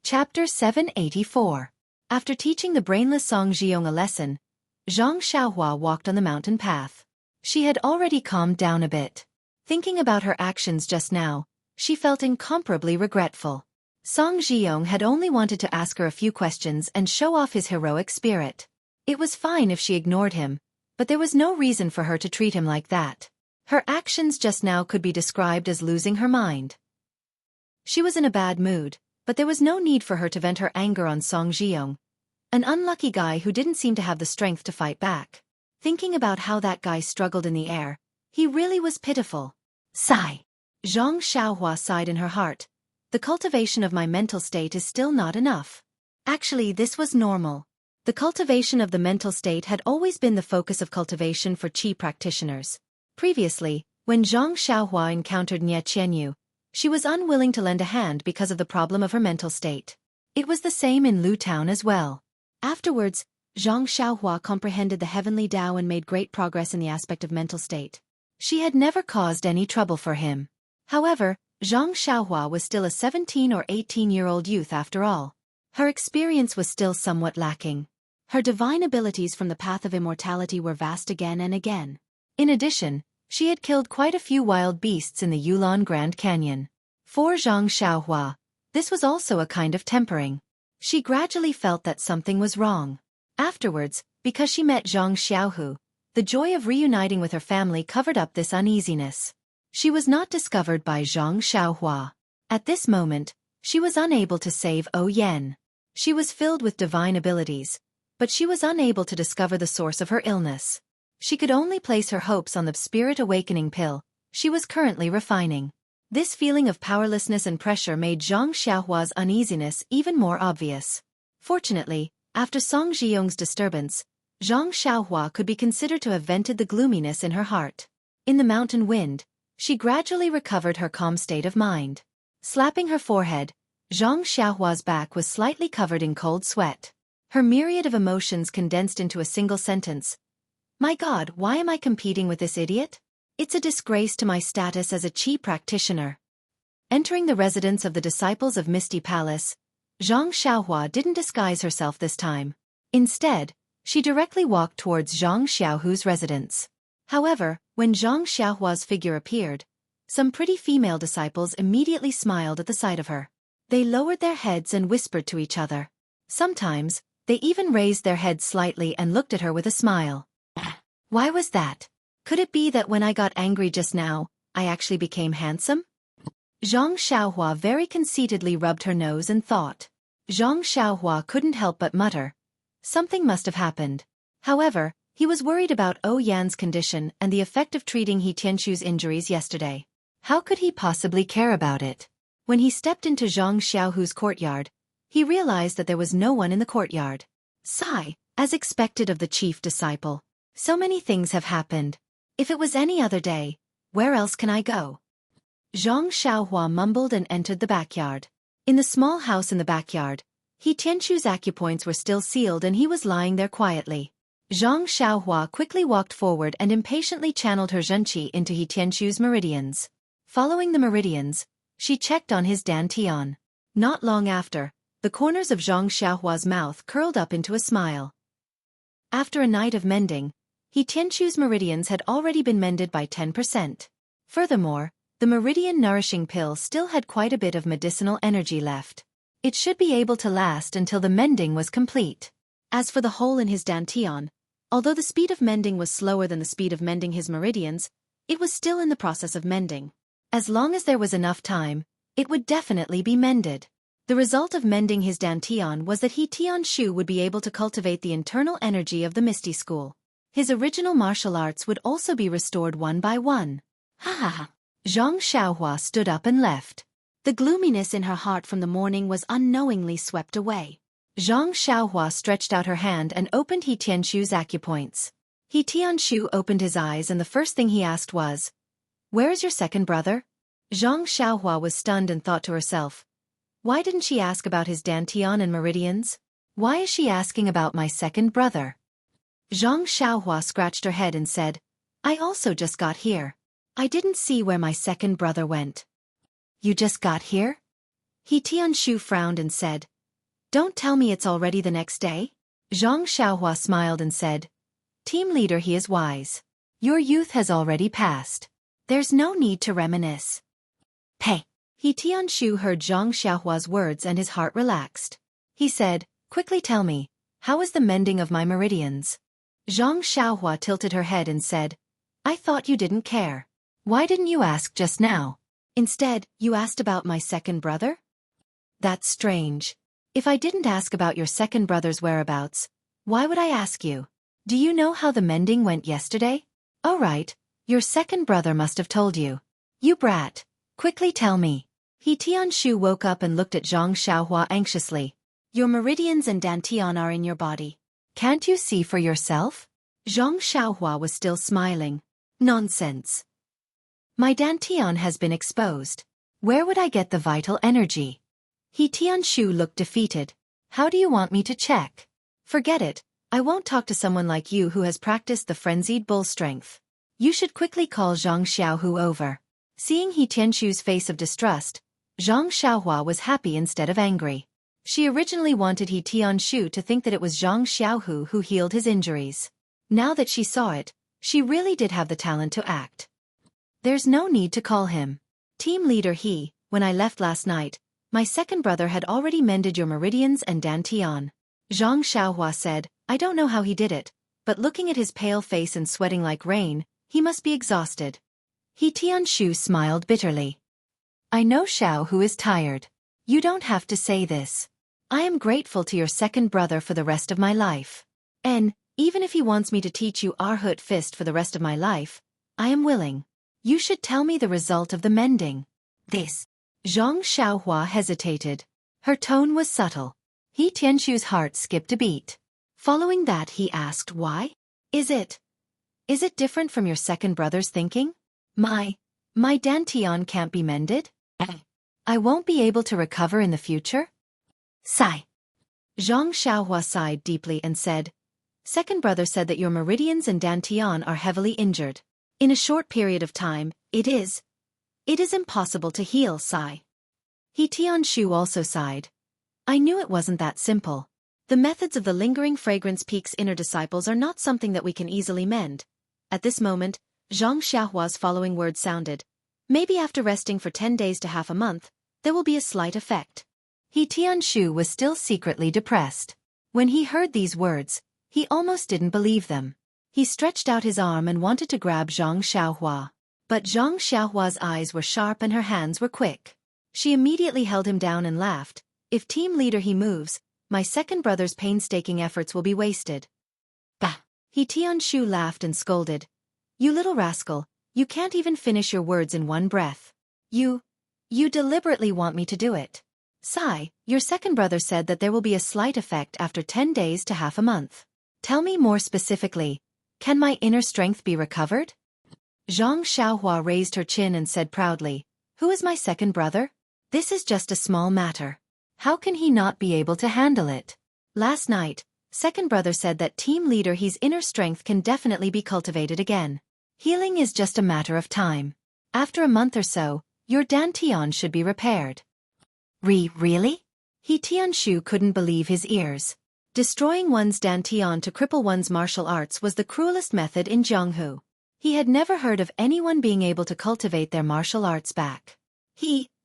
Chapter 784. After teaching the brainless Song Jiong a lesson, Zhang Xiaohua walked on the mountain path. She had already calmed down a bit. Thinking about her actions just now, she felt incomparably regretful. Song Jiong had only wanted to ask her a few questions and show off his heroic spirit. It was fine if she ignored him, but there was no reason for her to treat him like that. Her actions just now could be described as losing her mind. She was in a bad mood, but there was no need for her to vent her anger on Song Jiong, an unlucky guy who didn't seem to have the strength to fight back. Thinking about how that guy struggled in the air, he really was pitiful. Sigh. Zhang Xiaohua sighed in her heart. The cultivation of my mental state is still not enough. Actually, this was normal. The cultivation of the mental state had always been the focus of cultivation for Qi practitioners. Previously, when Zhang Xiaohua encountered Nie Qianyu, she was unwilling to lend a hand because of the problem of her mental state. It was the same in Lu Town as well. Afterwards, Zhang Xiaohua comprehended the heavenly Tao and made great progress in the aspect of mental state. She had never caused any trouble for him. However, Zhang Xiaohua was still a 17 or 18-year-old youth after all. Her experience was still somewhat lacking. Her divine abilities from the path of immortality were vast again and again. In addition, she had killed quite a few wild beasts in the Yulon Grand Canyon. For Zhang Xiaohua, this was also a kind of tempering. She gradually felt that something was wrong. Afterwards, because she met Zhang Xiaohu, the joy of reuniting with her family covered up this uneasiness. She was not discovered by Zhang Xiaohua. At this moment, she was unable to save Yan. She was filled with divine abilities, but she was unable to discover the source of her illness. She could only place her hopes on the spirit awakening pill she was currently refining. This feeling of powerlessness and pressure made Zhang Xiaohua's uneasiness even more obvious. Fortunately, after Song Jiong's disturbance, Zhang Xiaohua could be considered to have vented the gloominess in her heart. In the mountain wind, she gradually recovered her calm state of mind. Slapping her forehead, Zhang Xiaohua's back was slightly covered in cold sweat. Her myriad of emotions condensed into a single sentence. My God, why am I competing with this idiot? It's a disgrace to my status as a Qi practitioner. Entering the residence of the disciples of Misty Palace, Zhang Xiaohua didn't disguise herself this time. Instead, she directly walked towards Zhang Xiaohu's residence. However, when Zhang Xiaohua's figure appeared, some pretty female disciples immediately smiled at the sight of her. They lowered their heads and whispered to each other. Sometimes, they even raised their heads slightly and looked at her with a smile. Why was that? Could it be that when I got angry just now, I actually became handsome? Zhang Xiaohua very conceitedly rubbed her nose and thought. Zhang Xiaohua couldn't help but mutter. Something must have happened. However, he was worried about Yan's condition and the effect of treating He Tianqu's injuries yesterday. How could he possibly care about it? When he stepped into Zhang Xiaohu's courtyard, he realized that there was no one in the courtyard. Sigh, as expected of the chief disciple. So many things have happened. If it was any other day, where else can I go? Zhang Xiaohua mumbled and entered the backyard. In the small house in the backyard, He Tianqu's acupoints were still sealed and he was lying there quietly. Zhang Xiaohua quickly walked forward and impatiently channeled her Xueqi into He Tianqu's meridians. Following the meridians, she checked on his dantian. Not long after, the corners of Zhang Xiaohua's mouth curled up into a smile. After a night of mending, He Tianqu's meridians had already been mended by 10%. Furthermore, the meridian nourishing pill still had quite a bit of medicinal energy left. It should be able to last until the mending was complete. As for the hole in his dantian, although the speed of mending was slower than the speed of mending his meridians, it was still in the process of mending. As long as there was enough time, it would definitely be mended. The result of mending his dantian was that He Tianqu would be able to cultivate the internal energy of the Misty School. His original martial arts would also be restored one by one. Ha ha ha. Zhang Xiaohua stood up and left. The gloominess in her heart from the morning was unknowingly swept away. Zhang Xiaohua stretched out her hand and opened He Tianqu's acupoints. He Tianqu opened his eyes and the first thing he asked was, "Where is your second brother?" Zhang Xiaohua was stunned and thought to herself, why didn't she ask about his dantian and meridians? Why is she asking about my second brother? Zhang Xiaohua scratched her head and said, I also just got here. I didn't see where my second brother went. You just got here? He Tianqu frowned and said, Don't tell me it's already the next day? Zhang Xiaohua smiled and said, Team leader, he is wise. Your youth has already passed. There's no need to reminisce. Hey! He Tianshu heard Zhang Xiaohua's words and his heart relaxed. He said, quickly tell me, how is the mending of my meridians? Zhang Xiaohua tilted her head and said, I thought you didn't care. Why didn't you ask just now? Instead, you asked about my second brother? That's strange. If I didn't ask about your second brother's whereabouts, why would I ask you? Do you know how the mending went yesterday? Oh right, your second brother must have told you. You brat, quickly tell me. He Tianshu woke up and looked at Zhang Xiaohua anxiously. Your meridians and dantian are in your body. Can't you see for yourself? Zhang Xiaohua was still smiling. Nonsense. My dantian has been exposed. Where would I get the vital energy? He Tianshu looked defeated. How do you want me to check? Forget it, I won't talk to someone like you who has practiced the frenzied bull strength. You should quickly call Zhang Xiaohu over. Seeing He Tianshu's face of distrust, Zhang Xiaohua was happy instead of angry. She originally wanted He Tianshu to think that it was Zhang Xiaohu who healed his injuries. Now that she saw it, she really did have the talent to act. There's no need to call him. Team leader when I left last night, my second brother had already mended your meridians and dantian. Zhang Xiaohua said, I don't know how he did it, but looking at his pale face and sweating like rain, he must be exhausted. He Tianshu smiled bitterly. I know Xiaohu is tired. You don't have to say this. I am grateful to your second brother for the rest of my life. And, even if he wants me to teach you Arhut Fist for the rest of my life, I am willing. You should tell me the result of the mending. This. Zhang Xiaohua hesitated. Her tone was subtle. He Tianshu's heart skipped a beat. Following that he asked why? Is it different from your second brother's thinking? My dantian can't be mended? I won't be able to recover in the future? Sigh. Zhang Xiaohua sighed deeply and said, Second brother said that your meridians and dantian are heavily injured. In a short period of time, it is impossible to heal, sigh. He Tianshu also sighed. I knew it wasn't that simple. The methods of the lingering fragrance peak's inner disciples are not something that we can easily mend. At this moment, Zhang Xiaohua's following words sounded. Maybe after resting for 10 days to half a month, there will be a slight effect. He Tianshu was still secretly depressed. When he heard these words, he almost didn't believe them. He stretched out his arm and wanted to grab Zhang Xiaohua. But Zhang Xiaohua's eyes were sharp and her hands were quick. She immediately held him down and laughed. If team leader he moves, my second brother's painstaking efforts will be wasted. Bah! He Tianshu laughed and scolded. You little rascal, you can't even finish your words in one breath. You deliberately want me to do it. Sigh, your second brother said that there will be a slight effect after 10 days to half a month. Tell me more specifically, can my inner strength be recovered? Zhang Xiaohua raised her chin and said proudly, Who is my second brother? This is just a small matter. How can he not be able to handle it? Last night, second brother said that team leader his inner strength can definitely be cultivated again. Healing is just a matter of time. After a month or so, your dantian should be repaired. Really? He Tianshu couldn't believe his ears. Destroying one's dantian to cripple one's martial arts was the cruelest method in Jianghu. He had never heard of anyone being able to cultivate their martial arts back.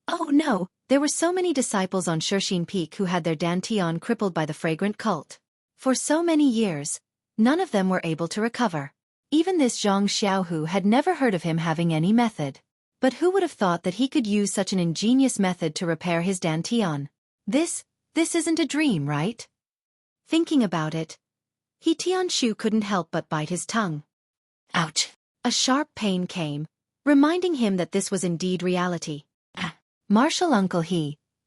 Oh no, there were so many disciples on Xueqi Peak who had their dantian crippled by the fragrant cult. For so many years, none of them were able to recover. Even this Zhang Xiaohu had never heard of him having any method. But who would have thought that he could use such an ingenious method to repair his dantian? This isn't a dream, right? Thinking about it, He Tianshu couldn't help but bite his tongue. Ouch! A sharp pain came, reminding him that this was indeed reality. Martial uncle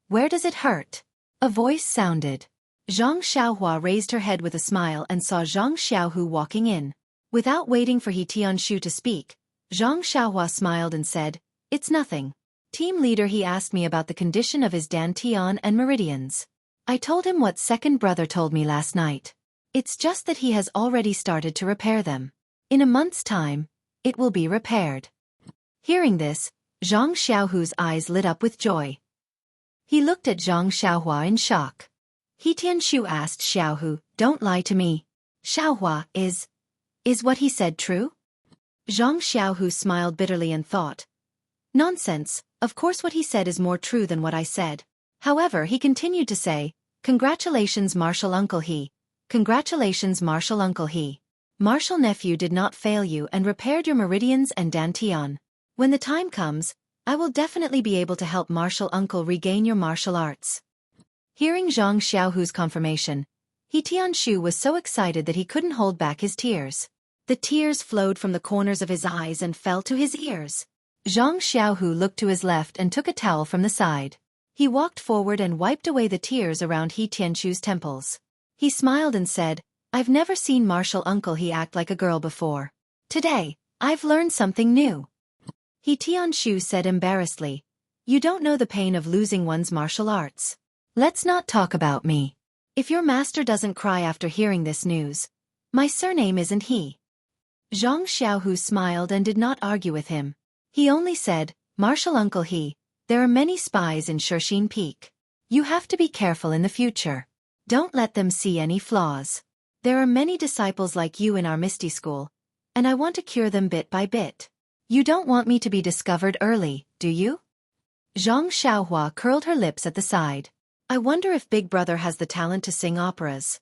where does it hurt? A voice sounded. Zhang Xiaohua raised her head with a smile and saw Zhang Xiaohu walking in. Without waiting for He Tianshu to speak, Zhang Xiaohua smiled and said, It's nothing. Team leader he asked me about the condition of his dantian and meridians. I told him what second brother told me last night. It's just that he has already started to repair them. In a month's time, it will be repaired. Hearing this, Zhang Xiaohu's eyes lit up with joy. He looked at Zhang Xiaohua in shock. He Tianshu asked Xiaohu, "Don't lie to me. Xiaohua, is what he said true?" Zhang Xiaohu smiled bitterly and thought, "Nonsense, of course what he said is more true than what I said." However, he continued to say, "Congratulations, Martial Uncle He. Congratulations, Martial Uncle He. Martial Nephew did not fail you and repaired your meridians and dantian. When the time comes, I will definitely be able to help Martial Uncle regain your martial arts." Hearing Zhang Xiaohu's confirmation, He Tianshu was so excited that he couldn't hold back his tears. The tears flowed from the corners of his eyes and fell to his ears. Zhang Xiaohu looked to his left and took a towel from the side. He walked forward and wiped away the tears around He Tianshu's temples. He smiled and said, "I've never seen Martial Uncle He act like a girl before. Today, I've learned something new." He Tianshu said embarrassedly, "You don't know the pain of losing one's martial arts. Let's not talk about me. If your master doesn't cry after hearing this news, my surname isn't He." Zhang Xiaohu smiled and did not argue with him. He only said, "Martial Uncle He, there are many spies in Xueqi Peak. You have to be careful in the future. Don't let them see any flaws. There are many disciples like you in our Misty School, and I want to cure them bit by bit. You don't want me to be discovered early, do you?" Zhang Xiaohua curled her lips at the side. "I wonder if Big Brother has the talent to sing operas."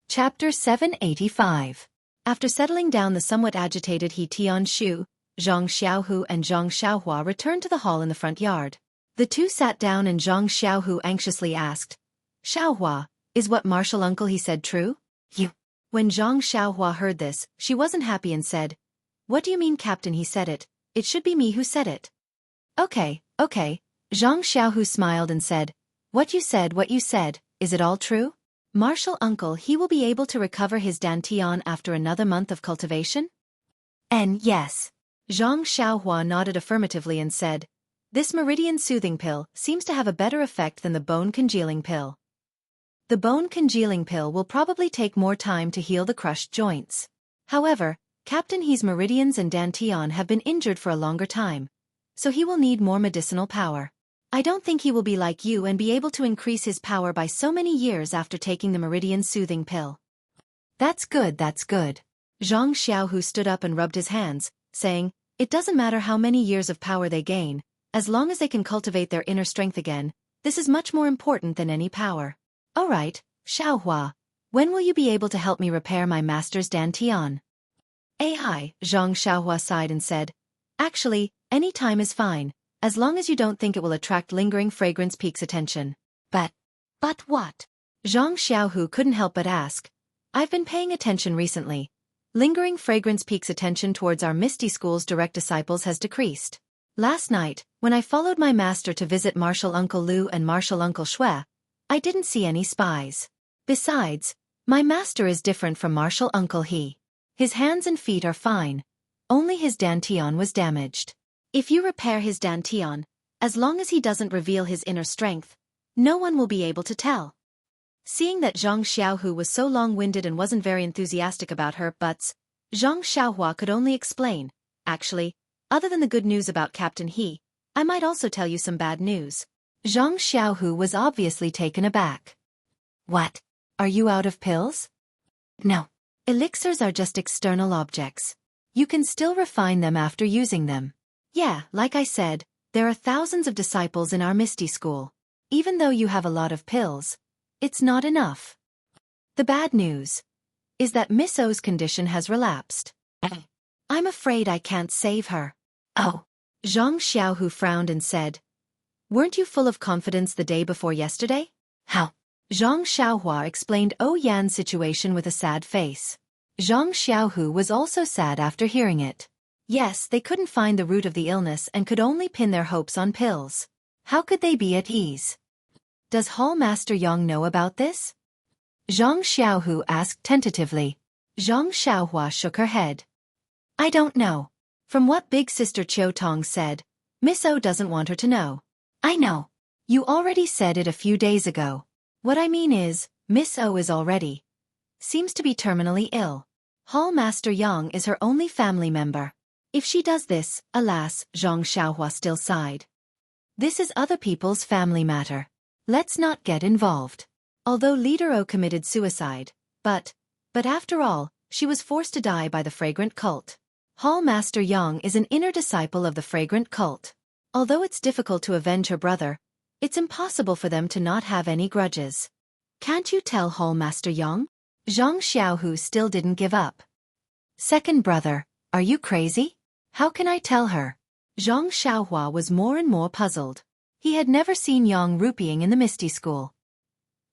Chapter 785. After settling down the somewhat agitated He Tianshu, Zhang Xiaohu and Zhang Xiaohua returned to the hall in the front yard. The two sat down and Zhang Xiaohu anxiously asked, "Xiaohua, is what Martial Uncle He said true?" "You." When Zhang Xiaohua heard this, she wasn't happy and said, "What do you mean, Captain? He said it. It should be me who said it." Okay. Zhang Xiaohu smiled and said, what you said, is it all true? Martial Uncle He will be able to recover his dantian after another month of cultivation?" "And yes." Zhang Xiaohua nodded affirmatively and said, "This meridian soothing pill seems to have a better effect than the bone congealing pill. The bone congealing pill will probably take more time to heal the crushed joints. However, Captain He's meridians and dantian have been injured for a longer time, so he will need more medicinal power. I don't think he will be like you and be able to increase his power by so many years after taking the meridian soothing pill." That's good. Zhang Xiaohu stood up and rubbed his hands, saying, "It doesn't matter how many years of power they gain, as long as they can cultivate their inner strength again, this is much more important than any power. Alright, Xiaohua, when will you be able to help me repair my master's dantian?" "Ai," Zhang Xiaohua sighed and said, "Actually, any time is fine, as long as you don't think it will attract lingering fragrance peak's attention." But what?" Zhang Xiaohu couldn't help but ask. "I've been paying attention recently. Lingering fragrance peak's attention towards our Misty School's direct disciples has decreased. Last night, when I followed my master to visit Martial Uncle Lu and Martial Uncle Xue, I didn't see any spies. Besides, my master is different from Martial Uncle He. His hands and feet are fine. Only his dantian was damaged. If you repair his dantian, as long as he doesn't reveal his inner strength, no one will be able to tell." Seeing that Zhang Xiaohu was so long-winded and wasn't very enthusiastic about her buts, Zhang Xiaohua could only explain, "Actually, other than the good news about Captain He, I might also tell you some bad news." Zhang Xiaohu was obviously taken aback. "What? Are you out of pills?" "No. Elixirs are just external objects. You can still refine them after using them. Yeah, like I said, there are thousands of disciples in our Misty School. Even though you have a lot of pills, it's not enough. The bad news is that Miss O's condition has relapsed. I'm afraid I can't save her." "Oh." Zhang Xiaohu frowned and said, "Weren't you full of confidence the day before yesterday?" "How?" Zhang Xiaohua explained Yan's situation with a sad face. Zhang Xiaohu was also sad after hearing it. Yes, they couldn't find the root of the illness and could only pin their hopes on pills. How could they be at ease? "Does Hall Master Yang know about this?" Zhang Xiaohu asked tentatively. Zhang Xiaohua shook her head. "I don't know. From what Big Sister Qiu Tong said, Miss O doesn't want her to know." "I know. You already said it a few days ago. What I mean is, Miss O is already seems to be terminally ill. Hall Master Yang is her only family member. If she does this, alas," Zhang Xiaohua still sighed. "This is other people's family matter. Let's not get involved. Although Leader O committed suicide, but after all, she was forced to die by the fragrant cult. Hall Master Yang is an inner disciple of the fragrant cult. Although it's difficult to avenge her brother, it's impossible for them to not have any grudges. Can't you tell Hall Master Yang? Zhang Xiaohu still didn't give up. Second brother, are you crazy? How can I tell her? Zhang Xiaohua was more and more puzzled. He had never seen Yang roopying in the Misty School.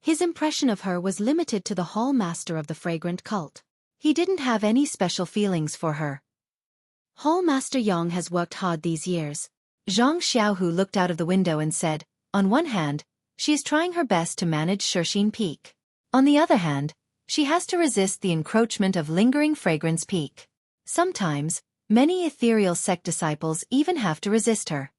His impression of her was limited to the Hall Master of the fragrant cult. He didn't have any special feelings for her. Hall Master Yang has worked hard these years. Zhang Xiaohu looked out of the window and said, on one hand, she is trying her best to manage Xueqi Peak. On the other hand, she has to resist the encroachment of lingering fragrance peak. Sometimes, many ethereal sect disciples even have to resist her.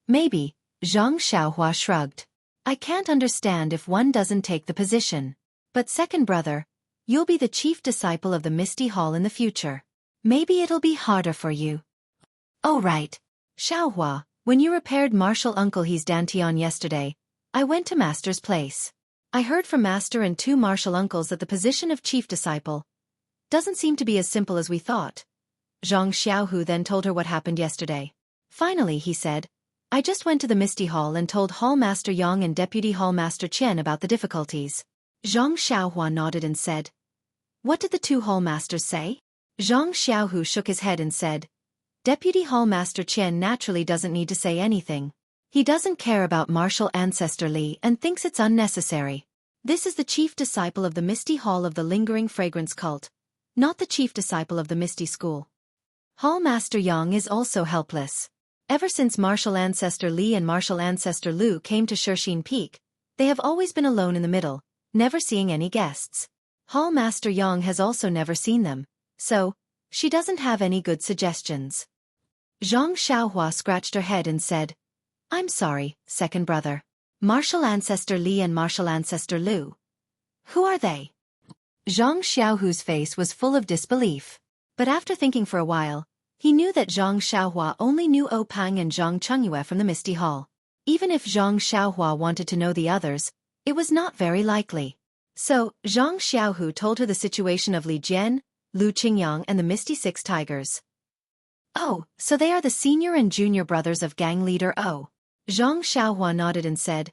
Maybe, Zhang Xiaohua shrugged. I can't understand if one doesn't take the position. But second brother, you'll be the chief disciple of the Misty Hall in the future. Maybe it'll be harder for you. Oh right. Xiaohua, when you repaired Martial Uncle He's Dantian yesterday, I went to Master's place. I heard from Master and two Martial Uncles that the position of chief disciple doesn't seem to be as simple as we thought. Zhang Xiaohu then told her what happened yesterday. Finally, he said, I just went to the Misty Hall and told Hall Master Yang and Deputy Hall Master Chen about the difficulties. Zhang Xiaohua nodded and said, what did the two Hall Masters say? Zhang Xiaohu shook his head and said, Deputy Hall Master Chen naturally doesn't need to say anything. He doesn't care about martial ancestor Li and thinks it's unnecessary. This is the chief disciple of the Misty Hall of the Lingering Fragrance Cult, not the chief disciple of the Misty School. Hall Master Yang is also helpless. Ever since martial ancestor Li and martial ancestor Lu came to Xueqi Peak, they have always been alone in the middle, never seeing any guests. Hall Master Yang has also never seen them, so she doesn't have any good suggestions. Zhang Xiaohua scratched her head and said, I'm sorry, second brother. Martial ancestor Li and martial ancestor Lu. Who are they? Zhang Xiaohu's face was full of disbelief. But after thinking for a while, he knew that Zhang Xiaohua only knew O Pang and Zhang Chengyue from the Misty Hall. Even if Zhang Xiaohua wanted to know the others, it was not very likely. So, Zhang Xiaohu told her the situation of Li Jian, Lu Qingyang and the Misty Six Tigers. Oh, so they are the senior and junior brothers of gang leader O. Zhang Xiaohua nodded and said,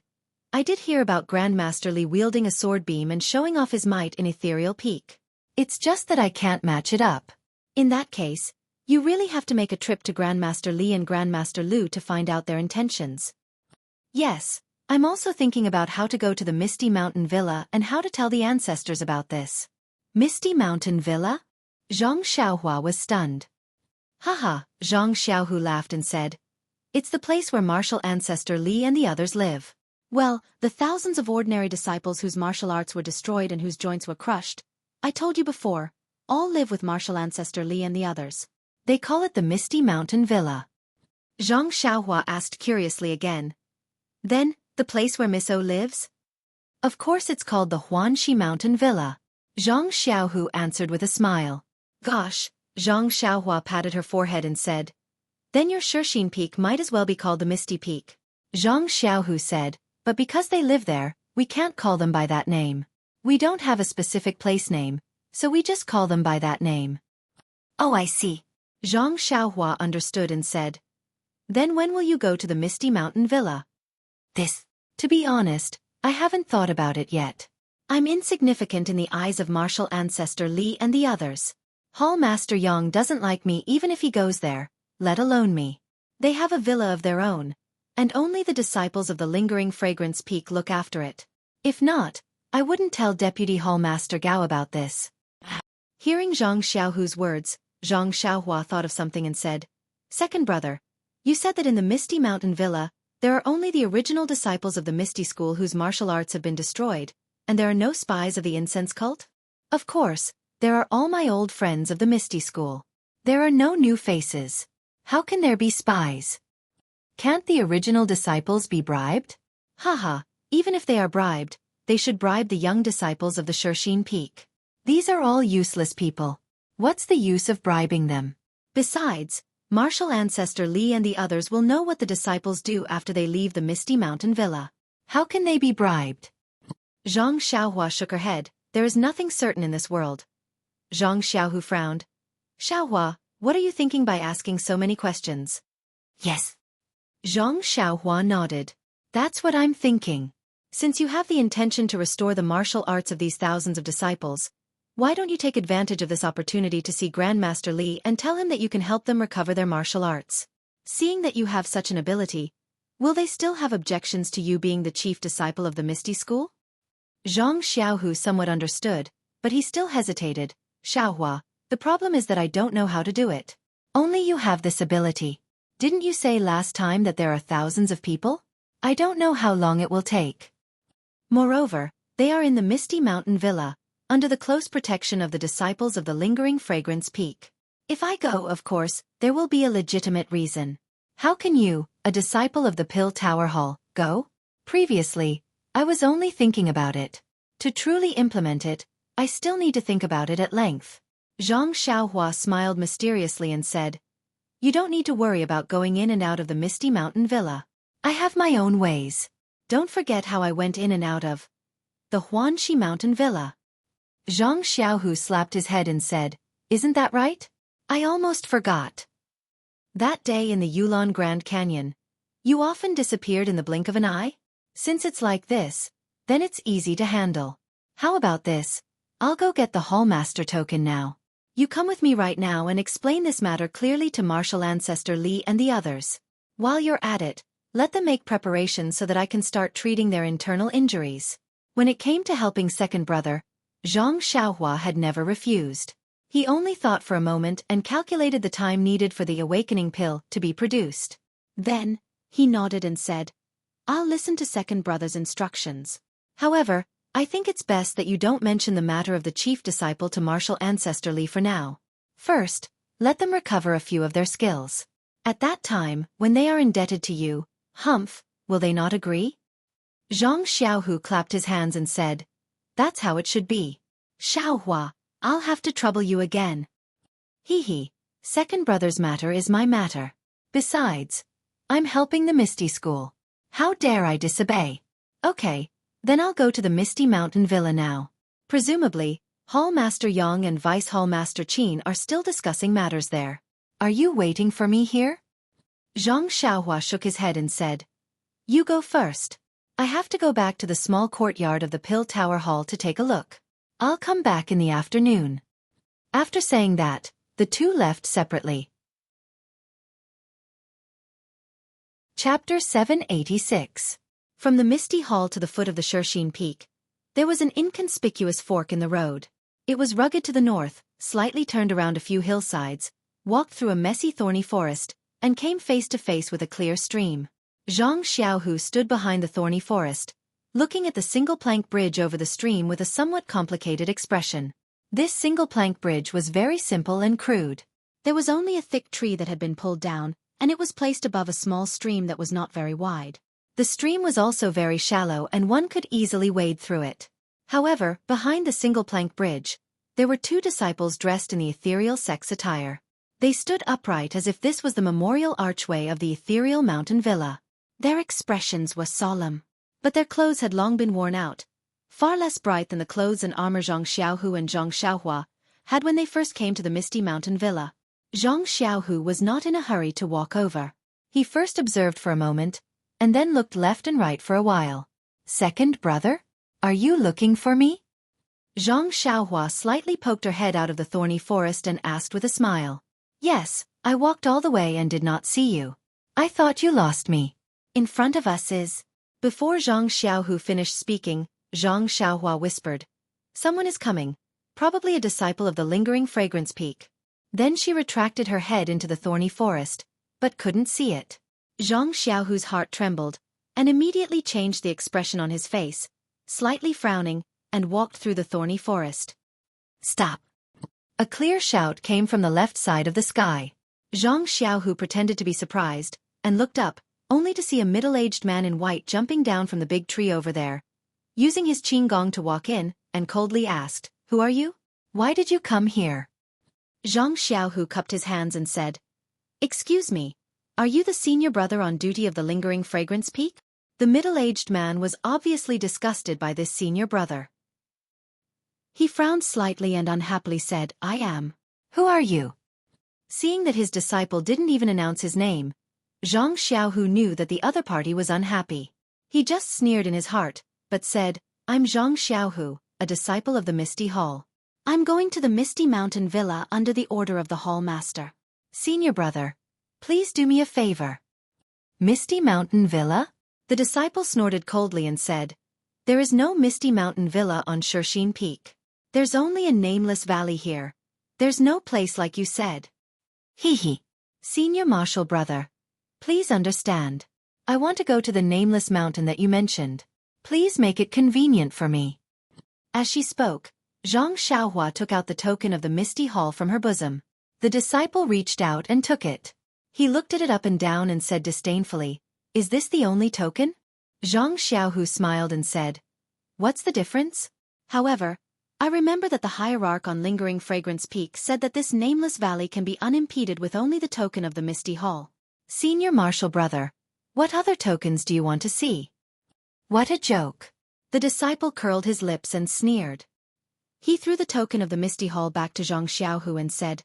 I did hear about Grandmaster Li wielding a sword beam and showing off his might in Ethereal Peak. It's just that I can't match it up. In that case, you really have to make a trip to Grandmaster Li and Grandmaster Lu to find out their intentions. Yes, I'm also thinking about how to go to the Misty Mountain Villa and how to tell the ancestors about this. Misty Mountain Villa? Zhang Xiaohua was stunned. Haha, Zhang Xiaohu laughed and said, it's the place where martial ancestor Li and the others live. Well, the thousands of ordinary disciples whose martial arts were destroyed and whose joints were crushed, I told you before, all live with martial ancestor Li and the others. They call it the Misty Mountain Villa. Zhang Xiaohua asked curiously again. Then, the place where Miss O lives? Of course it's called the Huanxi Mountain Villa. Zhang Xiaohu answered with a smile. Gosh, Zhang Xiaohua patted her forehead and said, then your Xueqi Peak might as well be called the Misty Peak. Zhang Xiaohu said, but because they live there, we can't call them by that name. We don't have a specific place name, so we just call them by that name. Oh, I see. Zhang Xiaohua understood and said, then when will you go to the Misty Mountain Villa? To be honest, I haven't thought about it yet. I'm insignificant in the eyes of martial ancestor Li and the others. Hall Master Yang doesn't like me even if he goes there, let alone me. They have a villa of their own, and only the disciples of the Lingering Fragrance Peak look after it. If not, I wouldn't tell Deputy Hall Master Gao about this. Hearing Zhang Xiaohu's words, Zhang Xiaohua thought of something and said, second brother, you said that in the Misty Mountain Villa, there are only the original disciples of the Misty School whose martial arts have been destroyed, and there are no spies of the incense cult? Of course, there are all my old friends of the Misty School. There are no new faces. How can there be spies? Can't the original disciples be bribed? Haha, even if they are bribed, they should bribe the young disciples of the Xueqi Peak. These are all useless people. What's the use of bribing them? Besides, martial ancestor Li and the others will know what the disciples do after they leave the Misty Mountain Villa. How can they be bribed? Zhang Xiaohua shook her head. There is nothing certain in this world. Zhang Xiaohu frowned. Xiaohua, what are you thinking by asking so many questions? Yes. Zhang Xiaohua nodded. That's what I'm thinking. Since you have the intention to restore the martial arts of these thousands of disciples, why don't you take advantage of this opportunity to see Grandmaster Li and tell him that you can help them recover their martial arts? Seeing that you have such an ability, will they still have objections to you being the chief disciple of the Misty School? Zhang Xiaohu somewhat understood, but he still hesitated. Xiaohua, the problem is that I don't know how to do it. Only you have this ability. Didn't you say last time that there are thousands of people? I don't know how long it will take. Moreover, they are in the Misty Mountain Villa, under the close protection of the disciples of the Lingering Fragrance Peak. If I go, of course, there will be a legitimate reason. How can you, a disciple of the Pill Tower Hall, go? Previously, I was only thinking about it. To truly implement it, I still need to think about it at length. Zhang Xiaohua smiled mysteriously and said, You don't need to worry about going in and out of the Misty Mountain Villa. I have my own ways. Don't forget how I went in and out of the Huanxi Mountain Villa. Zhang Xiaohu slapped his head and said, Isn't that right? I almost forgot. That day in the Yulon Grand Canyon, you often disappeared in the blink of an eye? Since it's like this, then it's easy to handle. How about this? I'll go get the Hallmaster token now. You come with me right now and explain this matter clearly to Martial Ancestor Li and the others. While you're at it, let them make preparations so that I can start treating their internal injuries. When it came to helping second brother, Zhang Xiaohua had never refused. He only thought for a moment and calculated the time needed for the awakening pill to be produced. Then, he nodded and said, I'll listen to second brother's instructions. However, I think it's best that you don't mention the matter of the chief disciple to Martial Ancestor Li for now. First, let them recover a few of their skills. At that time, when they are indebted to you, Humph, will they not agree? Zhang Xiaohu clapped his hands and said, That's how it should be. Xiaohua, I'll have to trouble you again. Hee, second brother's matter is my matter. Besides, I'm helping the Misty School. How dare I disobey? Okay, then I'll go to the Misty Mountain Villa now. Presumably, Hallmaster Yang and Vice Hallmaster Qin are still discussing matters there. Are you waiting for me here? Zhang Xiaohua shook his head and said, You go first. I have to go back to the small courtyard of the Pill Tower Hall to take a look. I'll come back in the afternoon. After saying that, the two left separately. Chapter 786. From the Misty Hall to the foot of the Xueqi Peak, there was an inconspicuous fork in the road. It was rugged to the north, slightly turned around a few hillsides, walked through a messy thorny forest, and came face to face with a clear stream. Zhang Xiaohu stood behind the thorny forest, looking at the single-plank bridge over the stream with a somewhat complicated expression. This single-plank bridge was very simple and crude. There was only a thick tree that had been pulled down, and it was placed above a small stream that was not very wide. The stream was also very shallow and one could easily wade through it. However, behind the single-plank bridge, there were two disciples dressed in the ethereal sex attire. They stood upright as if this was the memorial archway of the ethereal mountain villa. Their expressions were solemn. But their clothes had long been worn out, far less bright than the clothes and armor Zhang Xiaohu and Zhang Xiaohua had when they first came to the Misty Mountain Villa. Zhang Xiaohu was not in a hurry to walk over. He first observed for a moment, and then looked left and right for a while. Second brother? Are you looking for me? Zhang Xiaohua slightly poked her head out of the thorny forest and asked with a smile. Yes, I walked all the way and did not see you. I thought you lost me. In front of us is... Before Zhang Xiaohu finished speaking, Zhang Xiaohua whispered, Someone is coming, probably a disciple of the Lingering Fragrance Peak. Then she retracted her head into the thorny forest, but couldn't see it. Zhang Xiaohu's heart trembled, and immediately changed the expression on his face, slightly frowning, and walked through the thorny forest. Stop! A clear shout came from the left side of the sky. Zhang Xiaohu pretended to be surprised, and looked up, only to see a middle-aged man in white jumping down from the big tree over there. Using his qinggong to walk in, and coldly asked, Who are you? Why did you come here? Zhang Xiaohu cupped his hands and said, Excuse me, are you the senior brother on duty of the Lingering Fragrance Peak? The middle-aged man was obviously disgusted by this senior brother. He frowned slightly and unhappily said, "I am." "Who are you?" Seeing that his disciple didn't even announce his name, Zhang Xiaohu knew that the other party was unhappy. He just sneered in his heart, but said, "I'm Zhang Xiaohu, a disciple of the Misty Hall. I'm going to the Misty Mountain Villa under the order of the Hall Master. Senior brother, please do me a favor." "Misty Mountain Villa?" The disciple snorted coldly and said, "There is no Misty Mountain Villa on Xueqi Peak. There's only a nameless valley here. There's no place like you said." "Hee. Senior martial brother, please understand. I want to go to the nameless mountain that you mentioned. Please make it convenient for me." As she spoke, Zhang Xiaohua took out the token of the Misty Hall from her bosom. The disciple reached out and took it. He looked at it up and down and said disdainfully, "Is this the only token?" Zhang Xiaohu smiled and said, "What's the difference? However, I remember that the hierarch on Lingering Fragrance Peak said that this nameless valley can be unimpeded with only the token of the Misty Hall. Senior martial brother, what other tokens do you want to see?" "What a joke." The disciple curled his lips and sneered. He threw the token of the Misty Hall back to Zhang Xiaohu and said,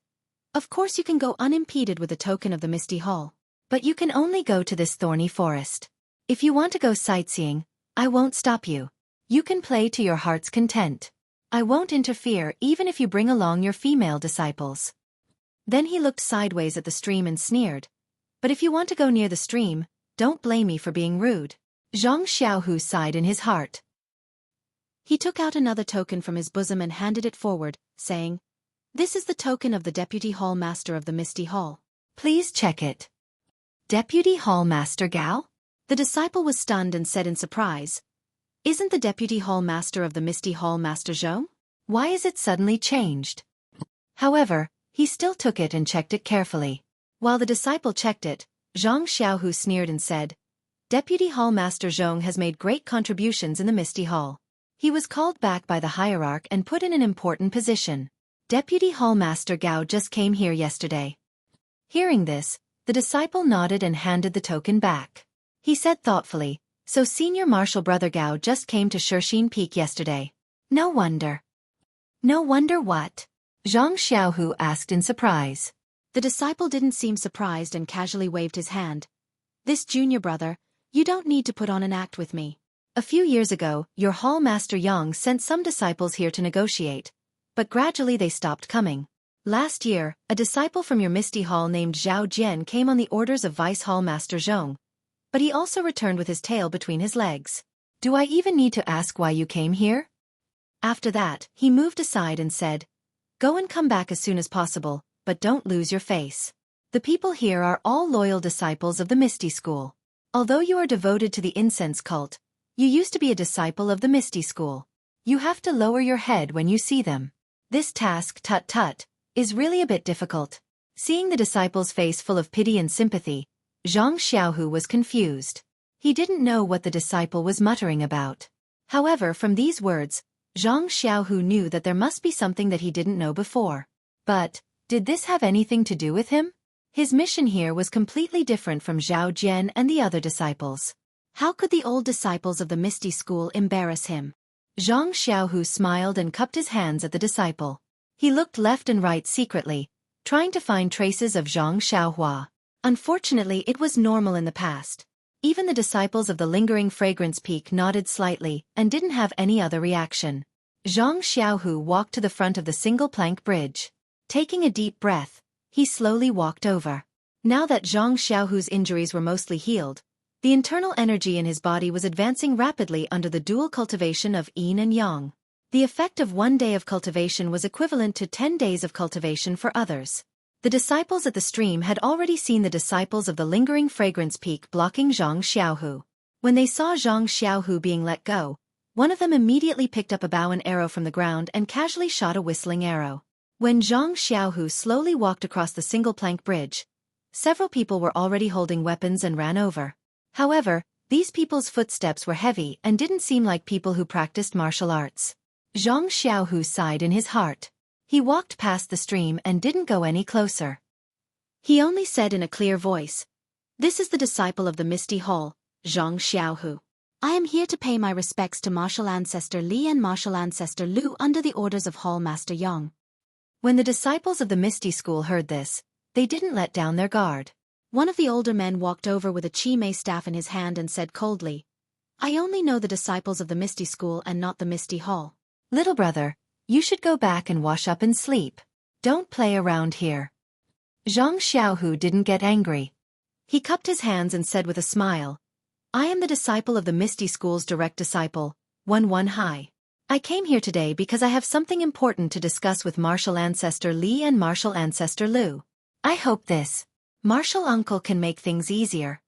"Of course you can go unimpeded with the token of the Misty Hall, but you can only go to this thorny forest. If you want to go sightseeing, I won't stop you. You can play to your heart's content. I won't interfere even if you bring along your female disciples." Then he looked sideways at the stream and sneered, "But if you want to go near the stream, don't blame me for being rude." Zhang Xiaohu sighed in his heart. He took out another token from his bosom and handed it forward, saying, "This is the token of the Deputy Hall Master of the Misty Hall. Please check it." "Deputy Hall Master Gao?" The disciple was stunned and said in surprise, "Isn't the Deputy Hall Master of the Misty Hall Master Zhong? Why is it suddenly changed?" However, he still took it and checked it carefully. While the disciple checked it, Zhang Xiaohu sneered and said, "Deputy Hall Master Zhong has made great contributions in the Misty Hall. He was called back by the hierarch and put in an important position. Deputy Hall Master Gao just came here yesterday." Hearing this, the disciple nodded and handed the token back. He said thoughtfully, "So Senior Martial Brother Gao just came to Xueqi Peak yesterday. No wonder." "No wonder what?" Zhang Xiaohu asked in surprise. The disciple didn't seem surprised and casually waved his hand. "This junior brother, you don't need to put on an act with me. A few years ago, your Hall Master Yang sent some disciples here to negotiate, but gradually they stopped coming. Last year, a disciple from your Misty Hall named Zhao Jian came on the orders of Vice Hall Master Zhong, but he also returned with his tail between his legs. Do I even need to ask why you came here?" After that, he moved aside and said, "Go and come back as soon as possible, but don't lose your face. The people here are all loyal disciples of the Misty School. Although you are devoted to the incense cult, you used to be a disciple of the Misty School. You have to lower your head when you see them. This task, tut-tut, is really a bit difficult." Seeing the disciple's face full of pity and sympathy, Zhang Xiaohu was confused. He didn't know what the disciple was muttering about. However, from these words, Zhang Xiaohu knew that there must be something that he didn't know before. But, did this have anything to do with him? His mission here was completely different from Zhao Jian and the other disciples. How could the old disciples of the Misty School embarrass him? Zhang Xiaohu smiled and cupped his hands at the disciple. He looked left and right secretly, trying to find traces of Zhang Xiaohua. Unfortunately, it was normal in the past. Even the disciples of the Lingering Fragrance Peak nodded slightly and didn't have any other reaction. Zhang Xiaohu walked to the front of the single-plank bridge. Taking a deep breath, he slowly walked over. Now that Zhang Xiaohu's injuries were mostly healed, the internal energy in his body was advancing rapidly under the dual cultivation of yin and yang. The effect of 1 day of cultivation was equivalent to 10 days of cultivation for others. The disciples at the stream had already seen the disciples of the Lingering Fragrance Peak blocking Zhang Xiaohu. When they saw Zhang Xiaohu being let go, one of them immediately picked up a bow and arrow from the ground and casually shot a whistling arrow. When Zhang Xiaohu slowly walked across the single-plank bridge, several people were already holding weapons and ran over. However, these people's footsteps were heavy and didn't seem like people who practiced martial arts. Zhang Xiaohu sighed in his heart. He walked past the stream and didn't go any closer. He only said in a clear voice, "This is the disciple of the Misty Hall, Zhang Xiaohu. I am here to pay my respects to martial ancestor Li and martial ancestor Lu under the orders of Hall Master Yang. When the disciples of the Misty School heard this, they didn't let down their guard. One of the older men walked over with a chi mei staff in his hand and said coldly, I only know the disciples of the Misty School and not the Misty Hall. Little brother, you should go back and wash up and sleep. Don't play around here. Zhang Xiaohu didn't get angry. He cupped his hands and said with a smile, I am the disciple of the Misty School's direct disciple, 1 Hai. I came here today because I have something important to discuss with martial ancestor Li and martial ancestor Lu. I hope this martial uncle can make things easier.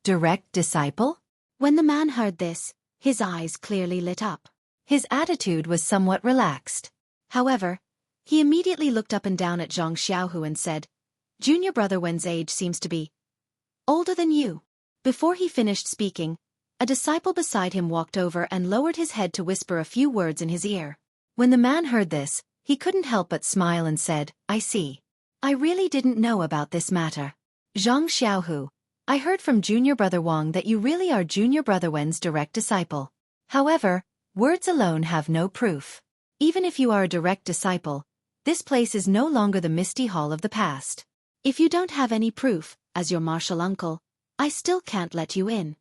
Direct disciple? When the man heard this, his eyes clearly lit up. His attitude was somewhat relaxed. However, he immediately looked up and down at Zhang Xiaohu and said, Junior brother Wen's age seems to be older than you. Before he finished speaking, a disciple beside him walked over and lowered his head to whisper a few words in his ear. When the man heard this, he couldn't help but smile and said, I see. I really didn't know about this matter. Zhang Xiaohu, I heard from Junior Brother Wang that you really are Junior Brother Wen's direct disciple. However, words alone have no proof. Even if you are a direct disciple, this place is no longer the Misty Hall of the past. If you don't have any proof, as your martial uncle, I still can't let you in.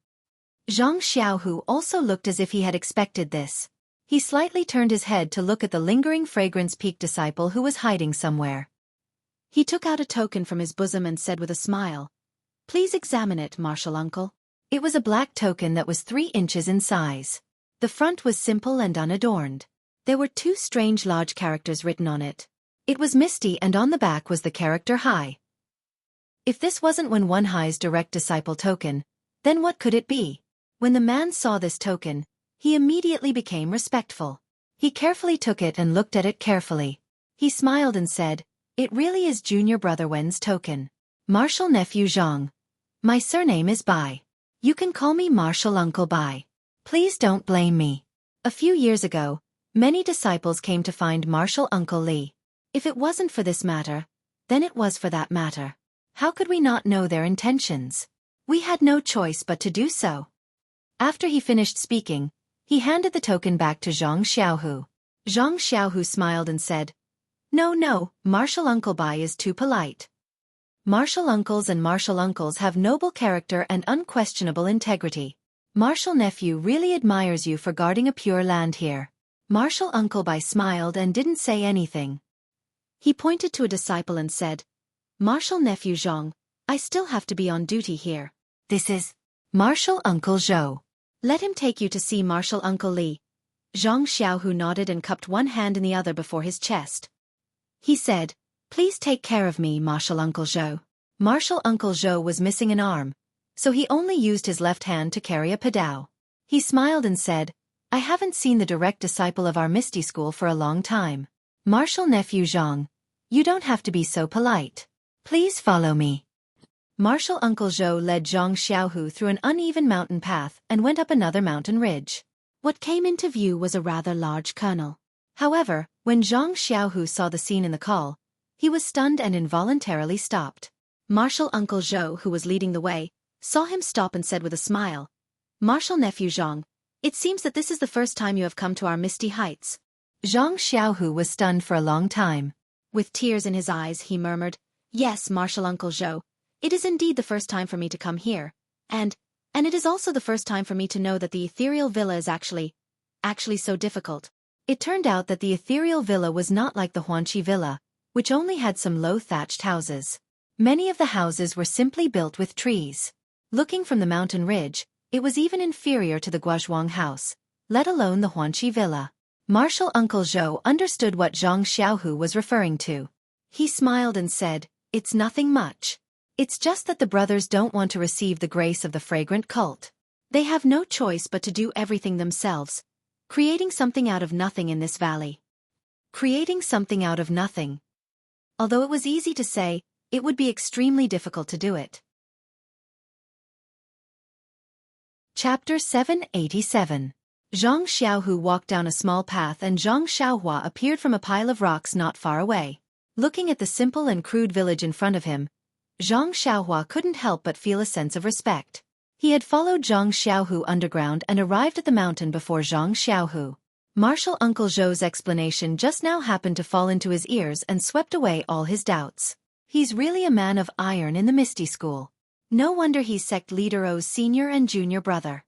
Zhang Xiaohu also looked as if he had expected this. He slightly turned his head to look at the lingering fragrance-peaked disciple who was hiding somewhere. He took out a token from his bosom and said with a smile, Please examine it, martial uncle. It was a black token that was 3 inches in size. The front was simple and unadorned. There were 2 strange large characters written on it. It was Misty and on the back was the character Hai. If this wasn't one Hai's direct disciple token, then what could it be? When the man saw this token, he immediately became respectful. He carefully took it and looked at it carefully. He smiled and said, It really is Junior Brother Wen's token. Martial Nephew Zhang. My surname is Bai. You can call me Martial Uncle Bai. Please don't blame me. A few years ago, many disciples came to find Martial Uncle Li. If it wasn't for this matter, then it was for that matter. How could we not know their intentions? We had no choice but to do so. After he finished speaking, he handed the token back to Zhang Xiaohu. Zhang Xiaohu smiled and said, No, Martial Uncle Bai is too polite. Martial uncles and martial uncles have noble character and unquestionable integrity. Martial Nephew really admires you for guarding a pure land here. Martial Uncle Bai smiled and didn't say anything. He pointed to a disciple and said, Martial Nephew Zhang, I still have to be on duty here. This is Martial Uncle Zhou. Let him take you to see Martial Uncle Li. Zhang Xiaohu nodded and cupped one hand in the other before his chest. He said, Please take care of me, Martial Uncle Zhou. Martial Uncle Zhou was missing an arm, so he only used his left hand to carry a padao. He smiled and said, I haven't seen the direct disciple of our Misty School for a long time. Martial Nephew Zhang, you don't have to be so polite. Please follow me. Martial Uncle Zhou led Zhang Xiaohu through an uneven mountain path and went up another mountain ridge. What came into view was a rather large kernel. However, when Zhang Xiaohu saw the scene in the call, he was stunned and involuntarily stopped. Martial Uncle Zhou, who was leading the way, saw him stop and said with a smile, Martial Nephew Zhang, it seems that this is the first time you have come to our Misty Heights. Zhang Xiaohu was stunned for a long time. With tears in his eyes, he murmured, Yes, Martial Uncle Zhou, it is indeed the first time for me to come here, and it is also the first time for me to know that the ethereal villa is actually so difficult. It turned out that the ethereal villa was not like the Xueqi villa, which only had some low thatched houses. Many of the houses were simply built with trees. Looking from the mountain ridge, it was even inferior to the Guozhuang house, let alone the Xueqi villa. Martial Uncle Zhou understood what Zhang Xiaohu was referring to. He smiled and said, It's nothing much. It's just that the brothers don't want to receive the grace of the fragrant cult. They have no choice but to do everything themselves, creating something out of nothing in this valley. Creating something out of nothing. Although it was easy to say, it would be extremely difficult to do it. Chapter 787. Zhang Xiaohu walked down a small path and Zhang Xiaohua appeared from a pile of rocks not far away. Looking at the simple and crude village in front of him, Zhang Xiaohua couldn't help but feel a sense of respect. He had followed Zhang Xiaohu underground and arrived at the mountain before Zhang Xiaohu. Martial Uncle Zhou's explanation just now happened to fall into his ears and swept away all his doubts. He's really a man of iron in the Misty School. No wonder he's sect leader O's senior and junior brother.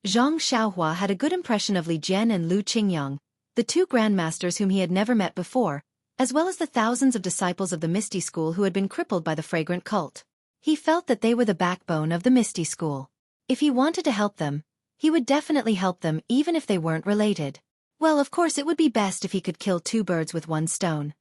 Zhang Xiaohua had a good impression of Li Jian and Lu Qingyang, the two grandmasters whom he had never met before, as well as the thousands of disciples of the Misty School who had been crippled by the fragrant cult. He felt that they were the backbone of the Misty School. If he wanted to help them, he would definitely help them even if they weren't related. Well, of course it would be best if he could kill 2 birds with 1 stone.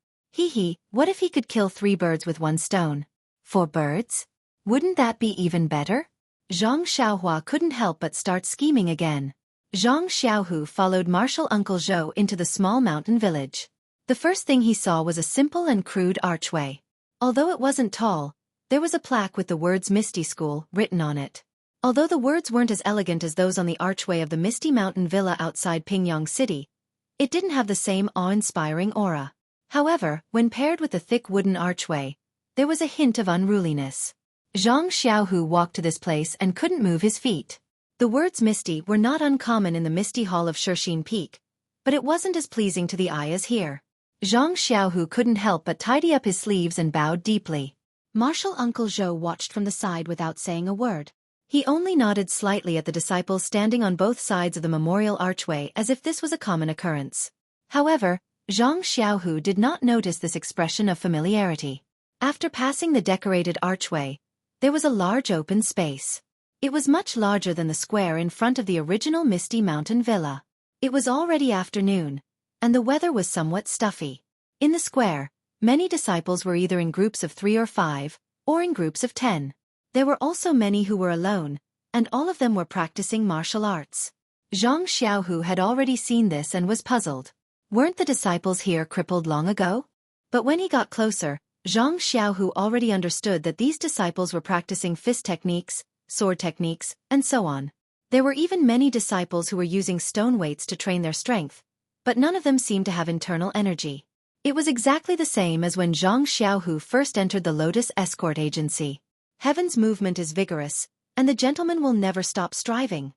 What if he could kill 3 birds with 1 stone? 4 birds? Wouldn't that be even better? Zhang Xiaohua couldn't help but start scheming again. Zhang Xiaohu followed Martial Uncle Zhou into the small mountain village. The first thing he saw was a simple and crude archway. Although it wasn't tall, there was a plaque with the words Misty School written on it. Although the words weren't as elegant as those on the archway of the Misty Mountain Villa outside Pingyang City, it didn't have the same awe-inspiring aura. However, when paired with the thick wooden archway, there was a hint of unruliness. Zhang Xiaohu walked to this place and couldn't move his feet. The words Misty were not uncommon in the Misty Hall of Xueqi Peak, but it wasn't as pleasing to the eye as here. Zhang Xiaohu couldn't help but tidy up his sleeves and bowed deeply. Martial Uncle Zhou watched from the side without saying a word. He only nodded slightly at the disciples standing on both sides of the memorial archway as if this was a common occurrence. However, Zhang Xiaohu did not notice this expression of familiarity. After passing the decorated archway, there was a large open space. It was much larger than the square in front of the original Misty Mountain Villa. It was already afternoon, and the weather was somewhat stuffy. In the square, many disciples were either in groups of 3 or 5, or in groups of 10. There were also many who were alone, and all of them were practicing martial arts. Zhang Xiaohu had already seen this and was puzzled. Weren't the disciples here crippled long ago? But when he got closer, Zhang Xiaohu already understood that these disciples were practicing fist techniques, sword techniques, and so on. There were even many disciples who were using stone weights to train their strength, but none of them seemed to have internal energy. It was exactly the same as when Zhang Xiaohu first entered the Lotus Escort Agency. Heaven's movement is vigorous, and the gentleman will never stop striving.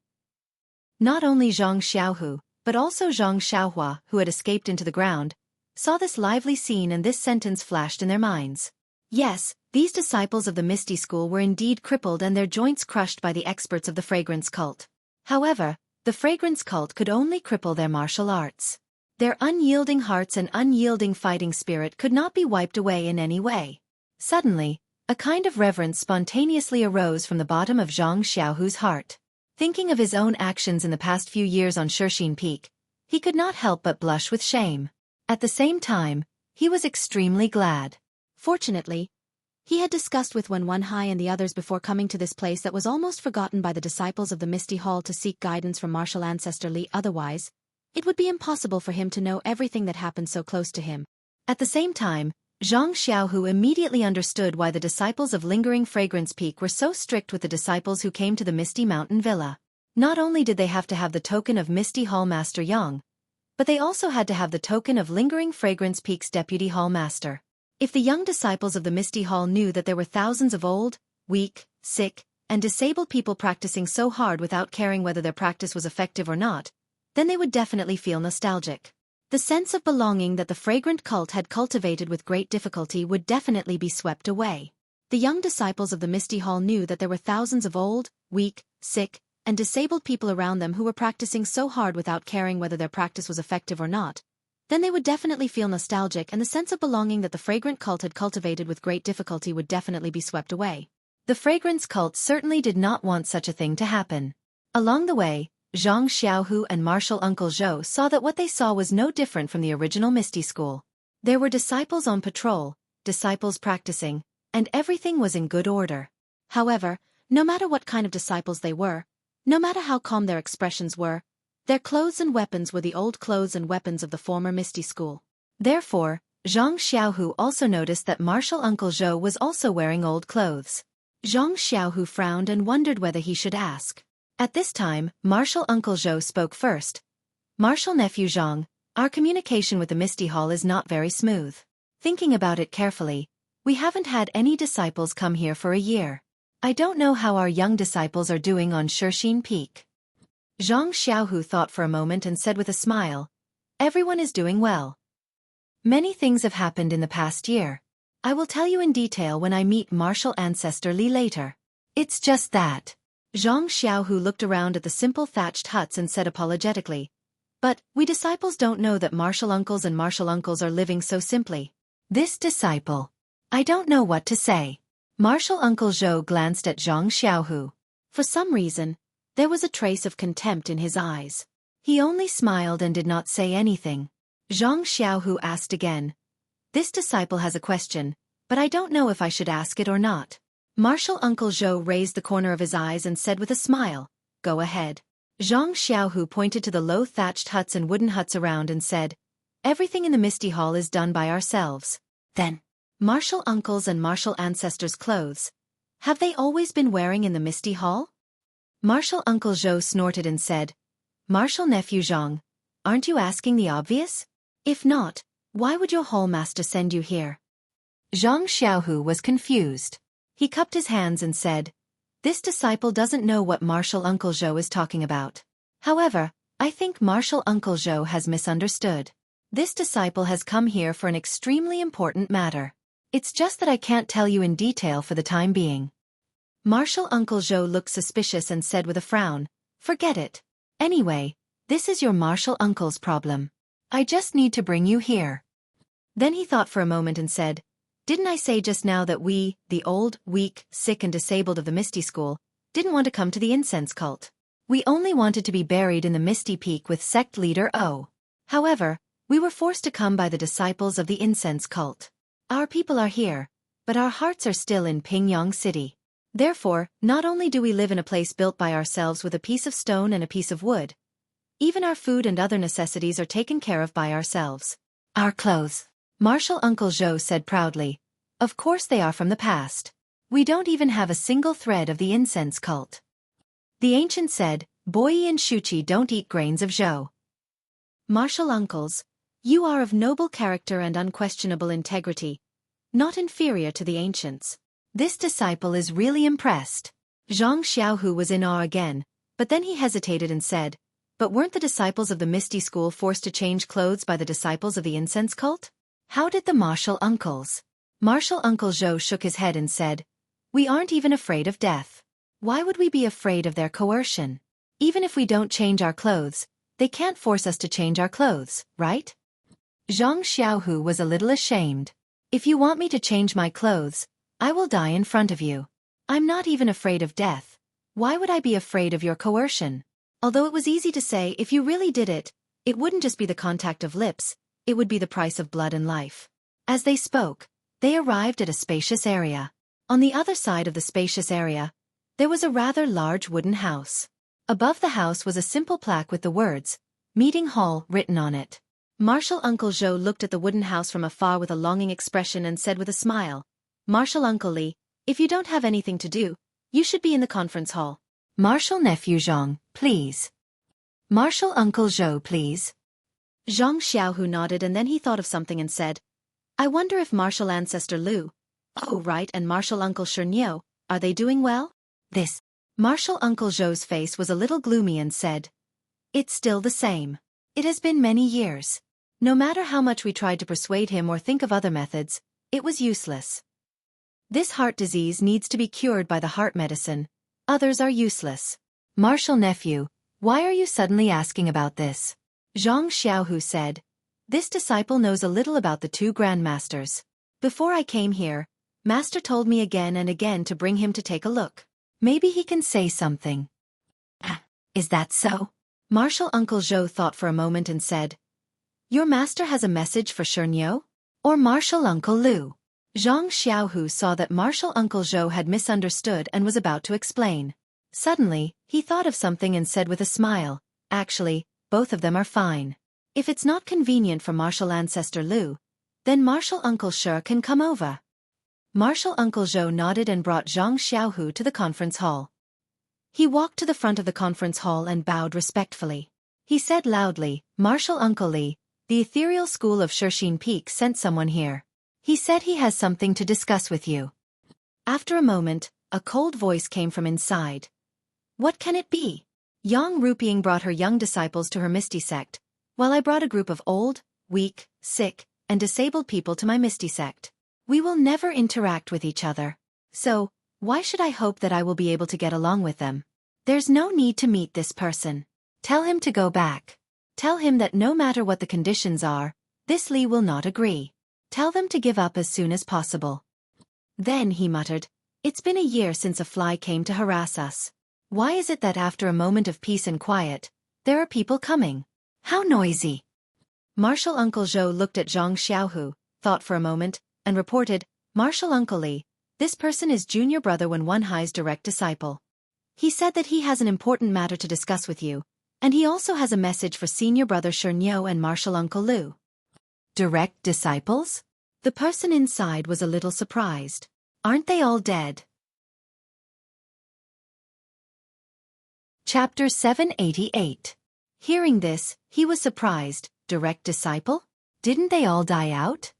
Not only Zhang Xiaohu, but also Zhang Xiaohua, who had escaped into the ground, saw this lively scene and this sentence flashed in their minds. Yes, these disciples of the Misty School were indeed crippled and their joints crushed by the experts of the fragrance cult. However, the fragrance cult could only cripple their martial arts. Their unyielding hearts and unyielding fighting spirit could not be wiped away in any way. Suddenly, a kind of reverence spontaneously arose from the bottom of Zhang Xiaohu's heart. Thinking of his own actions in the past few years on Xueqi Peak, he could not help but blush with shame. At the same time, he was extremely glad. Fortunately, he had discussed with Wen Hai and the others before coming to this place that was almost forgotten by the disciples of the Misty Hall to seek guidance from martial ancestor Li. Otherwise, it would be impossible for him to know everything that happened so close to him. At the same time, Zhang Xiaohu immediately understood why the disciples of Lingering Fragrance Peak were so strict with the disciples who came to the Misty Mountain Villa. Not only did they have to have the token of Misty Hall Master Yang, but they also had to have the token of Lingering Fragrance Peak's Deputy Hall Master. If the young disciples of the Misty Hall knew that there were thousands of old, weak, sick, and disabled people practicing so hard without caring whether their practice was effective or not, then they would definitely feel nostalgic. The sense of belonging that the fragrant cult had cultivated with great difficulty would definitely be swept away. The young disciples of the Misty Hall knew that there were thousands of old, weak, sick, and disabled people around them who were practicing so hard without caring whether their practice was effective or not. Then they would definitely feel nostalgic and the sense of belonging that the fragrant cult had cultivated with great difficulty would definitely be swept away. The fragrance cult certainly did not want such a thing to happen. Along the way, Zhang Xiaohu and Martial Uncle Zhou saw that what they saw was no different from the original Misty School. There were disciples on patrol, disciples practicing, and everything was in good order. However, no matter what kind of disciples they were, no matter how calm their expressions were, their clothes and weapons were the old clothes and weapons of the former Misty School. Therefore, Zhang Xiaohu also noticed that Martial Uncle Zhou was also wearing old clothes. Zhang Xiaohu frowned and wondered whether he should ask. At this time, Martial Uncle Zhou spoke first. Martial Nephew Zhang, our communication with the Misty Hall is not very smooth. Thinking about it carefully, we haven't had any disciples come here for a year. I don't know how our young disciples are doing on Xueqi Peak. Zhang Xiaohu thought for a moment and said with a smile, everyone is doing well. Many things have happened in the past year. I will tell you in detail when I meet martial ancestor Li later. It's just that. Zhang Xiaohu looked around at the simple thatched huts and said apologetically, but we disciples don't know that martial uncles and martial uncles are living so simply. This disciple. I don't know what to say. Martial Uncle Zhou glanced at Zhang Xiaohu. For some reason, there was a trace of contempt in his eyes. He only smiled and did not say anything. Zhang Xiaohu asked again. This disciple has a question, but I don't know if I should ask it or not. Martial Uncle Zhou raised the corner of his eyes and said with a smile, go ahead. Zhang Xiaohu pointed to the low thatched huts and wooden huts around and said, everything in the Misty Hall is done by ourselves. Then, martial uncles and martial ancestors' clothes. Have they always been wearing in the Misty Hall? Martial Uncle Zhou snorted and said, martial nephew Zhang, aren't you asking the obvious? If not, why would your hall master send you here? Zhang Xiaohu was confused. He cupped his hands and said, this disciple doesn't know what martial Uncle Zhou is talking about. However, I think martial Uncle Zhou has misunderstood. This disciple has come here for an extremely important matter. It's just that I can't tell you in detail for the time being. Martial Uncle Zhou looked suspicious and said with a frown, forget it. Anyway, this is your martial uncle's problem. I just need to bring you here. Then he thought for a moment and said, didn't I say just now that we, the old, weak, sick and disabled of the Misty School, didn't want to come to the incense cult? We only wanted to be buried in the Misty Peak with sect leader O. However, we were forced to come by the disciples of the incense cult. Our people are here, but our hearts are still in Pingyang City. Therefore, not only do we live in a place built by ourselves with a piece of stone and a piece of wood, even our food and other necessities are taken care of by ourselves. Our clothes. Martial Uncle Zhou said proudly, of course they are from the past. We don't even have a single thread of the incense cult. The ancient said, Boyi and Xueqi don't eat grains of zhou. Martial uncles, you are of noble character and unquestionable integrity, not inferior to the ancients. This disciple is really impressed. Zhang Xiaohu was in awe again, but then he hesitated and said, but weren't the disciples of the Misty School forced to change clothes by the disciples of the incense cult? How did the martial uncles? Martial Uncle Zhou shook his head and said, we aren't even afraid of death. Why would we be afraid of their coercion? Even if we don't change our clothes, they can't force us to change our clothes, right? Zhang Xiaohu was a little ashamed. If you want me to change my clothes, I will die in front of you. I'm not even afraid of death. Why would I be afraid of your coercion? Although it was easy to say if you really did it, it wouldn't just be the contact of lips, it would be the price of blood and life. As they spoke, they arrived at a spacious area. On the other side of the spacious area, there was a rather large wooden house. Above the house was a simple plaque with the words, Meeting Hall, written on it. Martial Uncle Zhou looked at the wooden house from afar with a longing expression and said with a smile, Martial Uncle Li, if you don't have anything to do, you should be in the conference hall. Martial Nephew Zhang, please. Martial Uncle Zhou, please. Zhang Xiaohu nodded and then he thought of something and said, I wonder if martial ancestor Lu, oh right, and martial uncle Xueqi, are they doing well? This. Martial Uncle Zhou's face was a little gloomy and said, it's still the same. It has been many years. No matter how much we tried to persuade him or think of other methods, it was useless. This heart disease needs to be cured by the heart medicine. Others are useless. Martial nephew, why are you suddenly asking about this? Zhang Xiaohu said, this disciple knows a little about the two grandmasters. Before I came here, Master told me again and again to bring him to take a look. Maybe he can say something. Is that so? Martial Uncle Zhou thought for a moment and said, your master has a message for Xueqi? Or martial Uncle Lu? Zhang Xiaohu saw that martial Uncle Zhou had misunderstood and was about to explain. Suddenly, he thought of something and said with a smile, actually, both of them are fine. If it's not convenient for martial ancestor Lu, then martial Uncle Xueqi can come over. Martial Uncle Zhou nodded and brought Zhang Xiaohu to the conference hall. He walked to the front of the conference hall and bowed respectfully. He said loudly, Martial Uncle Li, the ethereal school of Xueqi Peak sent someone here. He said he has something to discuss with you. After a moment, A cold voice came from inside. What can it be? Yang Rupiang brought her young disciples to her Misty sect, while I brought a group of old, weak, sick, and disabled people to my Misty sect. We will never interact with each other. So, why should I hope that I will be able to get along with them? There's no need to meet this person. Tell him to go back. Tell him that no matter what the conditions are, this Li will not agree. Tell them to give up as soon as possible. Then he muttered, It's been a year since a fly came to harass us. Why is it that after a moment of peace and quiet, there are people coming? How noisy! Martial Uncle Zhou looked at Zhang Xiaohu, thought for a moment, and reported, Martial Uncle Li, this person is junior brother Wen Wenhai's direct disciple. He said that he has an important matter to discuss with you, and he also has a message for senior brother Shernyo and Martial Uncle Lu. Direct disciples? The person inside was a little surprised. Aren't they all dead? Chapter 788. Hearing this, he was surprised. Direct disciple? Didn't they all die out?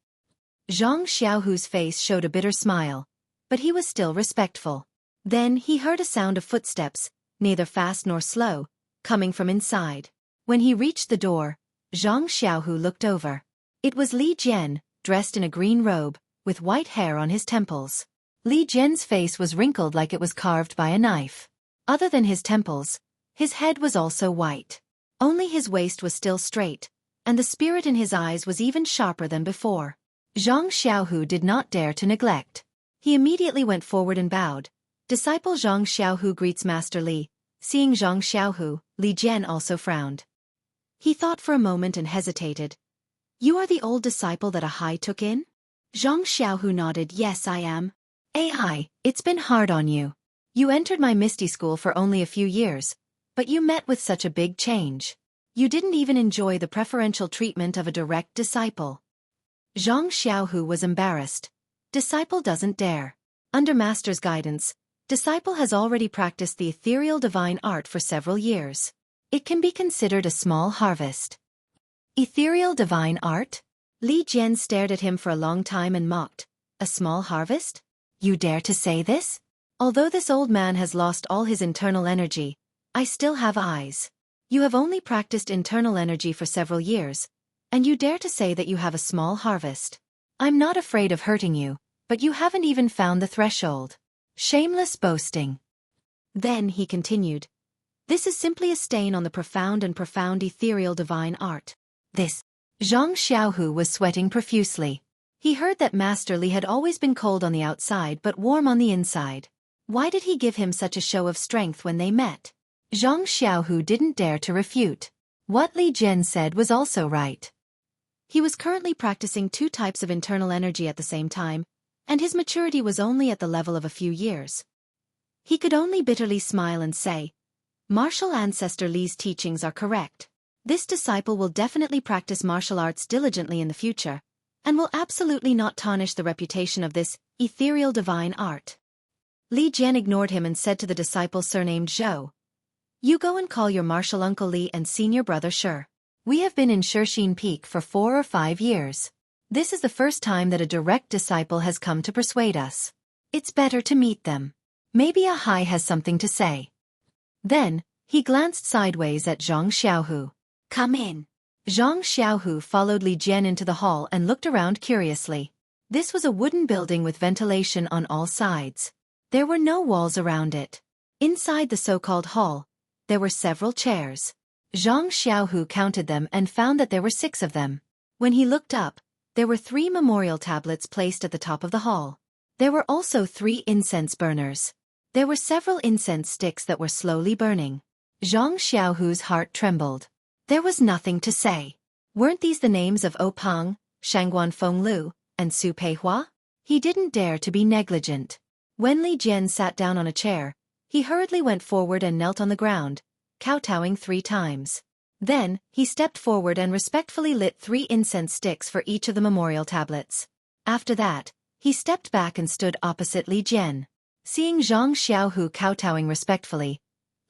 Zhang Xiaohu's face showed a bitter smile, but he was still respectful. Then he heard a sound of footsteps, neither fast nor slow, coming from inside. When he reached the door, Zhang Xiaohu looked over. It was Li Jian, dressed in a green robe, with white hair on his temples. Li Jian's face was wrinkled like it was carved by a knife. Other than his temples, his head was also white. Only his waist was still straight, and the spirit in his eyes was even sharper than before. Zhang Xiaohu did not dare to neglect. He immediately went forward and bowed. Disciple Zhang Xiaohu greets Master Li. Seeing Zhang Xiaohu, Li Jian also frowned. He thought for a moment and hesitated. You are the old disciple that Ahai took in? Zhang Xiaohu nodded. Yes, I am. Ahai, it's been hard on you. You entered my Misty school for only a few years, but you met with such a big change. You didn't even enjoy the preferential treatment of a direct disciple. Zhang Xiaohu was embarrassed. Disciple doesn't dare. Under Master's guidance, disciple has already practiced the ethereal divine art for several years. It can be considered a small harvest. Ethereal divine art? Li Jian stared at him for a long time and mocked. A small harvest? You dare to say this? Although this old man has lost all his internal energy, I still have eyes. You have only practiced internal energy for several years, and you dare to say that you have a small harvest. I'm not afraid of hurting you, but you haven't even found the threshold. Shameless boasting. Then he continued. This is simply a stain on the profound ethereal divine art. This. Zhang Xiaohu was sweating profusely. He heard that Master Li had always been cold on the outside but warm on the inside. Why did he give him such a show of strength when they met? Zhang Xiaohu didn't dare to refute. What Li Jian said was also right. He was currently practicing two types of internal energy at the same time, and his maturity was only at the level of a few years. He could only bitterly smile and say, Martial Ancestor Li's teachings are correct. This disciple will definitely practice martial arts diligently in the future, and will absolutely not tarnish the reputation of this ethereal divine art. Li Jian ignored him and said to the disciple surnamed Zhou, You go and call your martial uncle Li and senior brother Shi. We have been in Shixin Peak for 4 or 5 years. This is the first time that a direct disciple has come to persuade us. It's better to meet them. Maybe Ahai has something to say. Then, he glanced sideways at Zhang Xiaohu. Come in. Zhang Xiaohu followed Li Jian into the hall and looked around curiously. This was a wooden building with ventilation on all sides. There were no walls around it. Inside the so-called hall, there were several chairs. Zhang Xiaohu counted them and found that there were 6 of them. When he looked up, there were 3 memorial tablets placed at the top of the hall. There were also 3 incense burners. There were several incense sticks that were slowly burning. Zhang Xiaohu's heart trembled. There was nothing to say. Weren't these the names of Opang, Shangguan Fenglu, and Su Peihua? He didn't dare to be negligent. When Li Jian sat down on a chair, he hurriedly went forward and knelt on the ground, kowtowing 3 times. Then, he stepped forward and respectfully lit 3 incense sticks for each of the memorial tablets. After that, he stepped back and stood opposite Li Jian. Seeing Zhang Xiaohu kowtowing respectfully,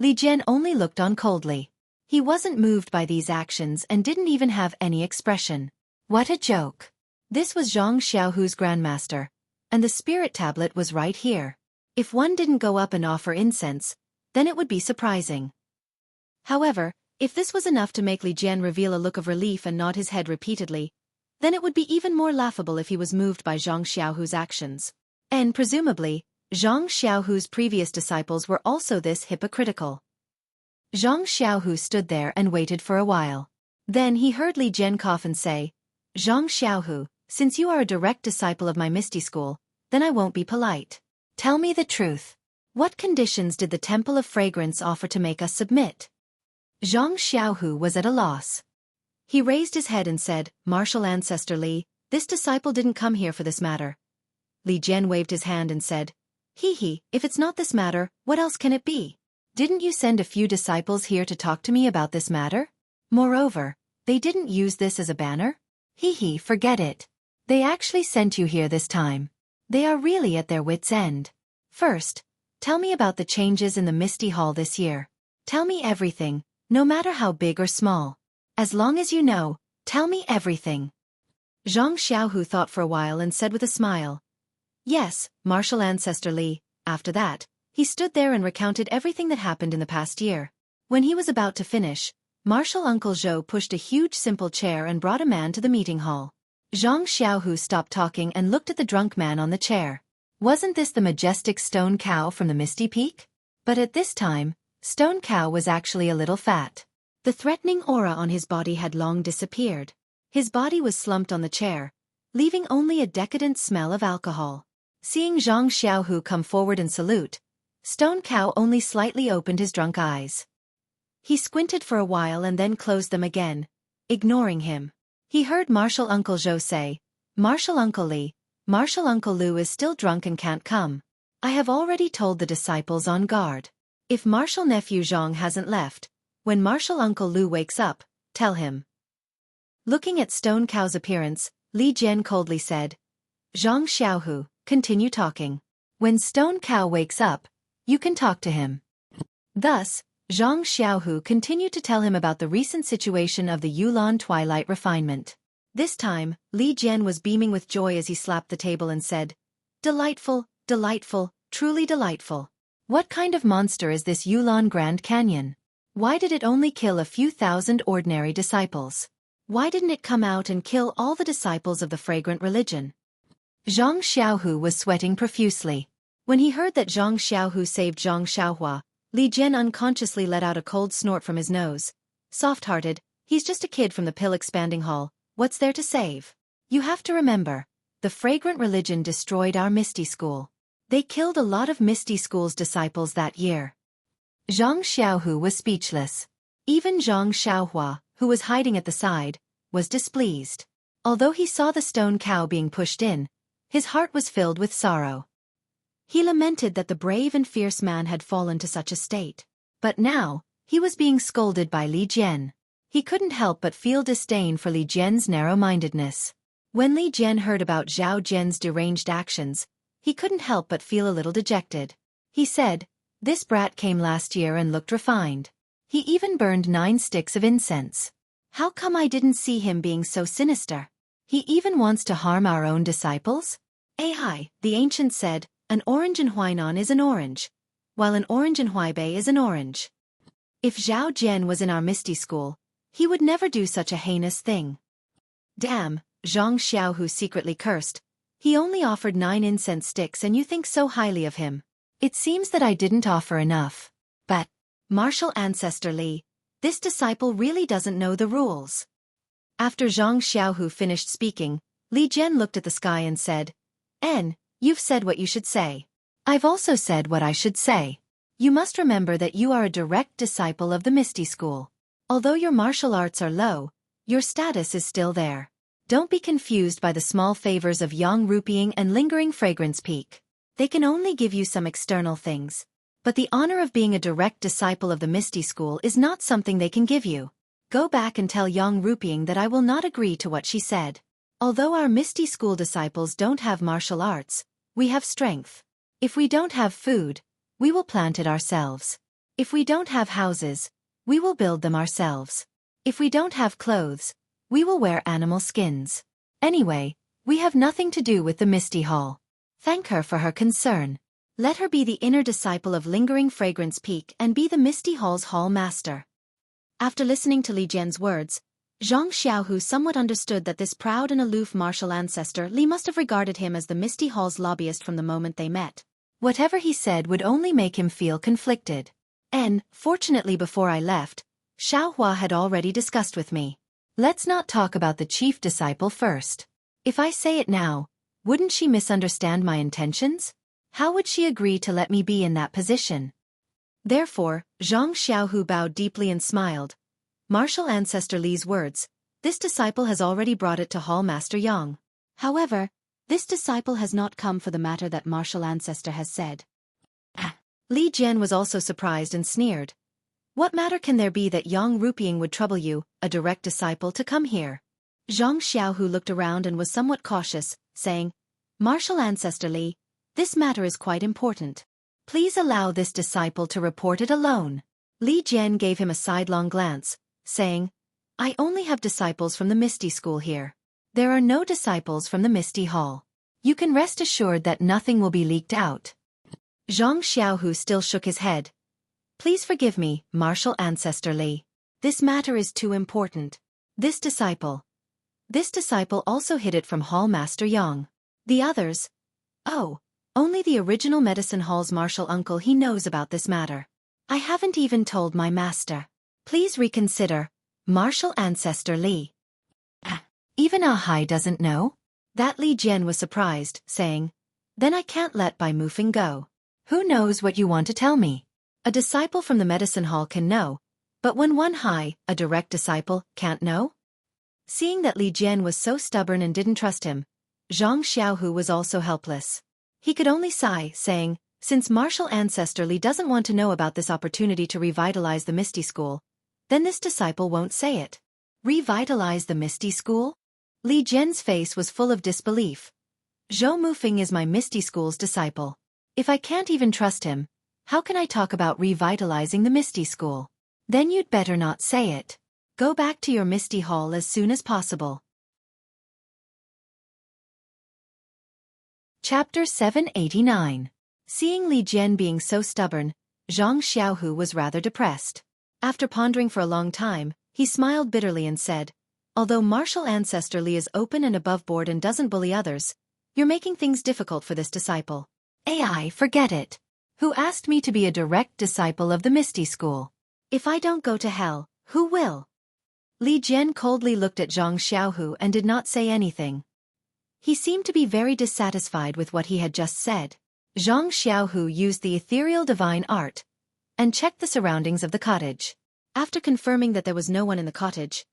Li Jian only looked on coldly. He wasn't moved by these actions and didn't even have any expression. What a joke. This was Zhang Xiaohu's grandmaster, and the spirit tablet was right here. If one didn't go up and offer incense, then it would be surprising. However, if this was enough to make Li Jian reveal a look of relief and nod his head repeatedly, then it would be even more laughable if he was moved by Zhang Xiaohu's actions. And presumably, Zhang Xiaohu's previous disciples were also this hypocritical. Zhang Xiaohu stood there and waited for a while. Then he heard Li Jian cough and say, "Zhang Xiaohu, since you are a direct disciple of my Misty School, then I won't be polite. Tell me the truth. What conditions did the Temple of Fragrance offer to make us submit?" Zhang Xiaohu was at a loss. He raised his head and said, "Martial Ancestor Li, this disciple didn't come here for this matter." Li Jian waved his hand and said, "He, if it's not this matter, what else can it be? Didn't you send a few disciples here to talk to me about this matter? Moreover, they didn't use this as a banner? Forget it. They actually sent you here this time. They are really at their wits' end. First, tell me about the changes in the Misty Hall this year. Tell me everything, no matter how big or small. As long as you know, tell me everything." Zhang Xiaohu thought for a while and said with a smile, "Yes, Martial Ancestor Li." After that, he stood there and recounted everything that happened in the past year. When he was about to finish, Martial Uncle Zhou pushed a huge simple chair and brought a man to the meeting hall. Zhang Xiaohu stopped talking and looked at the drunk man on the chair. Wasn't this the majestic stone cow from the Misty Peak? But at this time, Stone Cow was actually a little fat. The threatening aura on his body had long disappeared. His body was slumped on the chair, leaving only a decadent smell of alcohol. Seeing Zhang Xiaohu come forward and salute, Stone Cow only slightly opened his drunk eyes. He squinted for a while and then closed them again, ignoring him. He heard Martial Uncle Zhou say, "Martial Uncle Li, Martial Uncle Lu is still drunk and can't come. I have already told the disciples on guard. If Martial Nephew Zhang hasn't left, when Martial Uncle Lu wakes up, tell him." Looking at Stone Cow's appearance, Li Jian coldly said, "Zhang Xiaohu, continue talking. When Stone Cow wakes up, you can talk to him." Thus, Zhang Xiaohu continued to tell him about the recent situation of the Yulan Twilight refinement. This time, Li Jian was beaming with joy as he slapped the table and said, "Delightful, delightful, truly delightful. What kind of monster is this Yulan Grand Canyon? Why did it only kill a few thousand ordinary disciples? Why didn't it come out and kill all the disciples of the fragrant religion?" Zhang Xiaohu was sweating profusely. When he heard that Zhang Xiaohu saved Zhang Xiaohua, Li Jian unconsciously let out a cold snort from his nose. Soft-hearted, he's just a kid from the pill-expanding hall, what's there to save? You have to remember, the fragrant religion destroyed our Misty School. They killed a lot of Misty School's disciples that year. Zhang Xiaohu was speechless. Even Zhang Xiaohua, who was hiding at the side, was displeased. Although he saw the stone cow being pushed in, his heart was filled with sorrow. He lamented that the brave and fierce man had fallen to such a state. But now, he was being scolded by Li Jian. He couldn't help but feel disdain for Li Jian's narrow-mindedness. When Li Jian heard about Zhao Jian's deranged actions, he couldn't help but feel a little dejected. He said, "This brat came last year and looked refined. He even burned 9 sticks of incense. How come I didn't see him being so sinister? He even wants to harm our own disciples?" "Ai," the ancient said, "an orange in Huainan is an orange, while an orange in Huaibei is an orange. If Zhao Jian was in our Misty School, he would never do such a heinous thing." "Damn," Zhang Xiaohu secretly cursed. "He only offered 9 incense sticks and you think so highly of him. It seems that I didn't offer enough. But, Martial Ancestor Li, this disciple really doesn't know the rules." After Zhang Xiaohu finished speaking, Li Jian looked at the sky and said, "You've said what you should say. I've also said what I should say. You must remember that you are a direct disciple of the Misty School. Although your martial arts are low, your status is still there. Don't be confused by the small favors of Yang Rupeeing and Lingering Fragrance Peak. They can only give you some external things. But the honor of being a direct disciple of the Misty School is not something they can give you. Go back and tell Yang Rupeeing that I will not agree to what she said. Although our Misty School disciples don't have martial arts, we have strength. If we don't have food, we will plant it ourselves. If we don't have houses, we will build them ourselves. If we don't have clothes, we will wear animal skins. Anyway, we have nothing to do with the Misty Hall. Thank her for her concern." Let her be the inner disciple of Lingering Fragrance Peak and be the Misty Hall's hall master. After listening to Li Jian's words, Zhang Xiaohu somewhat understood that this proud and aloof martial ancestor Li must have regarded him as the Misty Hall's lobbyist from the moment they met. Whatever he said would only make him feel conflicted. And, fortunately before I left, Xiaohua had already discussed with me. Let's not talk about the chief disciple first. If I say it now, wouldn't she misunderstand my intentions? How would she agree to let me be in that position? Therefore, Zhang Xiaohu bowed deeply and smiled. Martial ancestor Li's words, this disciple has already brought it to Hall Master Yang. However, this disciple has not come for the matter that martial ancestor has said. Li Jian was also surprised and sneered. What matter can there be that Yang Rupiang would trouble you, a direct disciple, to come here? Zhang Xiaohu looked around and was somewhat cautious, saying, Martial ancestor Li, this matter is quite important. Please allow this disciple to report it alone. Li Jian gave him a sidelong glance, saying, I only have disciples from the Misty School here. There are no disciples from the Misty Hall. You can rest assured that nothing will be leaked out. Zhang Xiaohu still shook his head. Please forgive me, martial ancestor Li. This matter is too important. This disciple also hid it from Hall Master Yang. The others? Oh, only the original Medicine Hall's martial uncle he knows about this matter. I haven't even told my master. Please reconsider, martial ancestor Li. Even Ahai doesn't know? That Li Jian was surprised, saying, Then I can't let Bai Mufeng go. Who knows what you want to tell me? A disciple from the Medicine Hall can know, but when one Hai, a direct disciple, can't know? Seeing that Li Jian was so stubborn and didn't trust him, Zhang Xiaohu was also helpless. He could only sigh, saying, since martial ancestor Li doesn't want to know about this opportunity to revitalize the Misty School, then this disciple won't say it. Revitalize the Misty School? Li Jian's face was full of disbelief. Zhou Mufeng is my Misty School's disciple. If I can't even trust him, how can I talk about revitalizing the Misty School? Then you'd better not say it. Go back to your Misty Hall as soon as possible. Chapter 789. Seeing Li Jian being so stubborn, Zhang Xiaohu was rather depressed. After pondering for a long time, he smiled bitterly and said, Although martial ancestor Li is open and above board and doesn't bully others, you're making things difficult for this disciple. AI, forget it. Who asked me to be a direct disciple of the Misty School? If I don't go to hell, who will? Li Jian coldly looked at Zhang Xiaohu and did not say anything. He seemed to be very dissatisfied with what he had just said. Zhang Xiaohu used the ethereal divine art and checked the surroundings of the cottage. After confirming that there was no one in the cottage,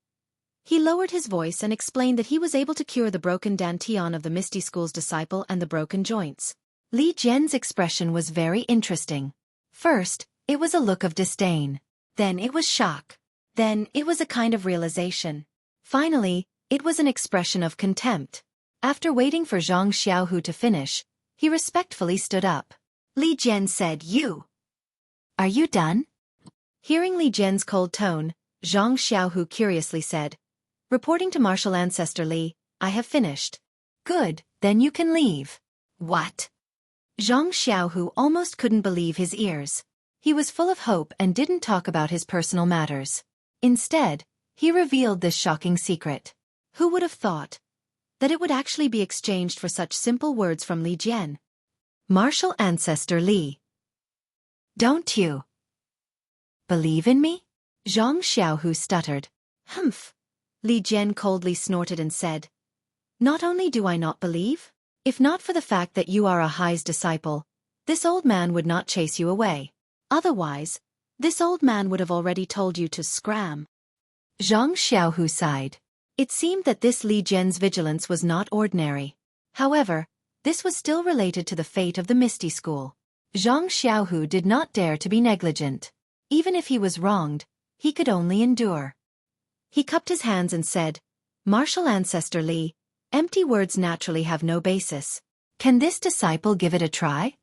he lowered his voice and explained that he was able to cure the broken dantian of the Misty School's disciple and the broken joints. Li Jian's expression was very interesting. First, it was a look of disdain. Then it was shock. Then it was a kind of realization. Finally, it was an expression of contempt. After waiting for Zhang Xiaohu to finish, he respectfully stood up. Li Jian said, Are you done? Hearing Li Jian's cold tone, Zhang Xiaohu curiously said, Reporting to martial ancestor Li, I have finished. Good, then you can leave. What? Zhang Xiaohu almost couldn't believe his ears. He was full of hope and didn't talk about his personal matters. Instead, he revealed this shocking secret. Who would have thought that it would actually be exchanged for such simple words from Li Jian? Martial ancestor Li. Don't you believe in me? Zhang Xiaohu stuttered. Humph. Li Jian coldly snorted and said, Not only do I not believe, if not for the fact that you are a Hai's disciple, this old man would not chase you away. Otherwise, this old man would have already told you to scram. Zhang Xiaohu sighed. It seemed that this Li Jian's vigilance was not ordinary. However, this was still related to the fate of the Misty School. Zhang Xiaohu did not dare to be negligent. Even if he was wronged, he could only endure. He cupped his hands and said, Martial ancestor Li, empty words naturally have no basis. Can this disciple give it a try?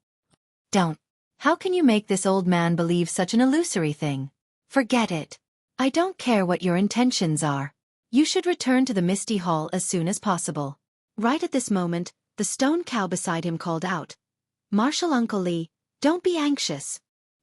Don't. How can you make this old man believe such an illusory thing? Forget it. I don't care what your intentions are. You should return to the Misty Hall as soon as possible. Right at this moment, the stone cow beside him called out, Martial Uncle Li, Don't be anxious.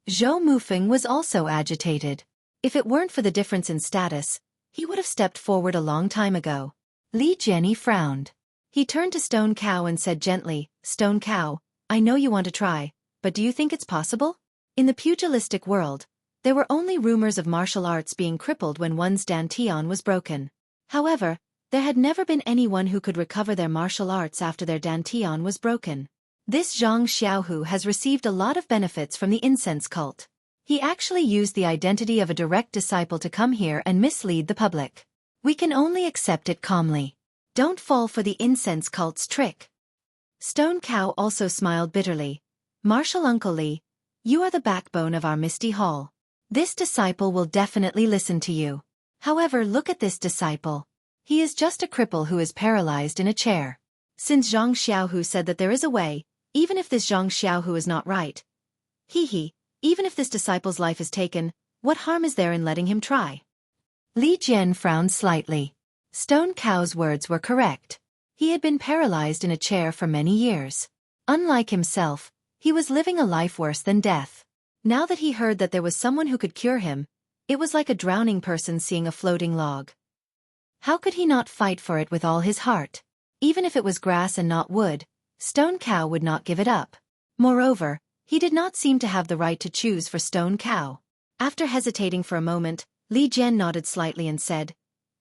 Zhou Mufeng was also agitated. If it weren't for the difference in status, he would have stepped forward a long time ago. Li Jianyi frowned. He turned to Stone Cow and said gently, Stone Cow, I know you want to try, but do you think it's possible? In the pugilistic world, there were only rumors of martial arts being crippled when one's dantian was broken. However, there had never been anyone who could recover their martial arts after their dantian was broken. This Zhang Xiaohu has received a lot of benefits from the incense cult. He actually used the identity of a direct disciple to come here and mislead the public. We can only accept it calmly. Don't fall for the incense cult's trick. Stone Cow also smiled bitterly. Martial Uncle Li, you are the backbone of our Misty Hall. This disciple will definitely listen to you. However, look at this disciple. He is just a cripple who is paralyzed in a chair. Since Zhang Xiaohu said that there is a way, even if this Zhang Xiaohu is not right. Even if this disciple's life is taken, what harm is there in letting him try? Li Jian frowned slightly. Stone Cow's words were correct. He had been paralyzed in a chair for many years. Unlike himself, he was living a life worse than death. Now that he heard that there was someone who could cure him, it was like a drowning person seeing a floating log. How could he not fight for it with all his heart? Even if it was grass and not wood, Stone Cow would not give it up. Moreover, he did not seem to have the right to choose for Stone Cow. After hesitating for a moment, Li Jian nodded slightly and said,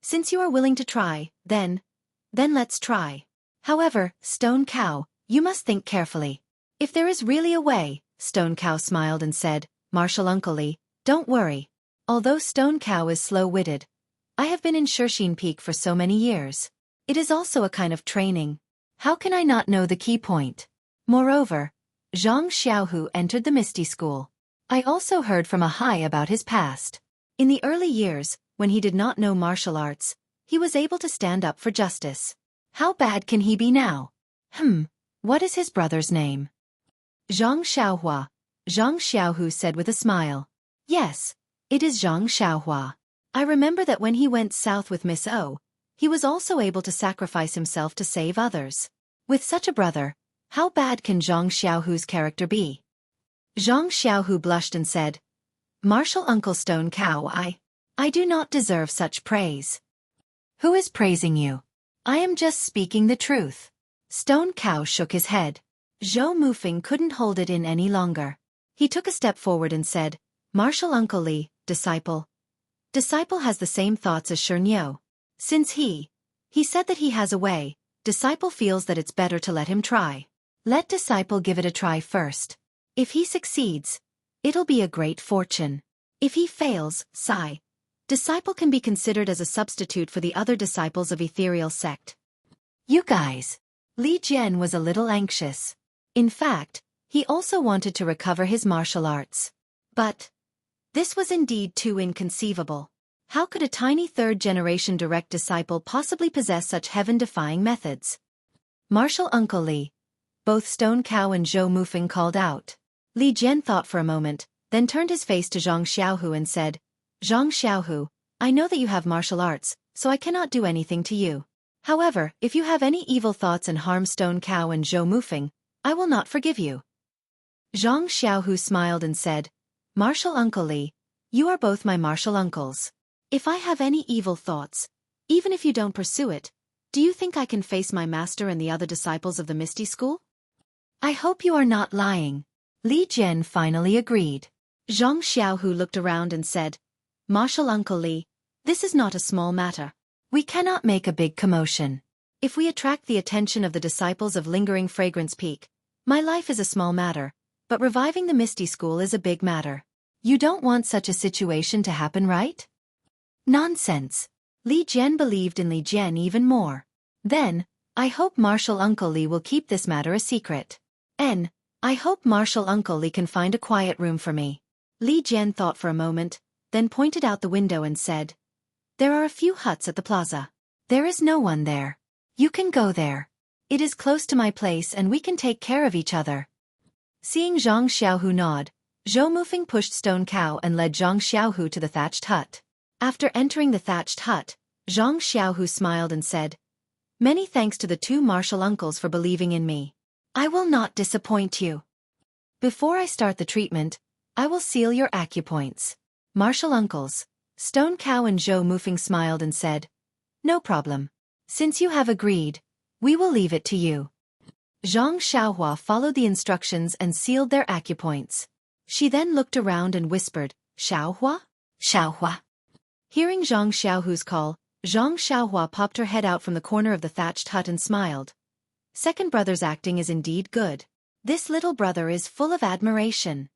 Since you are willing to try, then let's try. However, Stone Cow, you must think carefully. If there is really a way, Stone Cow smiled and said, Martial Uncle Li, don't worry. Although Stone Cow is slow-witted, I have been in Xueqi Peak for so many years. It is also a kind of training. How can I not know the key point? Moreover, Zhang Xiaohu entered the Misty School. I also heard from Ahai about his past. In the early years, when he did not know martial arts, he was able to stand up for justice. How bad can he be now? What is his brother's name? Zhang Xiaohua, Zhang Xiaohu said with a smile. Yes, it is Zhang Xiaohua. I remember that when he went south with Miss O, he was also able to sacrifice himself to save others. With such a brother, how bad can Zhang Xiaohu's character be? Zhang Xiaohu blushed and said, Martial Uncle Stone Cow, I do not deserve such praise. Who is praising you? I am just speaking the truth. Stone Cow shook his head. Zhou Mufeng couldn't hold it in any longer. He took a step forward and said, Martial Uncle Li, disciple. Disciple has the same thoughts as Shernyo. Since he said that he has a way, disciple feels that it's better to let him try. Let disciple give it a try first. If he succeeds, it'll be a great fortune. If he fails, disciple can be considered as a substitute for the other disciples of ethereal sect. You guys. Li Jian was a little anxious. In fact, he also wanted to recover his martial arts. But this was indeed too inconceivable. How could a tiny third-generation direct disciple possibly possess such heaven-defying methods? Martial Uncle Li. Both Stone Cow and Zhou Mufeng called out. Li Jian thought for a moment, then turned his face to Zhang Xiaohu and said, Zhang Xiaohu, I know that you have martial arts, so I cannot do anything to you. However, if you have any evil thoughts and harm Stone Cow and Zhou Mufeng, I will not forgive you. Zhang Xiaohu smiled and said, Martial Uncle Li, you are both my martial uncles. If I have any evil thoughts, even if you don't pursue it, do you think I can face my master and the other disciples of the Misty School? I hope you are not lying. Li Jian finally agreed. Zhang Xiaohu looked around and said, Martial Uncle Li, this is not a small matter. We cannot make a big commotion. If we attract the attention of the disciples of Lingering Fragrance Peak, my life is a small matter, but reviving the Misty School is a big matter. You don't want such a situation to happen, right? Nonsense. Li Jian believed in Li Jian even more. Then, I hope Martial Uncle Li will keep this matter a secret. I hope Martial Uncle Li can find a quiet room for me. Li Jian thought for a moment, then pointed out the window and said, There are a few huts at the plaza. There is no one there. You can go there. It is close to my place and we can take care of each other. Seeing Zhang Xiaohu nod, Zhou Mufeng pushed Stone Cow and led Zhang Xiaohu to the thatched hut. After entering the thatched hut, Zhang Xiaohu smiled and said, Many thanks to the two martial uncles for believing in me. I will not disappoint you. Before I start the treatment, I will seal your acupoints. Martial uncles, Stone Cow and Zhou Mufeng smiled and said, "No problem. Since you have agreed, we will leave it to you." Zhang Xiaohua followed the instructions and sealed their acupoints. She then looked around and whispered, "Xiaohua? Xiaohua." Hearing Zhang Xiaohu's call, Zhang Xiaohua popped her head out from the corner of the thatched hut and smiled. Second brother's acting is indeed good. This little brother is full of admiration.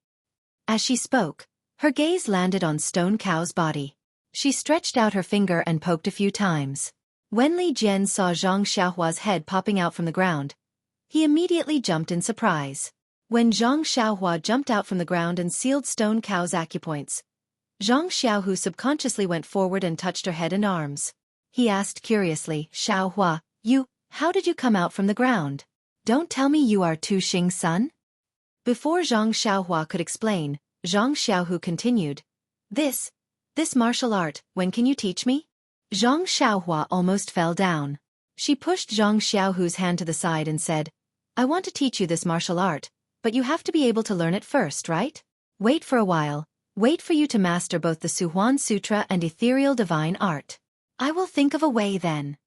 As she spoke, her gaze landed on Stone Cow's body. She stretched out her finger and poked a few times. When Li Jian saw Zhang Xiaohua's head popping out from the ground, he immediately jumped in surprise. When Zhang Xiaohua jumped out from the ground and sealed Stone Cow's acupoints, Zhang Xiaohu subconsciously went forward and touched her head and arms. He asked curiously, "Xiaohua, how did you come out from the ground? Don't tell me you are Tu Xing's son?" Before Zhang Xiaohua could explain, Zhang Xiaohu continued, This martial art, when can you teach me?" Zhang Xiaohua almost fell down. She pushed Zhang Xiaohu's hand to the side and said, "I want to teach you this martial art, but you have to be able to learn it first, right? Wait for a while. Wait for you to master both the Suhuan Sutra and ethereal divine art. I will think of a way then."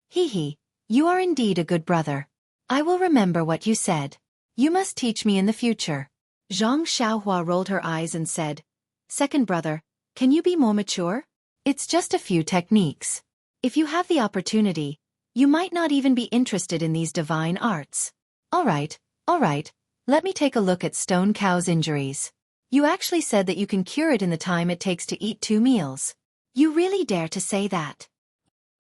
"Hee, you are indeed a good brother. I will remember what you said. You must teach me in the future." Zhang Xiaohua rolled her eyes and said, "Second brother, can you be more mature? It's just a few techniques. If you have the opportunity, you might not even be interested in these divine arts." All right, let me take a look at Stone Cow's injuries. You actually said that you can cure it in the time it takes to eat 2 meals. You really dare to say that?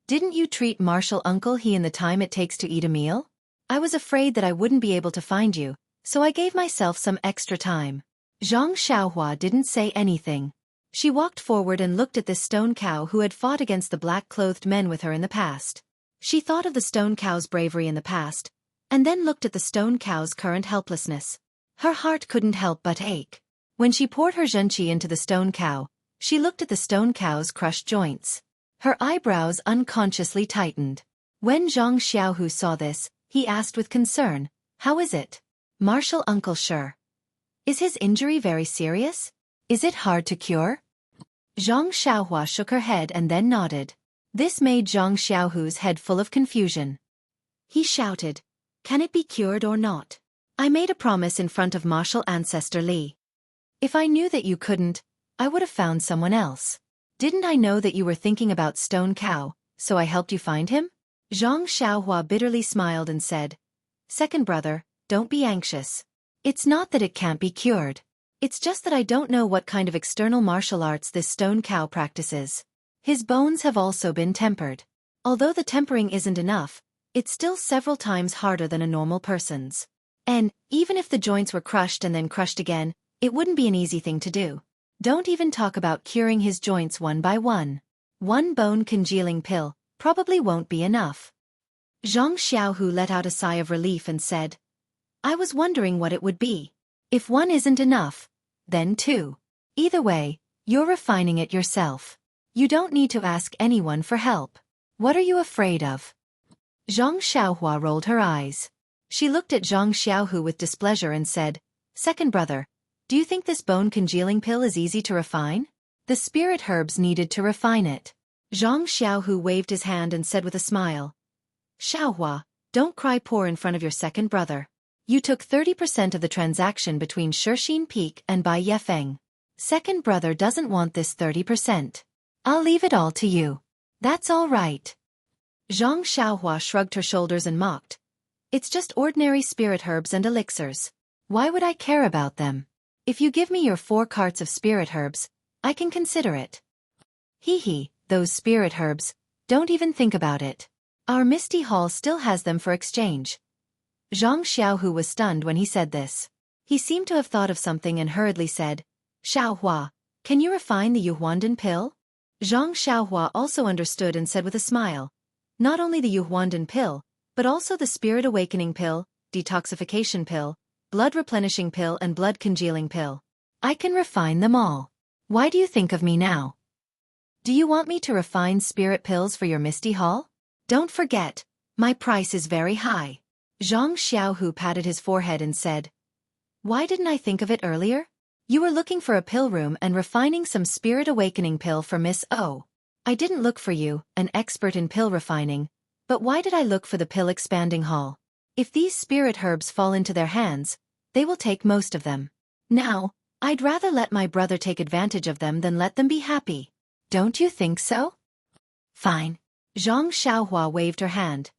Didn't you treat Martial Uncle He in the time it takes to eat a meal? I was afraid that I wouldn't be able to find you, so I gave myself some extra time. Zhang Xiaohua didn't say anything. She walked forward and looked at this Stone Cow who had fought against the black-clothed men with her in the past. She thought of the Stone Cow's bravery in the past, and then looked at the Stone Cow's current helplessness. Her heart couldn't help but ache. When she poured her zhenqi into the Stone Cow, she looked at the Stone Cow's crushed joints. Her eyebrows unconsciously tightened. When Zhang Xiaohu saw this, he asked with concern, "How is it? Martial Uncle sure. Is his injury very serious? Is it hard to cure?" Zhang Xiaohua shook her head and then nodded. This made Zhang Xiaohu's head full of confusion. He shouted, "Can it be cured or not? I made a promise in front of martial ancestor Li. If I knew that you couldn't, I would have found someone else. Didn't I know that you were thinking about Stone Cow, so I helped you find him?" Zhang Xiaohua bitterly smiled and said, "Second brother, don't be anxious. It's not that it can't be cured. It's just that I don't know what kind of external martial arts this Stone Cow practices. His bones have also been tempered. Although the tempering isn't enough, it's still several times harder than a normal person's. And, even if the joints were crushed and then crushed again, it wouldn't be an easy thing to do. Don't even talk about curing his joints one by one. One bone congealing pill probably won't be enough." Zhang Xiaohu let out a sigh of relief and said, "I was wondering what it would be. If one isn't enough, then 2. Either way, you're refining it yourself. You don't need to ask anyone for help. What are you afraid of?" Zhang Xiaohua rolled her eyes. She looked at Zhang Xiaohu with displeasure and said, "Second brother, do you think this bone congealing pill is easy to refine? The spirit herbs needed to refine it." Zhang Xiaohu waved his hand and said with a smile, "Xiaohua, don't cry poor in front of your second brother. You took 30% of the transaction between Shixin Peak and Bai Yefeng. Second brother doesn't want this 30%. I'll leave it all to you. That's all right." Zhang Xiaohua shrugged her shoulders and mocked, "It's just ordinary spirit herbs and elixirs. Why would I care about them? If you give me your 4 carts of spirit herbs, I can consider it." Hee, those spirit herbs, don't even think about it. Our Misty Hall still has them for exchange. Zhang Xiaohu was stunned when he said this. He seemed to have thought of something and hurriedly said, "Xiaohua, can you refine the Yuhuandan pill?" Zhang Xiaohua also understood and said with a smile, "Not only the Yuhuandan pill, but also the spirit awakening pill, detoxification pill, blood replenishing pill and blood congealing pill. I can refine them all. Why do you think of me now? Do you want me to refine spirit pills for your Misty Hall? Don't forget, my price is very high." Zhang Xiaohu patted his forehead and said, Why didn't I think of it earlier? You were looking for a pill room and refining some spirit awakening pill for Miss O. I didn't look for you, an expert in pill refining, but why did I look for the pill expanding hall? If these spirit herbs fall into their hands, they will take most of them. Now, I'd rather let my brother take advantage of them than let them be happy. Don't you think so? Fine. Zhang Xiaohua waved her hand.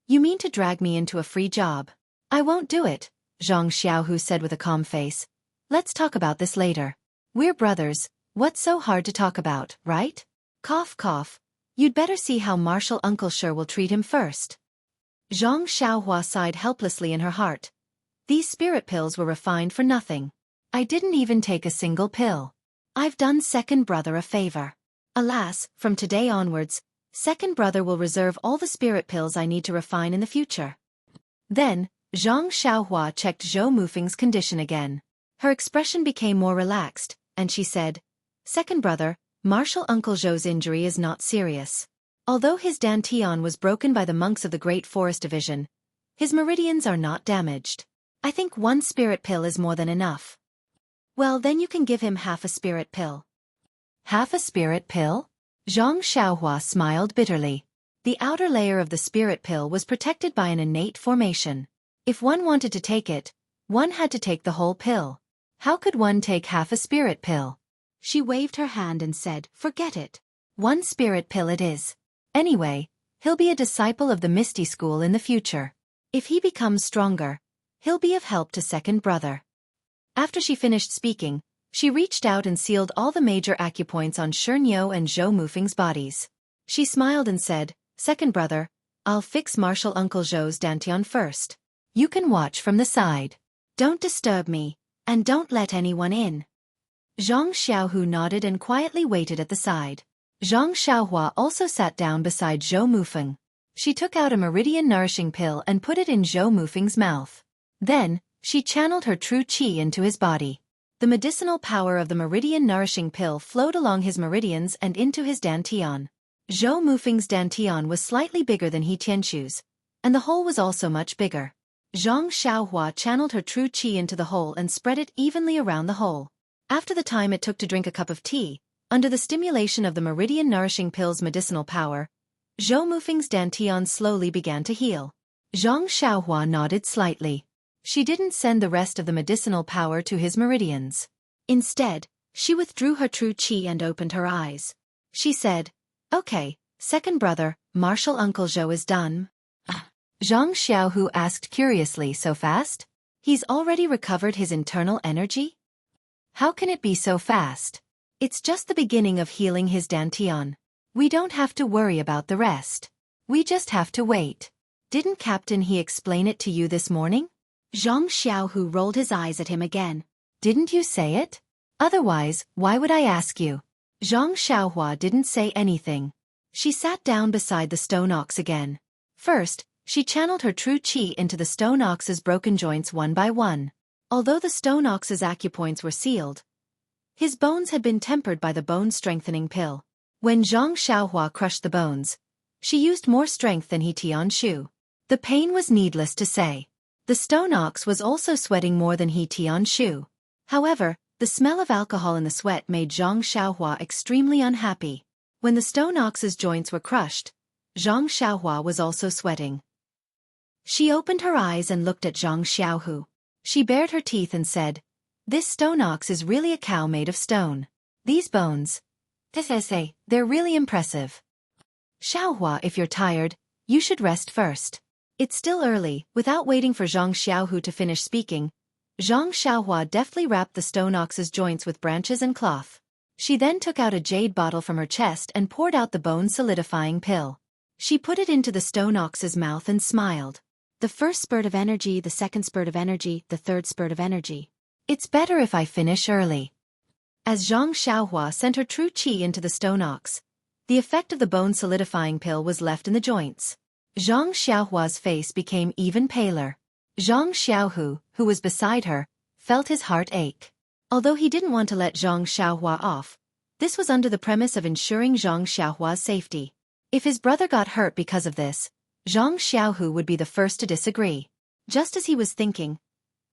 You mean to drag me into a free job? I won't do it, Zhang Xiaohu said with a calm face. Let's talk about this later. We're brothers, what's so hard to talk about, right? Cough cough. You'd better see how Martial Uncle Sure will treat him first. Zhang Xiaohua sighed helplessly in her heart. These spirit pills were refined for nothing. I didn't even take a single pill. I've done second brother a favor. Alas, from today onwards, second brother will reserve all the spirit pills I need to refine in the future. Then, Zhang Xiaohua checked Zhou Mufeng's condition again. Her expression became more relaxed, and she said, Second brother, Martial Uncle Zhou's injury is not serious. Although his dantian was broken by the monks of the Great Forest Division, his meridians are not damaged. I think one spirit pill is more than enough. Well, then you can give him half a spirit pill. Half a spirit pill? Zhang Xiaohua smiled bitterly. The outer layer of the spirit pill was protected by an innate formation. If one wanted to take it, one had to take the whole pill. How could one take half a spirit pill? She waved her hand and said, Forget it. One spirit pill it is. Anyway, he'll be a disciple of the Misty School in the future. If he becomes stronger, he'll be of help to second brother. After she finished speaking, she reached out and sealed all the major acupoints on Shernyo and Zhou Mufeng's bodies. She smiled and said, Second brother, I'll fix Martial Uncle Zhou's dantian first. You can watch from the side. Don't disturb me, and don't let anyone in. Zhang Xiaohu nodded and quietly waited at the side. Zhang Xiaohua also sat down beside Zhou Mufeng. She took out a meridian-nourishing pill and put it in Zhou Mufeng's mouth. Then, she channeled her true qi into his body. The medicinal power of the meridian-nourishing pill flowed along his meridians and into his dantian. Zhou Mufeng's dantian was slightly bigger than He Tianxu's, and the hole was also much bigger. Zhang Xiaohua channeled her true qi into the hole and spread it evenly around the hole. After the time it took to drink a cup of tea, under the stimulation of the meridian-nourishing pill's medicinal power, Zhou Mufeng's dantian slowly began to heal. Zhang Xiaohua nodded slightly. She didn't send the rest of the medicinal power to his meridians. Instead, she withdrew her true qi and opened her eyes. She said, Okay, second brother, Martial Uncle Zhou is done. Zhang Xiaohu asked curiously, so fast? He's already recovered his internal energy? How can it be so fast? It's just the beginning of healing his dantian. We don't have to worry about the rest. We just have to wait. Didn't Captain He explain it to you this morning? Zhang Xiaohu rolled his eyes at him again. Didn't you say it? Otherwise, why would I ask you? Zhang Xiaohua didn't say anything. She sat down beside the stone ox again. First, she channeled her true qi into the stone ox's broken joints one by one. Although the stone ox's acupoints were sealed, his bones had been tempered by the bone-strengthening pill. When Zhang Xiaohua crushed the bones, she used more strength than He Tianxu. The pain was needless to say. The stone ox was also sweating more than He Tianxu. However, the smell of alcohol in the sweat made Zhang Xiaohua extremely unhappy. When the stone ox's joints were crushed, Zhang Xiaohua was also sweating. She opened her eyes and looked at Zhang Xiaohu. She bared her teeth and said, This stone ox is really a cow made of stone. These bones, they're really impressive. Xiaohua, if you're tired, you should rest first. It's still early. Without waiting for Zhang Xiaohu to finish speaking, Zhang Xiaohua deftly wrapped the stone ox's joints with branches and cloth. She then took out a jade bottle from her chest and poured out the bone-solidifying pill. She put it into the stone ox's mouth and smiled. The first spurt of energy, the second spurt of energy, the third spurt of energy. It's better if I finish early. As Zhang Xiaohua sent her true qi into the stone ox, the effect of the bone-solidifying pill was left in the joints. Zhang Xiaohua's face became even paler. Zhang Xiaohu, who was beside her, felt his heart ache. Although he didn't want to let Zhang Xiaohua off, this was under the premise of ensuring Zhang Xiaohua's safety. If his brother got hurt because of this, Zhang Xiaohu would be the first to disagree. Just as he was thinking,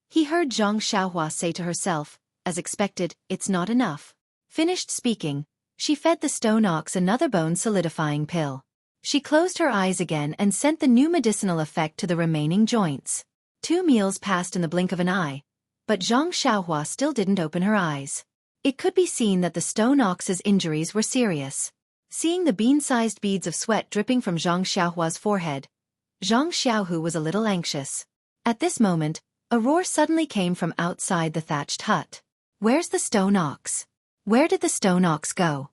He heard Zhang Xiaohua say to herself, as expected, it's not enough. Finished speaking, she fed the stone ox another bone-solidifying pill. She closed her eyes again and sent the new medicinal effect to the remaining joints. 2 meals passed in the blink of an eye, but Zhang Xiaohua still didn't open her eyes. It could be seen that the stone ox's injuries were serious. Seeing the bean-sized beads of sweat dripping from Zhang Xiaohua's forehead, Zhang Xiaohu was a little anxious. At this moment, a roar suddenly came from outside the thatched hut. Where's the stone ox? Where did the stone ox go?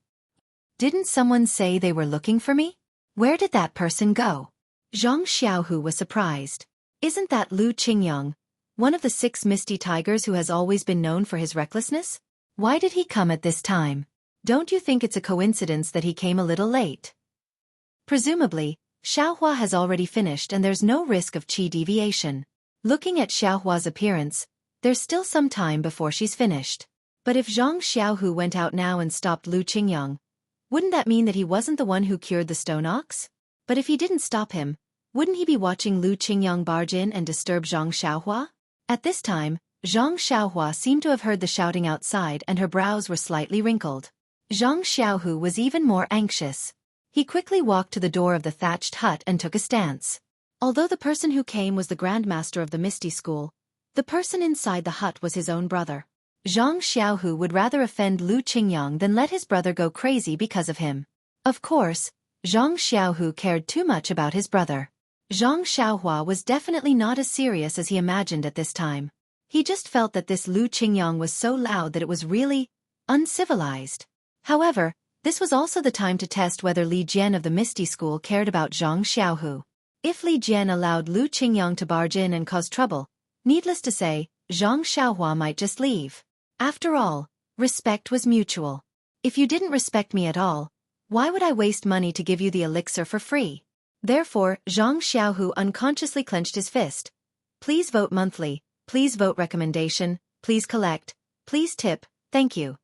Didn't someone say they were looking for me? Where did that person go? Zhang Xiaohu was surprised. Isn't that Lu Qingyang, one of the 6 misty tigers who has always been known for his recklessness? Why did he come at this time? Don't you think it's a coincidence that he came a little late? Presumably, Xiaohua has already finished and there's no risk of qi deviation. Looking at Xiaohua's appearance, there's still some time before she's finished. But if Zhang Xiaohu went out now and stopped Lu Qingyang, wouldn't that mean that he wasn't the one who cured the stone ox? But if he didn't stop him, wouldn't he be watching Lu Qingyang barge in and disturb Zhang Xiaohua? At this time, Zhang Xiaohua seemed to have heard the shouting outside and her brows were slightly wrinkled. Zhang Xiaohu was even more anxious. He quickly walked to the door of the thatched hut and took a stance. Although the person who came was the grandmaster of the Misty School, the person inside the hut was his own brother. Zhang Xiaohu would rather offend Lu Qingyang than let his brother go crazy because of him. Of course, Zhang Xiaohu cared too much about his brother. Zhang Xiaohua was definitely not as serious as he imagined at this time. He just felt that this Lu Qingyang was so loud that it was really uncivilized. However, this was also the time to test whether Li Jian of the Misty School cared about Zhang Xiaohu. If Li Jian allowed Lu Qingyang to barge in and cause trouble, needless to say, Zhang Xiaohua might just leave. After all, respect was mutual. If you didn't respect me at all, why would I waste money to give you the elixir for free? Therefore, Zhang Xiaohu unconsciously clenched his fist. Please vote monthly, please vote recommendation, please collect, please tip, thank you.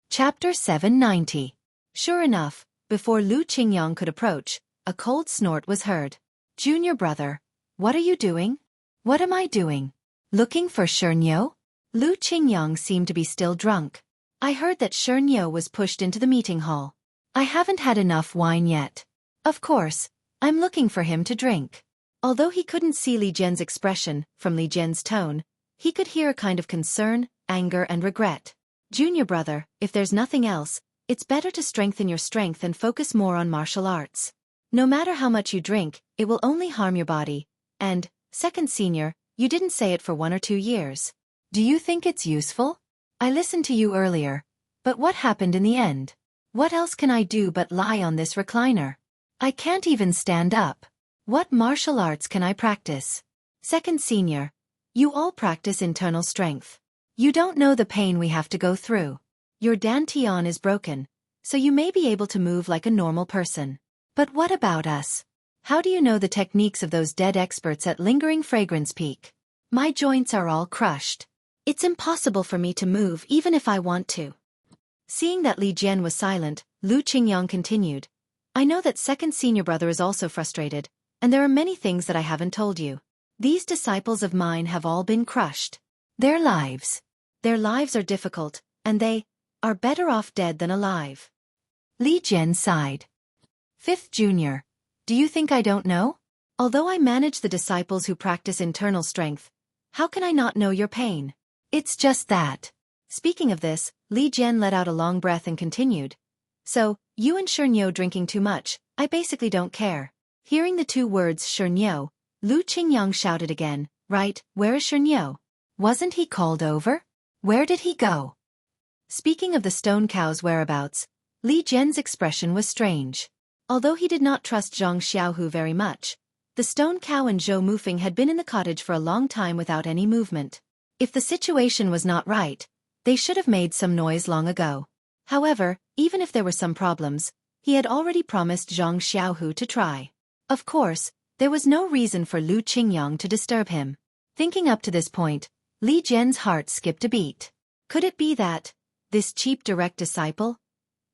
Chapter 790. Sure enough, before Lu Qingyang could approach, a cold snort was heard. Junior brother, what are you doing? What am I doing? Looking for Xueqi? Lu Qingyang seemed to be still drunk. I heard that Xueqi was pushed into the meeting hall. I haven't had enough wine yet. Of course, I'm looking for him to drink. Although he couldn't see Li Jian's expression, from Li Jian's tone, he could hear a kind of concern, anger and regret. Junior brother, if there's nothing else, it's better to strengthen your strength and focus more on martial arts. No matter how much you drink, it will only harm your body. And, second senior, you didn't say it for 1 or 2 years. Do you think it's useful? I listened to you earlier. But what happened in the end? What else can I do but lie on this recliner? I can't even stand up. What martial arts can I practice? Second senior, you all practice internal strength. You don't know the pain we have to go through. Your dantian is broken, so you may be able to move like a normal person. But what about us? How do you know the techniques of those dead experts at Lingering Fragrance Peak? My joints are all crushed. It's impossible for me to move even if I want to. Seeing that Li Jian was silent, Lu Qingyang continued. I know that second senior brother is also frustrated, and there are many things that I haven't told you. These disciples of mine have all been crushed. Their lives are difficult, and they are better off dead than alive. Li Jian sighed. Fifth junior, do you think I don't know? Although I manage the disciples who practice internal strength, how can I not know your pain? It's just that. Speaking of this, Li Jian let out a long breath and continued. So, you and Xueqi drinking too much, I basically don't care. Hearing the 2 words Xueqi, Lu Qingyang shouted again, right, where is Xueqi? Wasn't he called over? Where did he go? Speaking of the stone cow's whereabouts, Li Jian's expression was strange. Although he did not trust Zhang Xiaohu very much, the stone cow and Zhou Mufeng had been in the cottage for a long time without any movement. If the situation was not right, they should have made some noise long ago. However, even if there were some problems, he had already promised Zhang Xiaohu to try. Of course, there was no reason for Lu Qingyang to disturb him. Thinking up to this point, Li Jian's heart skipped a beat. Could it be that this cheap direct disciple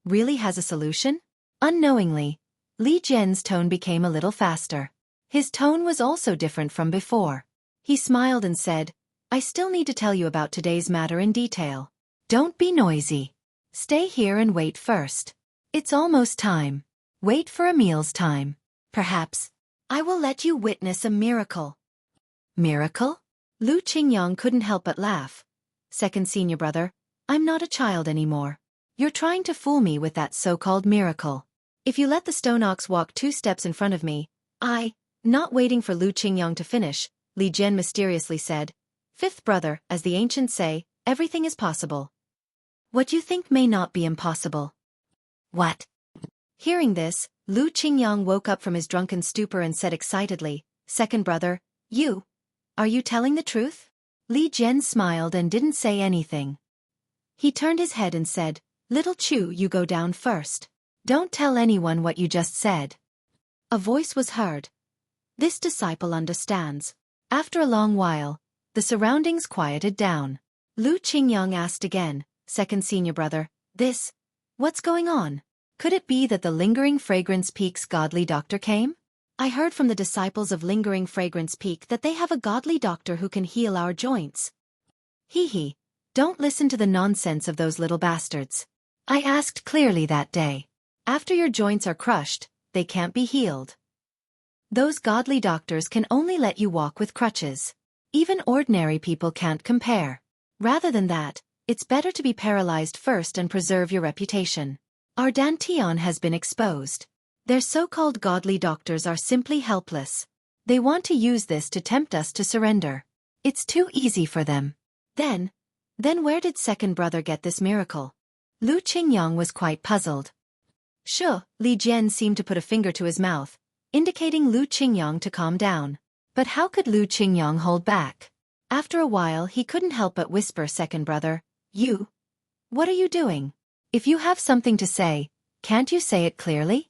really has a solution? Unknowingly, Li Jian's tone became a little faster. His tone was also different from before. He smiled and said, I still need to tell you about today's matter in detail. Don't be noisy. Stay here and wait first. It's almost time. Wait for Emil's time. Perhaps I will let you witness a miracle. Miracle? Lu Qingyang couldn't help but laugh. Second senior brother, I'm not a child anymore. You're trying to fool me with that so-called miracle. If you let the stone ox walk 2 steps in front of me, Not waiting for Lu Qingyang to finish, Li Jian mysteriously said, Fifth brother, as the ancients say, everything is possible. What you think may not be impossible. What? Hearing this, Lu Qingyang woke up from his drunken stupor and said excitedly, Second brother, are you telling the truth? Li Jian smiled and didn't say anything. He turned his head and said, Little Chu, you go down first. Don't tell anyone what you just said. A voice was heard. This disciple understands. After a long while, the surroundings quieted down. Lu Qingyang asked again, Second senior brother, what's going on? Could it be that the Lingering Fragrance Peak's godly doctor came? I heard from the disciples of Lingering Fragrance Peak that they have a godly doctor who can heal our joints. Hee. Don't listen to the nonsense of those little bastards. I asked clearly that day. After your joints are crushed, they can't be healed. Those godly doctors can only let you walk with crutches. Even ordinary people can't compare. Rather than that, it's better to be paralyzed first and preserve your reputation. Our dantian has been exposed. Their so-called godly doctors are simply helpless. They want to use this to tempt us to surrender. It's too easy for them. Then where did second brother get this miracle? Lu Qingyang was quite puzzled. Li Jian seemed to put a finger to his mouth, indicating Lu Qingyang to calm down. But how could Lu Qingyang hold back? After a while he couldn't help but whisper, Second brother, what are you doing? If you have something to say, can't you say it clearly?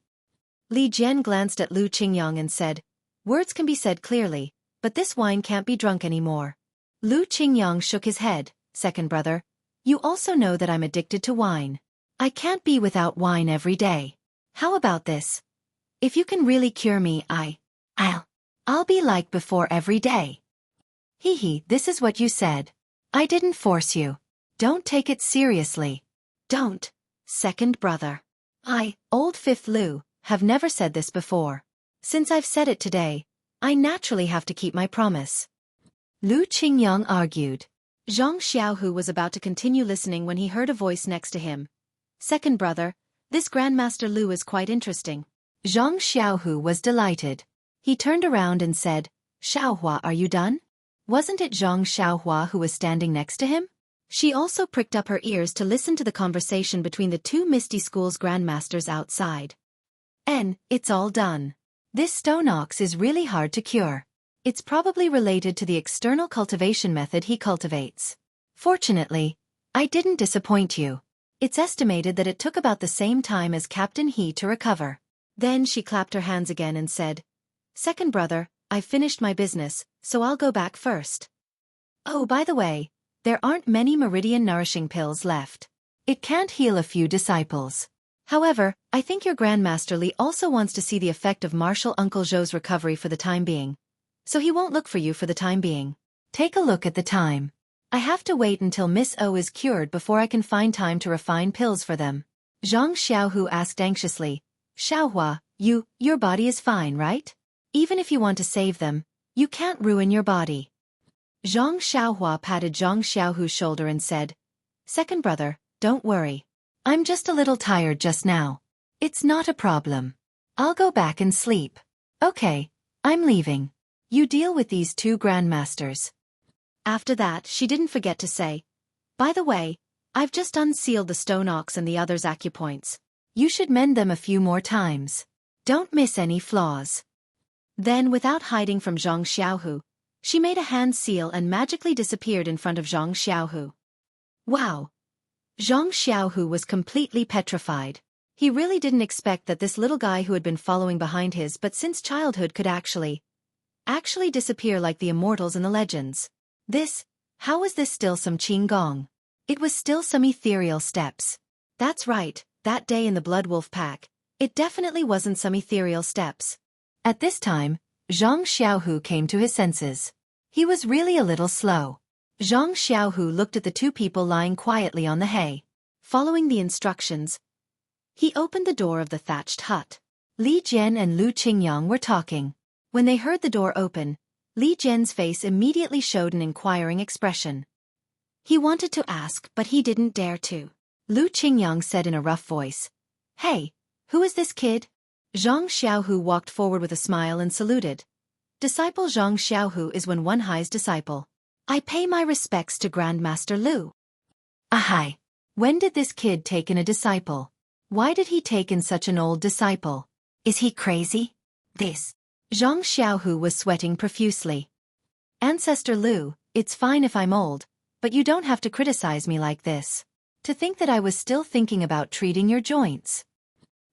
Li Jian glanced at Lu Qingyang and said, Words can be said clearly, but this wine can't be drunk anymore. Lu Qingyang shook his head, Second brother, you also know that I'm addicted to wine. I can't be without wine every day. How about this? If you can really cure me, I'll be like before every day. Hee, this is what you said. I didn't force you. Don't take it seriously. Don't, second brother. Old Fifth Lu, have never said this before. Since I've said it today, I naturally have to keep my promise. Lu Qingyang argued. Zhang Xiaohu was about to continue listening when he heard a voice next to him. Second brother, this Grandmaster Lu is quite interesting. Zhang Xiaohu was delighted. He turned around and said, Xiaohua, are you done? Wasn't it Zhang Xiaohua who was standing next to him? She also pricked up her ears to listen to the conversation between the 2 Misty School's grandmasters outside. It's all done. This stone ox is really hard to cure. It's probably related to the external cultivation method he cultivates. Fortunately, I didn't disappoint you. It's estimated that it took about the same time as Captain He to recover. Then she clapped her hands again and said, Second brother, I've finished my business, so I'll go back first. Oh, by the way, there aren't many meridian nourishing pills left. It can't heal a few disciples. However, I think your Grandmaster Li also wants to see the effect of Martial Uncle Zhou's recovery for the time being. So he won't look for you for the time being. Take a look at the time. I have to wait until Miss O is cured before I can find time to refine pills for them. Zhang Xiaohu asked anxiously, Xiaohua, your body is fine, right? Even if you want to save them, you can't ruin your body. Zhang Xiaohua patted Zhang Xiaohu's shoulder and said, Second brother, don't worry. I'm just a little tired just now. It's not a problem. I'll go back and sleep. Okay, I'm leaving. You deal with these 2 grandmasters. After that, she didn't forget to say, By the way, I've just unsealed the stone ox and the others' acupoints. You should mend them a few more times. Don't miss any flaws. Then, without hiding from Zhang Xiaohu, she made a hand seal and magically disappeared in front of Zhang Xiaohu. Wow! Zhang Xiaohu was completely petrified. He really didn't expect that this little guy who had been following behind his but since childhood could actually disappear like the immortals in the legends. How was this still some Qinggong? It was still some ethereal steps. That's right, that day in the Blood Wolf Pack, it definitely wasn't some ethereal steps. At this time, Zhang Xiaohu came to his senses. He was really a little slow. Zhang Xiaohu looked at the two people lying quietly on the hay. Following the instructions, he opened the door of the thatched hut. Li Jian and Lu Qingyang were talking. When they heard the door open, Li Jian's face immediately showed an inquiring expression. He wanted to ask, but he didn't dare to. Lu Qingyang said in a rough voice, "Hey, who is this kid?" Zhang Xiaohu walked forward with a smile and saluted. Disciple Zhang Xiaohu is Wen Wenhai's disciple. I pay my respects to Grandmaster Lu. Ahai. When did this kid take in a disciple? Why did he take in such an old disciple? Is he crazy? This. Zhang Xiaohu was sweating profusely. Ancestor Lu, it's fine if I'm old, but you don't have to criticize me like this. To think that I was still thinking about treating your joints.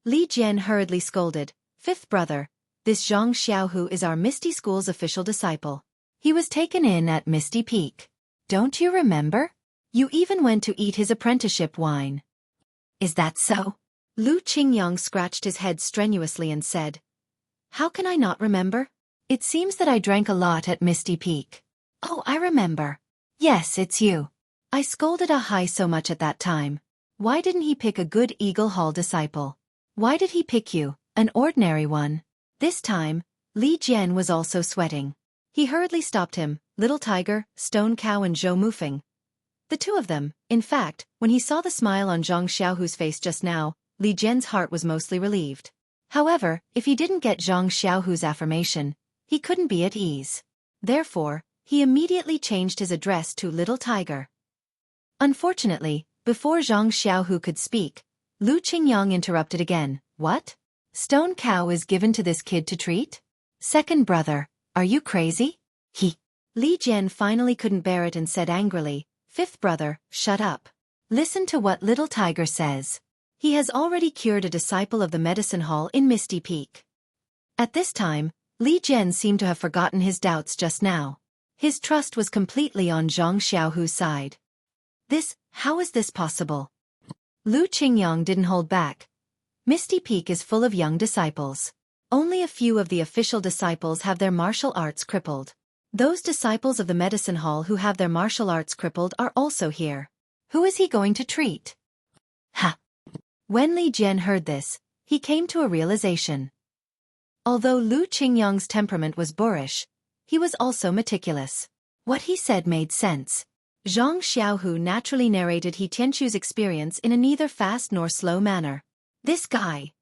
Li Jian hurriedly scolded, "Fifth brother, this Zhang Xiaohu is our Misty School's official disciple. He was taken in at Misty Peak. Don't you remember? You even went to eat his apprenticeship wine." "Is that so?" Lu Qingyang scratched his head strenuously and said, "How can I not remember? It seems that I drank a lot at Misty Peak." "Oh, I remember. Yes, it's you. I scolded Ahai so much at that time. Why didn't he pick a good Eagle Hall disciple? Why did he pick you, an ordinary one?" This time, Li Jian was also sweating. He hurriedly stopped him, Little Tiger, Stone Cow and Zhou Mufeng. The two of them, in fact, when he saw the smile on Zhang Xiaohu's face just now, Li Jian's heart was mostly relieved. However, if he didn't get Zhang Xiaohu's affirmation, he couldn't be at ease. Therefore, he immediately changed his address to Little Tiger. Unfortunately, before Zhang Xiaohu could speak, Lu Qingyang interrupted again. "What? Stone Cow is given to this kid to treat? Second brother, are you crazy?" Li Jian finally couldn't bear it and said angrily, "Fifth brother, shut up. Listen to what Little Tiger says. He has already cured a disciple of the medicine hall in Misty Peak." At this time, Li Jian seemed to have forgotten his doubts just now. His trust was completely on Zhang Xiaohu's side. How is this possible? Lu Qingyang didn't hold back. Misty Peak is full of young disciples. Only a few of the official disciples have their martial arts crippled. Those disciples of the medicine hall who have their martial arts crippled are also here. Who is he going to treat? Ha! When Li Jian heard this, he came to a realization. Although Lu Qingyang's temperament was boorish, he was also meticulous. What he said made sense. Zhang Xiaohu naturally narrated He Tianqu's experience in a neither fast nor slow manner. This guy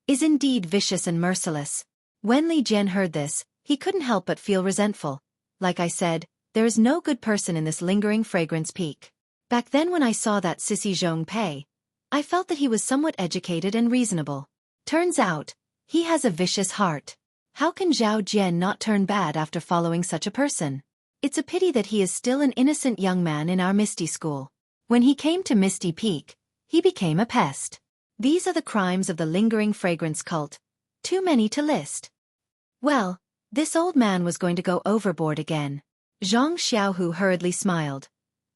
is indeed vicious and merciless. When Li Jian heard this, he couldn't help but feel resentful. Like I said, there is no good person in this lingering fragrance peak. Back then when I saw that sissy Zhong Pei, I felt that he was somewhat educated and reasonable. Turns out, he has a vicious heart. How can Zhao Jian not turn bad after following such a person? It's a pity that he is still an innocent young man in our Misty School. When he came to Misty Peak, he became a pest. These are the crimes of the lingering fragrance cult. Too many to list. Well, this old man was going to go overboard again. Zhang Xiaohu hurriedly smiled.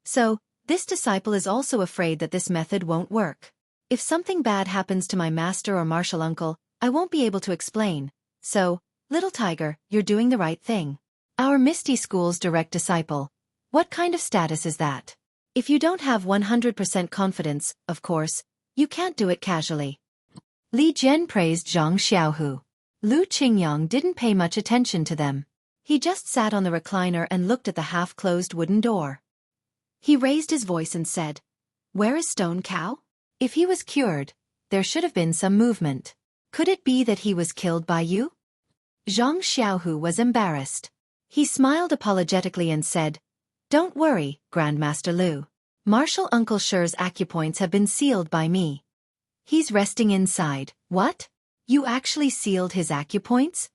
So, this disciple is also afraid that this method won't work. If something bad happens to my master or martial uncle, I won't be able to explain. So, Little Tiger, you're doing the right thing. Our Misty School's direct disciple. What kind of status is that? If you don't have 100% confidence, of course, you can't do it casually. Li Jian praised Zhang Xiaohu. Lu Qingyang didn't pay much attention to them. He just sat on the recliner and looked at the half-closed wooden door. He raised his voice and said, "Where is Stone Cow?" If he was cured, there should have been some movement. Could it be that he was killed by you? Zhang Xiaohu was embarrassed. He smiled apologetically and said, "Don't worry, Grandmaster Lu. Martial Uncle Shi's acupoints have been sealed by me. He's resting inside." What? You actually sealed his acupoints?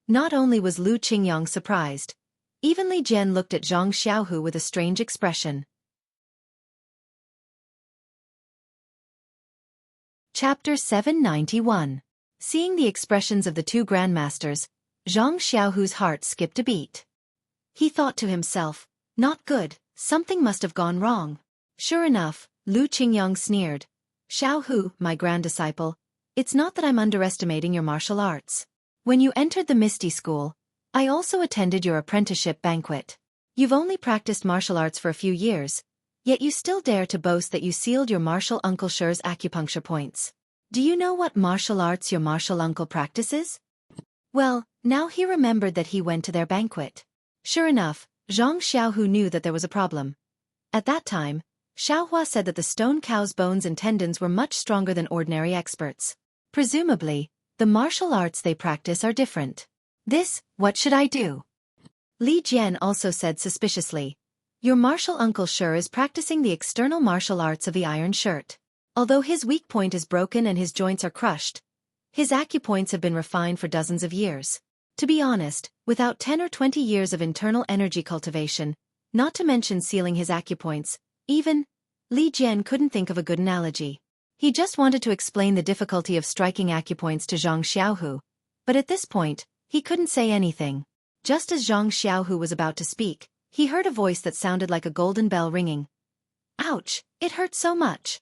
Not only was Lu Qingyang surprised, even Li Jian looked at Zhang Xiaohu with a strange expression. Chapter 791. Seeing the expressions of the two grandmasters, Zhang Xiaohu's heart skipped a beat. He thought to himself, "Not good, something must have gone wrong." Sure enough, Lu Qingyang sneered. "Xiaohu, my grand disciple, it's not that I'm underestimating your martial arts. When you entered the Misty School, I also attended your apprenticeship banquet. You've only practiced martial arts for a few years, yet you still dare to boast that you sealed your martial uncle Shi's acupuncture points. Do you know what martial arts your martial uncle practices? Well, now he remembered that he went to their banquet. Sure enough, Zhang Xiaohu knew that there was a problem. At that time, Xiaohua said that the stone cow's bones and tendons were much stronger than ordinary experts. Presumably, the martial arts they practice are different. What should I do? Li Jian also said suspiciously. Your martial uncle Shi is practicing the external martial arts of the iron shirt. Although his weak point is broken and his joints are crushed, his acupoints have been refined for dozens of years. To be honest, without 10 or 20 years of internal energy cultivation, not to mention sealing his acupoints, even Li Jian couldn't think of a good analogy. He just wanted to explain the difficulty of striking acupoints to Zhang Xiaohu, but at this point, he couldn't say anything. Just as Zhang Xiaohu was about to speak, he heard a voice that sounded like a golden bell ringing. Ouch, it hurts so much.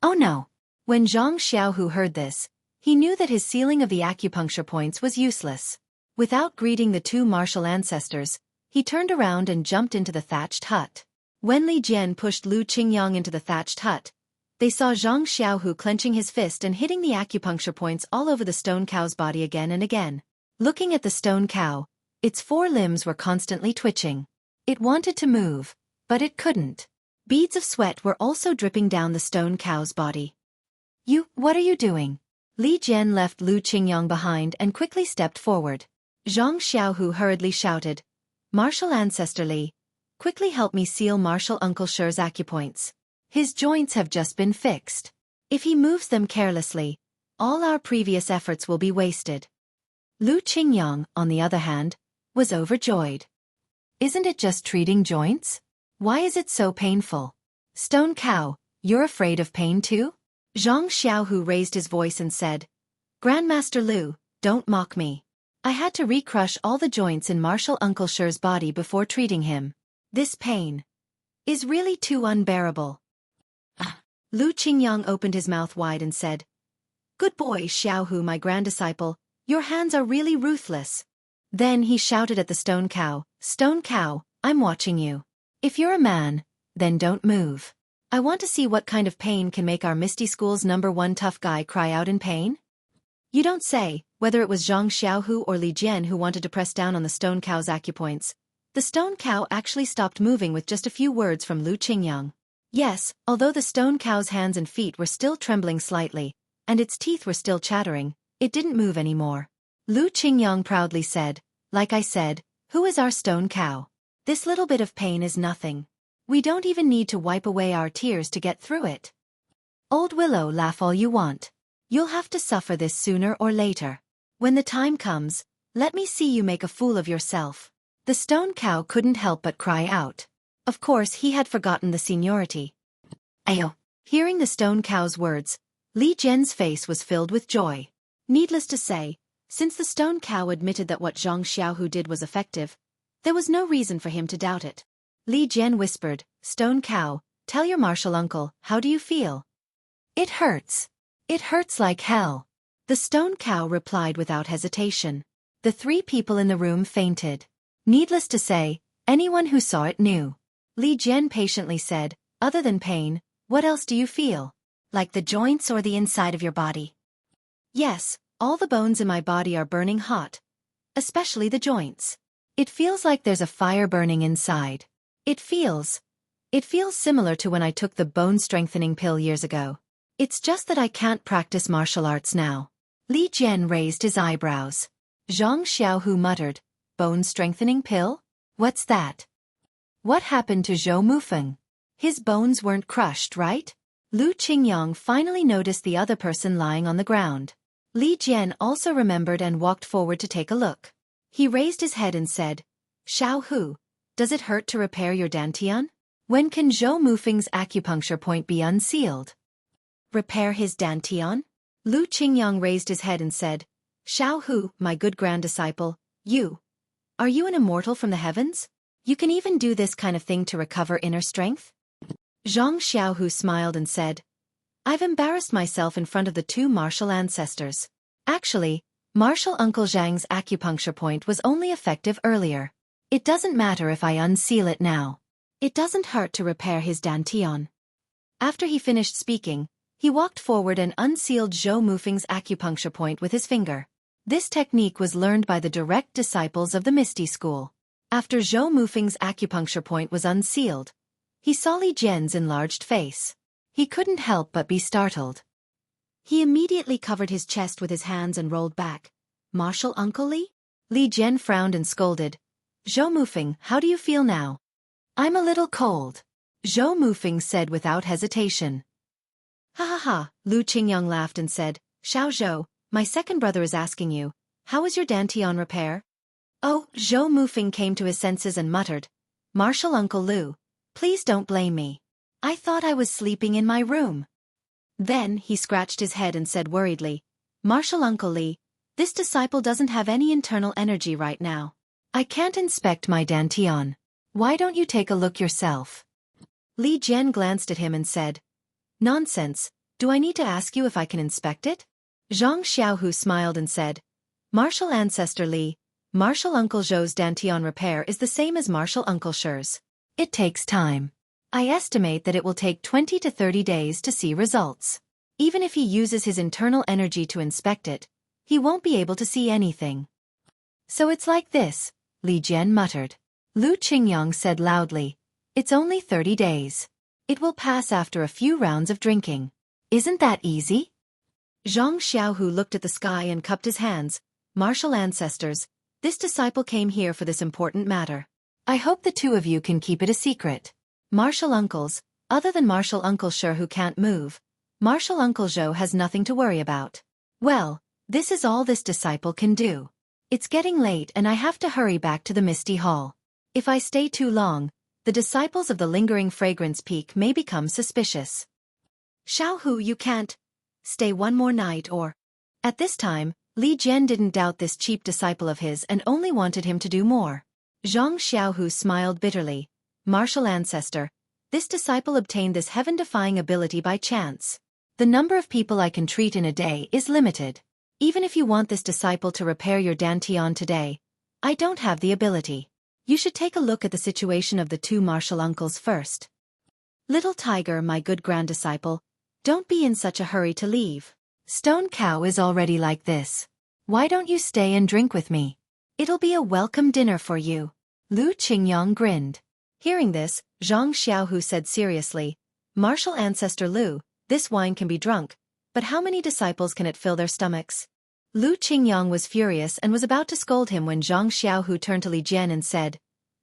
Oh no. When Zhang Xiaohu heard this, he knew that his sealing of the acupuncture points was useless. Without greeting the two martial ancestors, he turned around and jumped into the thatched hut. When Li Jian pushed Lu Qingyang into the thatched hut, they saw Zhang Xiaohu clenching his fist and hitting the acupuncture points all over the stone cow's body again and again. Looking at the stone cow, its four limbs were constantly twitching. It wanted to move, but it couldn't. Beads of sweat were also dripping down the stone cow's body. What are you doing? Li Jian left Lu Qingyang behind and quickly stepped forward. Zhang Xiaohu hurriedly shouted, Martial Ancestor Li, quickly help me seal Martial Uncle Shi's acupoints. His joints have just been fixed. If he moves them carelessly, all our previous efforts will be wasted. Lu Qingyang, on the other hand, was overjoyed. Isn't it just treating joints? Why is it so painful? Stone cow, you're afraid of pain too? Zhang Xiaohu raised his voice and said, Grandmaster Lu, don't mock me. I had to recrush all the joints in Martial Uncle Shi's body before treating him. This pain is really too unbearable. Lu Qingyang opened his mouth wide and said, Good boy Xiaohu, my granddisciple, your hands are really ruthless. Then he shouted at the stone cow, Stone cow, I'm watching you. If you're a man, then don't move. I want to see what kind of pain can make our Misty School's #1 tough guy cry out in pain. You don't say. Whether it was Zhang Xiaohu or Li Jian who wanted to press down on the stone cow's acupoints, the stone cow actually stopped moving with just a few words from Lu Qingyang. Yes, although the stone cow's hands and feet were still trembling slightly, and its teeth were still chattering, it didn't move anymore. Lu Qingyang proudly said, Like I said, who is our stone cow? This little bit of pain is nothing. We don't even need to wipe away our tears to get through it. Old Willow, laugh all you want. You'll have to suffer this sooner or later. When the time comes, let me see you make a fool of yourself. The stone cow couldn't help but cry out. Of course he had forgotten the seniority. Ayo! Hearing the stone cow's words, Li Jian's face was filled with joy. Needless to say, since the stone cow admitted that what Zhang Xiaohu did was effective, there was no reason for him to doubt it. Li Jian whispered, Stone cow, tell your martial uncle, how do you feel? It hurts. It hurts like hell. The stone cow replied without hesitation. The three people in the room fainted. Needless to say, anyone who saw it knew. Li Jian patiently said, Other than pain, what else do you feel? Like the joints or the inside of your body? Yes, all the bones in my body are burning hot. Especially the joints. It feels like there's a fire burning inside. It feels similar to when I took the bone-strengthening pill years ago. It's just that I can't practice martial arts now. Li Jian raised his eyebrows. Zhang Xiaohu muttered, Bone-strengthening pill? What's that? What happened to Zhou Mufeng? His bones weren't crushed, right? Lu Qingyang finally noticed the other person lying on the ground. Li Jian also remembered and walked forward to take a look. He raised his head and said, Xiaohu, does it hurt to repair your dantian? When can Zhou Mufeng's acupuncture point be unsealed? Repair his dantian? Lu Qingyang raised his head and said, Xiaohu, my good granddisciple, are you an immortal from the heavens? You can even do this kind of thing to recover inner strength? Zhang Xiaohu smiled and said, I've embarrassed myself in front of the two martial ancestors. Actually, Martial Uncle Zhang's acupuncture point was only effective earlier. It doesn't matter if I unseal it now. It doesn't hurt to repair his dantian. After he finished speaking, he walked forward and unsealed Zhou Mufeng's acupuncture point with his finger. This technique was learned by the direct disciples of the Misty School. After Zhou Mufeng's acupuncture point was unsealed, he saw Li Jian's enlarged face. He couldn't help but be startled. He immediately covered his chest with his hands and rolled back. "Martial Uncle Li?" Li Jian frowned and scolded. "Zhou Mufeng, how do you feel now?" "I'm a little cold," Zhou Mufeng said without hesitation. "Ha ha ha," Lu Qingyang laughed and said, "Xiao Zhou, my second brother is asking you, how is your dantian repair?" Oh, Zhou Mufeng came to his senses and muttered, "Martial Uncle Lu, please don't blame me. I thought I was sleeping in my room." Then he scratched his head and said worriedly, "Martial Uncle Li, this disciple doesn't have any internal energy right now. I can't inspect my dantian. Why don't you take a look yourself?" Li Jian glanced at him and said, "Nonsense, do I need to ask you if I can inspect it?" Zhang Xiaohu smiled and said, "Martial Ancestor Li, Martial Uncle Zhou's dantian repair is the same as Martial Uncle Shi's. It takes time. I estimate that it will take 20 to 30 days to see results. Even if he uses his internal energy to inspect it, he won't be able to see anything." "So it's like this," Li Jian muttered. Lu Qingyang said loudly, "It's only 30 days. It will pass after a few rounds of drinking. Isn't that easy?" Zhang Xiaohu looked at the sky and cupped his hands. "Martial ancestors, this disciple came here for this important matter. I hope the two of you can keep it a secret. Martial uncles, other than Martial Uncle Shi who can't move, Martial Uncle Zhou has nothing to worry about. Well, this is all this disciple can do. It's getting late and I have to hurry back to the Misty Hall. If I stay too long, the disciples of the Lingering Fragrance Peak may become suspicious. Xiaohu, you can't stay one more night or..." At this time, Li Jian didn't doubt this cheap disciple of his and only wanted him to do more. Zhang Xiaohu smiled bitterly. "Martial ancestor, this disciple obtained this heaven-defying ability by chance. The number of people I can treat in a day is limited. Even if you want this disciple to repair your dantian today, I don't have the ability. You should take a look at the situation of the two martial uncles first. Little Tiger, my good grand disciple, don't be in such a hurry to leave. Stone Cow is already like this. Why don't you stay and drink with me? It'll be a welcome dinner for you." Lu Qingyang grinned. Hearing this, Zhang Xiaohu said seriously, "Martial ancestor Lu, this wine can be drunk, but how many disciples can it fill their stomachs?" Lu Qingyang was furious and was about to scold him when Zhang Xiaohu turned to Li Jian and said,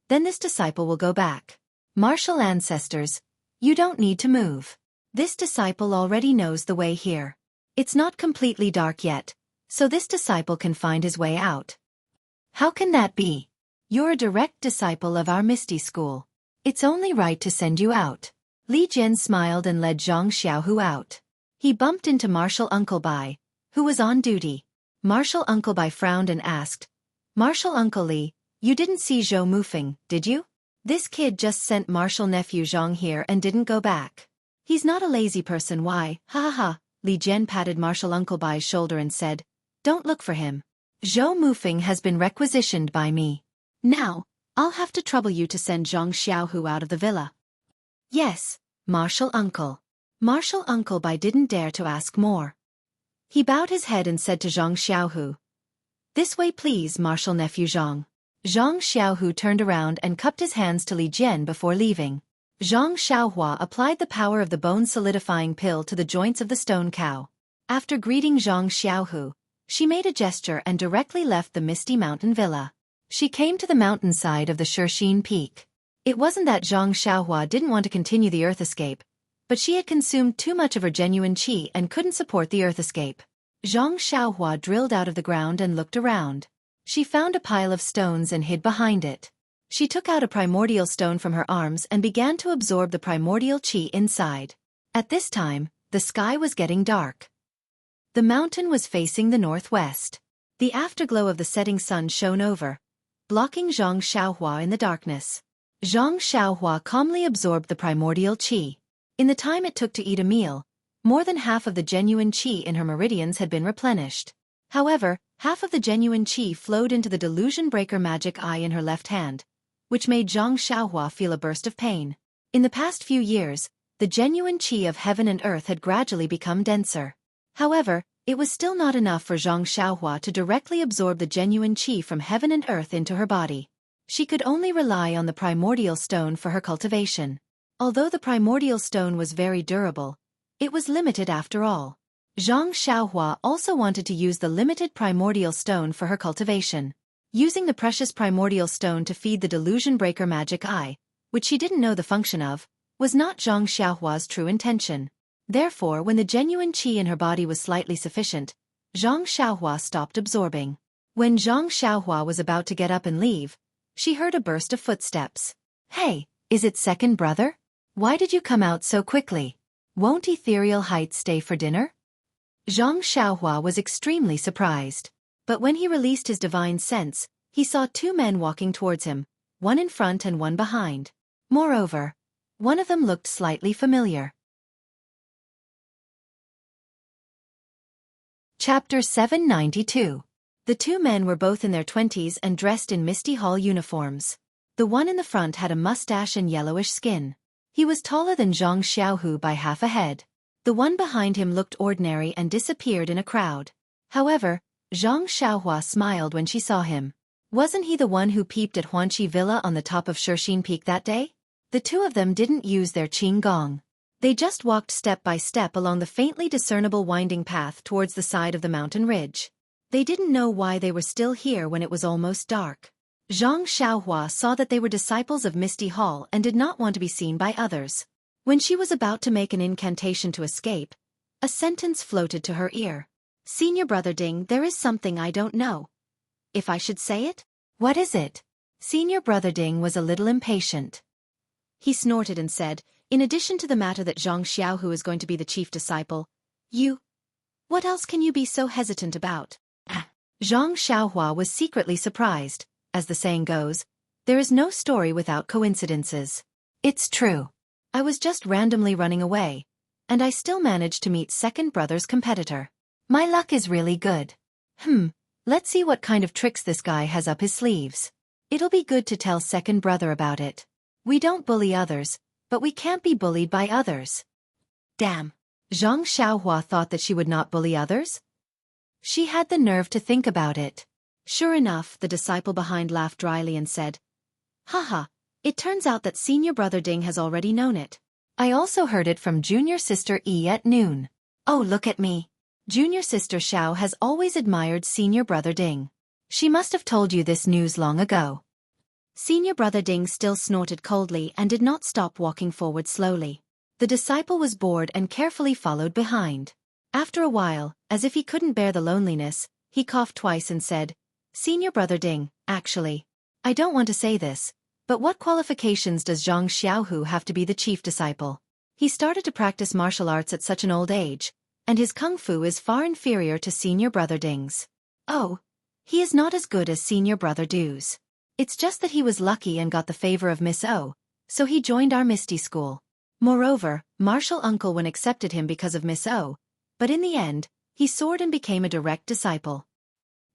"Then this disciple will go back. Martial ancestors, you don't need to move. This disciple already knows the way here. It's not completely dark yet, so this disciple can find his way out." "How can that be? You're a direct disciple of our Misty School. It's only right to send you out." Li Jian smiled and led Zhang Xiaohu out. He bumped into Martial Uncle Bai, who was on duty. Martial Uncle Bai frowned and asked, "Martial Uncle Li, you didn't see Zhou Mufeng, did you? This kid just sent Martial Nephew Zhang here and didn't go back. He's not a lazy person, why, ha ha ha." Li Jian patted Martial Uncle Bai's shoulder and said, "Don't look for him. Zhou Mufeng has been requisitioned by me. Now, I'll have to trouble you to send Zhang Xiaohu out of the villa." "Yes, Martial Uncle." Martial Uncle Bai didn't dare to ask more. He bowed his head and said to Zhang Xiaohu, "This way please, Martial Nephew Zhang." Zhang Xiaohu turned around and cupped his hands to Li Jian before leaving. Zhang Xiaohua applied the power of the bone-solidifying pill to the joints of the stone cow. After greeting Zhang Xiaohu, she made a gesture and directly left the Misty Mountain Villa. She came to the mountainside of the Xueqi Peak. It wasn't that Zhang Xiaohua didn't want to continue the Earth escape, but she had consumed too much of her genuine qi and couldn't support the Earth escape. Zhang Xiaohua drilled out of the ground and looked around. She found a pile of stones and hid behind it. She took out a primordial stone from her arms and began to absorb the primordial qi inside. At this time, the sky was getting dark. The mountain was facing the northwest. The afterglow of the setting sun shone over, blocking Zhang Xiaohua in the darkness. Zhang Xiaohua calmly absorbed the primordial qi. In the time it took to eat a meal, more than half of the genuine qi in her meridians had been replenished. However, half of the genuine qi flowed into the delusion breaker magic eye in her left hand, which made Zhang Xiaohua feel a burst of pain. In the past few years, the genuine qi of heaven and earth had gradually become denser. However, it was still not enough for Zhang Xiaohua to directly absorb the genuine qi from heaven and earth into her body. She could only rely on the primordial stone for her cultivation. Although the primordial stone was very durable, it was limited after all. Zhang Xiaohua also wanted to use the limited primordial stone for her cultivation. Using the precious primordial stone to feed the delusion breaker magic eye, which she didn't know the function of, was not Zhang Xiaohua's true intention. Therefore, when the genuine qi in her body was slightly sufficient, Zhang Xiaohua stopped absorbing. When Zhang Xiaohua was about to get up and leave, she heard a burst of footsteps. "Hey, is it second brother? Why did you come out so quickly? Won't Ethereal Heights stay for dinner?" Zhang Xiaohua was extremely surprised. But when he released his divine sense, he saw two men walking towards him, one in front and one behind. Moreover, one of them looked slightly familiar. Chapter 792. The two men were both in their 20s and dressed in Misty Hall uniforms. The one in the front had a mustache and yellowish skin. He was taller than Zhang Xiaohu by half a head. The one behind him looked ordinary and disappeared in a crowd. However, Zhang Xiaohua smiled when she saw him. Wasn't he the one who peeped at Huanqi Villa on the top of Xueqi Peak that day? The two of them didn't use their qing gong. They just walked step by step along the faintly discernible winding path towards the side of the mountain ridge. They didn't know why they were still here when it was almost dark. Zhang Xiaohua saw that they were disciples of Misty Hall and did not want to be seen by others. When she was about to make an incantation to escape, a sentence floated to her ear. "Senior Brother Ding, there is something I don't know. If I should say it?" "What is it?" Senior Brother Ding was a little impatient. He snorted and said, "In addition to the matter that Zhang Xiaohu is going to be the chief disciple, what else can you be so hesitant about?" Zhang Xiaohua was secretly surprised. As the saying goes, there is no story without coincidences. It's true. I was just randomly running away, and I still managed to meet second brother's competitor. My luck is really good. Let's see what kind of tricks this guy has up his sleeves. It'll be good to tell second brother about it. We don't bully others, but we can't be bullied by others. Damn. Zhang Xiaohua thought that she would not bully others? She had the nerve to think about it. Sure enough, the disciple behind laughed dryly and said, "Haha, it turns out that Senior Brother Ding has already known it. I also heard it from Junior Sister Yi at noon. Oh, look at me. Junior Sister Xiao has always admired Senior Brother Ding. She must have told you this news long ago." Senior Brother Ding still snorted coldly and did not stop walking forward slowly. The disciple was bored and carefully followed behind. After a while, as if he couldn't bear the loneliness, he coughed twice and said, "Senior Brother Ding, actually, I don't want to say this, but what qualifications does Zhang Xiaohu have to be the chief disciple? He started to practice martial arts at such an old age, and his kung fu is far inferior to Senior Brother Ding's. Oh, he is not as good as Senior Brother Du's. It's just that he was lucky and got the favor of Miss O, so he joined our Misty School. Moreover, Martial Uncle Wen accepted him because of Miss O, but in the end, he soared and became a direct disciple."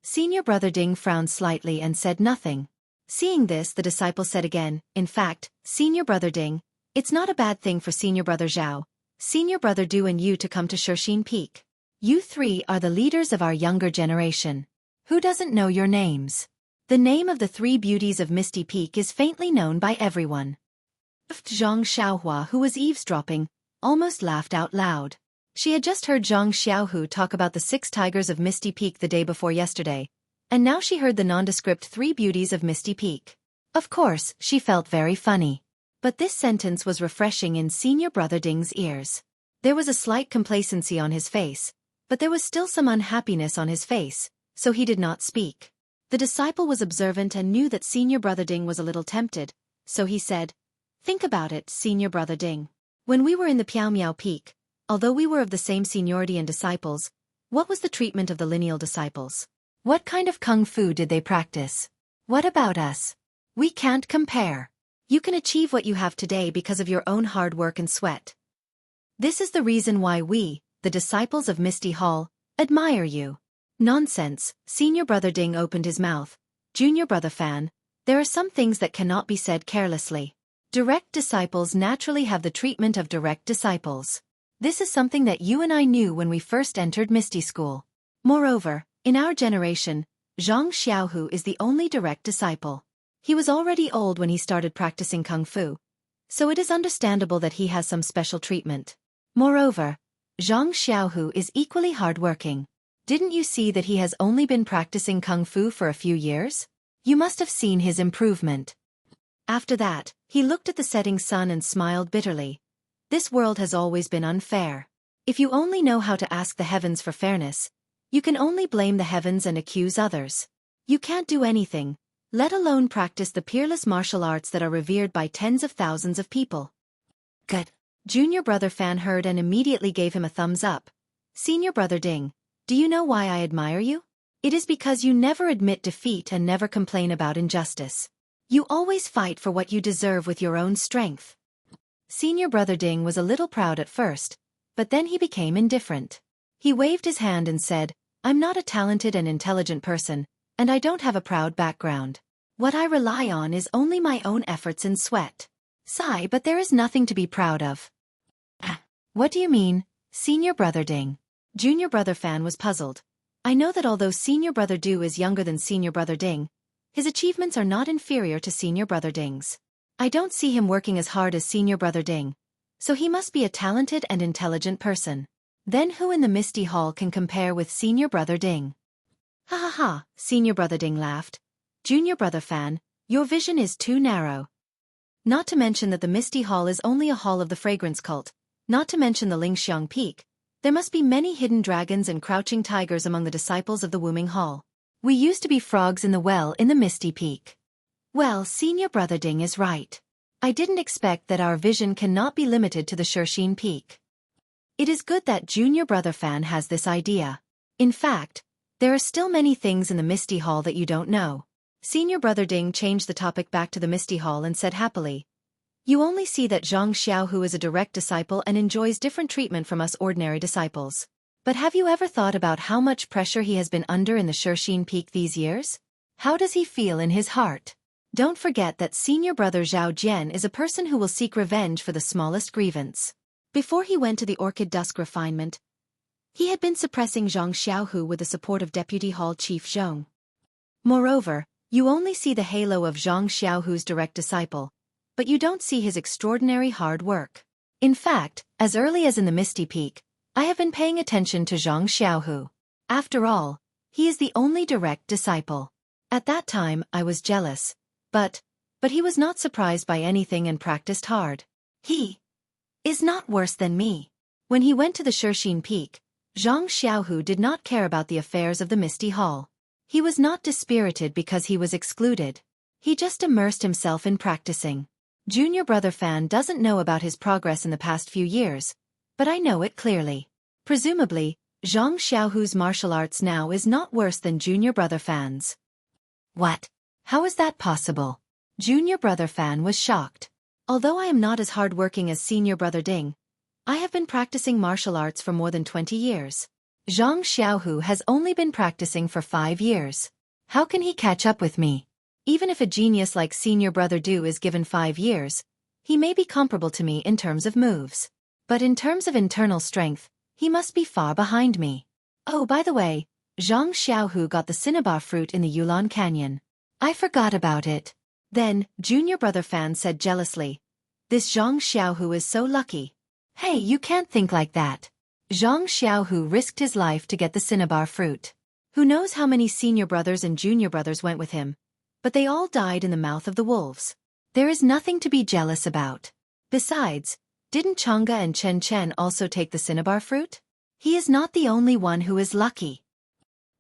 Senior Brother Ding frowned slightly and said nothing. Seeing this, the disciple said again, "In fact, Senior Brother Ding, it's not a bad thing for Senior Brother Zhao, Senior Brother Du and you to come to Xueqi Peak. You three are the leaders of our younger generation. Who doesn't know your names?" The name of the three beauties of Misty Peak is faintly known by everyone. Zhang Xiaohua, who was eavesdropping, almost laughed out loud. She had just heard Zhang Xiaohu talk about the 6 tigers of Misty Peak the day before yesterday, and now she heard the nondescript 3 beauties of Misty Peak. Of course, she felt very funny. But this sentence was refreshing in Senior Brother Ding's ears. There was a slight complacency on his face, but there was still some unhappiness on his face, so he did not speak. The disciple was observant and knew that Senior Brother Ding was a little tempted, so he said, "Think about it, Senior Brother Ding. When we were in the Piao Miao Peak, although we were of the same seniority and disciples, what was the treatment of the lineal disciples? What kind of kung fu did they practice? What about us? We can't compare. You can achieve what you have today because of your own hard work and sweat. This is the reason why we, the disciples of Misty Hall, admire you. Nonsense, Senior Brother Ding opened his mouth. Junior Brother Fan, there are some things that cannot be said carelessly. Direct disciples naturally have the treatment of direct disciples. This is something that you and I knew when we first entered Misty School. Moreover, in our generation, Zhang Xiaohu is the only direct disciple. He was already old when he started practicing Kung Fu, so it is understandable that he has some special treatment. Moreover, Zhang Xiaohu is equally hardworking. Didn't you see that he has only been practicing Kung Fu for a few years? You must have seen his improvement. After that, he looked at the setting sun and smiled bitterly. This world has always been unfair. If you only know how to ask the heavens for fairness, you can only blame the heavens and accuse others. You can't do anything, let alone practice the peerless martial arts that are revered by tens of thousands of people. Good. Junior Brother Fan heard and immediately gave him a thumbs up. Senior Brother Ding, do you know why I admire you? It is because you never admit defeat and never complain about injustice. You always fight for what you deserve with your own strength. Senior Brother Ding was a little proud at first, but then he became indifferent. He waved his hand and said, I'm not a talented and intelligent person, and I don't have a proud background. What I rely on is only my own efforts and sweat. Sigh, but there is nothing to be proud of. What do you mean, Senior Brother Ding? Junior Brother Fan was puzzled. I know that although Senior Brother Du is younger than Senior Brother Ding, his achievements are not inferior to Senior Brother Ding's. I don't see him working as hard as Senior Brother Ding, so he must be a talented and intelligent person. Then who in the Misty Hall can compare with Senior Brother Ding? Ha ha ha, Senior Brother Ding laughed. Junior Brother Fan, your vision is too narrow. Not to mention that the Misty Hall is only a hall of the fragrance cult, not to mention the Lingxiang Peak. There must be many hidden dragons and crouching tigers among the disciples of the Wuming Hall. We used to be frogs in the well in the Misty Peak. Well, Senior Brother Ding is right. I didn't expect that our vision cannot be limited to the Xueqi Peak. It is good that Junior Brother Fan has this idea. In fact, there are still many things in the Misty Hall that you don't know. Senior Brother Ding changed the topic back to the Misty Hall and said happily, you only see that Zhang Xiaohu is a direct disciple and enjoys different treatment from us ordinary disciples. But have you ever thought about how much pressure he has been under in the Xueqi Peak these years? How does he feel in his heart? Don't forget that Senior Brother Zhao Jian is a person who will seek revenge for the smallest grievance. Before he went to the Orchid Dusk Refinement, he had been suppressing Zhang Xiaohu with the support of Deputy Hall Chief Zhong. Moreover, you only see the halo of Zhang Xiaohu's direct disciple, but you don't see his extraordinary hard work. In fact, as early as in the Misty Peak, I have been paying attention to Zhang Xiaohu. After all, he is the only direct disciple. At that time, I was jealous. But he was not surprised by anything and practiced hard. He is not worse than me. When he went to the Xueqi Peak, Zhang Xiaohu did not care about the affairs of the Misty Hall. He was not dispirited because he was excluded. He just immersed himself in practicing. Junior Brother Fan doesn't know about his progress in the past few years, but I know it clearly. Presumably, Zhang Xiaohu's martial arts now is not worse than Junior Brother Fan's. What? How is that possible? Junior Brother Fan was shocked. Although I am not as hardworking as Senior Brother Ding, I have been practicing martial arts for more than 20 years. Zhang Xiaohu has only been practicing for 5 years. How can he catch up with me? Even if a genius like Senior Brother Du is given 5 years, he may be comparable to me in terms of moves. But in terms of internal strength, he must be far behind me. Oh, by the way, Zhang Xiaohu got the cinnabar fruit in the Yulon Canyon. I forgot about it. Then, Junior Brother Fan said jealously, this Zhang Xiaohu is so lucky. Hey, you can't think like that. Zhang Xiaohu risked his life to get the cinnabar fruit. Who knows how many senior brothers and junior brothers went with him, but they all died in the mouth of the wolves. There is nothing to be jealous about. Besides, didn't Chang'e and Chen Chen also take the cinnabar fruit? He is not the only one who is lucky.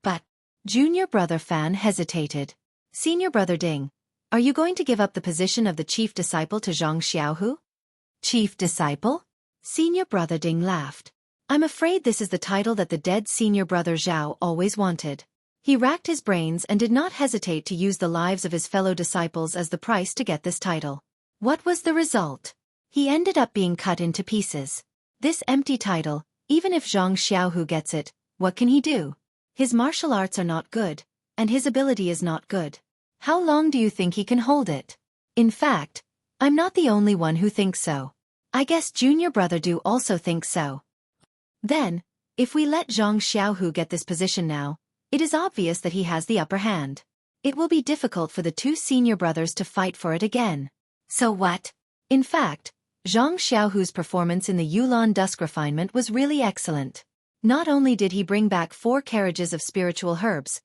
But, Junior Brother Fan hesitated. Senior Brother Ding, are you going to give up the position of the chief disciple to Zhang Xiaohu? Chief disciple? Senior Brother Ding laughed. I'm afraid this is the title that the dead Senior Brother Zhao always wanted. He racked his brains and did not hesitate to use the lives of his fellow disciples as the price to get this title. What was the result? He ended up being cut into pieces. This empty title, even if Zhang Xiaohu gets it, what can he do? His martial arts are not good, and his ability is not good. How long do you think he can hold it? In fact, I'm not the only one who thinks so. I guess junior brother Do also thinks so. Then, if we let Zhang Xiaohu get this position now, it is obvious that he has the upper hand. It will be difficult for the two senior brothers to fight for it again. So what? In fact, Zhang Xiaohu's performance in the Yulan Dusk Refinement was really excellent. Not only did he bring back 4 carriages of spiritual herbs,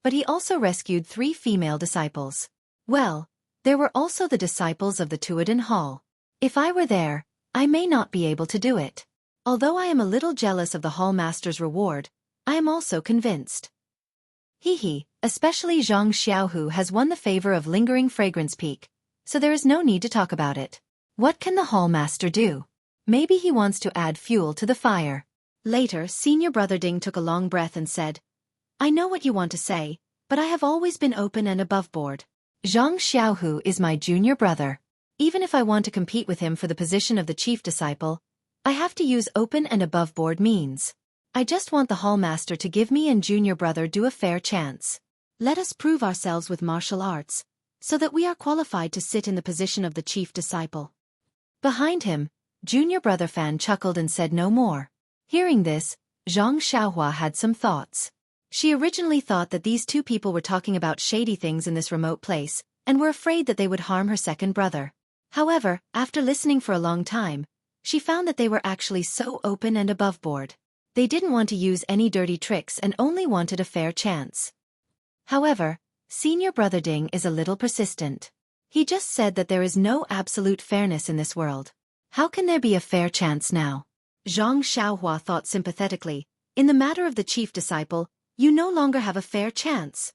but he also rescued 3 female disciples. Well, there were also the disciples of the Tuodan Hall. If I were there, I may not be able to do it. Although I am a little jealous of the Hall Master's reward, I am also convinced. Especially Zhang Xiaohu has won the favor of Lingering Fragrance Peak, so there is no need to talk about it. What can the Hall Master do? Maybe he wants to add fuel to the fire. Later, senior brother Ding took a long breath and said, I know what you want to say, but I have always been open and above board. Zhang Xiaohu is my junior brother. Even if I want to compete with him for the position of the chief disciple, I have to use open and above board means. I just want the Hall Master to give me and junior brother Do a fair chance. Let us prove ourselves with martial arts, so that we are qualified to sit in the position of the chief disciple. Behind him, junior brother Fan chuckled and said no more. Hearing this, Zhang Xiaohua had some thoughts. She originally thought that these two people were talking about shady things in this remote place, and were afraid that they would harm her second brother. However, after listening for a long time, she found that they were actually so open and above board. They didn't want to use any dirty tricks and only wanted a fair chance. However, senior brother Ding is a little persistent. He just said that there is no absolute fairness in this world. How can there be a fair chance now? Zhang Xiaohua thought sympathetically, in the matter of the chief disciple, you no longer have a fair chance.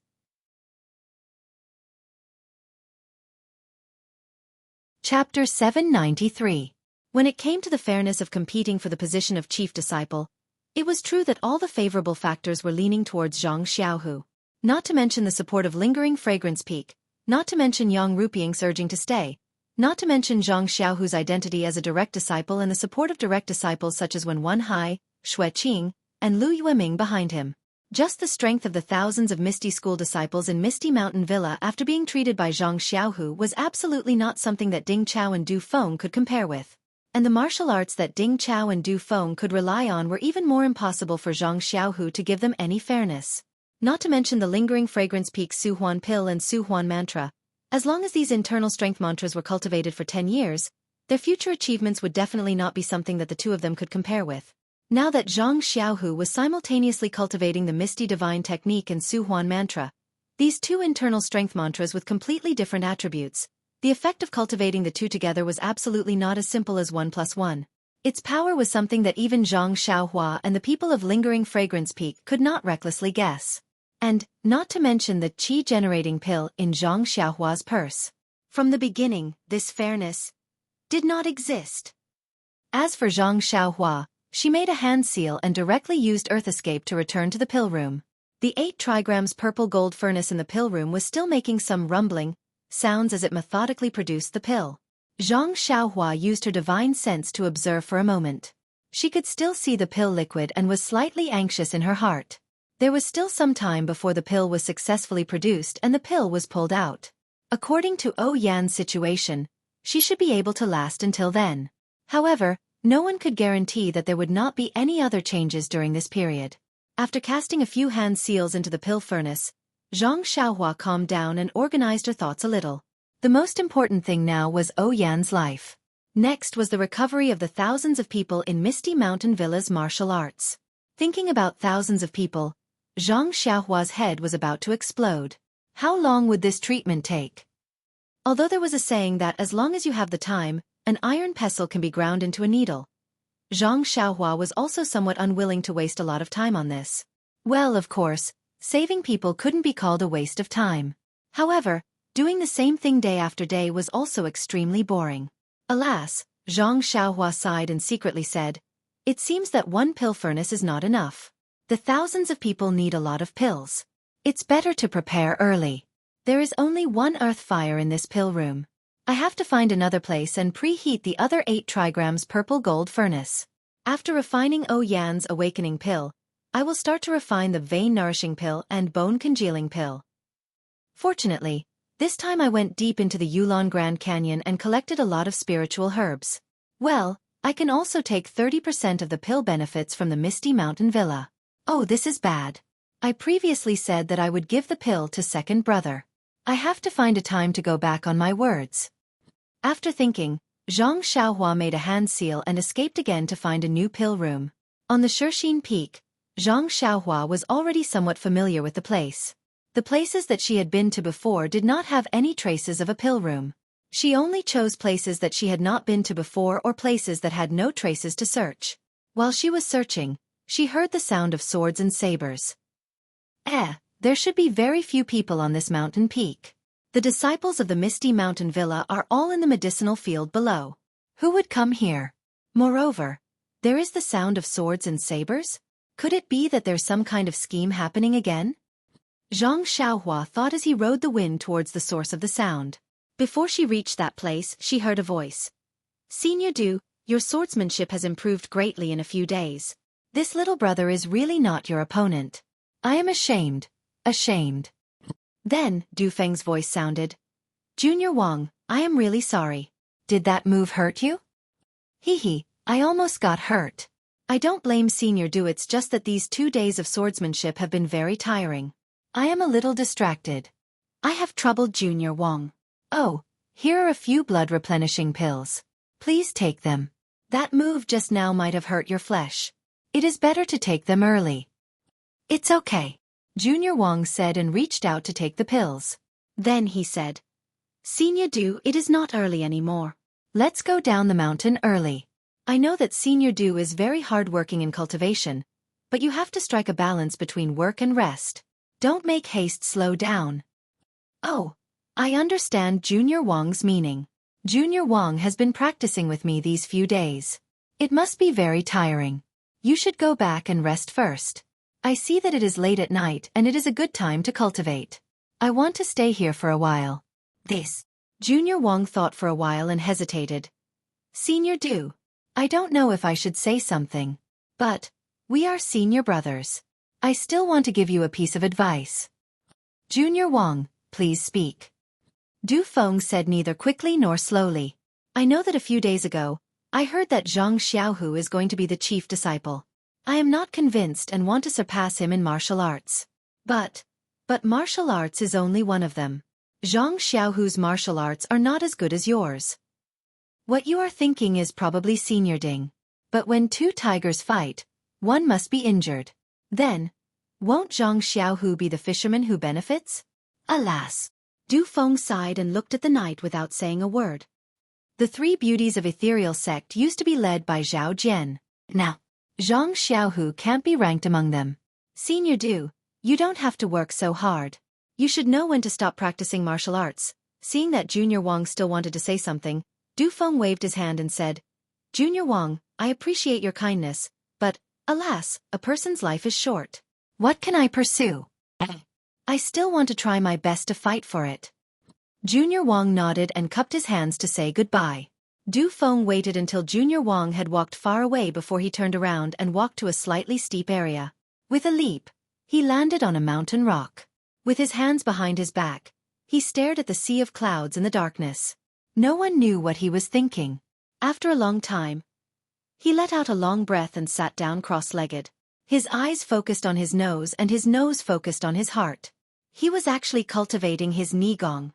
Chapter 793. When it came to the fairness of competing for the position of chief disciple, it was true that all the favorable factors were leaning towards Zhang Xiaohu. Not to mention the support of Lingering Fragrance Peak, not to mention Yang Rupiang's urging to stay, not to mention Zhang Xiaohu's identity as a direct disciple and the support of direct disciples such as Wen Wenhai, Xueqi, and Lu Yueming behind him. Just the strength of the thousands of Misty School disciples in Misty Mountain Villa after being treated by Zhang Xiaohu was absolutely not something that Ding Chao and Du Feng could compare with. And the martial arts that Ding Chao and Du Feng could rely on were even more impossible for Zhang Xiaohu to give them any fairness. Not to mention the Lingering Fragrance Peak Su Huan Pill and Su Huan Mantra. As long as these internal strength mantras were cultivated for 10 years, their future achievements would definitely not be something that the two of them could compare with. Now that Zhang Xiaohu was simultaneously cultivating the Misty Divine Technique and Su Huan Mantra, these two internal strength mantras with completely different attributes, the effect of cultivating the two together was absolutely not as simple as 1 + 1. Its power was something that even Zhang Xiaohua and the people of Lingering Fragrance Peak could not recklessly guess. And, not to mention the qi-generating pill in Zhang Xiaohua's purse. From the beginning, this fairness did not exist. As for Zhang Xiaohua, she made a hand seal and directly used Earth Escape to return to the pill room. The 8 trigrams purple gold furnace in the pill room was still making some rumbling sounds as it methodically produced the pill. Zhang Xiaohua used her divine sense to observe for a moment. She could still see the pill liquid and was slightly anxious in her heart. There was still some time before the pill was successfully produced and the pill was pulled out. According to Yan's situation, she should be able to last until then. However, no one could guarantee that there would not be any other changes during this period. After casting a few hand seals into the pill furnace, Zhang Xiaohua calmed down and organized her thoughts a little. The most important thing now was Yan's life. Next was the recovery of the thousands of people in Misty Mountain Villa's martial arts. Thinking about thousands of people, Zhang Xiaohua's head was about to explode. How long would this treatment take? Although there was a saying that as long as you have the time, an iron pestle can be ground into a needle, Zhang Xiaohua was also somewhat unwilling to waste a lot of time on this. Well, of course, saving people couldn't be called a waste of time. However, doing the same thing day after day was also extremely boring. Alas, Zhang Xiaohua sighed and secretly said, it seems that 1 pill furnace is not enough. The thousands of people need a lot of pills. It's better to prepare early. There is only 1 earth fire in this pill room. I have to find another place and preheat the other 8 trigrams purple gold furnace. After refining Yan's awakening pill, I will start to refine the vein-nourishing pill and bone-congealing pill. Fortunately, this time I went deep into the Yulon Grand Canyon and collected a lot of spiritual herbs. Well, I can also take 30% of the pill benefits from the Misty Mountain Villa. Oh, this is bad. I previously said that I would give the pill to second brother. I have to find a time to go back on my words. After thinking, Zhang Xiaohua made a hand seal and escaped again to find a new pill room. On the Xueqi Peak, Zhang Xiaohua was already somewhat familiar with the place. The places that she had been to before did not have any traces of a pill room. She only chose places that she had not been to before or places that had no traces to search. While she was searching, she heard the sound of swords and sabers. There should be very few people on this mountain peak. The disciples of the Misty Mountain Villa are all in the medicinal field below. Who would come here? Moreover, there is the sound of swords and sabers? Could it be that there's some kind of scheme happening again? Zhang Xiaohua thought as he rode the wind towards the source of the sound. Before she reached that place, she heard a voice. Senior Du, your swordsmanship has improved greatly in a few days. This little brother is really not your opponent. I am ashamed. Then, Du Feng's voice sounded. Junior Wang, I am really sorry. Did that move hurt you? I almost got hurt. I don't blame Senior Du, it's just that these 2 days of swordsmanship have been very tiring. I am a little distracted. I have troubled Junior Wang. Oh, here are a few blood-replenishing pills. Please take them. That move just now might have hurt your flesh. It is better to take them early. It's okay, Junior Wang said and reached out to take the pills. Then he said, Senior Du, it is not early anymore. Let's go down the mountain early. I know that Senior Du is very hard-working in cultivation, but you have to strike a balance between work and rest. Don't make haste, slow down. Oh, I understand Junior Wang's meaning. Junior Wang has been practicing with me these few days. It must be very tiring. You should go back and rest first. I see that it is late at night and it is a good time to cultivate. I want to stay here for a while. Junior Wang thought for a while and hesitated. Senior Du, I don't know if I should say something. But, we are senior brothers. I still want to give you a piece of advice. Junior Wang, please speak. Du Feng said neither quickly nor slowly. I know that a few days ago, I heard that Zhang Xiaohu is going to be the chief disciple. I am not convinced and want to surpass him in martial arts. But martial arts is only one of them. Zhang Xiaohu's martial arts are not as good as yours. What you are thinking is probably Senior Ding. But when 2 tigers fight, one must be injured. Then, won't Zhang Xiaohu be the fisherman who benefits? Alas! Du Feng sighed and looked at the night without saying a word. The 3 beauties of ethereal sect used to be led by Zhao Jian. Now, Zhang Xiaohu can't be ranked among them. Senior Du, you don't have to work so hard. You should know when to stop practicing martial arts. Seeing that Junior Wang still wanted to say something, Du Feng waved his hand and said, Junior Wang, I appreciate your kindness, but, alas, a person's life is short. What can I pursue? I still want to try my best to fight for it. Junior Wang nodded and cupped his hands to say goodbye. Du Feng waited until Junior Wang had walked far away before he turned around and walked to a slightly steep area. With a leap, he landed on a mountain rock. With his hands behind his back, he stared at the sea of clouds in the darkness. No one knew what he was thinking. After a long time, he let out a long breath and sat down cross-legged. His eyes focused on his nose and his nose focused on his heart. He was actually cultivating his Nigong.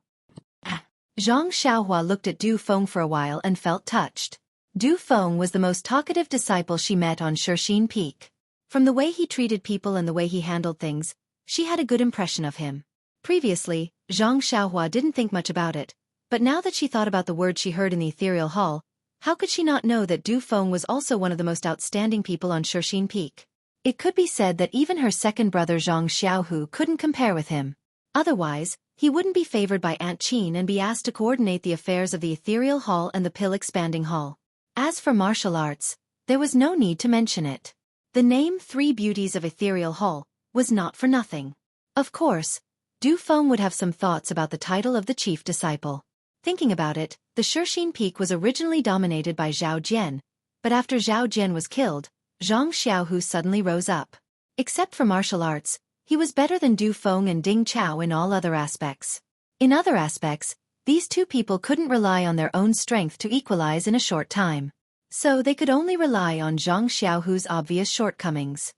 Zhang Xiaohua looked at Du Feng for a while and felt touched. Du Feng was the most talkative disciple she met on Xueqi Peak. From the way he treated people and the way he handled things, she had a good impression of him. Previously, Zhang Xiaohua didn't think much about it, but now that she thought about the words she heard in the ethereal hall, how could she not know that Du Feng was also one of the most outstanding people on Xueqi Peak? It could be said that even her second brother Zhang Xiaohu couldn't compare with him. Otherwise, he wouldn't be favored by Aunt Qin and be asked to coordinate the affairs of the ethereal hall and the pill expanding hall. As for martial arts, there was no need to mention it. The name 3 Beauties of Ethereal Hall was not for nothing. Of course, Du Feng would have some thoughts about the title of the chief disciple. Thinking about it, the Xueqi Peak was originally dominated by Zhao Jian, but after Zhao Jian was killed, Zhang Xiaohu suddenly rose up. Except for martial arts, he was better than Du Feng and Ding Chao in all other aspects. In other aspects, these two people couldn't rely on their own strength to equalize in a short time. So they could only rely on Zhang Xiaohu's obvious shortcomings.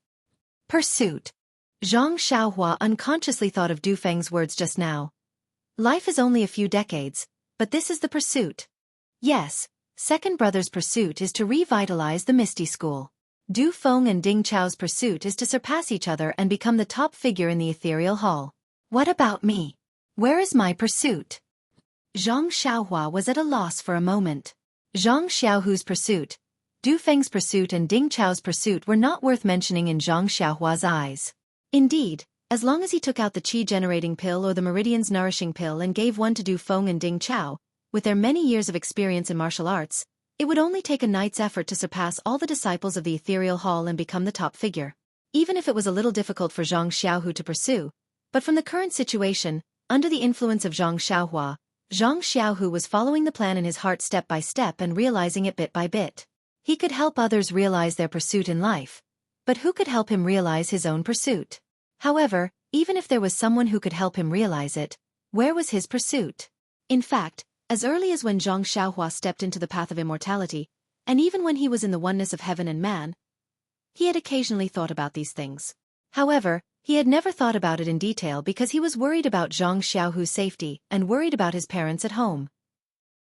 Pursuit. Zhang Xiaohua unconsciously thought of Du Feng's words just now. Life is only a few decades, but this is the pursuit. Yes, second brother's pursuit is to revitalize the Misty School. Du Feng and Ding Chao's pursuit is to surpass each other and become the top figure in the ethereal hall. What about me? Where is my pursuit? Zhang Xiaohua was at a loss for a moment. Zhang Xiaohu's pursuit, Du Feng's pursuit and Ding Chao's pursuit were not worth mentioning in Zhang Xiaohua's eyes. Indeed, as long as he took out the qi-generating pill or the meridians nourishing pill and gave one to Du Feng and Ding Chao, with their many years of experience in martial arts, it would only take a night's effort to surpass all the disciples of the ethereal hall and become the top figure. Even if it was a little difficult for Zhang Xiaohu to pursue, but from the current situation, under the influence of Zhang Xiaohua, Zhang Xiaohu was following the plan in his heart step by step and realizing it bit by bit. He could help others realize their pursuit in life, but who could help him realize his own pursuit? However, even if there was someone who could help him realize it, where was his pursuit? In fact, as early as when Zhang Xiaohua stepped into the path of immortality, and even when he was in the oneness of heaven and man, he had occasionally thought about these things. However, he had never thought about it in detail because he was worried about Zhang Xiaohu's safety and worried about his parents at home.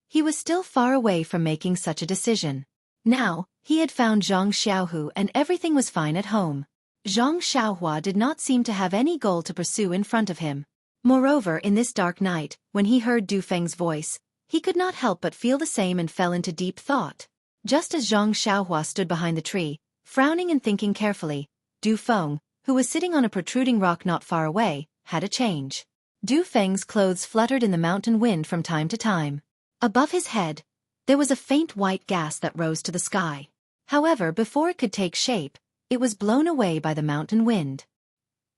He was still far away from making such a decision. Now, he had found Zhang Xiaohu and everything was fine at home. Zhang Xiaohua did not seem to have any goal to pursue in front of him. Moreover, in this dark night, when he heard Du Feng's voice, he could not help but feel the same and fell into deep thought. Just as Zhang Xiaohua stood behind the tree, frowning and thinking carefully, Du Feng, who was sitting on a protruding rock not far away, had a change. Du Feng's clothes fluttered in the mountain wind from time to time. Above his head, there was a faint white gas that rose to the sky. However, before it could take shape, it was blown away by the mountain wind.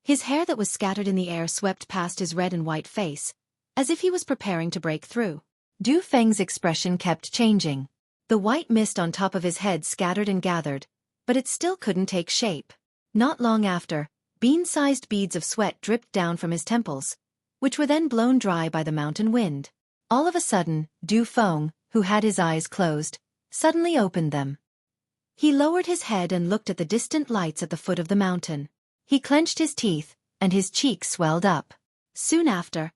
His hair that was scattered in the air swept past his red and white face, as if he was preparing to break through. Du Feng's expression kept changing. The white mist on top of his head scattered and gathered, but it still couldn't take shape. Not long after, bean-sized beads of sweat dripped down from his temples, which were then blown dry by the mountain wind. All of a sudden, Du Feng, who had his eyes closed, suddenly opened them. He lowered his head and looked at the distant lights at the foot of the mountain. He clenched his teeth, and his cheeks swelled up. Soon after,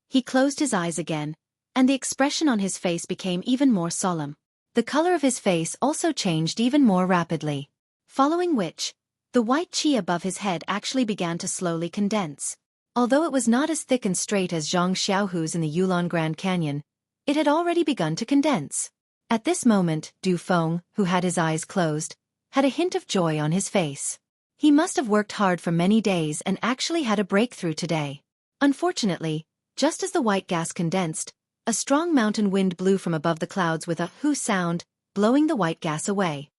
he closed his eyes again, and the expression on his face became even more solemn. The color of his face also changed even more rapidly. Following which, the white qi above his head actually began to slowly condense. Although it was not as thick and straight as Zhang Xiaohu's in the Yulon Grand Canyon, it had already begun to condense. At this moment, Du Feng, who had his eyes closed, had a hint of joy on his face. He must have worked hard for many days and actually had a breakthrough today. Unfortunately, just as the white gas condensed, a strong mountain wind blew from above the clouds with a hoo sound, blowing the white gas away.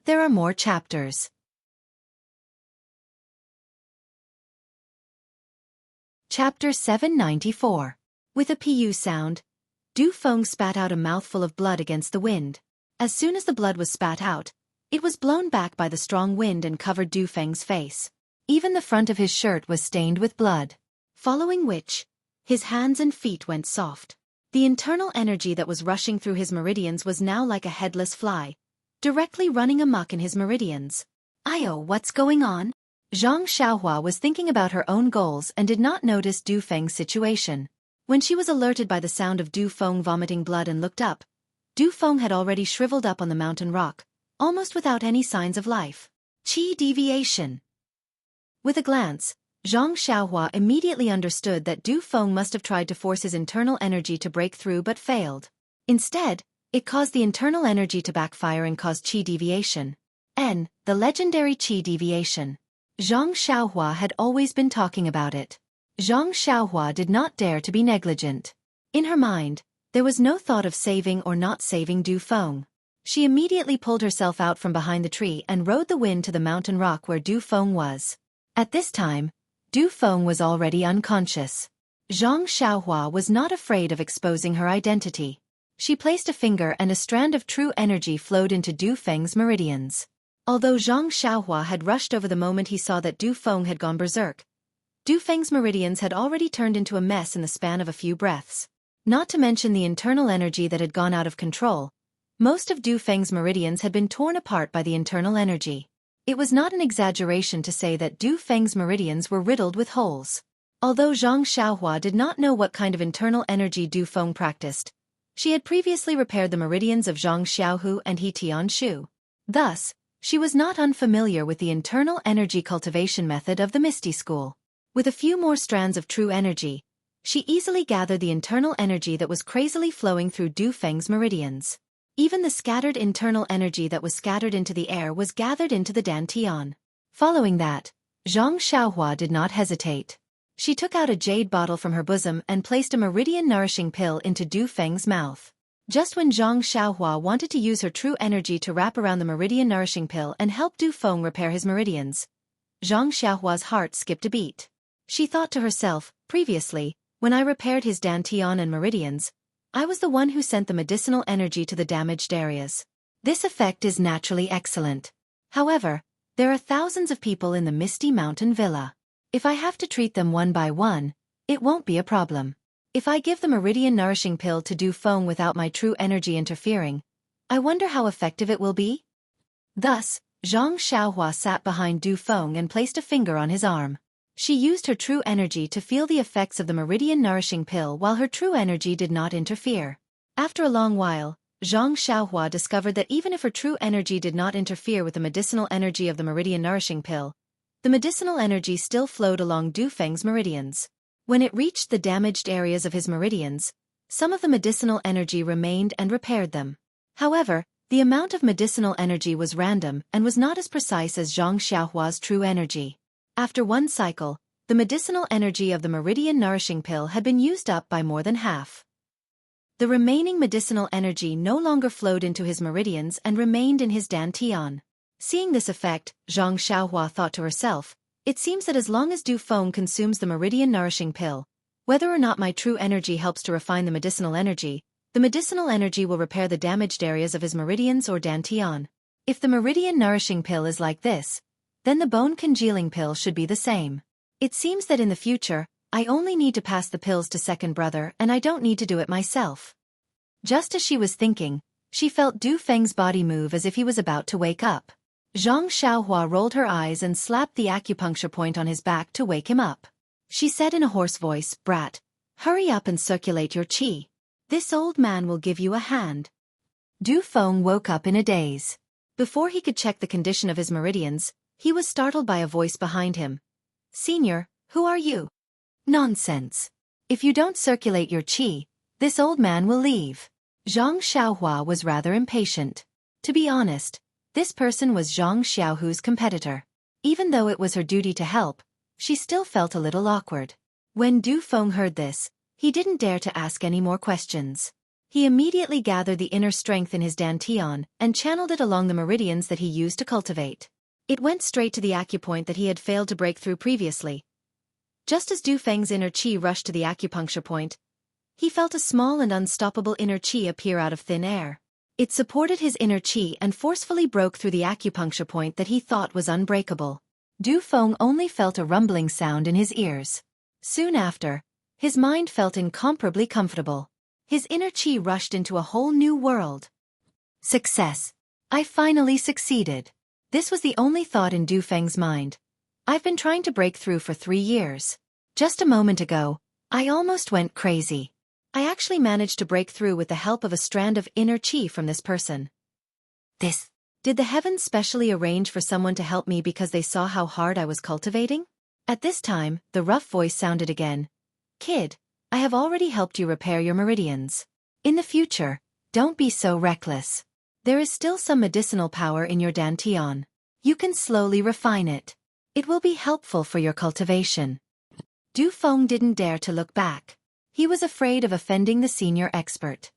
There are more chapters. Chapter 794. With a pu sound, Du Feng spat out a mouthful of blood against the wind. As soon as the blood was spat out, it was blown back by the strong wind and covered Du Feng's face. Even the front of his shirt was stained with blood. Following which, his hands and feet went soft. The internal energy that was rushing through his meridians was now like a headless fly, directly running amok in his meridians. What's going on? Zhang Xiaohua was thinking about her own goals and did not notice Du Feng's situation. When she was alerted by the sound of Du Feng vomiting blood and looked up, Du Feng had already shriveled up on the mountain rock, almost without any signs of life. Qi deviation. With a glance, Zhang Xiaohua immediately understood that Du Feng must have tried to force his internal energy to break through but failed. Instead, it caused the internal energy to backfire and caused qi deviation. The legendary qi deviation. Zhang Xiaohua had always been talking about it. Zhang Xiaohua did not dare to be negligent. In her mind, there was no thought of saving or not saving Du Feng. She immediately pulled herself out from behind the tree and rode the wind to the mountain rock where Du Feng was. At this time, Du Feng was already unconscious. Zhang Xiaohua was not afraid of exposing her identity. She placed a finger and a strand of true energy flowed into Du Feng's meridians. Although Zhang Xiaohua had rushed over the moment he saw that Du Feng had gone berserk, Du Feng's meridians had already turned into a mess in the span of a few breaths. Not to mention the internal energy that had gone out of control. Most of Du Feng's meridians had been torn apart by the internal energy. It was not an exaggeration to say that Du Feng's meridians were riddled with holes. Although Zhang Xiaohua did not know what kind of internal energy Du Feng practiced, she had previously repaired the meridians of Zhang Xiaohu and He Tianshu. Thus, she was not unfamiliar with the internal energy cultivation method of the Misty School. With a few more strands of true energy, she easily gathered the internal energy that was crazily flowing through Du Feng's meridians. Even the scattered internal energy that was scattered into the air was gathered into the dantian. Following that, Zhang Xiaohua did not hesitate. She took out a jade bottle from her bosom and placed a meridian-nourishing pill into Du Feng's mouth. Just when Zhang Xiaohua wanted to use her true energy to wrap around the meridian-nourishing pill and help Du Feng repair his meridians, Zhang Xiaohua's heart skipped a beat. She thought to herself, previously, when I repaired his dantian and meridians, I was the one who sent the medicinal energy to the damaged areas. This effect is naturally excellent. However, there are thousands of people in the Misty Mountain Villa. If I have to treat them one by one, it won't be a problem. If I give the meridian-nourishing pill to Du Feng without my true energy interfering, I wonder how effective it will be? Thus, Zhang Xiaohua sat behind Du Feng and placed a finger on his arm. She used her true energy to feel the effects of the meridian-nourishing pill while her true energy did not interfere. After a long while, Zhang Xiaohua discovered that even if her true energy did not interfere with the medicinal energy of the meridian-nourishing pill, the medicinal energy still flowed along Du Feng's meridians. When it reached the damaged areas of his meridians, some of the medicinal energy remained and repaired them. However, the amount of medicinal energy was random and was not as precise as Zhang Xiaohua's true energy. After one cycle, the medicinal energy of the meridian-nourishing pill had been used up by more than half. The remaining medicinal energy no longer flowed into his meridians and remained in his dantian. Seeing this effect, Zhang Xiaohua thought to herself, it seems that as long as Du Feng consumes the meridian-nourishing pill, whether or not my true energy helps to refine the medicinal energy will repair the damaged areas of his meridians or dantian. If the meridian-nourishing pill is like this, then the bone-congealing pill should be the same. It seems that in the future, I only need to pass the pills to second brother and I don't need to do it myself. Just as she was thinking, she felt Du Feng's body move as if he was about to wake up. Zhang Xiaohua rolled her eyes and slapped the acupuncture point on his back to wake him up. She said in a hoarse voice, "Brat, hurry up and circulate your qi. This old man will give you a hand." Du Feng woke up in a daze. Before he could check the condition of his meridians, he was startled by a voice behind him. "Senior, who are you?" "Nonsense. If you don't circulate your qi, this old man will leave." Zhang Xiaohua was rather impatient. To be honest, this person was Zhang Xiaohu's competitor. Even though it was her duty to help, she still felt a little awkward. When Du Feng heard this, he didn't dare to ask any more questions. He immediately gathered the inner strength in his dantian and channeled it along the meridians that he used to cultivate. It went straight to the acupoint that he had failed to break through previously. Just as Du Feng's inner qi rushed to the acupuncture point, he felt a small and unstoppable inner qi appear out of thin air. It supported his inner qi and forcefully broke through the acupuncture point that he thought was unbreakable. Du Feng only felt a rumbling sound in his ears. Soon after, his mind felt incomparably comfortable. His inner qi rushed into a whole new world. Success! I finally succeeded. This was the only thought in Du Feng's mind. I've been trying to break through for 3 years. Just a moment ago, I almost went crazy. I actually managed to break through with the help of a strand of inner qi from this person. Did the heavens specially arrange for someone to help me because they saw how hard I was cultivating? At this time, the rough voice sounded again. Kid, I have already helped you repair your meridians. In the future, don't be so reckless. There is still some medicinal power in your dantian. You can slowly refine it. It will be helpful for your cultivation. Du Feng didn't dare to look back. He was afraid of offending the senior expert.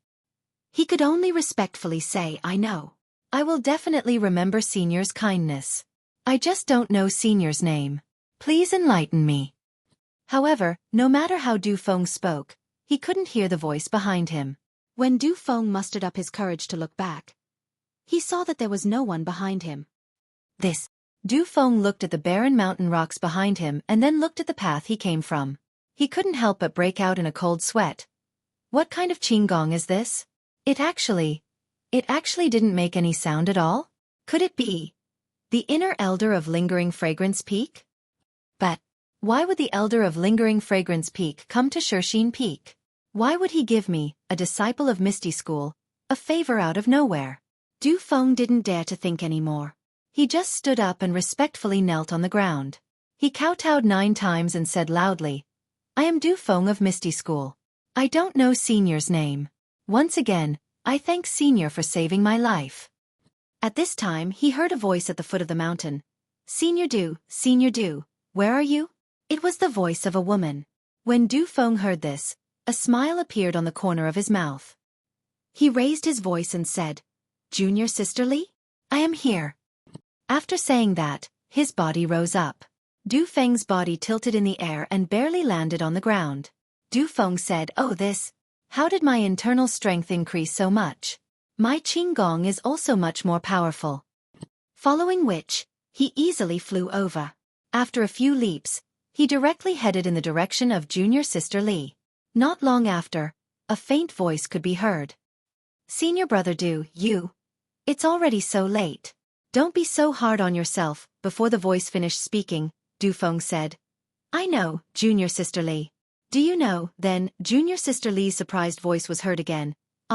He could only respectfully say, I know. I will definitely remember senior's kindness. I just don't know senior's name. Please enlighten me. However, no matter how Du Feng spoke, he couldn't hear the voice behind him. When Du Feng mustered up his courage to look back, he saw that there was no one behind him. This. Du Feng looked at the barren mountain rocks behind him and then looked at the path he came from. He couldn't help but break out in a cold sweat. What kind of qigong is this? It actually didn't make any sound at all? Could it be the inner elder of Lingering Fragrance Peak? But why would the elder of Lingering Fragrance Peak come to Xueqi Peak? Why would he give me, a disciple of Misty School, a favor out of nowhere? Du Feng didn't dare to think anymore. He just stood up and respectfully knelt on the ground. He kowtowed 9 times and said loudly, "I am Du Feng of Misty School. I don't know Senior's name. Once again, I thank Senior for saving my life." At this time he heard a voice at the foot of the mountain. Senior Du, where are you?" It was the voice of a woman. When Du Feng heard this, a smile appeared on the corner of his mouth. He raised his voice and said, "Junior Sister Li? I am here." After saying that, his body rose up. Du Feng's body tilted in the air and barely landed on the ground. Du Feng said, "Oh this, how did my internal strength increase so much? My qigong is also much more powerful." Following which, he easily flew over. After a few leaps, he directly headed in the direction of Junior Sister Li. Not long after, a faint voice could be heard. "Senior brother Du, it's already so late. Don't be so hard on yourself." Before the voice finished speaking, Du Feng said, "I know, Junior Sister Li." "Do you know?" Then, Junior Sister Li's surprised voice was heard again.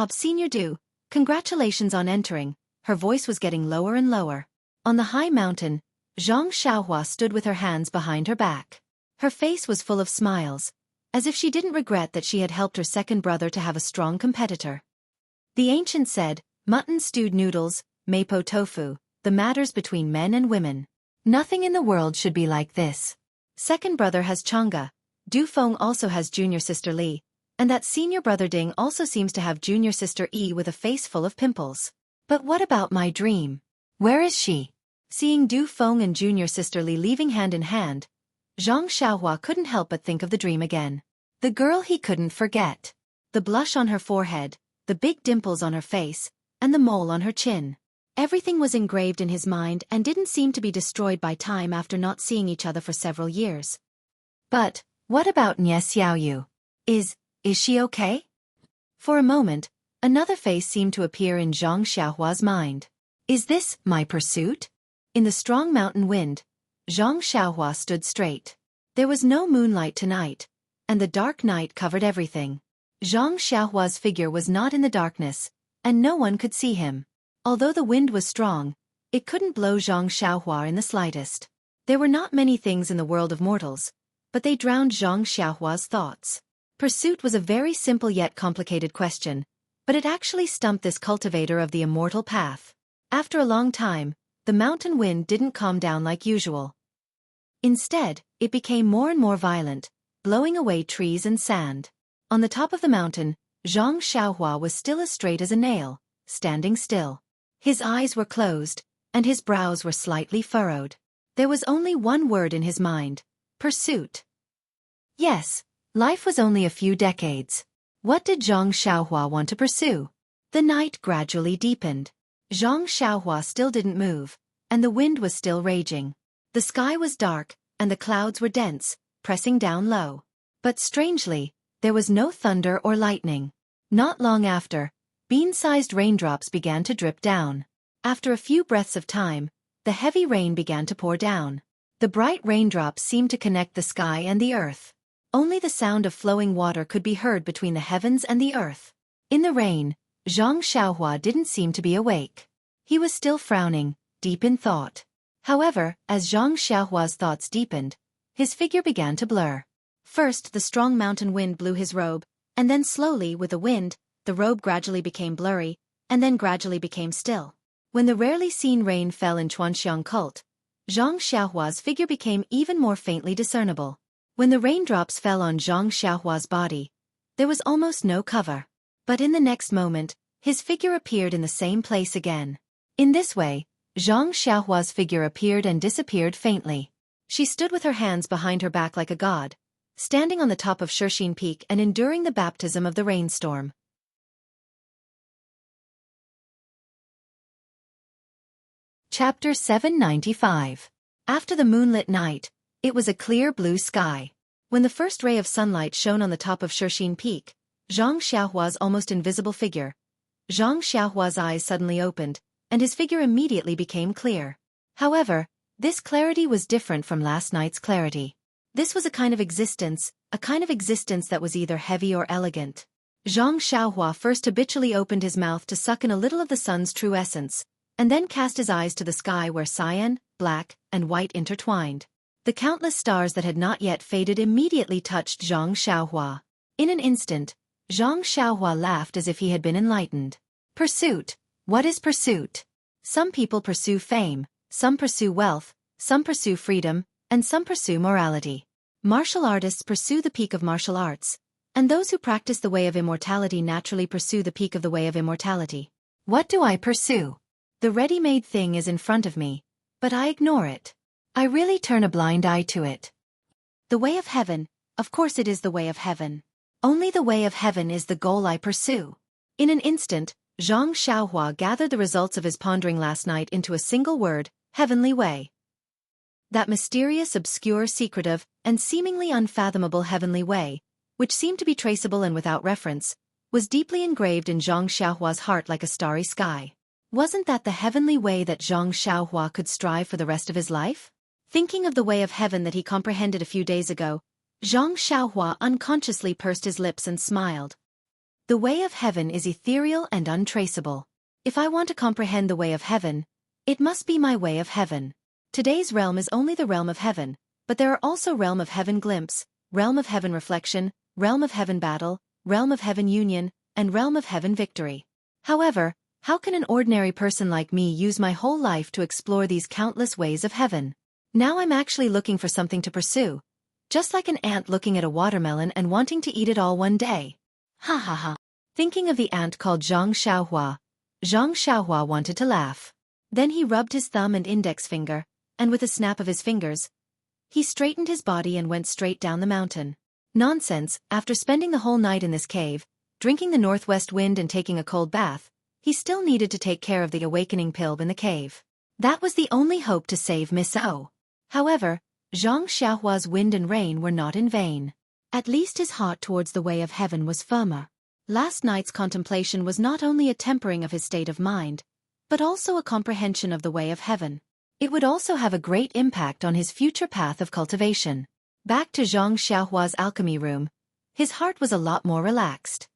Senior Du, congratulations on entering." Her voice was getting lower and lower. On the high mountain, Zhang Xiaohua stood with her hands behind her back. Her face was full of smiles, as if she didn't regret that she had helped her second brother to have a strong competitor. The ancient said, "Mutton stewed noodles, mapo tofu, the matters between men and women. Nothing in the world should be like this. Second brother has Chang'e, Du Feng also has Junior Sister Li, and that senior brother Ding also seems to have Junior Sister Yi with a face full of pimples. But what about my dream? Where is she?" Seeing Du Feng and Junior Sister Li leaving hand in hand, Zhang Xiaohua couldn't help but think of the dream again. The girl he couldn't forget. The blush on her forehead, the big dimples on her face, and the mole on her chin. Everything was engraved in his mind and didn't seem to be destroyed by time after not seeing each other for several years. But what about Nye Xiaoyu? Is she okay? For a moment, another face seemed to appear in Zhang Xiaohua's mind. Is this my pursuit? In the strong mountain wind, Zhang Xiaohua stood straight. There was no moonlight tonight, and the dark night covered everything. Zhang Xiaohua's figure was not in the darkness, and no one could see him. Although the wind was strong, it couldn't blow Zhang Xiaohua in the slightest. There were not many things in the world of mortals, but they drowned Zhang Xiaohua's thoughts. Pursuit was a very simple yet complicated question, but it actually stumped this cultivator of the immortal path. After a long time, the mountain wind didn't calm down like usual. Instead, it became more and more violent, blowing away trees and sand. On the top of the mountain, Zhang Xiaohua was still as straight as a nail, standing still. His eyes were closed, and his brows were slightly furrowed. There was only one word in his mind: pursuit. Yes, life was only a few decades. What did Zhang Xiaohua want to pursue? The night gradually deepened. Zhang Xiaohua still didn't move, and the wind was still raging. The sky was dark, and the clouds were dense, pressing down low. But strangely, there was no thunder or lightning. Not long after, bean-sized raindrops began to drip down. After a few breaths of time, the heavy rain began to pour down. The bright raindrops seemed to connect the sky and the earth. Only the sound of flowing water could be heard between the heavens and the earth. In the rain, Zhang Xiaohua didn't seem to be awake. He was still frowning, deep in thought. However, as Zhang Xiaohua's thoughts deepened, his figure began to blur. First, the strong mountain wind blew his robe, and then slowly, with the wind, the robe gradually became blurry, and then gradually became still. When the rarely seen rain fell in Chuanxiang cult, Zhang Xiaohua's figure became even more faintly discernible. When the raindrops fell on Zhang Xiaohua's body, there was almost no cover. But in the next moment, his figure appeared in the same place again. In this way, Zhang Xiaohua's figure appeared and disappeared faintly. She stood with her hands behind her back like a god, standing on the top of Xueqi Peak and enduring the baptism of the rainstorm. Chapter 795. After the moonlit night, it was a clear blue sky. When the first ray of sunlight shone on the top of Xueqi Peak, Zhang Xiaohua's almost invisible figure. Zhang Xiaohua's eyes suddenly opened, and his figure immediately became clear. However, this clarity was different from last night's clarity. This was a kind of existence that was either heavy or elegant. Zhang Xiaohua first habitually opened his mouth to suck in a little of the sun's true essence, and then cast his eyes to the sky where cyan, black, and white intertwined. The countless stars that had not yet faded immediately touched Zhang Xiaohua. In an instant, Zhang Xiaohua laughed as if he had been enlightened. Pursuit. What is pursuit? Some people pursue fame, some pursue wealth, some pursue freedom, and some pursue morality. Martial artists pursue the peak of martial arts, and those who practice the way of immortality naturally pursue the peak of the way of immortality. What do I pursue? The ready-made thing is in front of me, but I ignore it. I really turn a blind eye to it. The way of heaven, of course it is the way of heaven. Only the way of heaven is the goal I pursue. In an instant, Zhang Xiaohua gathered the results of his pondering last night into a single word, heavenly way. That mysterious, obscure, secretive, and seemingly unfathomable heavenly way, which seemed to be traceable and without reference, was deeply engraved in Zhang Xiaohua's heart like a starry sky. Wasn't that the heavenly way that Zhang Xiaohua could strive for the rest of his life? Thinking of the way of heaven that he comprehended a few days ago, Zhang Xiaohua unconsciously pursed his lips and smiled. The way of heaven is ethereal and untraceable. If I want to comprehend the way of heaven, it must be my way of heaven. Today's realm is only the realm of heaven, but there are also realm of heaven glimpse, realm of heaven reflection, realm of heaven battle, realm of heaven union, and realm of heaven victory. However, how can an ordinary person like me use my whole life to explore these countless ways of heaven? Now I'm actually looking for something to pursue. Just like an ant looking at a watermelon and wanting to eat it all one day. Ha ha ha. Thinking of the ant called Zhang Xiaohua wanted to laugh. Then he rubbed his thumb and index finger, and with a snap of his fingers, he straightened his body and went straight down the mountain. Nonsense, after spending the whole night in this cave, drinking the northwest wind and taking a cold bath, he still needed to take care of the awakening pill in the cave. That was the only hope to save Miss O. However, Zhang Xiaohua's wind and rain were not in vain. At least his heart towards the way of heaven was firmer. Last night's contemplation was not only a tempering of his state of mind, but also a comprehension of the way of heaven. It would also have a great impact on his future path of cultivation. Back to Zhang Xiaohua's alchemy room, his heart was a lot more relaxed.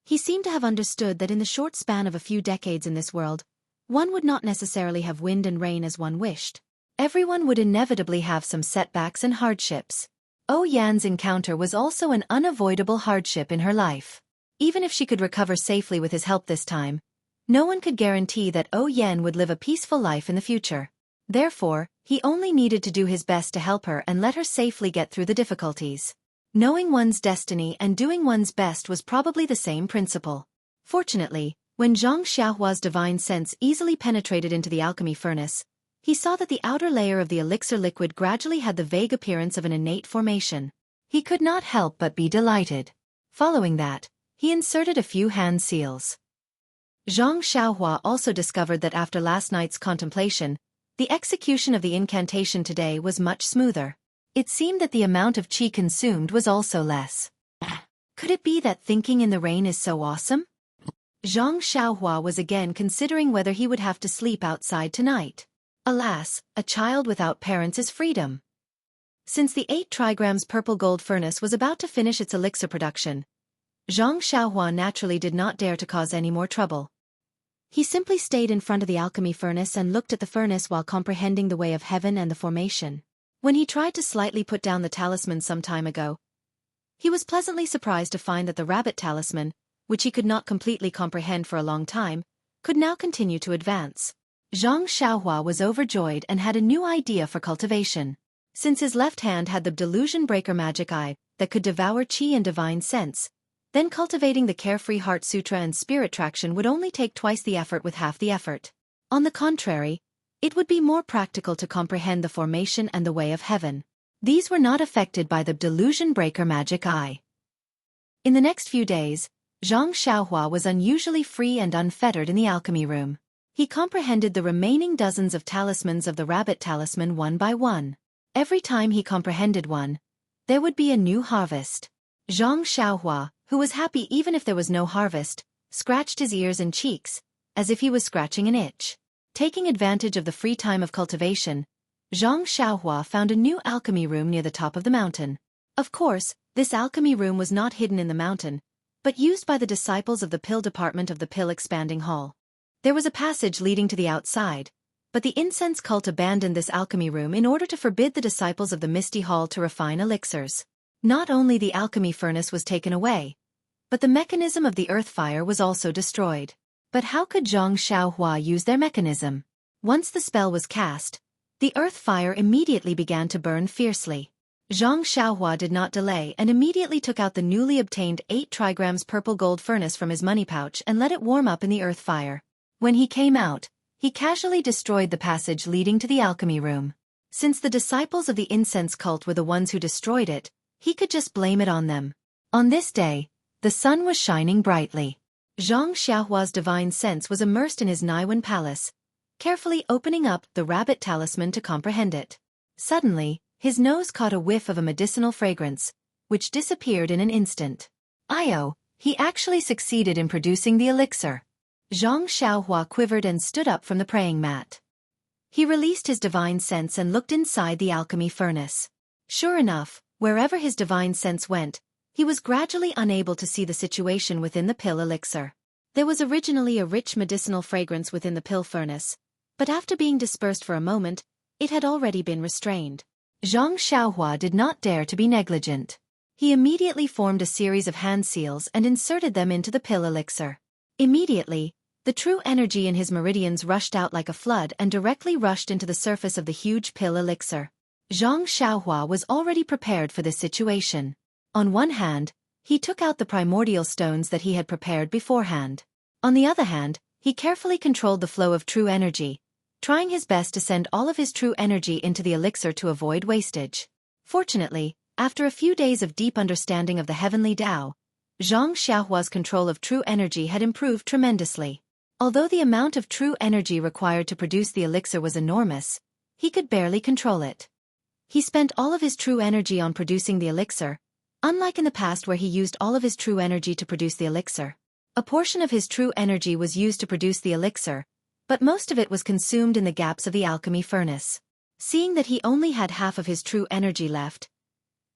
He seemed to have understood that in the short span of a few decades in this world, one would not necessarily have wind and rain as one wished. Everyone would inevitably have some setbacks and hardships. Oh Yan's encounter was also an unavoidable hardship in her life. Even if she could recover safely with his help this time, no one could guarantee that Oh Yan would live a peaceful life in the future. Therefore, he only needed to do his best to help her and let her safely get through the difficulties. Knowing one's destiny and doing one's best was probably the same principle. Fortunately, when Zhang Xiaohua's divine sense easily penetrated into the alchemy furnace, he saw that the outer layer of the elixir liquid gradually had the vague appearance of an innate formation. He could not help but be delighted. Following that, he inserted a few hand seals. Zhang Xiaohua also discovered that after last night's contemplation, the execution of the incantation today was much smoother. It seemed that the amount of qi consumed was also less. Could it be that thinking in the rain is so awesome? Zhang Xiaohua was again considering whether he would have to sleep outside tonight. Alas, a child without parents is freedom. Since the 8 trigrams purple gold furnace was about to finish its elixir production, Zhang Xiaohua naturally did not dare to cause any more trouble. He simply stayed in front of the alchemy furnace and looked at the furnace while comprehending the way of heaven and the formation. When he tried to slightly put down the talisman some time ago, he was pleasantly surprised to find that the rabbit talisman, which he could not completely comprehend for a long time, could now continue to advance. Zhang Xiaohua was overjoyed and had a new idea for cultivation. Since his left hand had the delusion breaker magic eye that could devour qi and divine sense, then cultivating the carefree heart sutra and spirit traction would only take twice the effort with half the effort. On the contrary, it would be more practical to comprehend the formation and the way of heaven. These were not affected by the delusion breaker magic eye. In the next few days, Zhang Xiaohua was unusually free and unfettered in the alchemy room. He comprehended the remaining dozens of talismans of the rabbit talisman one by one. Every time he comprehended one, there would be a new harvest. Zhang Xiaohua, who was happy even if there was no harvest, scratched his ears and cheeks, as if he was scratching an itch. Taking advantage of the free time of cultivation, Zhang Xiaohua found a new alchemy room near the top of the mountain. Of course, this alchemy room was not hidden in the mountain, but used by the disciples of the pill department of the pill expanding hall. There was a passage leading to the outside, but the incense cult abandoned this alchemy room in order to forbid the disciples of the Misty Hall to refine elixirs. Not only the alchemy furnace was taken away, but the mechanism of the earth fire was also destroyed. But how could Zhang Xiaohua use their mechanism? Once the spell was cast, the earth fire immediately began to burn fiercely. Zhang Xiaohua did not delay and immediately took out the newly obtained 8 trigrams purple gold furnace from his money pouch and let it warm up in the earth fire. When he came out, he casually destroyed the passage leading to the alchemy room. Since the disciples of the incense cult were the ones who destroyed it, he could just blame it on them. On this day, the sun was shining brightly. Zhang Xiaohua's divine sense was immersed in his Naiwan palace, carefully opening up the rabbit talisman to comprehend it. Suddenly, his nose caught a whiff of a medicinal fragrance, which disappeared in an instant. He actually succeeded in producing the elixir. Zhang Xiaohua quivered and stood up from the praying mat. He released his divine sense and looked inside the alchemy furnace. Sure enough, wherever his divine sense went, he was gradually unable to see the situation within the pill elixir. There was originally a rich medicinal fragrance within the pill furnace, but after being dispersed for a moment, it had already been restrained. Zhang Xiaohua did not dare to be negligent. He immediately formed a series of hand seals and inserted them into the pill elixir. Immediately, the true energy in his meridians rushed out like a flood and directly rushed into the surface of the huge pill elixir. Zhang Xiaohua was already prepared for this situation. On one hand, he took out the primordial stones that he had prepared beforehand. On the other hand, he carefully controlled the flow of true energy, trying his best to send all of his true energy into the elixir to avoid wastage. Fortunately, after a few days of deep understanding of the heavenly Tao, Zhang Xiaohua's control of true energy had improved tremendously. Although the amount of true energy required to produce the elixir was enormous, he could barely control it. He spent all of his true energy on producing the elixir, unlike in the past where he used all of his true energy to produce the elixir. A portion of his true energy was used to produce the elixir, but most of it was consumed in the gaps of the alchemy furnace. Seeing that he only had half of his true energy left,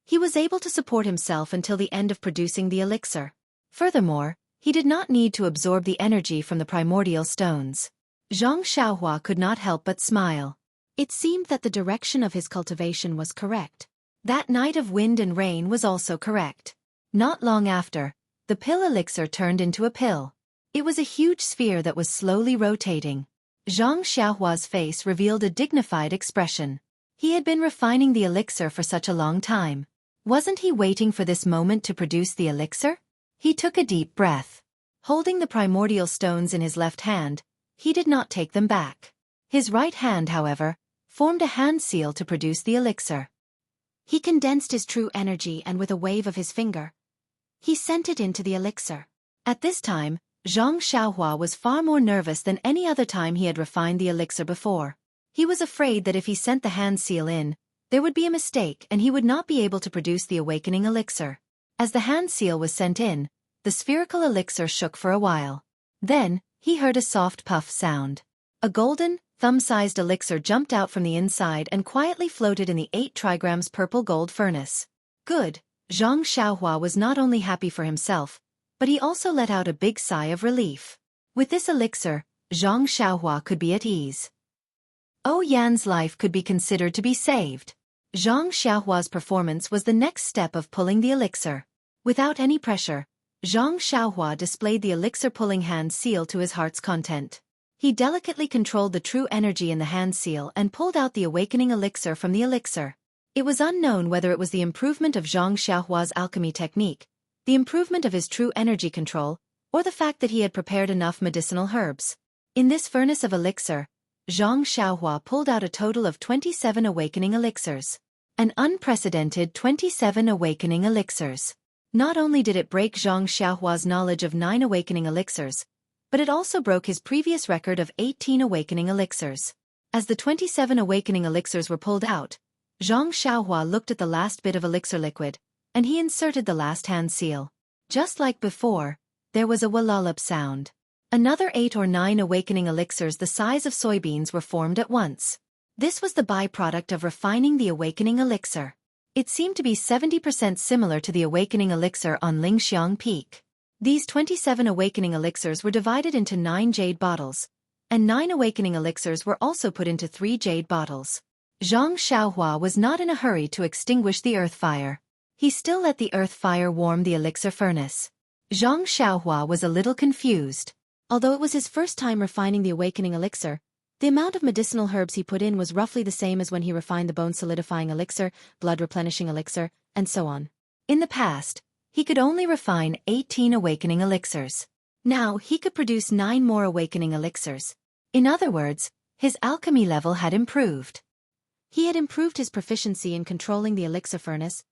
he was able to support himself until the end of producing the elixir. Furthermore, he did not need to absorb the energy from the primordial stones. Zhang Xiaohua could not help but smile. It seemed that the direction of his cultivation was correct. That night of wind and rain was also correct. Not long after, the pill elixir turned into a pill. It was a huge sphere that was slowly rotating. Zhang Xiaohua's face revealed a dignified expression. He had been refining the elixir for such a long time. Wasn't he waiting for this moment to produce the elixir? He took a deep breath. Holding the primordial stones in his left hand, he did not take them back. His right hand, however, formed a hand seal to produce the elixir. He condensed his true energy and with a wave of his finger, he sent it into the elixir. At this time, Zhang Xiaohua was far more nervous than any other time he had refined the elixir before. He was afraid that if he sent the hand seal in, there would be a mistake and he would not be able to produce the awakening elixir. As the hand seal was sent in, the spherical elixir shook for a while. Then, he heard a soft puff sound. A golden, thumb-sized elixir jumped out from the inside and quietly floated in the 8 trigrams purple gold furnace. Good. Zhang Xiaohua was not only happy for himself, but he also let out a big sigh of relief. With this elixir, Zhang Xiaohua could be at ease. Yan's life could be considered to be saved. Zhang Xiaohua's performance was the next step of pulling the elixir. Without any pressure, Zhang Xiaohua displayed the elixir-pulling hand seal to his heart's content. He delicately controlled the true energy in the hand seal and pulled out the awakening elixir from the elixir. It was unknown whether it was the improvement of Zhang Xiaohua's alchemy technique, the improvement of his true energy control, or the fact that he had prepared enough medicinal herbs. In this furnace of elixir, Zhang Xiaohua pulled out a total of 27 awakening elixirs. An unprecedented 27 awakening elixirs. Not only did it break Zhang Xiaohua's knowledge of 9 awakening elixirs, but it also broke his previous record of 18 awakening elixirs. As the 27 awakening elixirs were pulled out, Zhang Xiaohua looked at the last bit of elixir liquid, and he inserted the last hand seal. Just like before, there was a wallollop sound. Another 8 or 9 awakening elixirs the size of soybeans were formed at once. This was the byproduct of refining the awakening elixir. It seemed to be 70% similar to the awakening elixir on Lingxiang Peak. These 27 awakening elixirs were divided into 9 jade bottles, and 9 awakening elixirs were also put into 3 jade bottles. Zhang Xiaohua was not in a hurry to extinguish the earth fire. He still let the earth fire warm the elixir furnace. Zhang Xiaohua was a little confused. Although it was his first time refining the awakening elixir, the amount of medicinal herbs he put in was roughly the same as when he refined the bone-solidifying elixir, blood-replenishing elixir, and so on. In the past, he could only refine 18 awakening elixirs. Now he could produce 9 more awakening elixirs. In other words, his alchemy level had improved. He had improved his proficiency in controlling the elixir furnace,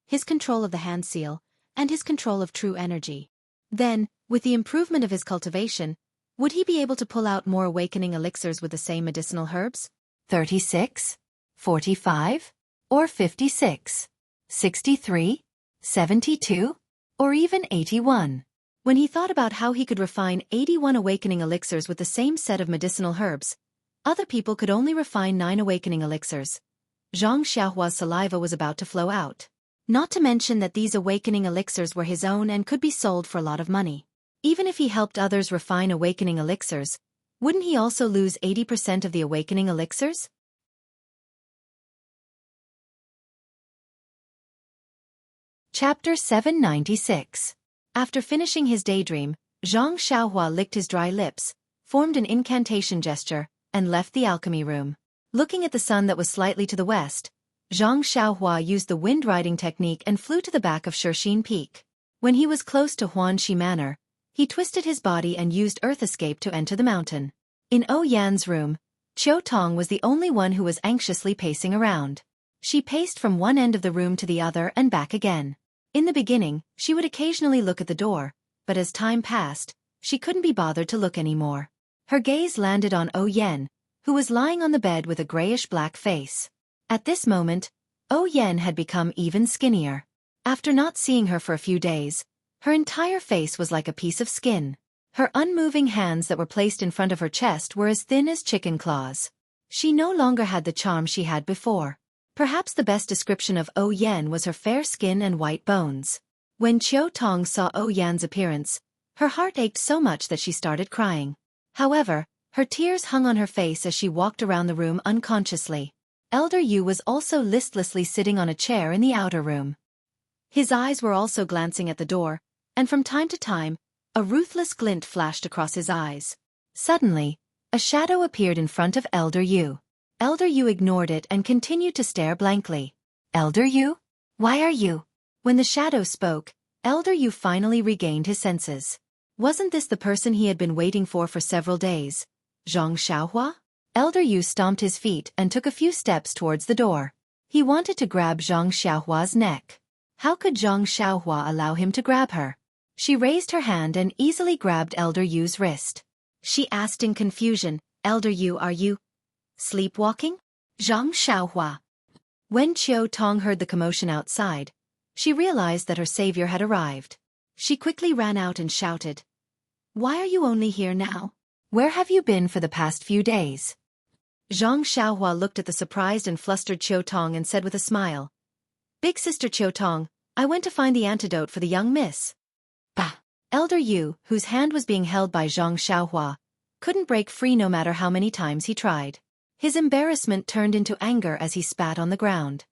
his control of the hand seal, and his control of true energy. Then, with the improvement of his cultivation, would he be able to pull out more awakening elixirs with the same medicinal herbs? 36, 45, or 56, 63, 72, or even 81. When he thought about how he could refine 81 awakening elixirs with the same set of medicinal herbs, other people could only refine 9 awakening elixirs. Zhang Xiaohua's saliva was about to flow out. Not to mention that these awakening elixirs were his own and could be sold for a lot of money. Even if he helped others refine awakening elixirs, wouldn't he also lose 80% of the awakening elixirs? Chapter 796. After finishing his daydream, Zhang Xiaohua licked his dry lips, formed an incantation gesture, and left the alchemy room. Looking at the sun that was slightly to the west, Zhang Xiaohua used the wind-riding technique and flew to the back of Xueqi Peak. When he was close to Huanxi Manor, he twisted his body and used Earth Escape to enter the mountain. In Yan's room, Qiu Tong was the only one who was anxiously pacing around. She paced from one end of the room to the other and back again. In the beginning, she would occasionally look at the door, but as time passed, she couldn't be bothered to look anymore. Her gaze landed on Yan, who was lying on the bed with a grayish-black face. At this moment, Yan had become even skinnier. After not seeing her for a few days, her entire face was like a piece of skin. Her unmoving hands that were placed in front of her chest were as thin as chicken claws. She no longer had the charm she had before. Perhaps the best description of Yan was her fair skin and white bones. When Qiu Tong saw Yan's appearance, her heart ached so much that she started crying. However, her tears hung on her face as she walked around the room unconsciously. Elder Yu was also listlessly sitting on a chair in the outer room. His eyes were also glancing at the door, and from time to time, a ruthless glint flashed across his eyes. Suddenly, a shadow appeared in front of Elder Yu. Elder Yu ignored it and continued to stare blankly. Elder Yu? Why are you? When the shadow spoke, Elder Yu finally regained his senses. Wasn't this the person he had been waiting for several days? Zhang Xiaohua? Elder Yu stomped his feet and took a few steps towards the door. He wanted to grab Zhang Xiaohua's neck. How could Zhang Xiaohua allow him to grab her? She raised her hand and easily grabbed Elder Yu's wrist. She asked in confusion, Elder Yu, are you sleepwalking? Zhang Xiaohua. When Qiu Tong heard the commotion outside, she realized that her savior had arrived. She quickly ran out and shouted, "Why are you only here now? Where have you been for the past few days?" Zhang Xiaohua looked at the surprised and flustered Qiu Tong and said with a smile, "Big sister Qiu Tong, I went to find the antidote for the young miss." Bah! Elder Yu, whose hand was being held by Zhang Xiaohua, couldn't break free no matter how many times he tried. His embarrassment turned into anger as he spat on the ground.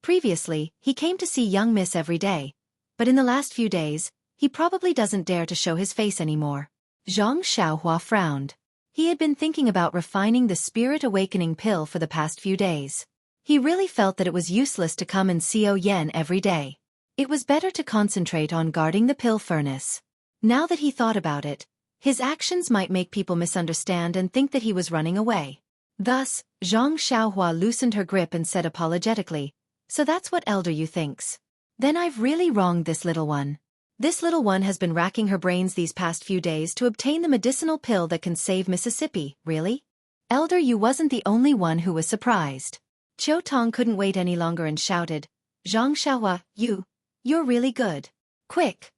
Previously, he came to see young miss every day, but in the last few days, he probably doesn't dare to show his face anymore. Zhang Xiaohua frowned. He had been thinking about refining the spirit awakening pill for the past few days. He really felt that it was useless to come and see Yan every day. It was better to concentrate on guarding the pill furnace. Now that he thought about it, his actions might make people misunderstand and think that he was running away. Thus, Zhang Xiaohua loosened her grip and said apologetically, "So that's what Elder Yu thinks. Then I've really wronged this little one." This little one has been racking her brains these past few days to obtain the medicinal pill that can save Mississippi, really? Elder Yu wasn't the only one who was surprised. Qiu Tong couldn't wait any longer and shouted, Zhang Xiaohua, you're really good. Quick!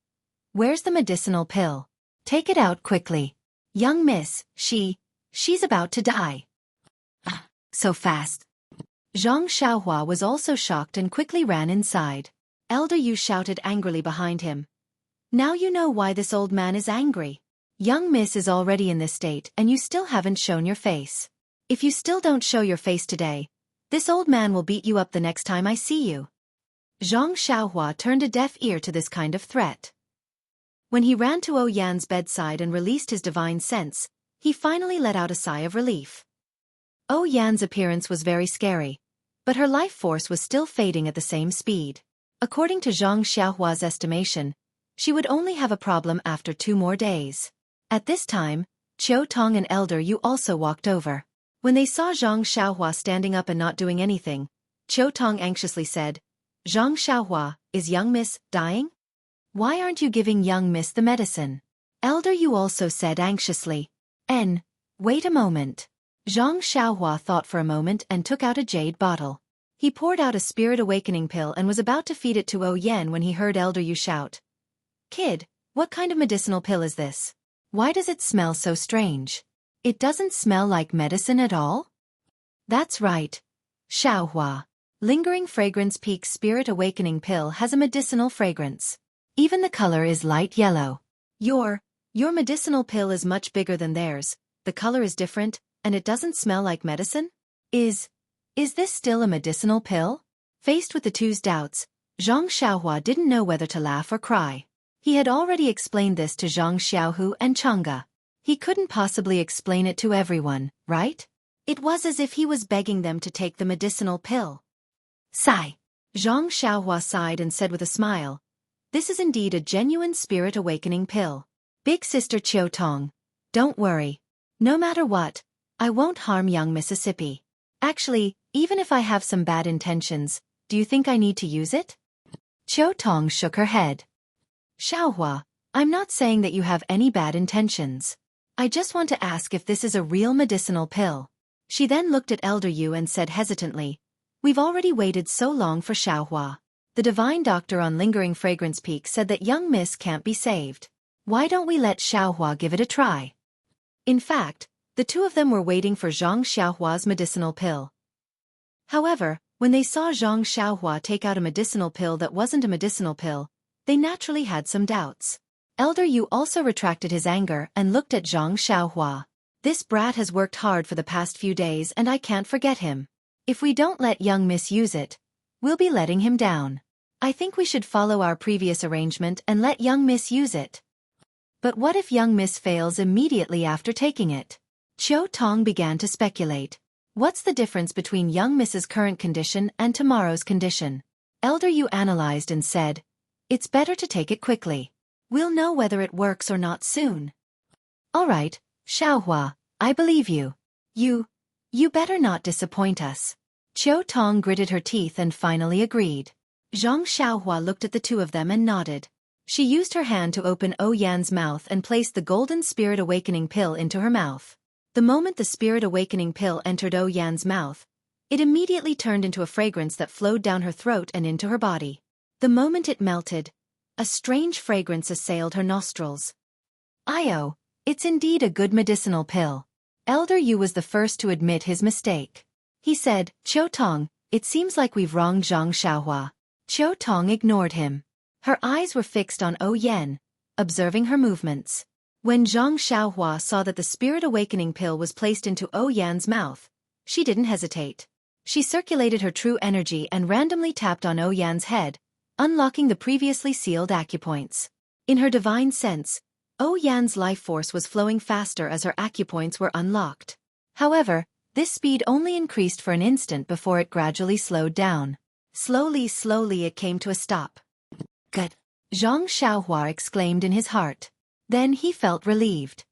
Where's the medicinal pill? Take it out quickly. Young miss, she's about to die. So fast. Zhang Xiaohua was also shocked and quickly ran inside. Elder Yu shouted angrily behind him. Now you know why this old man is angry. Young miss is already in this state and you still haven't shown your face. If you still don't show your face today, this old man will beat you up the next time I see you. Zhang Xiaohua turned a deaf ear to this kind of threat. When he ran to Yan's bedside and released his divine sense, he finally let out a sigh of relief. Yan's appearance was very scary, but her life force was still fading at the same speed. According to Zhang Xiaohua's estimation, she would only have a problem after 2 more days. At this time, Qiu Tong and Elder Yu also walked over. When they saw Zhang Xiaohua standing up and not doing anything, Qiu Tong anxiously said, Zhang Xiaohua, is young miss dying? Why aren't you giving young miss the medicine? Elder Yu also said anxiously. Wait a moment. Zhang Xiaohua thought for a moment and took out a jade bottle. He poured out a spirit awakening pill and was about to feed it to Yan when he heard Elder Yu shout. Kid, what kind of medicinal pill is this? Why does it smell so strange? It doesn't smell like medicine at all? That's right. Xiaohua. Lingering Fragrance Peak Spirit Awakening Pill has a medicinal fragrance. Even the color is light yellow. Your medicinal pill is much bigger than theirs, the color is different, and it doesn't smell like medicine? Is this still a medicinal pill? Faced with the two's doubts, Zhang Xiaohua didn't know whether to laugh or cry. He had already explained this to Zhang Xiaohu and Chang'e. He couldn't possibly explain it to everyone, right? It was as if he was begging them to take the medicinal pill. Sigh. Zhang Xiaohua sighed and said with a smile, this is indeed a genuine spirit awakening pill. Big sister Qiu Tong, don't worry. No matter what, I won't harm young Mississippi. Actually, even if I have some bad intentions, do you think I need to use it? Qiu Tong shook her head. Xiaohua, I'm not saying that you have any bad intentions. I just want to ask if this is a real medicinal pill. She then looked at Elder Yu and said hesitantly, we've already waited so long for Xiaohua. The divine doctor on Lingering Fragrance Peak said that young miss can't be saved. Why don't we let Xiaohua give it a try? In fact, the two of them were waiting for Zhang Xiaohua's medicinal pill. However, when they saw Zhang Xiaohua take out a medicinal pill that wasn't a medicinal pill, they naturally had some doubts. Elder Yu also retracted his anger and looked at Zhang Xiaohua. This brat has worked hard for the past few days and I can't forget him. If we don't let young miss use it, we'll be letting him down. I think we should follow our previous arrangement and let young miss use it. But what if young miss fails immediately after taking it? Qiu Tong began to speculate. What's the difference between young miss's current condition and tomorrow's condition? Elder Yu analyzed and said, it's better to take it quickly. We'll know whether it works or not soon. All right, Xiaohua, I believe you. You better not disappoint us. Qiu Tong gritted her teeth and finally agreed. Zhang Xiaohua looked at the two of them and nodded. She used her hand to open Yan's mouth and placed the golden spirit awakening pill into her mouth. The moment the spirit awakening pill entered Yan's mouth, it immediately turned into a fragrance that flowed down her throat and into her body. The moment it melted, a strange fragrance assailed her nostrils. It's indeed a good medicinal pill. Elder Yu was the first to admit his mistake. He said, Qiu Tong, it seems like we've wronged Zhang Xiaohua. Qiu Tong ignored him. Her eyes were fixed on Yan, observing her movements. When Zhang Xiaohua saw that the spirit awakening pill was placed into Yan's mouth, she didn't hesitate. She circulated her true energy and randomly tapped on Yan's head, unlocking the previously sealed acupoints. In her divine sense, Yan's life force was flowing faster as her acupoints were unlocked. However, this speed only increased for an instant before it gradually slowed down. Slowly it came to a stop. Good. Zhang Xiaohua exclaimed in his heart. Then he felt relieved.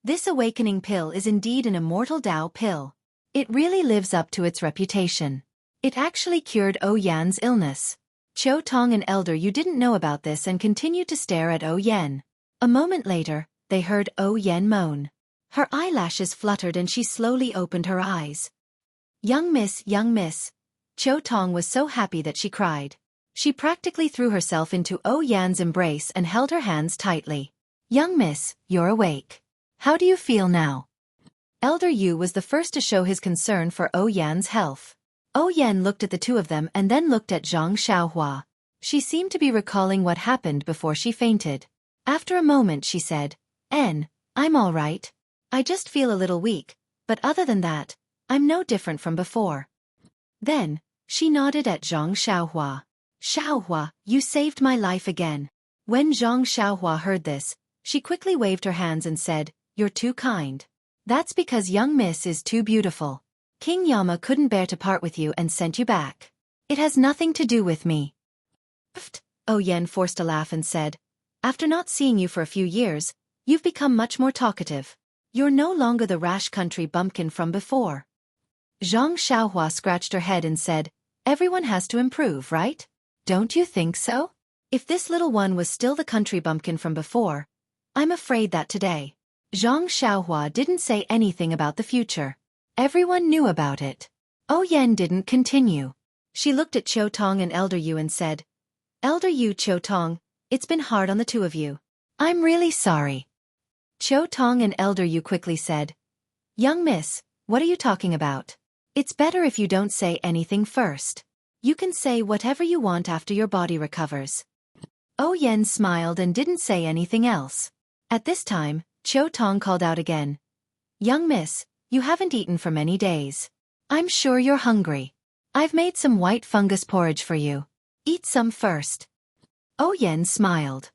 This awakening pill is indeed an immortal Dao pill. It really lives up to its reputation. It actually cured Yan's illness. Qiu Tong and Elder Yu didn't know about this and continued to stare at O Yen. A moment later, they heard O Yen moan. Her eyelashes fluttered and she slowly opened her eyes. Young miss, Qiu Tong was so happy that she cried. She practically threw herself into O Yan's embrace and held her hands tightly. Young miss, you're awake. How do you feel now? Elder Yu was the first to show his concern for O Yan's health. O Yan looked at the two of them and then looked at Zhang Xiaohua. She seemed to be recalling what happened before she fainted. After a moment she said, I'm all right. I just feel a little weak, but other than that, I'm no different from before. Then, she nodded at Zhang Xiaohua. Xiaohua, you saved my life again. When Zhang Xiaohua heard this, she quickly waved her hands and said, You're too kind. That's because young miss is too beautiful. King Yama couldn't bear to part with you and sent you back. It has nothing to do with me. Pfft, O Yen forced a laugh and said, After not seeing you for a few years, you've become much more talkative. You're no longer the rash country bumpkin from before. Zhang Xiaohua scratched her head and said, Everyone has to improve, right? Don't you think so? If this little one was still the country bumpkin from before, I'm afraid that today. Zhang Xiaohua didn't say anything about the future. Everyone knew about it. O Yen didn't continue. She looked at Qiu Tong and Elder Yu and said, Elder Yu, Qiu Tong, it's been hard on the two of you. I'm really sorry. Qiu Tong and Elder Yu quickly said, Young miss, what are you talking about? It's better if you don't say anything first. You can say whatever you want after your body recovers. O Yen smiled and didn't say anything else. At this time, Qiu Tong called out again. Young miss, you haven't eaten for many days. I'm sure you're hungry. I've made some white fungus porridge for you. Eat some first. O Yen smiled.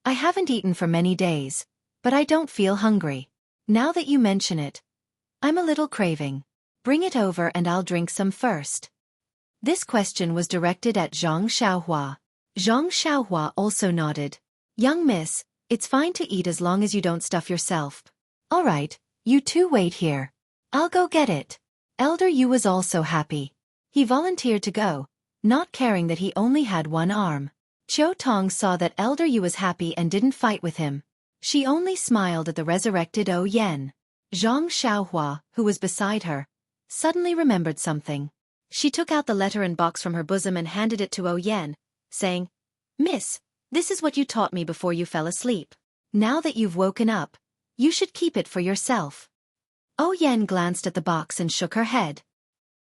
I haven't eaten for many days, but I don't feel hungry. Now that you mention it, I'm a little craving. Bring it over and I'll drink some first. This question was directed at Zhang Xiaohua. Zhang Xiaohua also nodded. Young miss, it's fine to eat as long as you don't stuff yourself. All right, you two wait here. I'll go get it. Elder Yu was also happy. He volunteered to go, not caring that he only had one arm. Qiu Tong saw that Elder Yu was happy and didn't fight with him. She only smiled at the resurrected O Yen. Zhang Xiaohua, who was beside her, suddenly remembered something. She took out the letter and box from her bosom and handed it to O Yen, saying, Miss, this is what you taught me before you fell asleep. Now that you've woken up, you should keep it for yourself. O Yen glanced at the box and shook her head.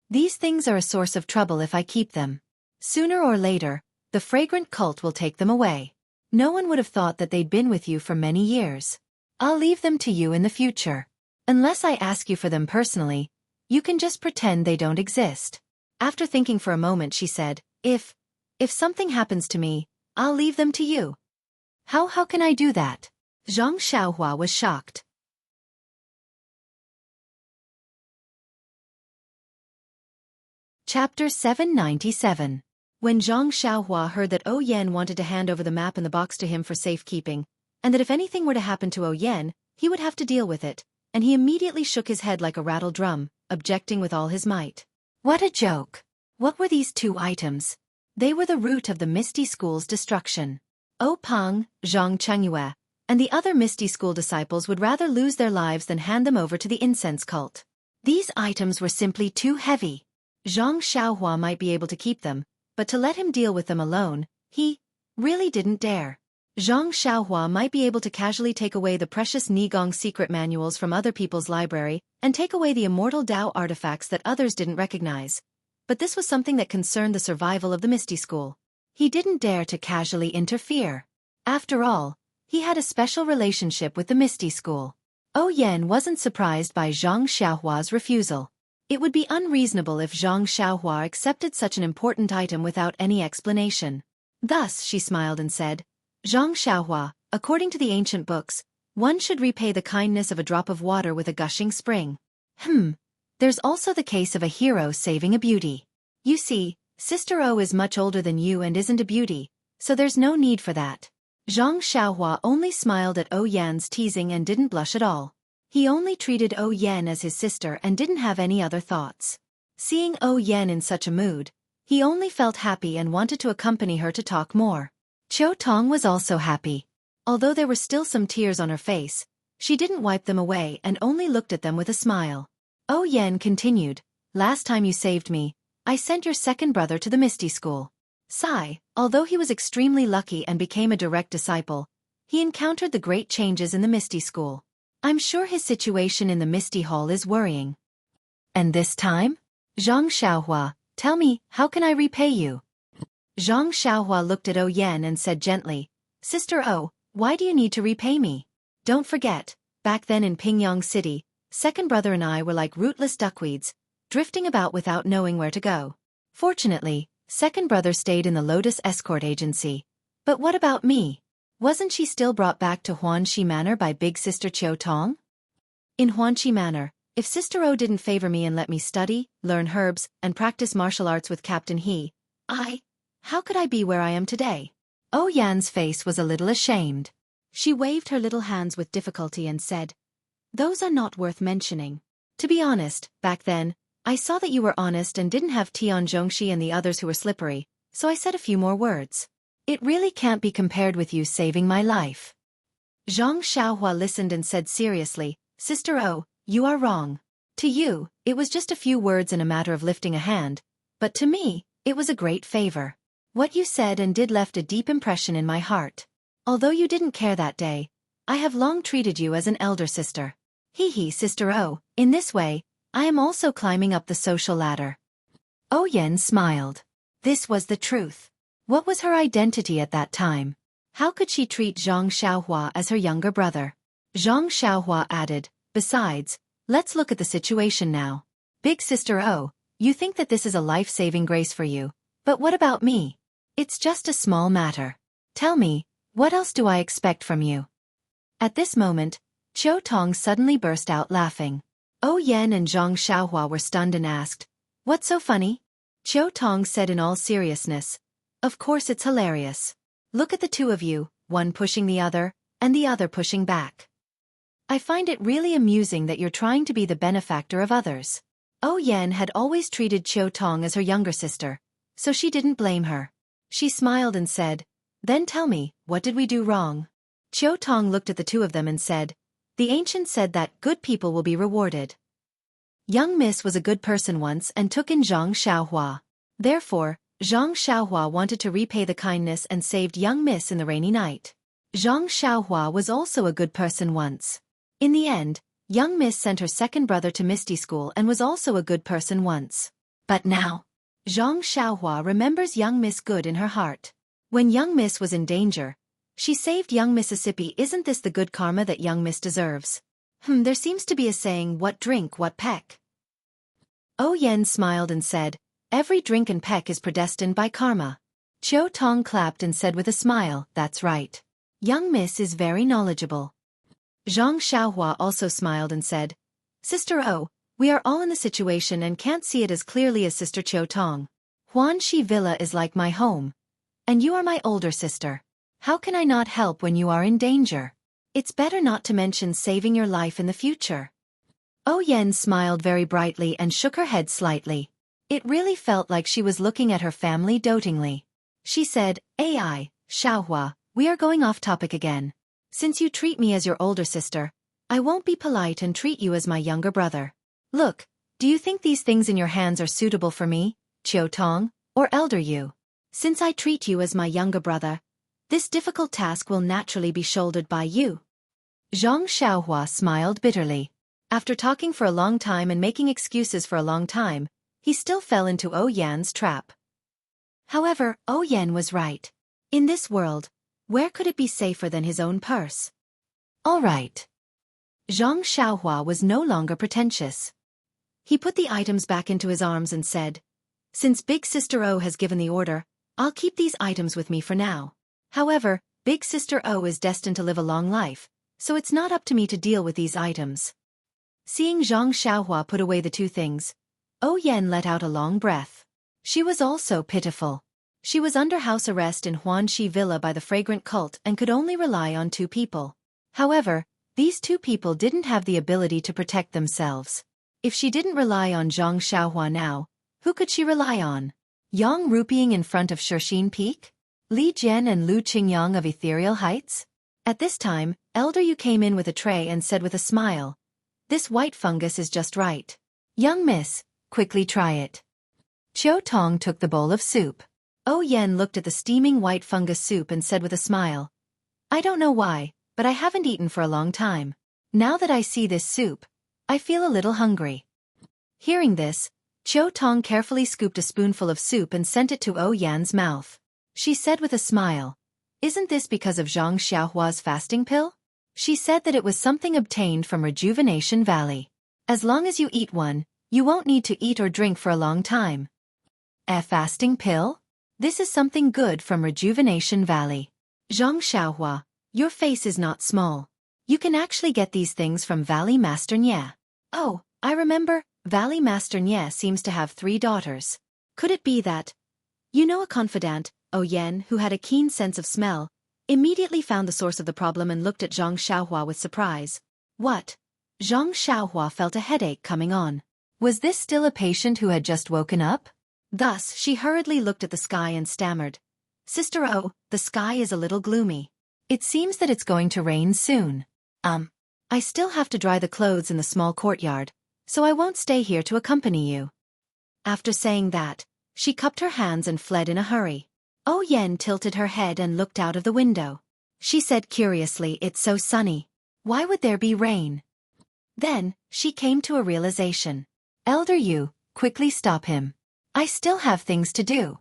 These things are a source of trouble if I keep them. Sooner or later, the fragrant cult will take them away. No one would have thought that they'd been with you for many years. I'll leave them to you in the future. Unless I ask you for them personally, you can just pretend they don't exist. After thinking for a moment she said, If something happens to me, I'll leave them to you. How can I do that? Zhang Xiaohua was shocked. Chapter 797. When Zhang Xiaohua heard that O Yen wanted to hand over the map and the box to him for safekeeping, and that if anything were to happen to O Yen, he would have to deal with it, and he immediately shook his head like a rattled drum, objecting with all his might. What a joke! What were these two items? They were the root of the Misty School's destruction. O Peng, Zhang Chengyue, and the other Misty School disciples would rather lose their lives than hand them over to the incense cult. These items were simply too heavy. Zhang Xiaohua might be able to keep them, but to let him deal with them alone, he really didn't dare. Zhang Xiaohua might be able to casually take away the precious Nigong secret manuals from other people's library and take away the immortal Dao artifacts that others didn't recognize. But this was something that concerned the survival of the Misty School. He didn't dare to casually interfere. After all, he had a special relationship with the Misty School. O Yen wasn't surprised by Zhang Xiaohua's refusal. It would be unreasonable if Zhang Xiaohua accepted such an important item without any explanation. Thus, she smiled and said, Zhang Xiaohua, according to the ancient books, one should repay the kindness of a drop of water with a gushing spring. There's also the case of a hero saving a beauty. You see, Sister O is much older than you and isn't a beauty, so there's no need for that. Zhang Xiaohua only smiled at O Yan's teasing and didn't blush at all. He only treated O Yan as his sister and didn't have any other thoughts. Seeing O Yan in such a mood, He only felt happy and wanted to accompany her to talk more. Qiu Tong was also happy. Although there were still some tears on her face, she didn't wipe them away and only looked at them with a smile. Oh Yan continued, last time you saved me, I sent your second brother to the Misty School. Sai, although he was extremely lucky and became a direct disciple, he encountered the great changes in the Misty School. I'm sure his situation in the Misty Hall is worrying. And this time? Zhang Xiaohua, tell me, how can I repay you? Zhang Xiaohua looked at O Yan and said gently, Sister O, why do you need to repay me? Don't forget, back then in Pingyang City, second brother and I were like rootless duckweeds, drifting about without knowing where to go. Fortunately, second brother stayed in the Lotus Escort Agency. But what about me? Wasn't she still brought back to Huanxi Manor by big sister Qiu Tong? In Huanxi Manor, if Sister O didn't favor me and let me study, learn herbs, and practice martial arts with Captain He, how could I be where I am today? Oh Yan's face was a little ashamed. She waved her little hands with difficulty and said, those are not worth mentioning. To be honest, back then, I saw that you were honest and didn't have Tian Zhongxi and the others who were slippery, so I said a few more words. It really can't be compared with you saving my life. Zhang Xiaohua listened and said seriously, Sister O, you are wrong. To you, it was just a few words and a matter of lifting a hand, but to me, it was a great favor. What you said and did left a deep impression in my heart. Although you didn't care that day, I have long treated you as an elder sister. Hee Sister O, in this way, I am also climbing up the social ladder. O Yan smiled. This was the truth. What was her identity at that time? How could she treat Zhang Xiaohua as her younger brother? Zhang Xiaohua added, besides, let's look at the situation now. Big Sister O, you think that this is a life-saving grace for you, but what about me? It's just a small matter. Tell me, what else do I expect from you? At this moment, Qiu Tong suddenly burst out laughing. O Yan and Zhang Xiaohua were stunned and asked, what's so funny? Qiu Tong said in all seriousness, of course it's hilarious. Look at the two of you, one pushing the other, and the other pushing back. I find it really amusing that you're trying to be the benefactor of others. O Yan had always treated Qiu Tong as her younger sister, so she didn't blame her. She smiled and said, then tell me, what did we do wrong? Qiu Tong looked at the two of them and said, the ancient said that good people will be rewarded. Young Miss was a good person once and took in Zhang Xiaohua. Therefore, Zhang Xiaohua wanted to repay the kindness and saved young Miss in the rainy night. Zhang Xiaohua was also a good person once. In the end, young Miss sent her second brother to Misty School and was also a good person once. But now, Zhang Xiaohua remembers young Miss good in her heart. When young Miss was in danger, she saved young Mississippi. Isn't this the good karma that young Miss deserves? There seems to be a saying, what drink, what peck. O Yan smiled and said, every drink and peck is predestined by karma. Qiu Tong clapped and said with a smile, that's right. Young Miss is very knowledgeable. Zhang Xiaohua also smiled and said, Sister O, we are all in the situation and can't see it as clearly as Sister Qiu Tong. Huanxi Villa is like my home. And you are my older sister. How can I not help when you are in danger? It's better not to mention saving your life in the future. O Yan smiled very brightly and shook her head slightly. It really felt like she was looking at her family dotingly. She said, Ai, Xiaohua, we are going off topic again. Since you treat me as your older sister, I won't be polite and treat you as my younger brother. Look, do you think these things in your hands are suitable for me, Qiu Tong, or elder you? Since I treat you as my younger brother, this difficult task will naturally be shouldered by you. Zhang Xiaohua smiled bitterly. After talking for a long time and making excuses for a long time, he still fell into O Yan's trap. However, O Yan was right. In this world, where could it be safer than his own purse? All right. Zhang Xiaohua was no longer pretentious. He put the items back into his arms and said, since Big Sister O has given the order, I'll keep these items with me for now. However, Big Sister O is destined to live a long life, so it's not up to me to deal with these items. Seeing Zhang Xiaohua put away the two things, O Yan let out a long breath. She was also pitiful. She was under house arrest in Huanxi Villa by the fragrant cult and could only rely on two people. However, these two people didn't have the ability to protect themselves. If she didn't rely on Zhang Xiaohua now, who could she rely on? Yang Rupeeing in front of Xueqi Peak? Li Jian and Lu Qingyang of Ethereal Heights? At this time, Elder Yu came in with a tray and said with a smile, "This white fungus is just right. Young miss, quickly try it." Qiu Tong took the bowl of soup. Oh Yen looked at the steaming white fungus soup and said with a smile, "I don't know why, but I haven't eaten for a long time. Now that I see this soup, I feel a little hungry." Hearing this, Qiu Tong carefully scooped a spoonful of soup and sent it to Oh Yan's mouth. She said with a smile, "Isn't this because of Zhang Xiaohua's fasting pill?" She said that it was something obtained from Rejuvenation Valley. As long as you eat one, you won't need to eat or drink for a long time. A fasting pill? This is something good from Rejuvenation Valley. Zhang Xiaohua, your face is not small. You can actually get these things from Valley Master Nye. Oh, I remember, Valley Master Nye seems to have 3 daughters. Could it be that? You know, a confidant, Oh Yen, who had a keen sense of smell, immediately found the source of the problem and looked at Zhang Xiaohua with surprise. What? Zhang Xiaohua felt a headache coming on. Was this still a patient who had just woken up? Thus, she hurriedly looked at the sky and stammered, "Sister Oh, the sky is a little gloomy. It seems that it's going to rain soon. I still have to dry the clothes in the small courtyard, so I won't stay here to accompany you." After saying that, she cupped her hands and fled in a hurry. Oh Yen tilted her head and looked out of the window. She said curiously, "It's so sunny. Why would there be rain?" Then, she came to a realization. "Elder Yu, quickly stop him. I still have things to do."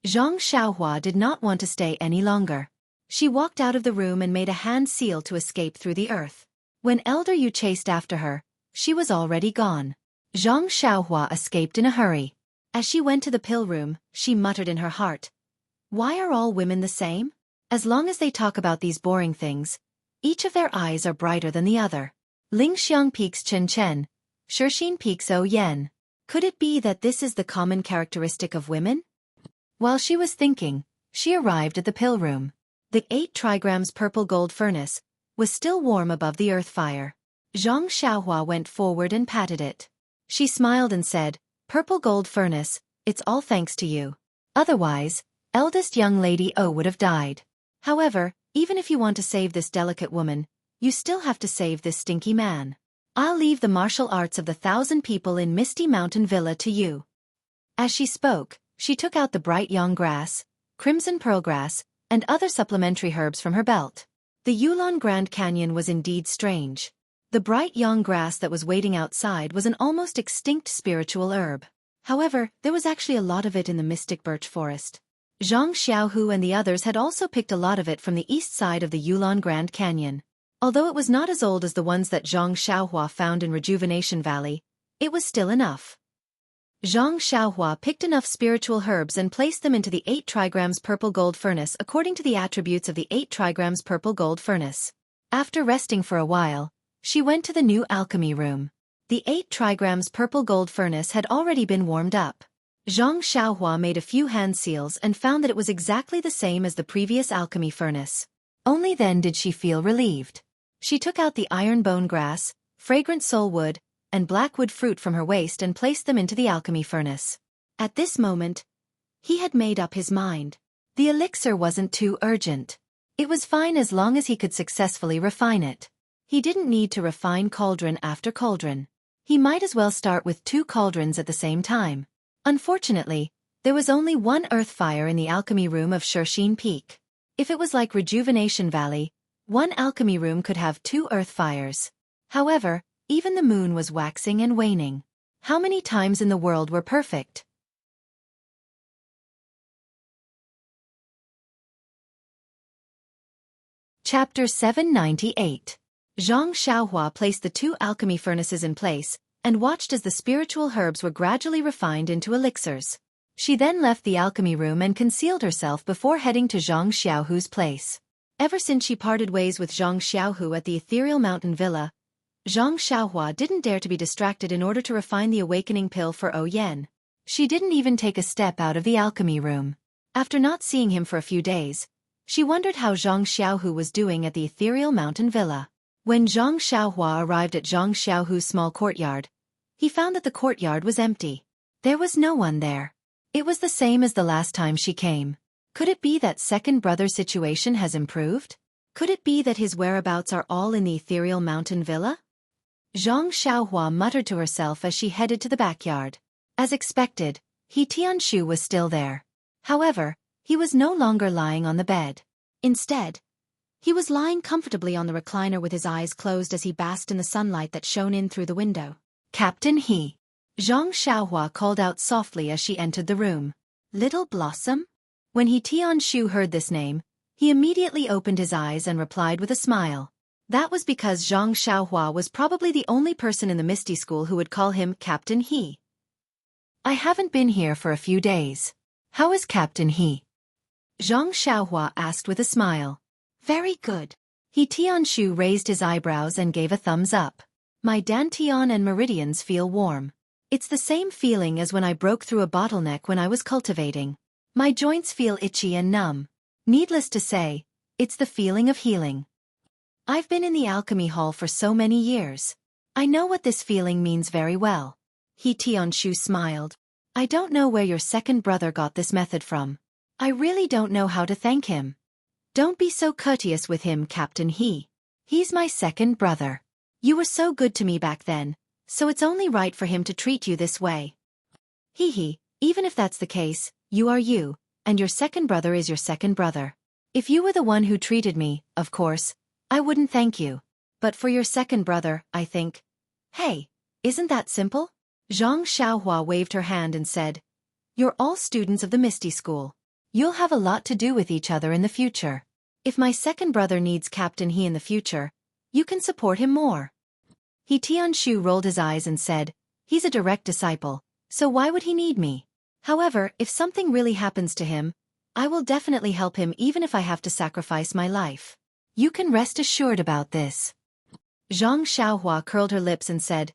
Zhang Xiaohua did not want to stay any longer. She walked out of the room and made a hand seal to escape through the earth. When Elder Yu chased after her, she was already gone. Zhang Xiaohua escaped in a hurry. As she went to the pill room, she muttered in her heart, "Why are all women the same? As long as they talk about these boring things, each of their eyes are brighter than the other. Lingxiang Peak's Chen Chen, Xueqi Peak's Oh Yen. Could it be that this is the common characteristic of women?" While she was thinking, she arrived at the pill room. The 8 trigrams purple gold furnace was still warm above the earth fire. Zhang Xiaohua went forward and patted it. She smiled and said, "Purple gold furnace, it's all thanks to you. Otherwise, eldest young lady O would have died. However, even if you want to save this delicate woman, you still have to save this stinky man. I'll leave the martial arts of the 1,000 people in Misty Mountain Villa to you." As she spoke, she took out the bright yang grass, crimson pearl grass, and other supplementary herbs from her belt. The Yulon Grand Canyon was indeed strange. The bright yang grass that was waiting outside was an almost extinct spiritual herb. However, there was actually a lot of it in the mystic birch forest. Zhang Xiaohu and the others had also picked a lot of it from the east side of the Yulon Grand Canyon. Although it was not as old as the ones that Zhang Xiaohua found in Rejuvenation Valley, it was still enough. Zhang Xiaohua picked enough spiritual herbs and placed them into the 8 trigrams purple gold furnace according to the attributes of the 8 trigrams purple gold furnace. After resting for a while, she went to the new alchemy room. The 8 trigrams purple gold furnace had already been warmed up. Zhang Xiaohua made a few hand seals and found that it was exactly the same as the previous alchemy furnace. Only then did she feel relieved. She took out the iron bone grass, fragrant soul wood, and blackwood fruit from her waist and placed them into the alchemy furnace. At this moment, he had made up his mind. The elixir wasn't too urgent. It was fine as long as he could successfully refine it. He didn't need to refine cauldron after cauldron. He might as well start with 2 cauldrons at the same time. Unfortunately, there was only one earth fire in the alchemy room of Xueqi Peak. If it was like Rejuvenation Valley, one alchemy room could have 2 earth fires. However, even the moon was waxing and waning. How many times in the world were perfect? Chapter 798. Zhang Xiaohua placed the 2 alchemy furnaces in place, and watched as the spiritual herbs were gradually refined into elixirs. She then left the alchemy room and concealed herself before heading to Zhang Xiaohu's place. Ever since she parted ways with Zhang Xiaohu at the Ethereal Mountain Villa, Zhang Xiaohua didn't dare to be distracted in order to refine the awakening pill for Oh Yen. She didn't even take a step out of the alchemy room. After not seeing him for a few days, she wondered how Zhang Xiaohu was doing at the Ethereal Mountain Villa. When Zhang Xiaohua arrived at Zhang Xiaohu's small courtyard, he found that the courtyard was empty. There was no one there. It was the same as the last time she came. Could it be that second brother's situation has improved? Could it be that his whereabouts are all in the ethereal mountain villa? Zhang Xiaohua muttered to herself as she headed to the backyard. As expected, He Tianshu was still there. However, he was no longer lying on the bed. Instead, he was lying comfortably on the recliner with his eyes closed as he basked in the sunlight that shone in through the window. Captain He. Zhang Xiaohua called out softly as she entered the room. Little Blossom? When He Tianshu heard this name, he immediately opened his eyes and replied with a smile. That was because Zhang Xiaohua was probably the only person in the Misty School who would call him Captain He. I haven't been here for a few days. How is Captain He? Zhang Xiaohua asked with a smile. Very good. He Tianshu raised his eyebrows and gave a thumbs up. My dantian and meridians feel warm. It's the same feeling as when I broke through a bottleneck when I was cultivating. My joints feel itchy and numb. Needless to say, it's the feeling of healing. I've been in the alchemy hall for so many years. I know what this feeling means very well. He Tianshu smiled. I don't know where your second brother got this method from. I really don't know how to thank him. Don't be so courteous with him, Captain He. He's my second brother. You were so good to me back then, so it's only right for him to treat you this way. He, even if that's the case, you are you, and your second brother is your second brother. If you were the one who treated me, of course, I wouldn't thank you. But for your second brother, I think. Hey, isn't that simple? Zhang Xiaohua waved her hand and said, You're all students of the Misty School. You'll have a lot to do with each other in the future. If my second brother needs Captain He in the future, you can support him more. He Tianshu rolled his eyes and said, He's a direct disciple, so why would he need me? However, if something really happens to him, I will definitely help him even if I have to sacrifice my life. You can rest assured about this. Zhang Xiaohua curled her lips and said,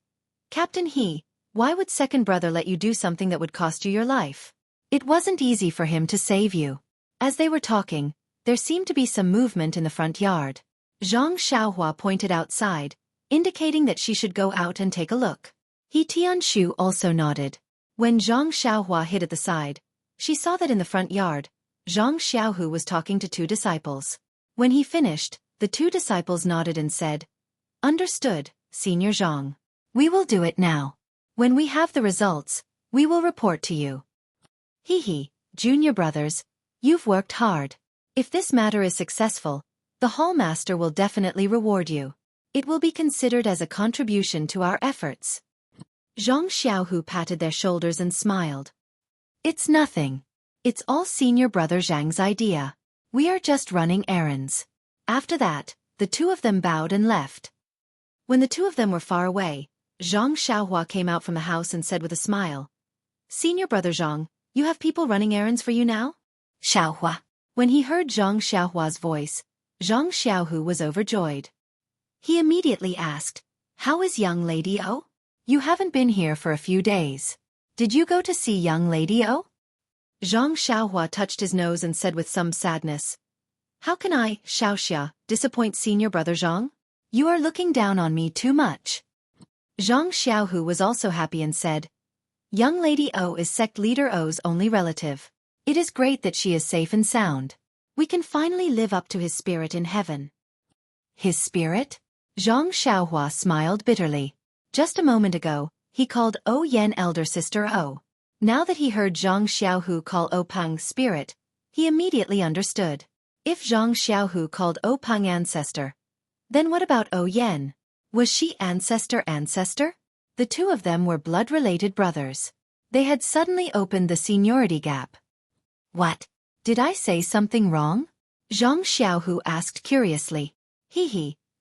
Captain He, why would second brother let you do something that would cost you your life? It wasn't easy for him to save you. As they were talking, there seemed to be some movement in the front yard. Zhang Xiaohua pointed outside, indicating that she should go out and take a look. He Tianshu also nodded. When Zhang Xiaohua hid at the side, she saw that in the front yard, Zhang Xiaohu was talking to two disciples. When he finished, the two disciples nodded and said, Understood, Senior Zhang. We will do it now. When we have the results, we will report to you. Junior brothers, you've worked hard. If this matter is successful, the Hall Master will definitely reward you. It will be considered as a contribution to our efforts. Zhang Xiaohu patted their shoulders and smiled. It's nothing. It's all senior brother Zhang's idea. We are just running errands. After that, the two of them bowed and left. When the two of them were far away, Zhang Xiaohua came out from the house and said with a smile, Senior brother Zhang, you have people running errands for you now? Xiaohua. When he heard Zhang Xiaohua's voice, Zhang Xiaohu was overjoyed. He immediately asked, How is young Lady O? You haven't been here for a few days. Did you go to see young Lady O? Zhang Xiaohua touched his nose and said with some sadness, How can I, Xiaoxia, disappoint senior brother Zhang? You are looking down on me too much. Zhang Xiaohu was also happy and said, Young Lady O is sect leader O's only relative. It is great that she is safe and sound. We can finally live up to his spirit in heaven. His spirit? Zhang Xiaohua smiled bitterly. Just a moment ago, he called O Yen elder sister O. Now that he heard Zhang Xiaohu call O Peng spirit, he immediately understood. If Zhang Xiaohu called O Peng ancestor, then what about O Yen? Was she ancestor? The two of them were blood-related brothers. They had suddenly opened the seniority gap. What? Did I say something wrong? Zhang Xiaohu asked curiously.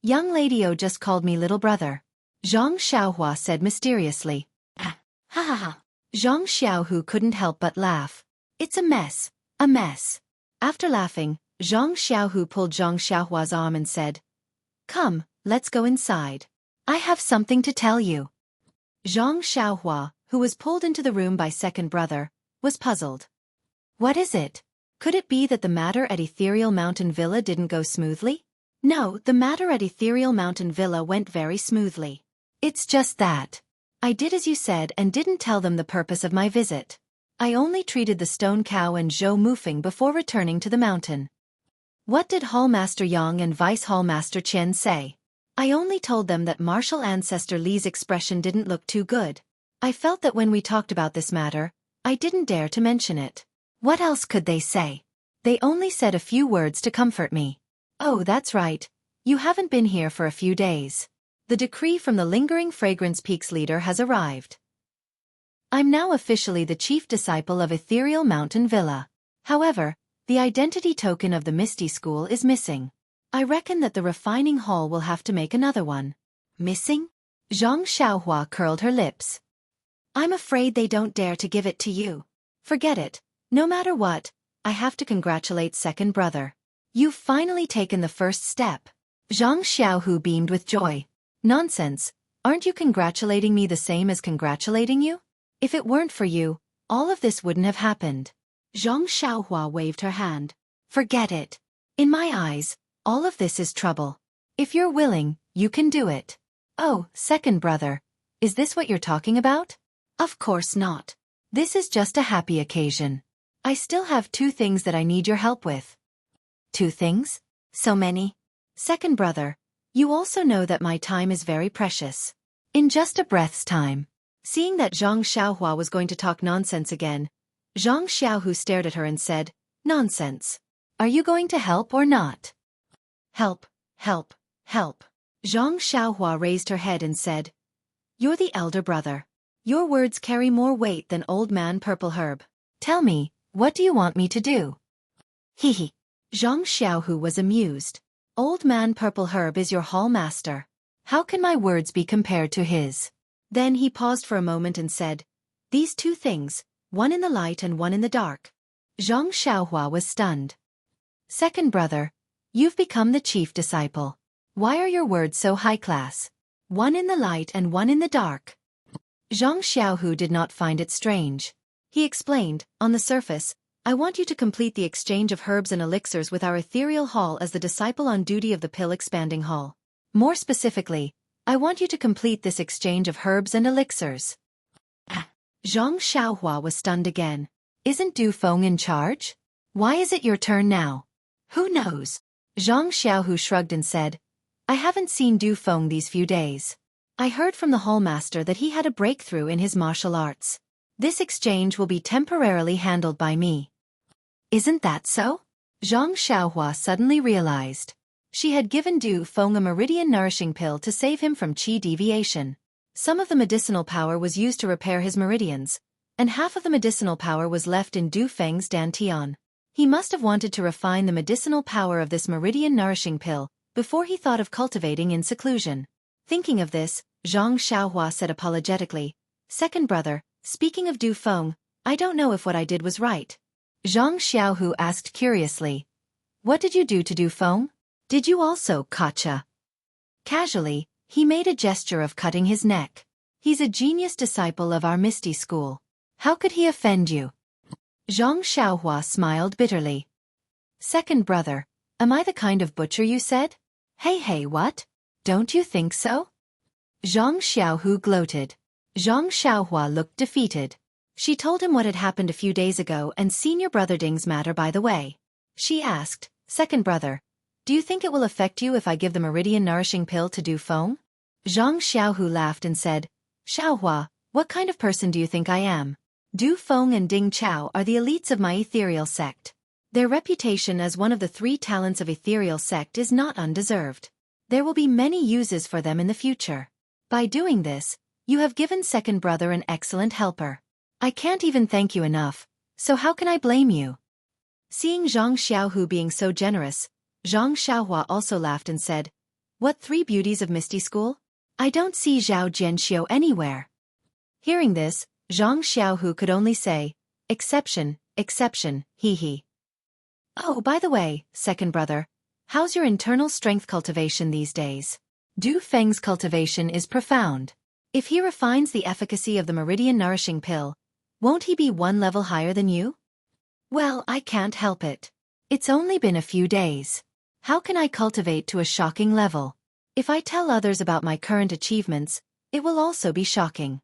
Young Lady O just called me little brother. Zhang Xiaohua said mysteriously. Ha ha ha. Zhang Xiaohu couldn't help but laugh. It's a mess. After laughing, Zhang Xiaohu pulled Zhang Xiaohua's arm and said, Come, let's go inside. I have something to tell you. Zhang Xiaohua, who was pulled into the room by second brother, was puzzled. What is it? Could it be that the matter at Ethereal Mountain Villa didn't go smoothly? No, the matter at Ethereal Mountain Villa went very smoothly. It's just that I did as you said and didn't tell them the purpose of my visit. I only treated the stone cow and Zhou Mufeng before returning to the mountain. What did Hallmaster Yang and Vice Hallmaster Qian say? I only told them that martial ancestor Li's expression didn't look too good. I felt that when we talked about this matter, I didn't dare to mention it. What else could they say? They only said a few words to comfort me. Oh, that's right. You haven't been here for a few days. The decree from the Lingering Fragrance Peaks leader has arrived. I'm now officially the chief disciple of Ethereal Mountain Villa. However, the identity token of the Misty School is missing. I reckon that the refining hall will have to make another one. Missing? Zhang Xiaohua curled her lips. I'm afraid they don't dare to give it to you. Forget it. No matter what, I have to congratulate second brother. You've finally taken the first step. Zhang Xiaohu beamed with joy. Nonsense. Aren't you congratulating me the same as congratulating you? If it weren't for you, all of this wouldn't have happened. Zhang Xiaohua waved her hand. Forget it. In my eyes, all of this is trouble. If you're willing, you can do it. Oh, second brother. Is this what you're talking about? Of course not. This is just a happy occasion. I still have 2 things that I need your help with. 2 things? So many? Second brother, you also know that my time is very precious. In just a breath's time. Seeing that Zhang Xiaohua was going to talk nonsense again, Zhang Xiaohu stared at her and said, Nonsense. Are you going to help or not? Help, help, help. Zhang Xiaohua raised her head and said, You're the elder brother. Your words carry more weight than Old Man Purple Herb. Tell me, what do you want me to do? Hee. Zhang Xiaohu was amused. Old Man Purple Herb is your hall master. How can my words be compared to his? Then he paused for a moment and said, These 2 things, one in the light and one in the dark. Zhang Xiaohua was stunned. Second brother, you've become the chief disciple. Why are your words so high class? One in the light and one in the dark. Zhang Xiaohu did not find it strange. He explained, on the surface, I want you to complete the exchange of herbs and elixirs with our ethereal hall as the disciple on duty of the pill expanding hall. More specifically, I want you to complete this exchange of herbs and elixirs. Zhang Xiaohua was stunned again. Isn't Du Feng in charge? Why is it your turn now? Who knows? Zhang Xiaohu shrugged and said, I haven't seen Du Feng these few days. I heard from the hallmaster that he had a breakthrough in his martial arts. This exchange will be temporarily handled by me. Isn't that so? Zhang Xiaohua suddenly realized. She had given Du Feng a meridian nourishing pill to save him from qi deviation. Some of the medicinal power was used to repair his meridians, and half of the medicinal power was left in Du Feng's dantian. He must have wanted to refine the medicinal power of this meridian nourishing pill before he thought of cultivating in seclusion. Thinking of this, Zhang Xiaohua said apologetically, Second brother, speaking of Du Feng, I don't know if what I did was right. Zhang Xiaohu asked curiously, What did you do to Du Feng? Did you also, Kacha? Casually, he made a gesture of cutting his neck. He's a genius disciple of our Misty School. How could he offend you? Zhang Xiaohua smiled bitterly. Second brother, am I the kind of butcher you said? Hey, what? Don't you think so? Zhang Xiaohu gloated. Zhang Xiaohua looked defeated. She told him what had happened a few days ago and senior brother Ding's matter by the way. She asked, Second brother, do you think it will affect you if I give the meridian nourishing pill to Du Feng? Zhang Xiaohu laughed and said, Xiaohua, what kind of person do you think I am? Du Feng and Ding Chao are the elites of my ethereal sect. Their reputation as one of the 3 talents of ethereal sect is not undeserved. There will be many uses for them in the future. By doing this, you have given second brother an excellent helper. I can't even thank you enough, so how can I blame you? Seeing Zhang Xiaohu being so generous, Zhang Xiaohua also laughed and said, What 3 beauties of Misty School? I don't see Zhao Jianxiu anywhere. Hearing this, Zhang Xiaohu could only say, Exception, hee. Oh, by the way, second brother, how's your internal strength cultivation these days? Du Feng's cultivation is profound. If he refines the efficacy of the meridian nourishing pill, won't he be 1 level higher than you? Well, I can't help it. It's only been a few days. How can I cultivate to a shocking level? If I tell others about my current achievements, it will also be shocking.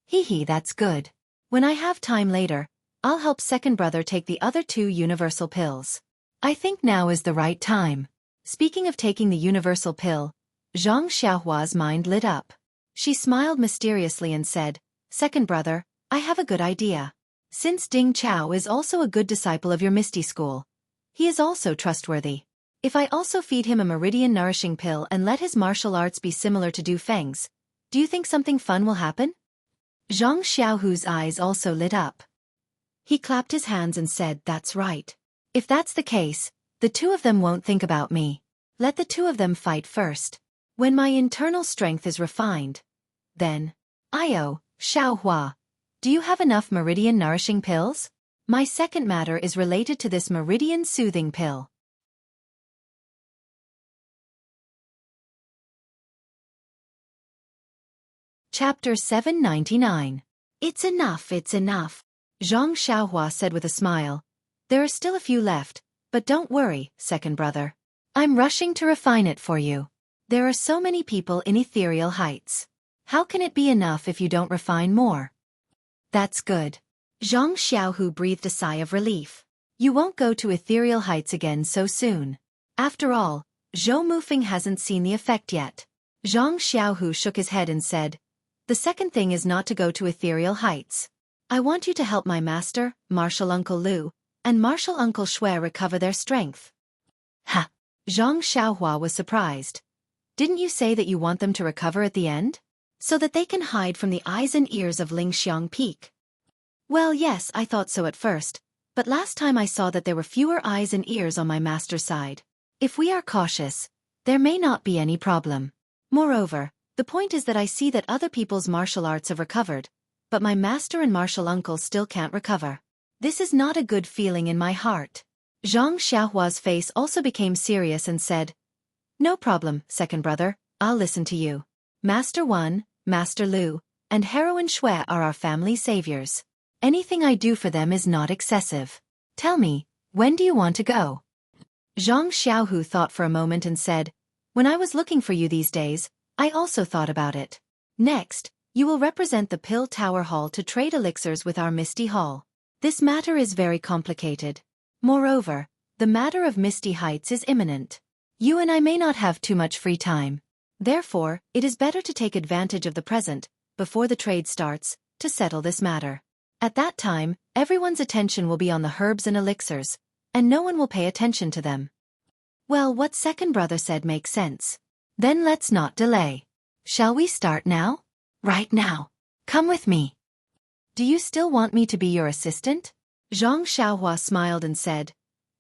Hee, that's good. When I have time later, I'll help second brother take the other 2 universal pills. I think now is the right time. Speaking of taking the universal pill, Zhang Xiaohua's mind lit up. She smiled mysteriously and said, "Second brother, I have a good idea. Since Ding Chao is also a good disciple of your Misty School, he is also trustworthy. If I also feed him a meridian nourishing pill and let his martial arts be similar to Du Feng's, do you think something fun will happen?" Zhang Xiaohu's eyes also lit up. He clapped his hands and said, "That's right. If that's the case, the 2 of them won't think about me. Let the 2 of them fight first. When my internal strength is refined, then, Xiaohua, do you have enough meridian nourishing pills? My second matter is related to this meridian soothing pill." Chapter 799. It's enough, it's enough, Zhang Xiaohua said with a smile. There are still a few left, but don't worry, second brother. I'm rushing to refine it for you. There are so many people in ethereal heights. How can it be enough if you don't refine more? That's good. Zhang Xiaohu breathed a sigh of relief. You won't go to ethereal heights again so soon. After all, Zhou Mufeng hasn't seen the effect yet. Zhang Xiaohu shook his head and said, "The second thing is not to go to ethereal heights. I want you to help my master, Martial Uncle Lu, and Martial Uncle Xue recover their strength." Ha! Zhang Xiaohua was surprised. Didn't you say that you want them to recover at the end? So that they can hide from the eyes and ears of Lingxiang Peak? Well, yes, I thought so at first, but last time I saw that there were fewer eyes and ears on my master's side. If we are cautious, there may not be any problem. Moreover, the point is that I see that other people's martial arts have recovered, but my master and martial uncle still can't recover. This is not a good feeling in my heart. Zhang Xiaohua's face also became serious and said, "No problem, second brother, I'll listen to you. Master Wan, Master Lu, and Heroine Xue are our family saviors. Anything I do for them is not excessive. Tell me, when do you want to go?" Zhang Xiaohu thought for a moment and said, "When I was looking for you these days, I also thought about it. Next, you will represent the Pill Tower Hall to trade elixirs with our Misty Hall. This matter is very complicated. Moreover, the matter of Misty Heights is imminent. You and I may not have too much free time. Therefore, it is better to take advantage of the present, before the trade starts, to settle this matter. At that time, everyone's attention will be on the herbs and elixirs, and no one will pay attention to them." Well, what second brother said makes sense. Then let's not delay. Shall we start now? Right now. Come with me. Do you still want me to be your assistant? Zhang Xiaohua smiled and said,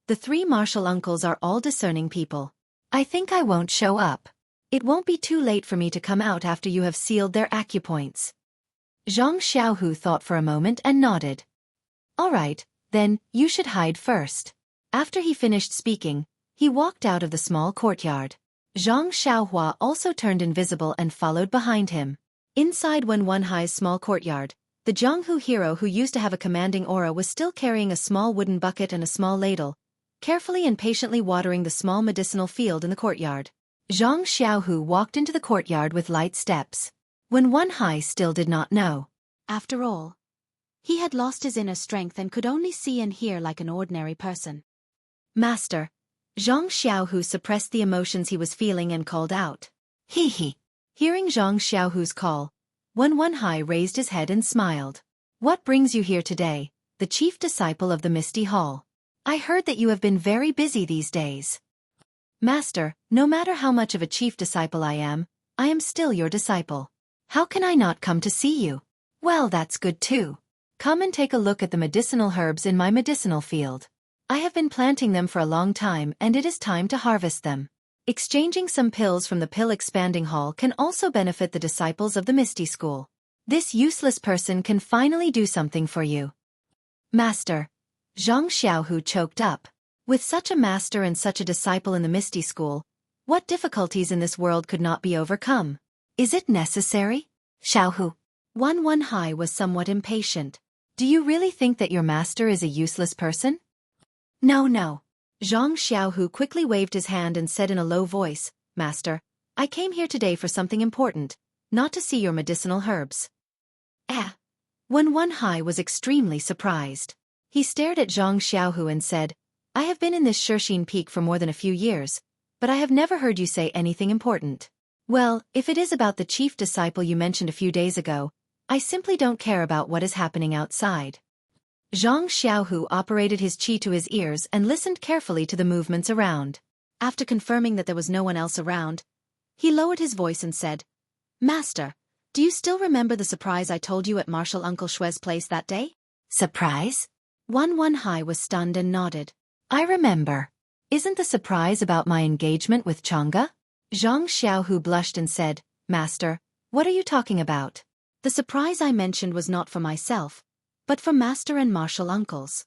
"The 3 martial uncles are all discerning people. I think I won't show up. It won't be too late for me to come out after you have sealed their acupoints." Zhang Xiaohu thought for a moment and nodded. "All right, then, you should hide first." After he finished speaking, he walked out of the small courtyard. Zhang Xiaohua also turned invisible and followed behind him. Inside Wenwenhai's small courtyard, the Jianghu hero who used to have a commanding aura was still carrying a small wooden bucket and a small ladle, carefully and patiently watering the small medicinal field in the courtyard. Zhang Xiaohu walked into the courtyard with light steps. Wenwenhai still did not know. After all, he had lost his inner strength and could only see and hear like an ordinary person. "Master." Zhang Xiaohu suppressed the emotions he was feeling and called out. "Hee hee." Hearing Zhang Xiaohu's call, Wenwenhai raised his head and smiled. "What brings you here today, the chief disciple of the Misty Hall? I heard that you have been very busy these days." "Master, no matter how much of a chief disciple I am still your disciple. How can I not come to see you?" "Well, that's good too. Come and take a look at the medicinal herbs in my medicinal field. I have been planting them for a long time and it is time to harvest them. Exchanging some pills from the Pill Expanding Hall can also benefit the disciples of the Misty School. This useless person can finally do something for you." "Master." Zhang Xiaohu choked up. With such a master and such a disciple in the Misty School, what difficulties in this world could not be overcome? Is it necessary? Xiaohu. Wenwenhai was somewhat impatient. "Do you really think that your master is a useless person?" No. Zhang Xiaohu quickly waved his hand and said in a low voice, "Master, I came here today for something important, not to see your medicinal herbs." Wenwenhai was extremely surprised. He stared at Zhang Xiaohu and said, I have been in this Shurxin Peak for more than a few years, but I have never heard you say anything important. Well, if it is about the chief disciple you mentioned a few days ago, I simply don't care about what is happening outside. Zhang Xiaohu operated his qi to his ears and listened carefully to the movements around. After confirming that there was no one else around, he lowered his voice and said, Master, do you still remember the surprise I told you at Marshal Uncle Xue's place that day? Surprise? Wan Hai was stunned and nodded. I remember. Isn't the surprise about my engagement with Chang'e? Zhang Xiaohu blushed and said, Master, what are you talking about? The surprise I mentioned was not for myself, but for Master and Marshal Uncles.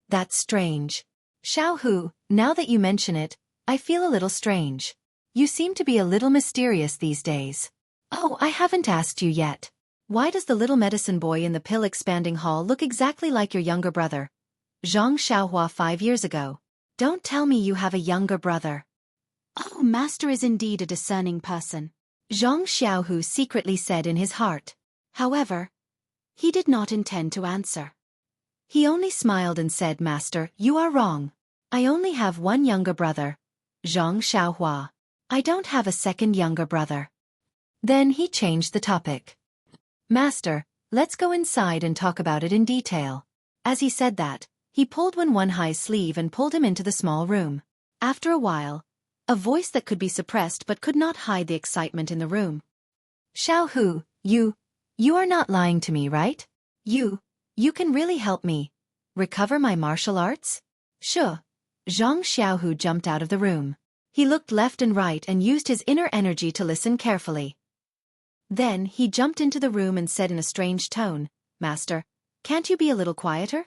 That's strange. Xiaohu, now that you mention it, I feel a little strange. You seem to be a little mysterious these days. Oh, I haven't asked you yet. Why does the little medicine boy in the pill-expanding hall look exactly like your younger brother, Zhang Xiaohua, 5 years ago? Don't tell me you have a younger brother. Oh, Master is indeed a discerning person, Zhang Xiaohu secretly said in his heart. However, he did not intend to answer. He only smiled and said, Master, you are wrong. I only have one younger brother, Zhang Xiaohua. I don't have a second younger brother. Then he changed the topic. Master, let's go inside and talk about it in detail. As he said that, he pulled Wan Hai's sleeve and pulled him into the small room. After a while, a voice that could be suppressed but could not hide the excitement in the room. Xiaohu, you are not lying to me, right? You can really help me recover my martial arts? Sure. Zhang Xiaohu jumped out of the room. He looked left and right and used his inner energy to listen carefully. Then he jumped into the room and said in a strange tone, Master, can't you be a little quieter?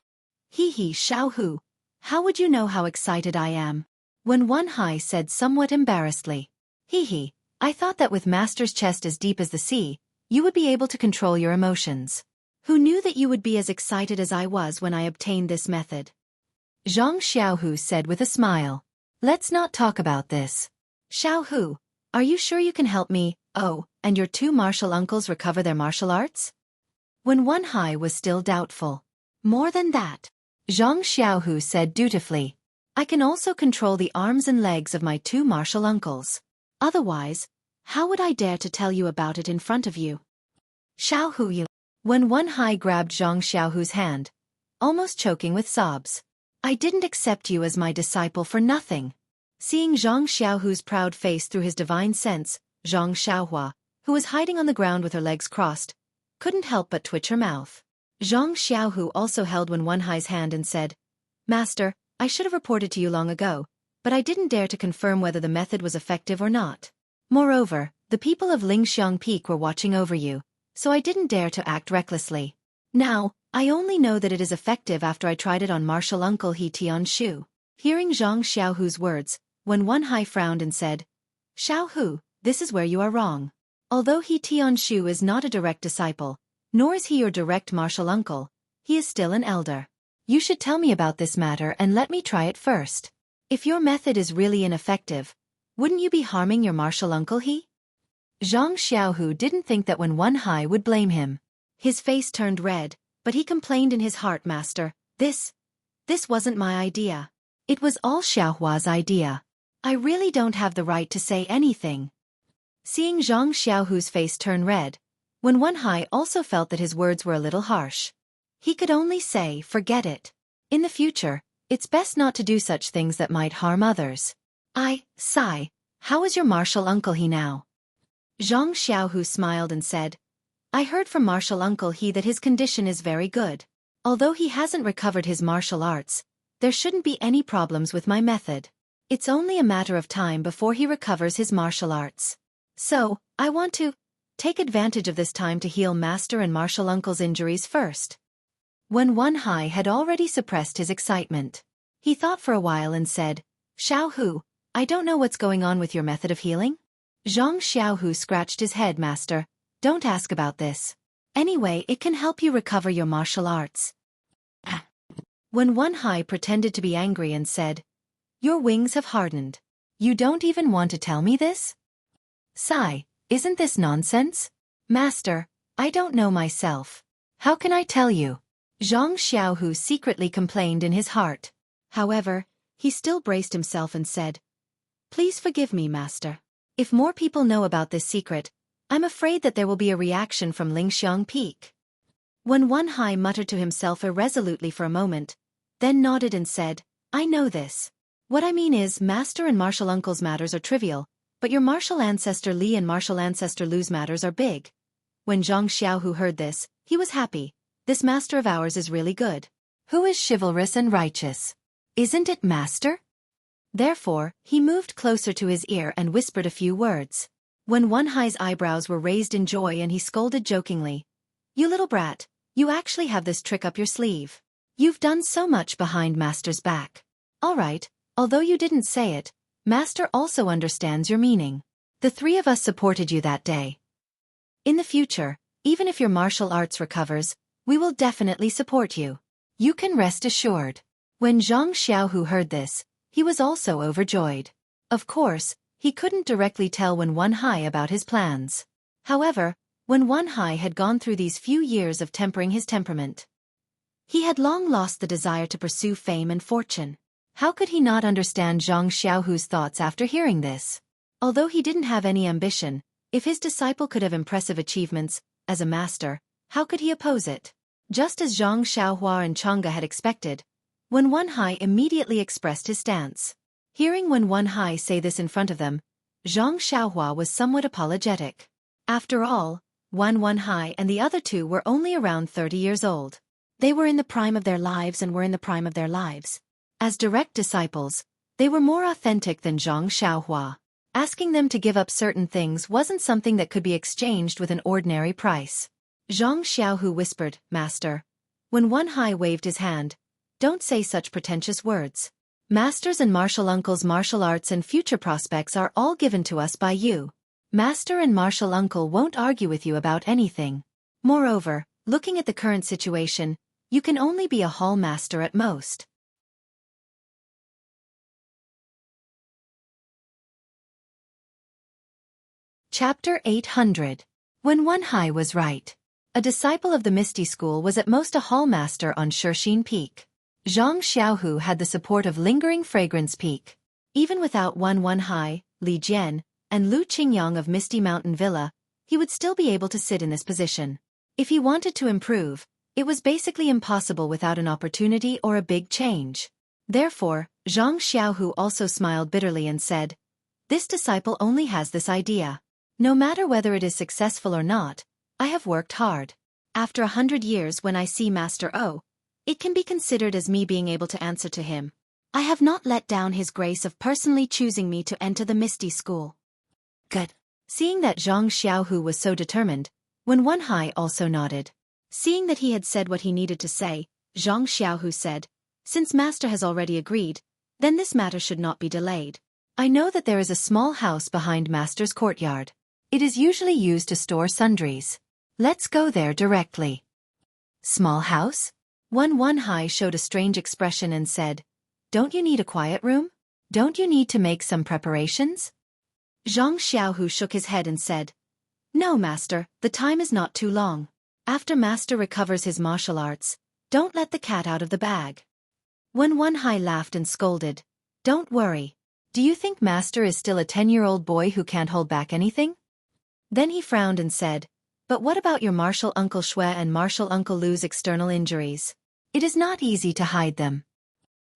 Hee, Xiaohu. How would you know how excited I am? Wan Hai said somewhat embarrassedly. Hee, I thought that with Master's chest as deep as the sea, you would be able to control your emotions. Who knew that you would be as excited as I was when I obtained this method? Zhang Xiaohu said with a smile. Let's not talk about this. Xiaohu, are you sure you can help me, and your 2 martial uncles recover their martial arts? Wan Hai was still doubtful. More than that, Zhang Xiaohu said dutifully. I can also control the arms and legs of my 2 martial uncles. Otherwise, how would I dare to tell you about it in front of you? Xiaohu, you. When Wan Hai grabbed Zhang Xiaohu's hand, almost choking with sobs. I didn't accept you as my disciple for nothing. Seeing Zhang Xiaohu's proud face through his divine sense, Zhang Xiaohua, who was hiding on the ground with her legs crossed, couldn't help but twitch her mouth. Zhang Xiaohu also held Wan Hai's hand and said, Master, I should have reported to you long ago, but I didn't dare to confirm whether the method was effective or not. Moreover, the people of Lingxiang Peak were watching over you, so I didn't dare to act recklessly. Now, I only know that it is effective after I tried it on martial uncle He Tianshu. Hearing Zhang Xiaohu's words, Wan Hai frowned and said, Xiaohu, this is where you are wrong. Although He Tianshu is not a direct disciple, nor is he your direct martial uncle, he is still an elder. You should tell me about this matter and let me try it first. If your method is really ineffective, wouldn't you be harming your martial uncle He? Zhang Xiaohu didn't think that Wan Hai would blame him. His face turned red, but he complained in his heart, Master, this wasn't my idea. It was all Xiaohua's idea. I really don't have the right to say anything. Seeing Zhang Xiaohu's face turn red, Wan Hai also felt that his words were a little harsh. He could only say, forget it. In the future, it's best not to do such things that might harm others. Sai, how is your martial uncle He now? Zhang Xiaohu smiled and said, I heard from martial uncle He that his condition is very good. Although he hasn't recovered his martial arts, there shouldn't be any problems with my method. It's only a matter of time before he recovers his martial arts. So, I want to take advantage of this time to heal Master and martial uncle's injuries first. Wan Hai had already suppressed his excitement. He thought for a while and said, Xiaohu, I don't know what's going on with your method of healing. Zhang Xiaohu scratched his head, Master. Don't ask about this. Anyway, it can help you recover your martial arts. When Wan Hai pretended to be angry and said, Your wings have hardened. You don't even want to tell me this? Sai, isn't this nonsense? Master, I don't know myself. How can I tell you? Zhang Xiaohu secretly complained in his heart. However, he still braced himself and said, "Please forgive me, master. If more people know about this secret, I'm afraid that there will be a reaction from Lingxiang Peak." When Wenhai muttered to himself irresolutely for a moment, then nodded and said, "I know this. What I mean is, master and martial uncle's matters are trivial, but your martial ancestor Li and martial ancestor Lu's matters are big." When Zhang Xiaohu heard this, he was happy. This master of ours is really good. Who is chivalrous and righteous? Isn't it master? Therefore, he moved closer to his ear and whispered a few words. When Wenhai's eyebrows were raised in joy and he scolded jokingly, "You little brat, you actually have this trick up your sleeve. You've done so much behind master's back. All right, although you didn't say it, master also understands your meaning. The three of us supported you that day. In the future, even if your martial arts recovers, we will definitely support you. You can rest assured." When Zhang Xiaohu heard this, he was also overjoyed. Of course, he couldn't directly tell Wenhai about his plans. However, when Wenhai had gone through these few years of tempering his temperament, he had long lost the desire to pursue fame and fortune. How could he not understand Zhang Xiaohu's thoughts after hearing this? Although he didn't have any ambition, if his disciple could have impressive achievements as a master, how could he oppose it? Just as Zhang Xiaohua and Chang'e had expected, when Wenhai immediately expressed his stance. Hearing when Wenhai say this in front of them, Zhang Xiaohua was somewhat apologetic. After all, Wenhai and the other two were only around 30 years old. They were in the prime of their lives and were in the prime of their lives. As direct disciples, they were more authentic than Zhang Xiaohua. Asking them to give up certain things wasn't something that could be exchanged with an ordinary price. Zhang Xiaohu whispered, "Master." When Wenhai waved his hand, "Don't say such pretentious words. Master's and martial uncle's martial arts and future prospects are all given to us by you. Master and martial uncle won't argue with you about anything. Moreover, looking at the current situation, you can only be a hall master at most." Chapter 800. When Wenhai was right. A disciple of the Misty School was at most a hall master on Xueqi Peak. Zhang Xiaohu had the support of lingering Fragrance Peak. Even without Wenhai, Li Jian, and Lu Qingyang of Misty Mountain Villa, he would still be able to sit in this position. If he wanted to improve, it was basically impossible without an opportunity or a big change. Therefore, Zhang Xiaohu also smiled bitterly and said, "This disciple only has this idea. No matter whether it is successful or not, I have worked hard. After 100 years when I see Master O, it can be considered as me being able to answer to him. I have not let down his grace of personally choosing me to enter the Misty School." Good. Seeing that Zhang Xiaohu was so determined, when Wenhai also nodded. Seeing that he had said what he needed to say, Zhang Xiaohu said, "Since Master has already agreed, then this matter should not be delayed. I know that there is a small house behind Master's courtyard. It is usually used to store sundries. Let's go there directly." Small house? Wenhai showed a strange expression and said, "Don't you need a quiet room? Don't you need to make some preparations?" Zhang Xiaohu shook his head and said, "No, Master, the time is not too long. After Master recovers his martial arts, don't let the cat out of the bag." When Wenhai laughed and scolded, "Don't worry. Do you think Master is still a 10-year-old boy who can't hold back anything?" Then he frowned and said, "But what about your martial uncle Xue and martial uncle Lu's external injuries? It is not easy to hide them."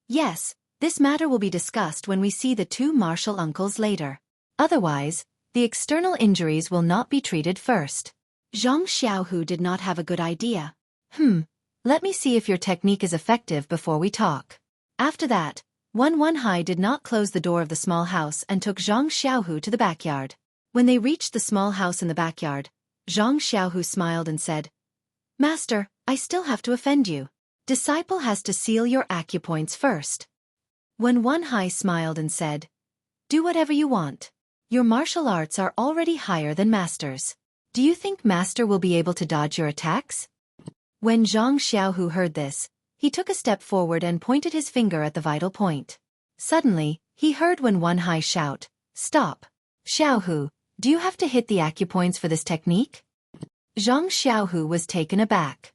"Yes, this matter will be discussed when we see the two martial uncles later. Otherwise, the external injuries will not be treated first." Zhang Xiaohu did not have a good idea. Let me see if your technique is effective before we talk." After that, Wenhai did not close the door of the small house and took Zhang Xiaohu to the backyard. When they reached the small house in the backyard, Zhang Xiaohu smiled and said, "Master, I still have to offend you. Disciple has to seal your acupoints first." When Wenhai smiled and said, "Do whatever you want. Your martial arts are already higher than Master's. Do you think Master will be able to dodge your attacks?" When Zhang Xiaohu heard this, he took a step forward and pointed his finger at the vital point. Suddenly, he heard Wenhai shout, "Stop! Xiaohu, do you have to hit the acupoints for this technique?" Zhang Xiaohu was taken aback.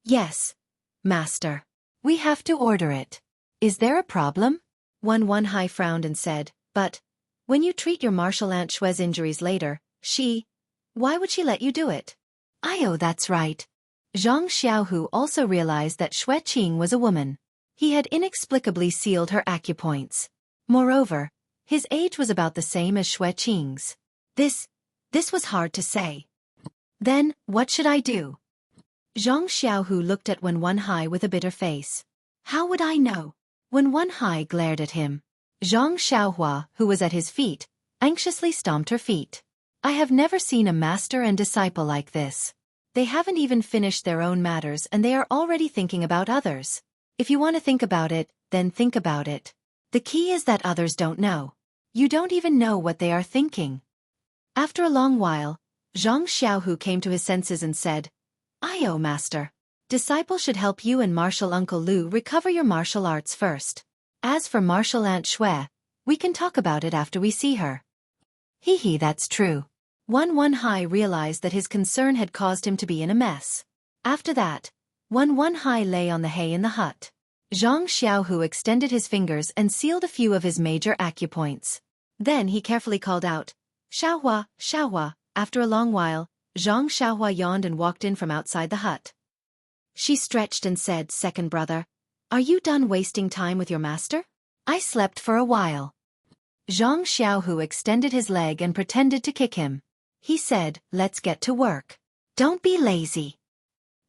"Yes. Master. We have to order it. Is there a problem? Wen Hai frowned and said, but, when you treat your martial aunt Xue's injuries later, why would she let you do it? Oh, that's right. Zhang Xiaohu also realized that Xueqi was a woman. He had inexplicably sealed her acupoints. Moreover, his age was about the same as Xueqi's. This was hard to say. Then, what should I do? Zhang Xiaohu looked at Wen Hai with a bitter face. How would I know? Wen Hai glared at him. Zhang Xiaohua, who was at his feet, anxiously stomped her feet. I have never seen a master and disciple like this. They haven't even finished their own matters and they are already thinking about others. If you want to think about it, then think about it. The key is that others don't know. You don't even know what they are thinking. After a long while, Zhang Xiaohu came to his senses and said, Oh, master. Disciple should help you and martial uncle Lu recover your martial arts first. As for martial aunt Xue, we can talk about it after we see her. That's true. Wen Hai realized that his concern had caused him to be in a mess. After that, Wen Hai lay on the hay in the hut. Zhang Xiaohu extended his fingers and sealed a few of his major acupoints. Then he carefully called out, Xiaohua, Xiaohua. After a long while, Zhang Xiaohua yawned and walked in from outside the hut. She stretched and said, Second brother, are you done wasting time with your master? I slept for a while. Zhang Xiaohu extended his leg and pretended to kick him. He said, Let's get to work. Don't be lazy.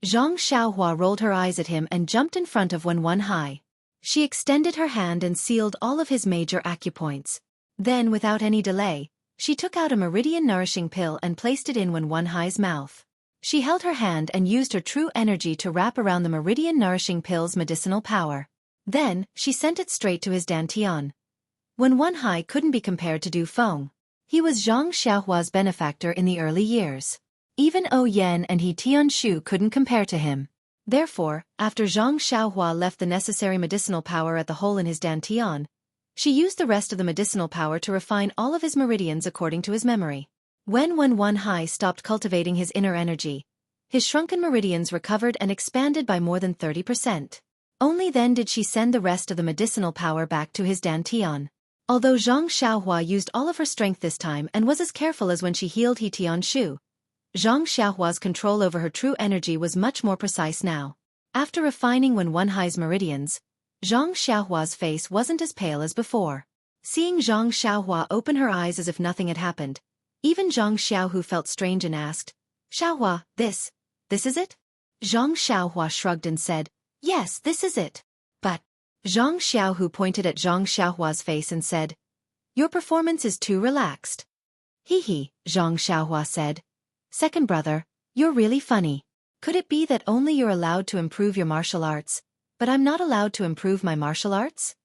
Zhang Xiaohua rolled her eyes at him and jumped in front of Wen Hai. She extended her hand and sealed all of his major acupoints. Then, without any delay, she took out a meridian-nourishing pill and placed it in Wen Hai's mouth. She held her hand and used her true energy to wrap around the meridian-nourishing pill's medicinal power. Then, she sent it straight to his dantian. Wen Hai couldn't be compared to Du Feng. He was Zhang Xiaohua's benefactor in the early years. Even Yan and He Tianshu couldn't compare to him. Therefore, after Zhang Xiaohua left the necessary medicinal power at the hole in his dantian, she used the rest of the medicinal power to refine all of his meridians according to his memory. When Wen Hai stopped cultivating his inner energy, his shrunken meridians recovered and expanded by more than 30%. Only then did she send the rest of the medicinal power back to his dantian. Although Zhang Xiaohua used all of her strength this time and was as careful as when she healed He Tianshu, Zhang Xiaohua's control over her true energy was much more precise now. After refining Wen Hai's meridians, Zhang Xiaohua's face wasn't as pale as before. Seeing Zhang Xiaohua open her eyes as if nothing had happened, even Zhang Xiaohu felt strange and asked, Xiaohua, this is it? Zhang Xiaohua shrugged and said, Yes, this is it. But, Zhang Xiaohu pointed at Zhang Xiaohua's face and said, Your performance is too relaxed. Zhang Xiaohua said. Second brother, you're really funny. Could it be that only you're allowed to improve your martial arts, but I'm not allowed to improve my martial arts?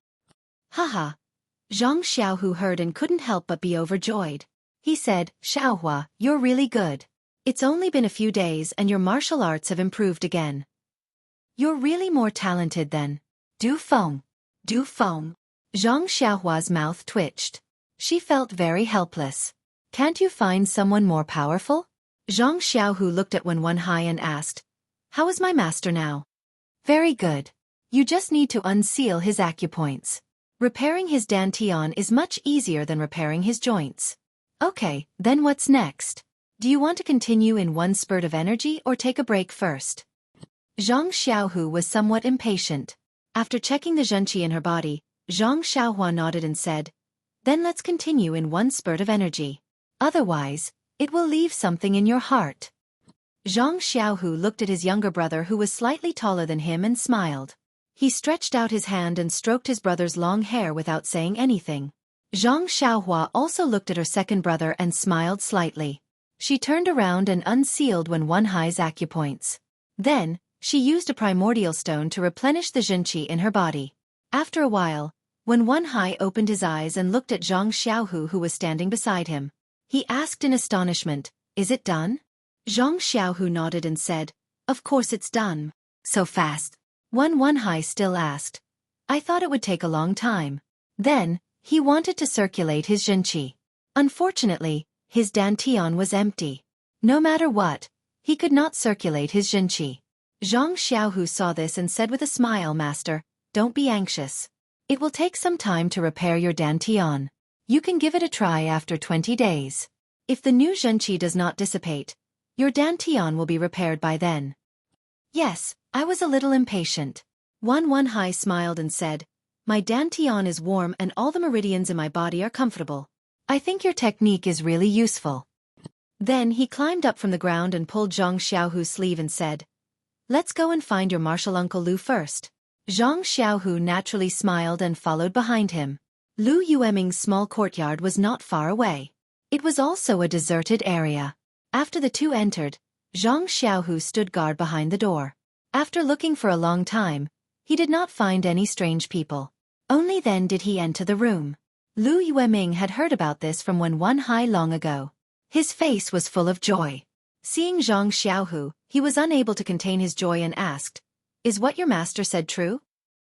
Haha. Zhang Xiaohu heard and couldn't help but be overjoyed. He said, Xiaohua, you're really good. It's only been a few days and your martial arts have improved again. You're really more talented than Du Feng. Zhang Xiaohua's mouth twitched. She felt very helpless. Can't you find someone more powerful? Zhang Xiaohu looked at Wen Hai and asked, How is my master now? Very good. You just need to unseal his acupoints. Repairing his dantian is much easier than repairing his joints. Okay, then what's next? Do you want to continue in one spurt of energy or take a break first? Zhang Xiaohu was somewhat impatient. After checking the zhenqi in her body, Zhang Xiaohua nodded and said, Then let's continue in one spurt of energy. Otherwise, it will leave something in your heart. Zhang Xiaohu looked at his younger brother who was slightly taller than him and smiled. He stretched out his hand and stroked his brother's long hair without saying anything. Zhang Xiaohua also looked at her second brother and smiled slightly. She turned around and unsealed Wen Hai's acupoints. Then, she used a primordial stone to replenish the zhenqi in her body. After a while, Wen Hai opened his eyes and looked at Zhang Xiaohu who was standing beside him. He asked in astonishment, Is it done? Zhang Xiaohu nodded and said, Of course it's done. So fast. Wen Hai still asked. I thought it would take a long time. Then, he wanted to circulate his zhenqi. Unfortunately, his dantian was empty. No matter what, he could not circulate his zhenqi. Zhang Xiaohu saw this and said with a smile, Master, don't be anxious. It will take some time to repair your dantian. You can give it a try after 20 days. If the new zhenqi does not dissipate, your dantian will be repaired by then. Yes, I was a little impatient. Wan Hai smiled and said, my dantian is warm and all the meridians in my body are comfortable. I think your technique is really useful. Then he climbed up from the ground and pulled Zhang Xiaohu's sleeve and said, let's go and find your martial uncle Lu first. Zhang Xiaohu naturally smiled and followed behind him. Lu Yueming's small courtyard was not far away. It was also a deserted area. After the two entered, Zhang Xiaohu stood guard behind the door. After looking for a long time, he did not find any strange people. Only then did he enter the room. Lu Yueming had heard about this from Wan Hai long ago. His face was full of joy. Seeing Zhang Xiaohu, he was unable to contain his joy and asked, is what your master said true?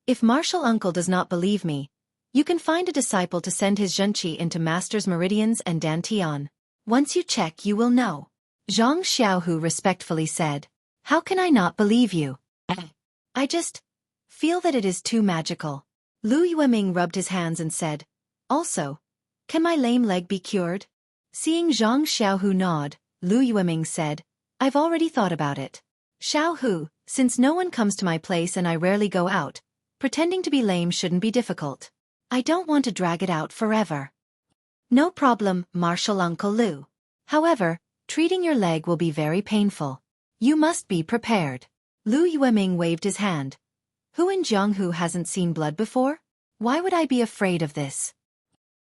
If martial uncle does not believe me, you can find a disciple to send his zhenqi into master's meridians and dantian. Once you check you will know. Zhang Xiaohu respectfully said, how can I not believe you? I just feel that it is too magical. Lu Yueming rubbed his hands and said, also, can my lame leg be cured? Seeing Zhang Xiaohu nod, Lu Yueming said, I've already thought about it. Xiaohu, since no one comes to my place and I rarely go out, pretending to be lame shouldn't be difficult. I don't want to drag it out forever. No problem, martial uncle Lu. However, treating your leg will be very painful. You must be prepared. Lu Yueming waved his hand. Who in Jianghu hasn't seen blood before? Why would I be afraid of this?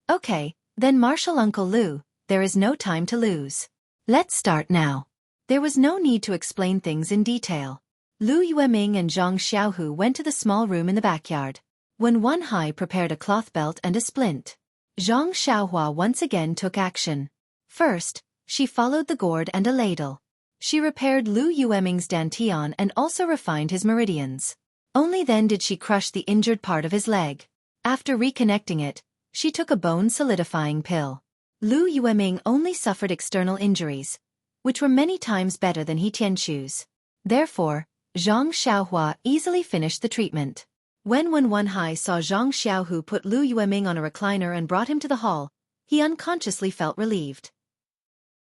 Okay, then martial uncle Lu, there is no time to lose. Let's start now. There was no need to explain things in detail. Lu Yueming and Zhang Xiaohu went to the small room in the backyard. When Wan Hai prepared a cloth belt and a splint, Zhang Xiaohua once again took action. First, she followed the gourd and a ladle. She repaired Lu Yueming's dantian and also refined his meridians. Only then did she crush the injured part of his leg. After reconnecting it, she took a bone-solidifying pill. Lu Yueming only suffered external injuries, which were many times better than He Tianqu's. Therefore, Zhang Xiaohua easily finished the treatment. When Wan Hai saw Zhang Xiaohu put Lu Yueming on a recliner and brought him to the hall, he unconsciously felt relieved.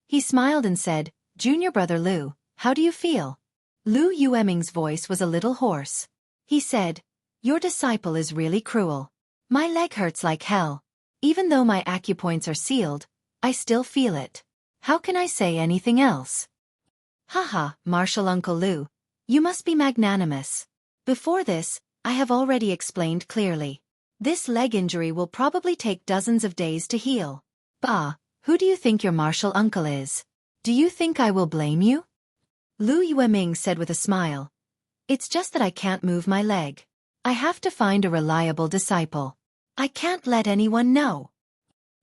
He smiled and said, Junior brother Lu, how do you feel? Lu Yueming's voice was a little hoarse. He said, your disciple is really cruel. My leg hurts like hell. Even though my acupoints are sealed, I still feel it. How can I say anything else? Haha, martial uncle Lu, you must be magnanimous. Before this, I have already explained clearly. This leg injury will probably take dozens of days to heal. Bah, who do you think your martial uncle is? Do you think I will blame you? Lu Yueming said with a smile. It's just that I can't move my leg. I have to find a reliable disciple. I can't let anyone know.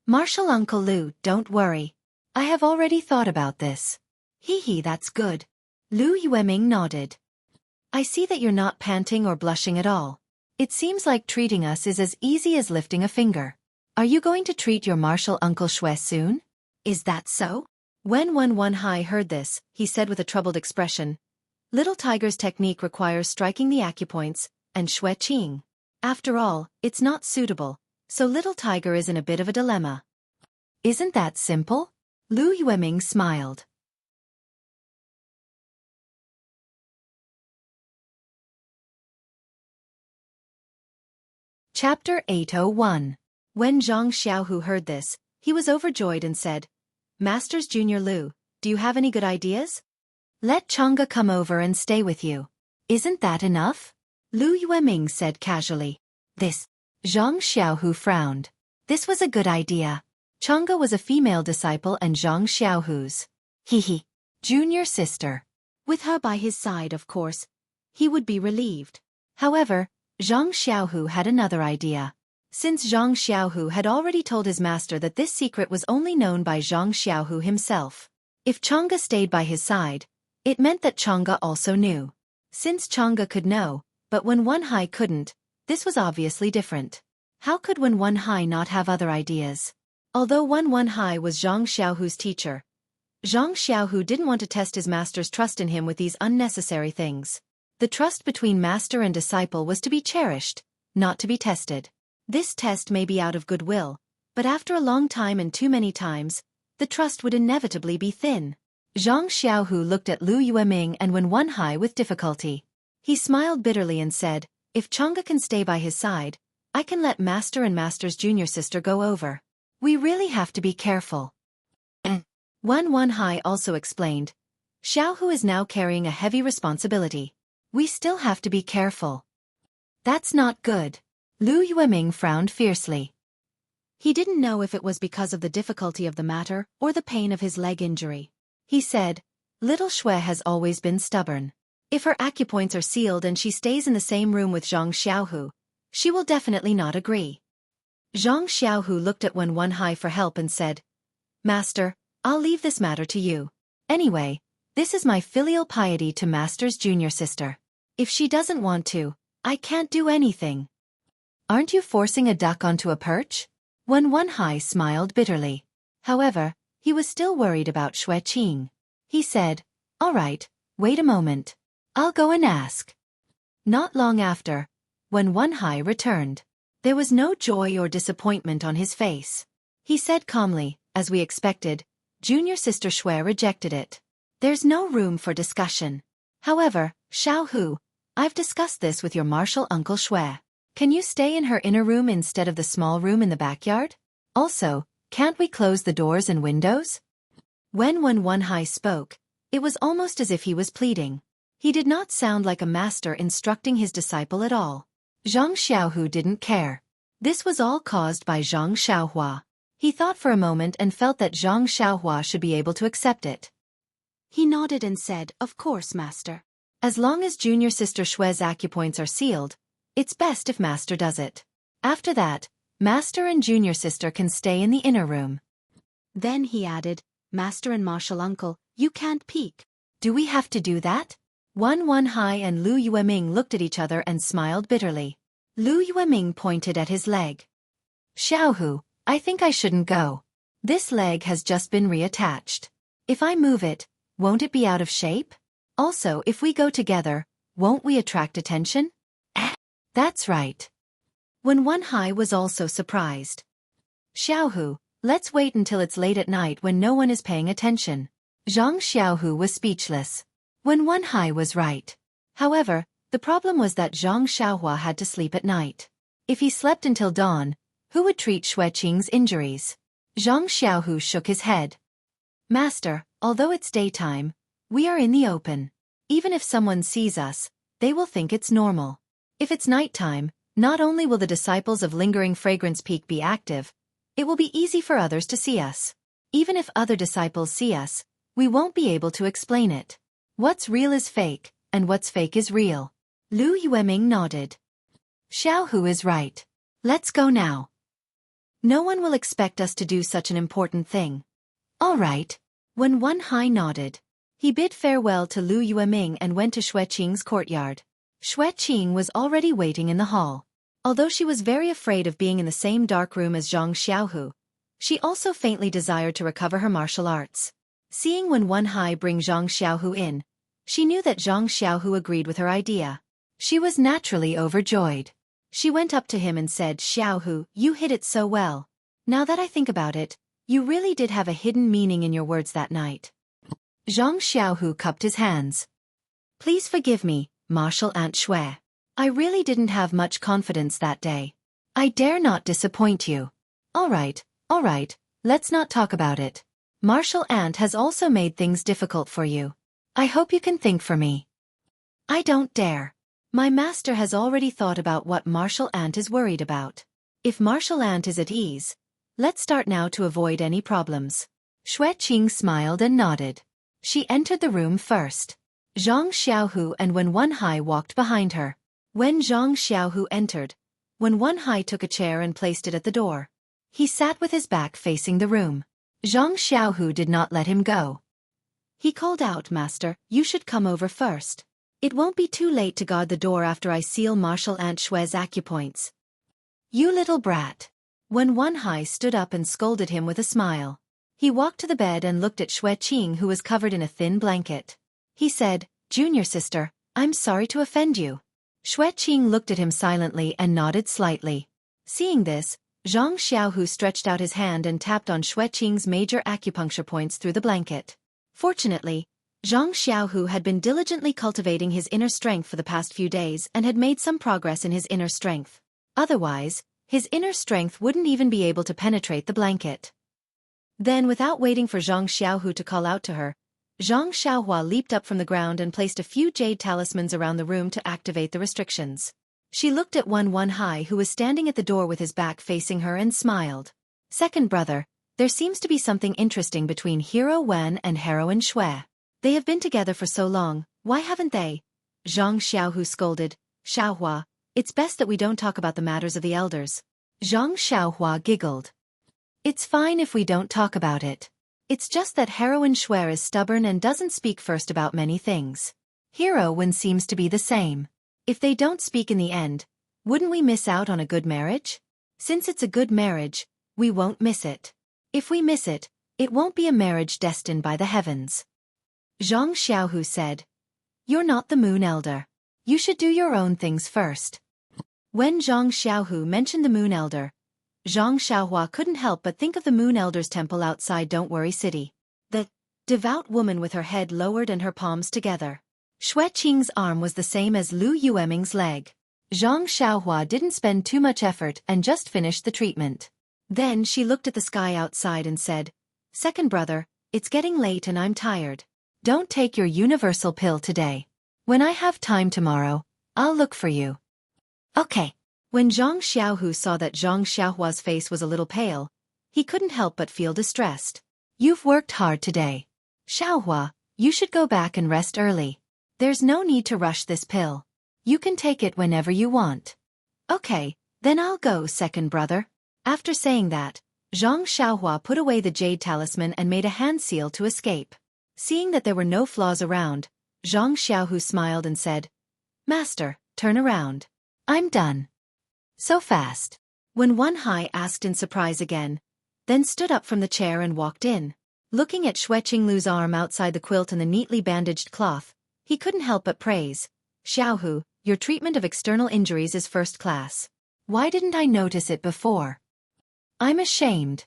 Martial uncle Lu, don't worry. I have already thought about this. Hee, that's good. Lu Yueming nodded. I see that you're not panting or blushing at all. It seems like treating us is as easy as lifting a finger. Are you going to treat your martial uncle Xue soon? Is that so? When Wan Hai heard this, he said with a troubled expression, Little Tiger's technique requires striking the acupoints, and Xueqi. After all, it's not suitable, so Little Tiger is in a bit of a dilemma. Isn't that simple? Lu Yueming smiled. Chapter 801. When Zhang Xiaohu heard this, he was overjoyed and said, Masters Junior Lu, do you have any good ideas? Let Chang'e come over and stay with you. Isn't that enough? Lu Yueming said casually. This. Zhang Xiaohu frowned. This was a good idea. Chang'e was a female disciple and Zhang Xiaohu's junior sister. With her by his side, of course, he would be relieved. However, Zhang Xiaohu had another idea. Since Zhang Xiaohu had already told his master that this secret was only known by Zhang Xiaohu himself, if Chang'e stayed by his side, it meant that Chang'e also knew. Since Chang'e could know, but when Wan Hai couldn't, this was obviously different. How could Wan Hai not have other ideas? Although Wan Hai was Zhang Xiaohu's teacher, Zhang Xiaohu didn't want to test his master's trust in him with these unnecessary things. The trust between master and disciple was to be cherished, not to be tested. This test may be out of goodwill, but after a long time and too many times, the trust would inevitably be thin. Zhang Xiaohu looked at Lu Yueming and Wen Wenhai with difficulty. He smiled bitterly and said, "If Chang'e can stay by his side, I can let Master and Master's junior sister go over. We really have to be careful." Wen Wenhai also explained, "Xiaohu is now carrying a heavy responsibility. We still have to be careful." "That's not good." Lu Yueming frowned fiercely. He didn't know if it was because of the difficulty of the matter or the pain of his leg injury. He said, "Little Xue has always been stubborn. If her acupoints are sealed and she stays in the same room with Zhang Xiaohu, she will definitely not agree." Zhang Xiaohu looked at Wen Wenhai for help and said, "Master, I'll leave this matter to you. Anyway, this is my filial piety to Master's junior sister. If she doesn't want to, I can't do anything." "Aren't you forcing a duck onto a perch?" Wen Wenhai smiled bitterly. However, he was still worried about Xueqi. He said, "All right, wait a moment. I'll go and ask." Not long after, when Wenhai returned, there was no joy or disappointment on his face. He said calmly, "As we expected, junior sister Xue rejected it. There's no room for discussion. However, Xiaohu, I've discussed this with your martial uncle Xue. Can you stay in her inner room instead of the small room in the backyard? Also, can't we close the doors and windows?" When Wen Wenhai spoke, it was almost as if he was pleading. He did not sound like a master instructing his disciple at all. Zhang Xiaohu didn't care. This was all caused by Zhang Xiaohua. He thought for a moment and felt that Zhang Xiaohua should be able to accept it. He nodded and said, "Of course, Master. As long as junior sister Xue's acupoints are sealed, it's best if Master does it. After that, Master and junior sister can stay in the inner room." Then he added, "Master and martial uncle, you can't peek." "Do we have to do that?" Wen Wenhai and Lu Yueming looked at each other and smiled bitterly. Lu Yueming pointed at his leg. "Xiaohu, I think I shouldn't go. This leg has just been reattached. If I move it, won't it be out of shape? Also, if we go together, won't we attract attention?" "That's right." Wen Wenhai was also surprised. "Xiaohu, let's wait until it's late at night when no one is paying attention." Zhang Xiaohu was speechless. Wen Wenhai was right. However, the problem was that Zhang Xiaohua had to sleep at night. If he slept until dawn, who would treat Xueqing's injuries? Zhang Xiaohu shook his head. "Master, although it's daytime, we are in the open. Even if someone sees us, they will think it's normal. If it's nighttime, not only will the disciples of Lingering Fragrance Peak be active, it will be easy for others to see us. Even if other disciples see us, we won't be able to explain it. What's real is fake, and what's fake is real." Lu Yueming nodded. "Xiaohu is right. Let's go now. No one will expect us to do such an important thing." "All right." Wen Wenhai nodded. He bid farewell to Lu Yueming and went to Xueqing's courtyard. Xueqing was already waiting in the hall. Although she was very afraid of being in the same dark room as Zhang Xiaohu, she also faintly desired to recover her martial arts. Seeing Wen Wenhai bring Zhang Xiaohu in, she knew that Zhang Xiaohu agreed with her idea. She was naturally overjoyed. She went up to him and said, "Xiaohu, you hid it so well. Now that I think about it, you really did have a hidden meaning in your words that night." Zhang Xiaohu cupped his hands. "Please forgive me, Martial Aunt Xue. I really didn't have much confidence that day. I dare not disappoint you." All right, let's not talk about it. Martial Aunt has also made things difficult for you. I hope you can think for me." "I don't dare. My master has already thought about what Martial Aunt is worried about. If Martial Aunt is at ease, let's start now to avoid any problems." Xueqing smiled and nodded. She entered the room first. Zhang Xiaohu and Wen Wenhai walked behind her. When Zhang Xiaohu entered, Wen Wenhai took a chair and placed it at the door. He sat with his back facing the room. Zhang Xiaohu did not let him go. He called out, "Master, you should come over first. It won't be too late to guard the door after I seal Martial Aunt Xue's acupoints." "You little brat." Wen Wenhai stood up and scolded him with a smile. He walked to the bed and looked at Xueqing, who was covered in a thin blanket. He said, "Junior sister, I'm sorry to offend you. Xueqi looked at him silently and nodded slightly. Seeing this, Zhang Xiaohu stretched out his hand and tapped on Xueqing's major acupuncture points through the blanket. Fortunately, Zhang Xiaohu had been diligently cultivating his inner strength for the past few days and had made some progress in his inner strength. Otherwise, his inner strength wouldn't even be able to penetrate the blanket. Then, without waiting for Zhang Xiaohu to call out to her, Zhang Xiaohua leaped up from the ground and placed a few jade talismans around the room to activate the restrictions. She looked at Wan Hai, who was standing at the door with his back facing her, and smiled. Second brother, there seems to be something interesting between Hero Wen and Heroine Xue. They have been together for so long, why haven't they? Zhang Xiaohu scolded. Xiaohua, it's best that we don't talk about the matters of the elders. Zhang Xiaohua giggled. It's fine if we don't talk about it. It's just that Heroine Xue is stubborn and doesn't speak first about many things. Hero Wen seems to be the same. If they don't speak in the end, wouldn't we miss out on a good marriage? Since it's a good marriage, we won't miss it. If we miss it, it won't be a marriage destined by the heavens. Zhang Xiaohu said. You're not the Moon Elder. You should do your own things first. When Zhang Xiaohu mentioned the Moon Elder, Zhang Xiaohua couldn't help but think of the Moon Elder's temple outside Don't Worry City. The devout woman with her head lowered and her palms together. Xueqing's arm was the same as Lu Yueming's leg. Zhang Xiaohua didn't spend too much effort and just finished the treatment. Then she looked at the sky outside and said, Second brother, it's getting late and I'm tired. Don't take your universal pill today. When I have time tomorrow, I'll look for you. Okay. When Zhang Xiaohu saw that Zhang Xiaohua's face was a little pale, he couldn't help but feel distressed. You've worked hard today. Xiaohua, you should go back and rest early. There's no need to rush this pill. You can take it whenever you want. Okay, then I'll go, second brother. After saying that, Zhang Xiaohua put away the jade talisman and made a hand seal to escape. Seeing that there were no flaws around, Zhang Xiaohu smiled and said, Master, turn around. I'm done. So fast. When Wan Hai asked in surprise again, then stood up from the chair and walked in. Looking at Xueqing Lu's arm outside the quilt and the neatly bandaged cloth, he couldn't help but praise. Xiaohu, your treatment of external injuries is first class. Why didn't I notice it before? I'm ashamed.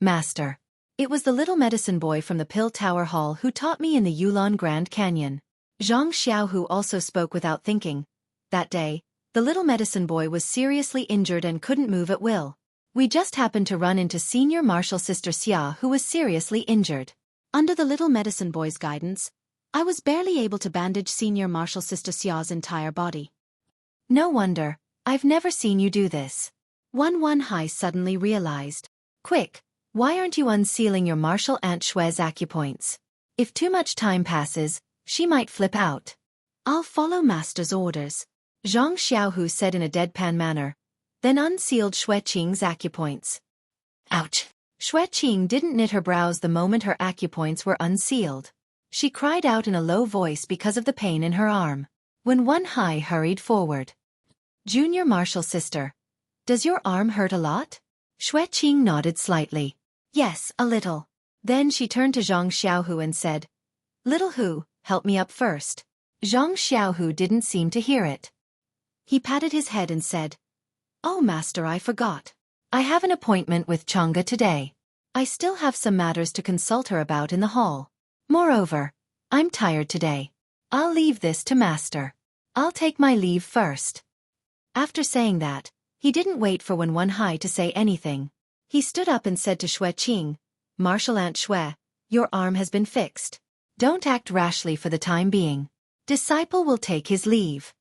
Master. It was the little medicine boy from the Pill Tower Hall who taught me in the Yulon Grand Canyon. Zhang Xiaohu also spoke without thinking. That day, the little medicine boy was seriously injured and couldn't move at will. We just happened to run into Senior Marshal Sister Xia, who was seriously injured. Under the little medicine boy's guidance, I was barely able to bandage Senior Marshal Sister Xia's entire body. No wonder, I've never seen you do this. Wan Hai suddenly realized. Quick, why aren't you unsealing your Marshal Aunt Xue's acupoints? If too much time passes, she might flip out. I'll follow Master's orders, Zhang Xiaohu said in a deadpan manner, then unsealed Xueqing's acupoints. Ouch! Xueqing didn't knit her brows the moment her acupoints were unsealed. She cried out in a low voice because of the pain in her arm. When Wan Hai hurried forward. Junior Marshal Sister, does your arm hurt a lot? Xueqing nodded slightly. Yes, a little. Then she turned to Zhang Xiaohu and said, Little Hu, help me up first. Zhang Xiaohu didn't seem to hear it. He patted his head and said, Oh Master, I forgot. I have an appointment with Chang'e today. I still have some matters to consult her about in the hall. Moreover, I'm tired today. I'll leave this to Master. I'll take my leave first. After saying that, he didn't wait for Wan Hai to say anything. He stood up and said to Xueqing, Marshal Aunt Xue, your arm has been fixed. Don't act rashly for the time being. Disciple will take his leave.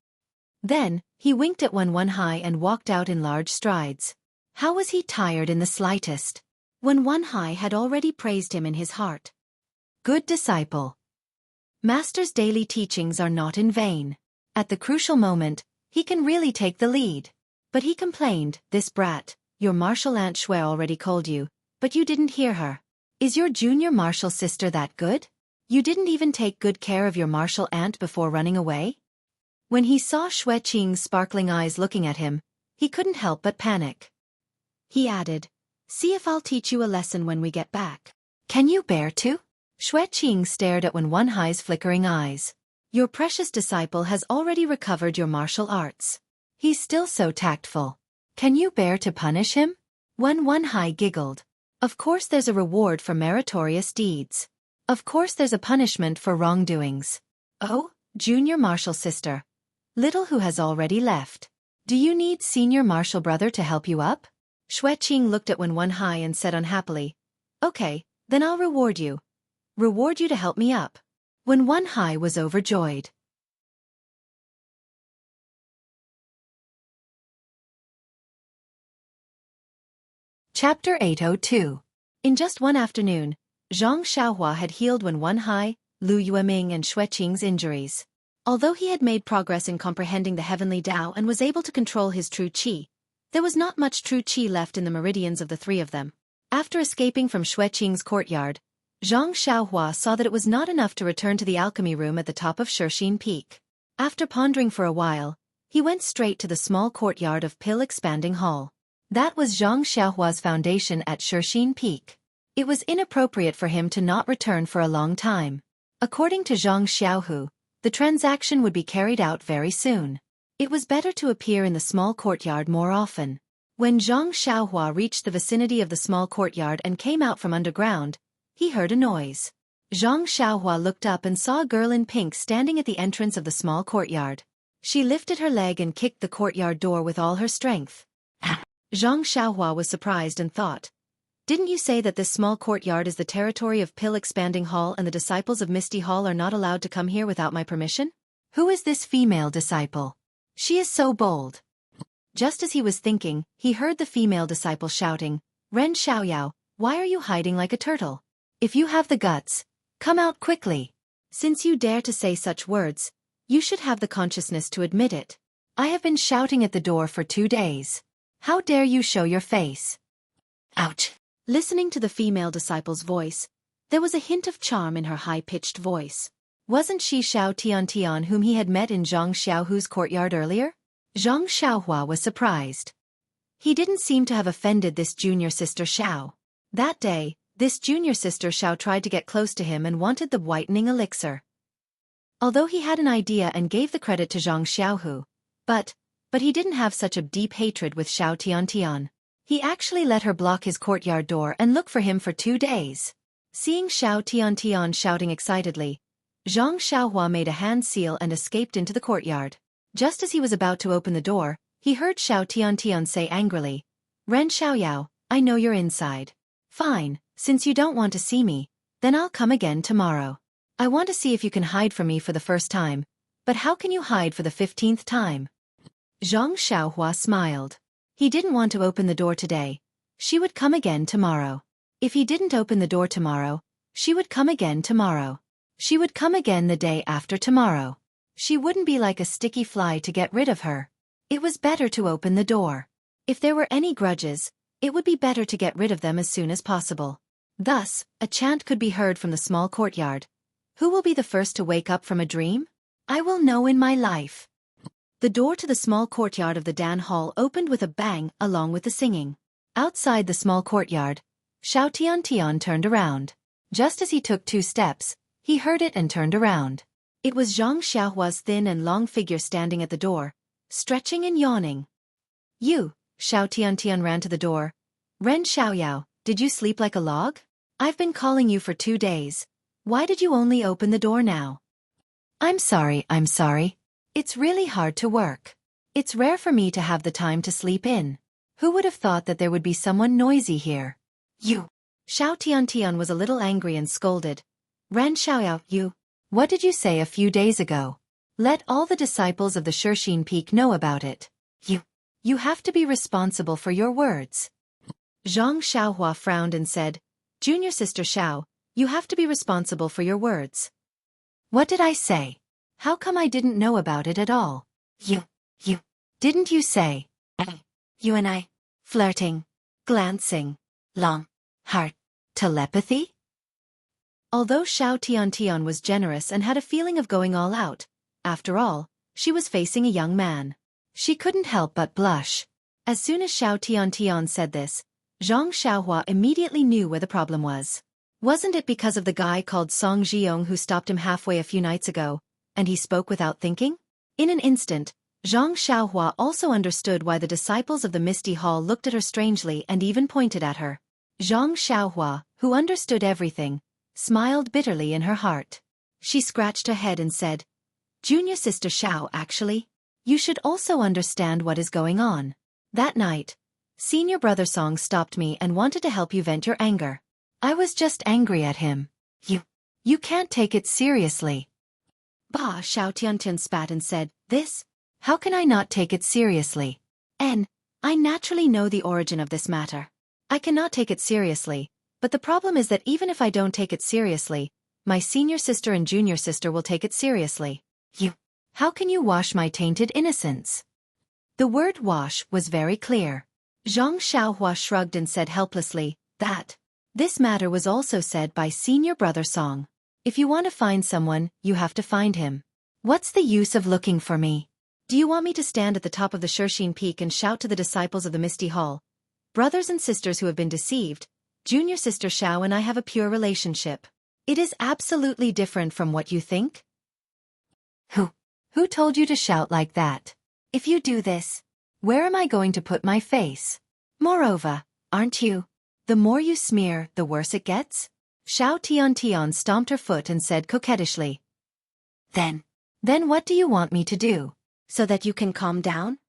Then, he winked at Wan Hai and walked out in large strides. How was he tired in the slightest? Wan Hai had already praised him in his heart. Good disciple. Master's daily teachings are not in vain. At the crucial moment, he can really take the lead. But he complained, this brat, your Marshal Aunt Xue already called you, but you didn't hear her. Is your junior Marshal sister that good? You didn't even take good care of your Marshal Aunt before running away? When he saw Xueqing's sparkling eyes looking at him, he couldn't help but panic. He added, See if I'll teach you a lesson when we get back. Can you bear to? Xueqing stared at Wan Hai's flickering eyes. Your precious disciple has already recovered your martial arts. He's still so tactful. Can you bear to punish him? Wen Hai giggled. Of course there's a reward for meritorious deeds. Of course there's a punishment for wrongdoings. Oh, junior martial sister. Little who has already left. Do you need senior martial brother to help you up? Xueqi looked at Wen Hai and said unhappily. Okay, then I'll reward you. Reward you to help me up. Wen Hai was overjoyed. Chapter 802. In just one afternoon, Zhang Xiaohua had healed Wen Hai, Lu Yueming and Xueqing's injuries. Although he had made progress in comprehending the heavenly Tao and was able to control his true qi, there was not much true qi left in the meridians of the three of them. After escaping from Xueqing's courtyard, Zhang Xiaohua saw that it was not enough to return to the alchemy room at the top of Xueqi Peak. After pondering for a while, he went straight to the small courtyard of Pill Expanding Hall. That was Zhang Xiaohua's foundation at Xueqi Peak. It was inappropriate for him to not return for a long time. According to Zhang Xiaohu, the transaction would be carried out very soon. It was better to appear in the small courtyard more often. When Zhang Xiaohua reached the vicinity of the small courtyard and came out from underground, he heard a noise. Zhang Xiaohua looked up and saw a girl in pink standing at the entrance of the small courtyard. She lifted her leg and kicked the courtyard door with all her strength. Zhang Xiaohua was surprised and thought, "Didn't you say that this small courtyard is the territory of Pill Expanding Hall and the disciples of Misty Hall are not allowed to come here without my permission? Who is this female disciple? She is so bold." Just as he was thinking, he heard the female disciple shouting, "Ren Xiaoyao, why are you hiding like a turtle? If you have the guts, come out quickly. Since you dare to say such words, you should have the consciousness to admit it. I have been shouting at the door for 2 days. How dare you show your face?" Ouch! Listening to the female disciple's voice, there was a hint of charm in her high-pitched voice. Wasn't she Xiao Tian whom he had met in Zhang Xiaohu's courtyard earlier? Zhang Xiaohua was surprised. He didn't seem to have offended this junior sister Xiao. That day, this junior sister Xiao tried to get close to him and wanted the whitening elixir. Although he had an idea and gave the credit to Zhang Xiaohu, but he didn't have such a deep hatred with Xiao Tian. He actually let her block his courtyard door and look for him for 2 days. Seeing Xiao Tian shouting excitedly, Zhang Xiaohua made a hand seal and escaped into the courtyard. Just as he was about to open the door, he heard Xiao Tian say angrily, "Ren Xiaoyao, I know you're inside. Fine, since you don't want to see me, then I'll come again tomorrow. I want to see if you can hide from me for the first time, but how can you hide for the 15th time?" Zhang Xiaohua smiled. He didn't want to open the door today. She would come again tomorrow. If he didn't open the door tomorrow, she would come again tomorrow. She would come again the day after tomorrow. She wouldn't be like a sticky fly to get rid of her. It was better to open the door. If there were any grudges, it would be better to get rid of them as soon as possible. Thus, a chant could be heard from the small courtyard. "Who will be the first to wake up from a dream? I will know in my life." The door to the small courtyard of the Dan Hall opened with a bang along with the singing. Outside the small courtyard, Xiao Tian turned around. Just as he took 2 steps, he heard it and turned around. It was Zhang Xiaohua's thin and long figure standing at the door, stretching and yawning. "You," Xiao Tian ran to the door. "Ren Xiaoyao, did you sleep like a log? I've been calling you for 2 days. Why did you only open the door now?" I'm sorry. It's really hard to work. It's rare for me to have the time to sleep in. Who would have thought that there would be someone noisy here?" "You." Xiao Tian was a little angry and scolded. "Ren Xiaoyao, you. What did you say a few days ago? Let all the disciples of the Xueqi Peak know about it. You have to be responsible for your words." Zhang Xiaohua frowned and said, "Junior sister Xiao, you have to be responsible for your words." "What did I say? How come I didn't know about it at all?" You. Didn't you say, you and I, flirting, glancing, long, heart, telepathy?" Although Xiao Tian was generous and had a feeling of going all out, after all, she was facing a young man. She couldn't help but blush. As soon as Xiao Tian said this, Zhang Xiaohua immediately knew where the problem was. Wasn't it because of the guy called Song Jiong who stopped him halfway a few nights ago, and he spoke without thinking? In an instant, Zhang Xiaohua also understood why the disciples of the Misty Hall looked at her strangely and even pointed at her. Zhang Xiaohua, who understood everything, smiled bitterly in her heart. She scratched her head and said, "Junior sister Xiao, actually, you should also understand what is going on. That night, senior brother Song stopped me and wanted to help you vent your anger. I was just angry at him. You can't take it seriously." Ba Xiao Tiantian spat and said, "This? How can I not take it seriously? I naturally know the origin of this matter. I cannot take it seriously, but the problem is that even if I don't take it seriously, my senior sister and junior sister will take it seriously. How can you wash my tainted innocence?" The word wash was very clear. Zhang Xiaohua shrugged and said helplessly, "That. This matter was also said by senior brother Song. If you want to find someone, you have to find him. What's the use of looking for me? Do you want me to stand at the top of the Shirxin Peak and shout to the disciples of the Misty Hall, 'Brothers and sisters who have been deceived, junior sister Xiao and I have a pure relationship. It is absolutely different from what you think?' Who told you to shout like that? If you do this, where am I going to put my face? Moreover, aren't you? The more you smear, the worse it gets?" Xiao Tian stomped her foot and said coquettishly. Then what do you want me to do? So that you can calm down?"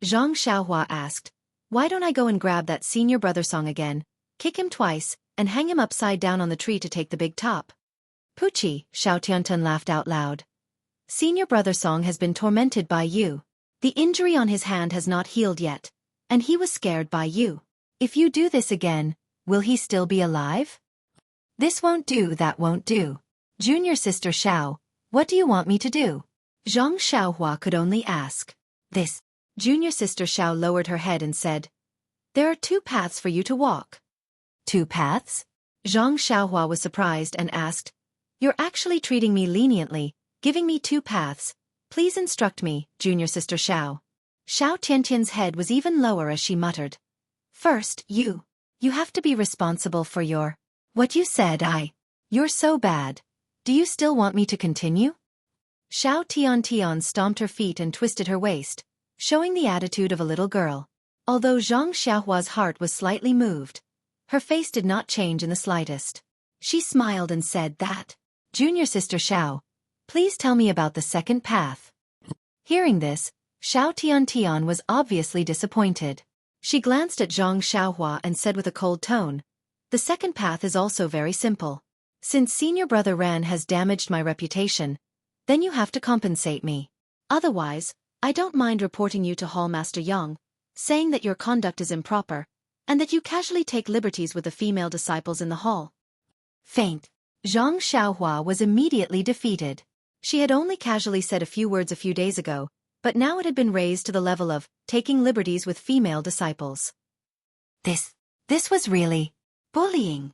Zhang Xiaohua asked. "Why don't I go and grab that senior brother Song again, kick him twice, and hang him upside down on the tree to take the big top?" "Poochie," Xiao Tiantian laughed out loud. "Senior brother Song has been tormented by you. The injury on his hand has not healed yet, and he was scared by you. If you do this again, will he still be alive? This won't do, that won't do. Junior sister Xiao, what do you want me to do?" Zhang Xiaohua could only ask. "This." Junior sister Xiao lowered her head and said, "There are 2 paths for you to walk." "2 paths?" Zhang Xiaohua was surprised and asked, "You're actually treating me leniently, giving me 2 paths. Please instruct me, junior sister Xiao." Xiao Tiantian's head was even lower as she muttered. "First, you have to be responsible for what you said. You're so bad. Do you still want me to continue?" Xiao Tian stomped her feet and twisted her waist, showing the attitude of a little girl. Although Zhang Xiaohua's heart was slightly moved, her face did not change in the slightest. She smiled and said that, "Junior sister Xiao, please tell me about the second path." Hearing this, Xiao Tian was obviously disappointed. She glanced at Zhang Xiaohua and said with a cold tone, "The second path is also very simple. Since senior brother Ran has damaged my reputation, then you have to compensate me. Otherwise, I don't mind reporting you to Hall Master Yang, saying that your conduct is improper, and that you casually take liberties with the female disciples in the hall." Faint. Zhang Xiaohua was immediately defeated. She had only casually said a few words a few days ago, but now it had been raised to the level of taking liberties with female disciples. This was really bullying.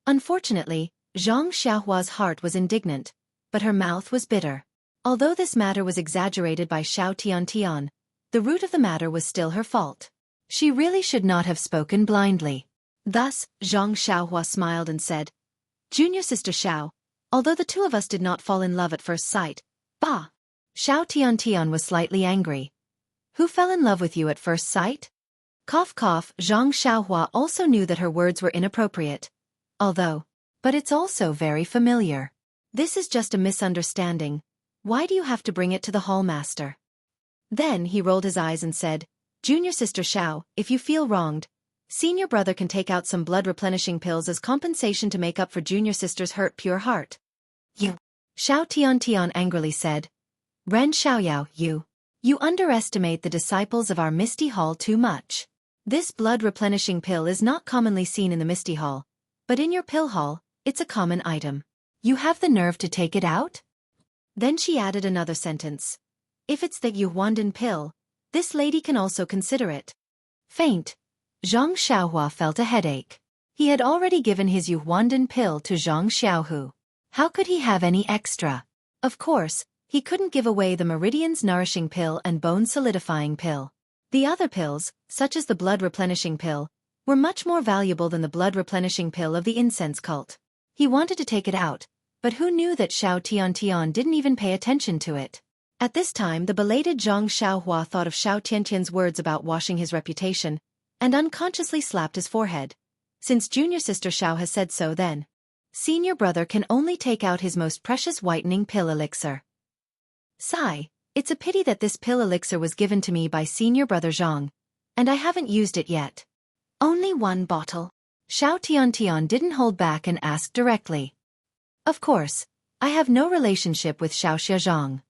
Unfortunately, Zhang Xiaohua's heart was indignant, but her mouth was bitter. Although this matter was exaggerated by Xiao Tian, the root of the matter was still her fault. She really should not have spoken blindly. Thus, Zhang Xiaohua smiled and said, "Junior sister Xiao, although the 2 of us did not fall in love at first sight, bah." Xiao Tian was slightly angry. "Who fell in love with you at first sight?" Cough cough. Zhang Xiaohua also knew that her words were inappropriate. But it's also very familiar. This is just a misunderstanding. Why do you have to bring it to the hall master? Then he rolled his eyes and said, "Junior sister Xiao, if you feel wronged, senior brother can take out some blood-replenishing pills as compensation to make up for junior sister's hurt pure heart." Xiao Tian angrily said, "Ren Xiaoyao, you underestimate the disciples of our Misty Hall too much. This blood-replenishing pill is not commonly seen in the Misty Hall, but in your pill hall, it's a common item. You have the nerve to take it out?" Then she added another sentence. "If it's the Yuhuandan pill, this lady can also consider it." Faint. Zhang Xiaohua felt a headache. He had already given his Yuhuandan pill to Zhang Xiaohu. How could he have any extra? Of course, he couldn't give away the Meridian's nourishing pill and bone solidifying pill. The other pills, such as the blood replenishing pill, were much more valuable than the blood replenishing pill of the incense cult. He wanted to take it out, but who knew that Xiao Tiantian didn't even pay attention to it? At this time the belated Zhang Xiaohua thought of Xiao Tiantian's words about washing his reputation, and unconsciously slapped his forehead. Since junior sister Xiao has said so, then senior brother can only take out his most precious whitening pill elixir. Sigh, it's a pity that this pill elixir was given to me by senior brother Zhang, and I haven't used it yet. Only one bottle. Xiao Tiantian didn't hold back and asked directly. Of course, I have no relationship with Xiao Xiazhang.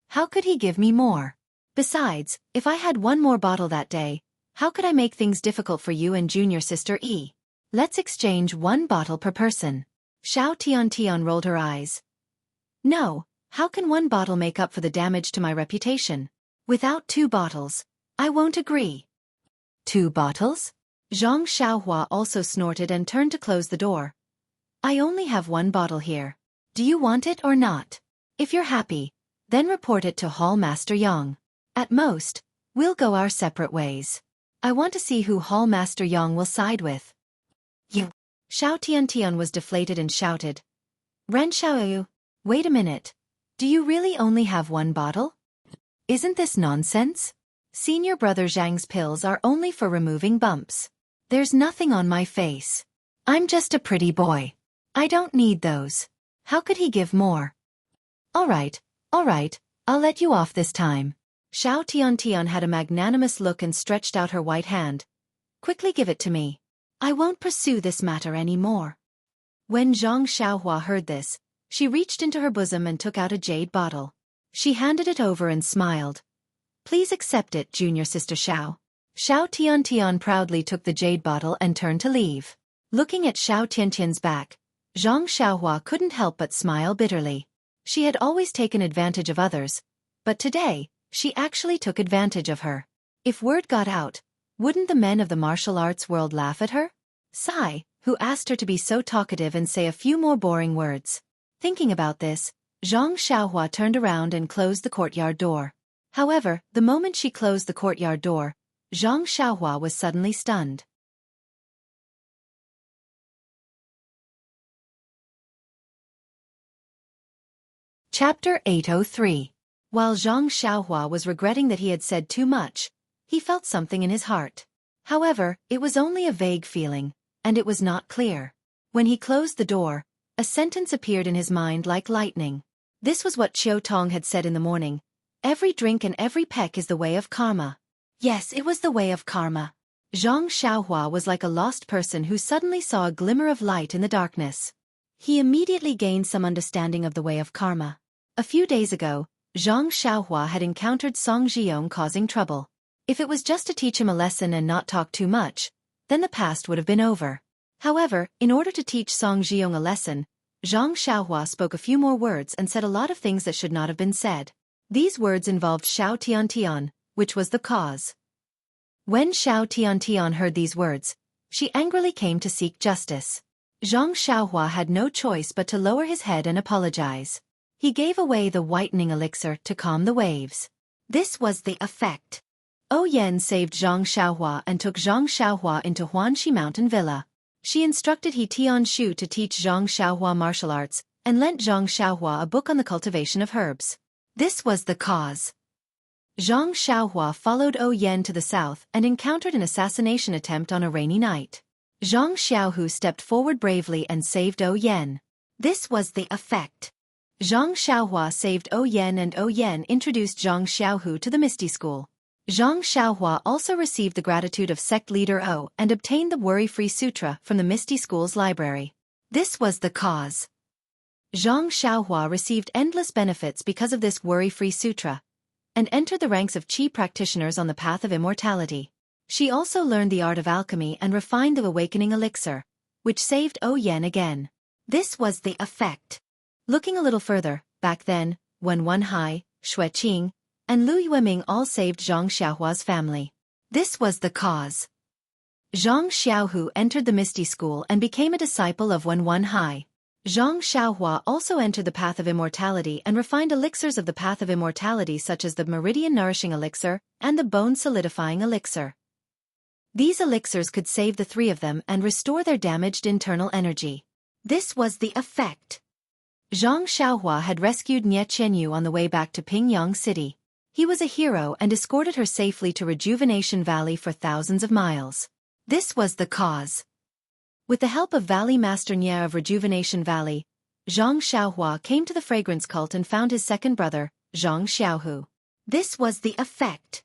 How could he give me more? Besides, if I had one more bottle that day, how could I make things difficult for you and junior sister E? Let's exchange one bottle per person. Xiao Tiantian rolled her eyes. No, how can one bottle make up for the damage to my reputation? Without 2 bottles, I won't agree. 2 bottles? Zhang Xiaohua also snorted and turned to close the door. I only have 1 bottle here. Do you want it or not? If you're happy, then report it to Hall Master Yang. At most, we'll go our separate ways. I want to see who Hall Master Yang will side with. You. Xiao Tiantian was deflated and shouted. Ren Xiaoyu, wait a minute. Do you really only have 1 bottle? Isn't this nonsense? Senior brother Zhang's pills are only for removing bumps. There's nothing on my face. I'm just a pretty boy. I don't need those. How could he give more? All right, I'll let you off this time. Xiao Tiantian had a magnanimous look and stretched out her white hand. Quickly give it to me. I won't pursue this matter any more. When Zhang Xiaohua heard this, she reached into her bosom and took out a jade bottle. She handed it over and smiled. Please accept it, junior sister Xiao. Xiao Tiantian proudly took the jade bottle and turned to leave. Looking at Xiao Tiantian's back, Zhang Xiaohua couldn't help but smile bitterly. She had always taken advantage of others, but today, she actually took advantage of her. If word got out, wouldn't the men of the martial arts world laugh at her? Sigh, who asked her to be so talkative and say a few more boring words. Thinking about this, Zhang Xiaohua turned around and closed the courtyard door. However, the moment she closed the courtyard door, Zhang Xiaohua was suddenly stunned. Chapter 803. While Zhang Xiaohua was regretting that he had said too much, he felt something in his heart. However, it was only a vague feeling, and it was not clear. When he closed the door, a sentence appeared in his mind like lightning. This was what Qiu Tong had said in the morning. Every drink and every peck is the way of karma. Yes, it was the way of karma. Zhang Xiaohua was like a lost person who suddenly saw a glimmer of light in the darkness. He immediately gained some understanding of the way of karma. A few days ago, Zhang Xiaohua had encountered Song Zhiyong causing trouble. If it was just to teach him a lesson and not talk too much, then the past would have been over. However, in order to teach Song Zhiyong a lesson, Zhang Xiaohua spoke a few more words and said a lot of things that should not have been said. These words involved Xiao Tiantian, which was the cause. When Xiao Tiantian heard these words, she angrily came to seek justice. Zhang Xiaohua had no choice but to lower his head and apologize. He gave away the whitening elixir to calm the waves. This was the effect. Yan saved Zhang Xiaohua and took Zhang Xiaohua into Huanxi Mountain Villa. She instructed He Tianshu to teach Zhang Xiaohua martial arts, and lent Zhang Xiaohua a book on the cultivation of herbs. This was the cause. Zhang Xiaohua followed Yan to the south and encountered an assassination attempt on a rainy night. Zhang Xiaohu stepped forward bravely and saved Yan. This was the effect. Zhang Xiaohua saved Yan and Yan introduced Zhang Xiaohu to the Misty School. Zhang Xiaohua also received the gratitude of sect leader O and obtained the Worry-Free Sutra from the Misty School's library. This was the cause. Zhang Xiaohua received endless benefits because of this Worry-Free Sutra, and entered the ranks of Qi practitioners on the path of immortality. She also learned the art of alchemy and refined the awakening elixir, which saved Yan again. This was the effect. Looking a little further, back then, when Wen Hai, Xueqi, and Lu Yueming all saved Zhang Xiaohua's family. This was the cause. Zhang Xiaohu entered the Misty School and became a disciple of Wen Hai. Zhang Xiaohua also entered the path of immortality and refined elixirs of the path of immortality such as the Meridian Nourishing Elixir and the Bone Solidifying Elixir. These elixirs could save the 3 of them and restore their damaged internal energy. This was the effect. Zhang Xiaohua had rescued Nie Qianyu on the way back to Pingyang City. He was a hero and escorted her safely to Rejuvenation Valley for thousands of miles. This was the cause. With the help of Valley Master Nie of Rejuvenation Valley, Zhang Xiaohua came to the fragrance cult and found his second brother, Zhang Xiaohu. This was the effect.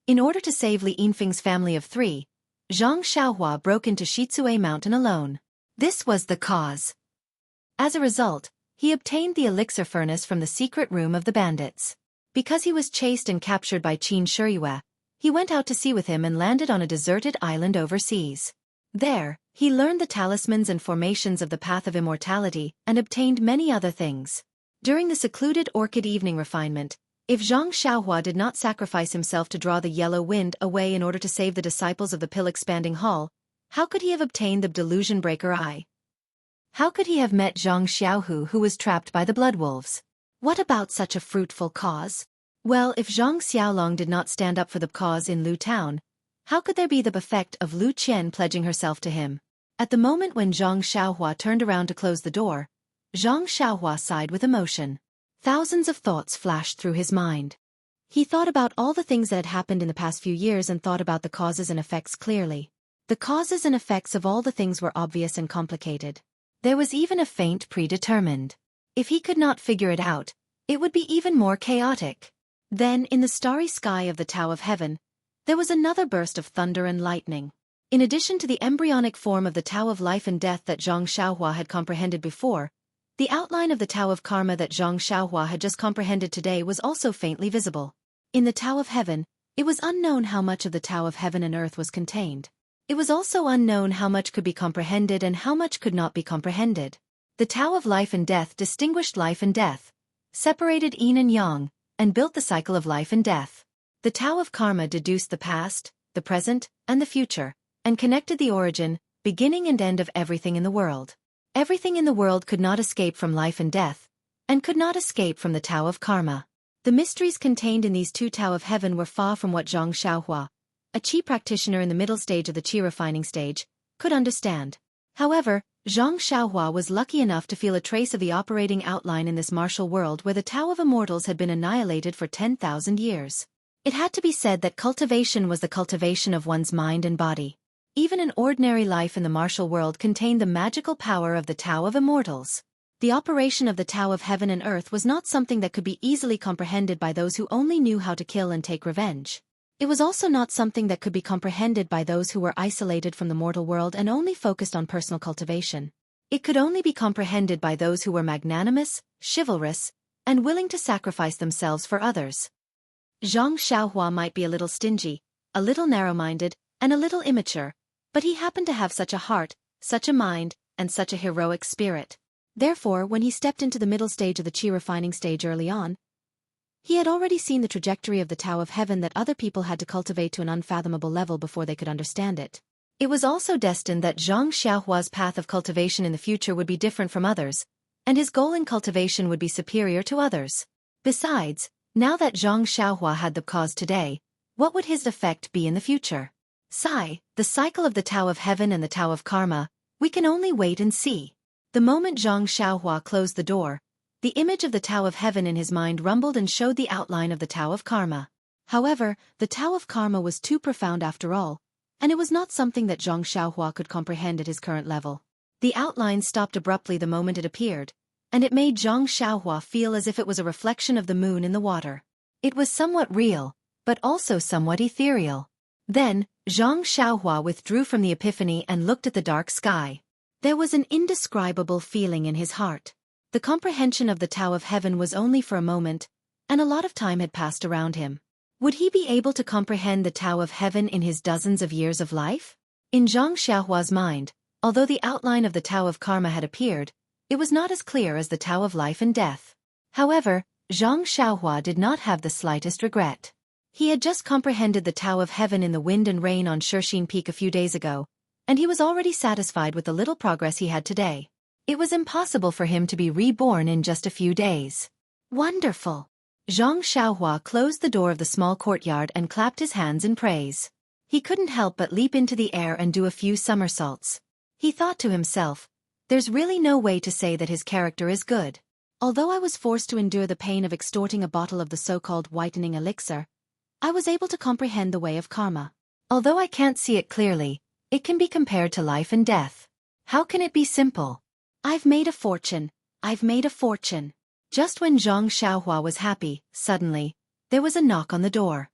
In order to save Li Yinfeng's family of 3, Zhang Xiaohua broke into Xueqi mountain alone. This was the cause. As a result, he obtained the elixir furnace from the secret room of the bandits. Because he was chased and captured by Qin Shiyue, he went out to sea with him and landed on a deserted island overseas. There, he learned the talismans and formations of the path of immortality and obtained many other things. During the secluded orchid evening refinement, if Zhang Xiaohua did not sacrifice himself to draw the yellow wind away in order to save the disciples of the pill-expanding hall, how could he have obtained the delusion breaker eye? How could he have met Zhang Xiaohu who was trapped by the blood wolves? What about such a fruitful cause? Well, if Zhang Xiaolong did not stand up for the cause in Lu Town, how could there be the effect of Lu Qian pledging herself to him? At the moment when Zhang Xiaohua turned around to close the door, Zhang Xiaohua sighed with emotion. Thousands of thoughts flashed through his mind. He thought about all the things that had happened in the past few years and thought about the causes and effects clearly. The causes and effects of all the things were obvious and complicated. There was even a faint predetermined. If he could not figure it out, it would be even more chaotic. Then, in the starry sky of the Tao of Heaven, there was another burst of thunder and lightning. In addition to the embryonic form of the Tao of Life and Death that Zhang Xiaohua had comprehended before, the outline of the Tao of Karma that Zhang Xiaohua had just comprehended today was also faintly visible. In the Tao of Heaven, it was unknown how much of the Tao of Heaven and Earth was contained. It was also unknown how much could be comprehended and how much could not be comprehended. The Tao of Life and Death distinguished life and death, separated yin and yang, and built the cycle of life and death. The Tao of Karma deduced the past, the present, and the future, and connected the origin, beginning and end of everything in the world. Everything in the world could not escape from life and death, and could not escape from the Tao of Karma. The mysteries contained in these two Tao of Heaven were far from what Zhang Xiaohua, a Qi practitioner in the middle stage of the Qi refining stage, could understand. However, Zhang Xiaohua was lucky enough to feel a trace of the operating outline in this martial world where the Tao of Immortals had been annihilated for 10,000 years. It had to be said that cultivation was the cultivation of one's mind and body. Even an ordinary life in the martial world contained the magical power of the Tao of Immortals. The operation of the Tao of Heaven and Earth was not something that could be easily comprehended by those who only knew how to kill and take revenge. It was also not something that could be comprehended by those who were isolated from the mortal world and only focused on personal cultivation. It could only be comprehended by those who were magnanimous, chivalrous, and willing to sacrifice themselves for others. Zhang Xiaohua might be a little stingy, a little narrow-minded, and a little immature, but he happened to have such a heart, such a mind, and such a heroic spirit. Therefore, when he stepped into the middle stage of the Qi refining stage early on, he had already seen the trajectory of the Tao of Heaven that other people had to cultivate to an unfathomable level before they could understand it. It was also destined that Zhang Xiaohua's path of cultivation in the future would be different from others, and his goal in cultivation would be superior to others. Besides, now that Zhang Xiaohua had the cause today, what would his effect be in the future? The cycle of the Tao of Heaven and the Tao of Karma, we can only wait and see. The moment Zhang Xiaohua closed the door, the image of the Tao of Heaven in his mind rumbled and showed the outline of the Tao of Karma. However, the Tao of Karma was too profound after all, and it was not something that Zhang Xiaohua could comprehend at his current level. The outline stopped abruptly the moment it appeared, and it made Zhang Xiaohua feel as if it was a reflection of the moon in the water. It was somewhat real, but also somewhat ethereal. Then, Zhang Xiaohua withdrew from the epiphany and looked at the dark sky. There was an indescribable feeling in his heart. The comprehension of the Tao of Heaven was only for a moment, and a lot of time had passed around him. Would he be able to comprehend the Tao of Heaven in his dozens of years of life? In Zhang Xiaohua's mind, although the outline of the Tao of Karma had appeared, it was not as clear as the Tao of Life and Death. However, Zhang Xiaohua did not have the slightest regret. He had just comprehended the Tao of Heaven in the wind and rain on Xueqi Peak a few days ago, and he was already satisfied with the little progress he had today. It was impossible for him to be reborn in just a few days. Wonderful! Zhang Xiaohua closed the door of the small courtyard and clapped his hands in praise. He couldn't help but leap into the air and do a few somersaults. He thought to himself, there's really no way to say that his character is good. Although I was forced to endure the pain of extorting a bottle of the so-called whitening elixir, I was able to comprehend the way of karma. Although I can't see it clearly, it can be compared to life and death. How can it be simple? I've made a fortune. I've made a fortune. Just when Zhang Xiaohua was happy, suddenly, there was a knock on the door.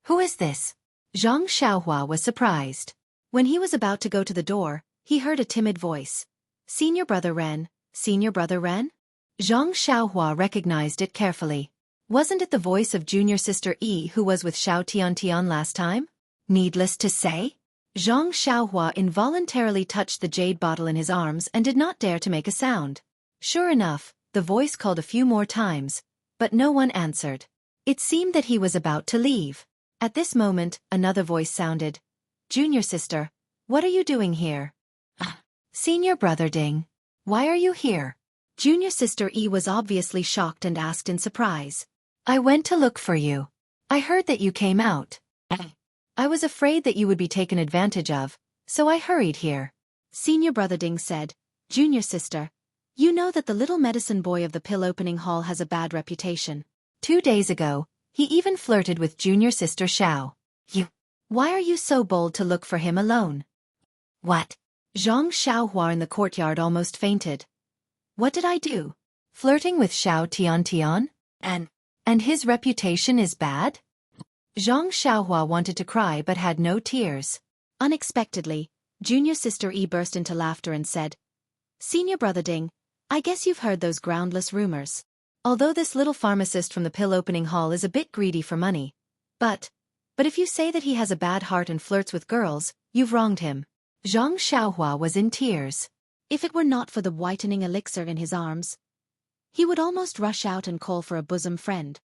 Who is this? Zhang Xiaohua was surprised. When he was about to go to the door, he heard a timid voice. Senior Brother Ren, Senior Brother Ren? Zhang Xiaohua recognized it carefully. Wasn't it the voice of junior sister Yi who was with Xiao Tiantian last time? Needless to say, Zhang Xiaohua involuntarily touched the jade bottle in his arms and did not dare to make a sound. Sure enough, the voice called a few more times, but no one answered. It seemed that he was about to leave. At this moment, another voice sounded. Junior sister, what are you doing here? Senior brother Ding, why are you here? Junior sister Yi was obviously shocked and asked in surprise. I went to look for you. I heard that you came out. I was afraid that you would be taken advantage of, so I hurried here. Senior Brother Ding said, Junior sister, you know that the little medicine boy of the pill opening hall has a bad reputation. 2 days ago, he even flirted with junior sister Xiao. Why are you so bold to look for him alone? What? Zhang Xiaohua in the courtyard almost fainted. What did I do? Flirting with Xiao Tiantian? And his reputation is bad? Zhang Xiaohua wanted to cry but had no tears. Unexpectedly, junior sister Yi burst into laughter and said, Senior Brother Ding, I guess you've heard those groundless rumors. Although this little pharmacist from the pill opening hall is a bit greedy for money. But if you say that he has a bad heart and flirts with girls, you've wronged him. Zhang Xiaohua was in tears. If it were not for the whitening elixir in his arms, he would almost rush out and call for a bosom friend.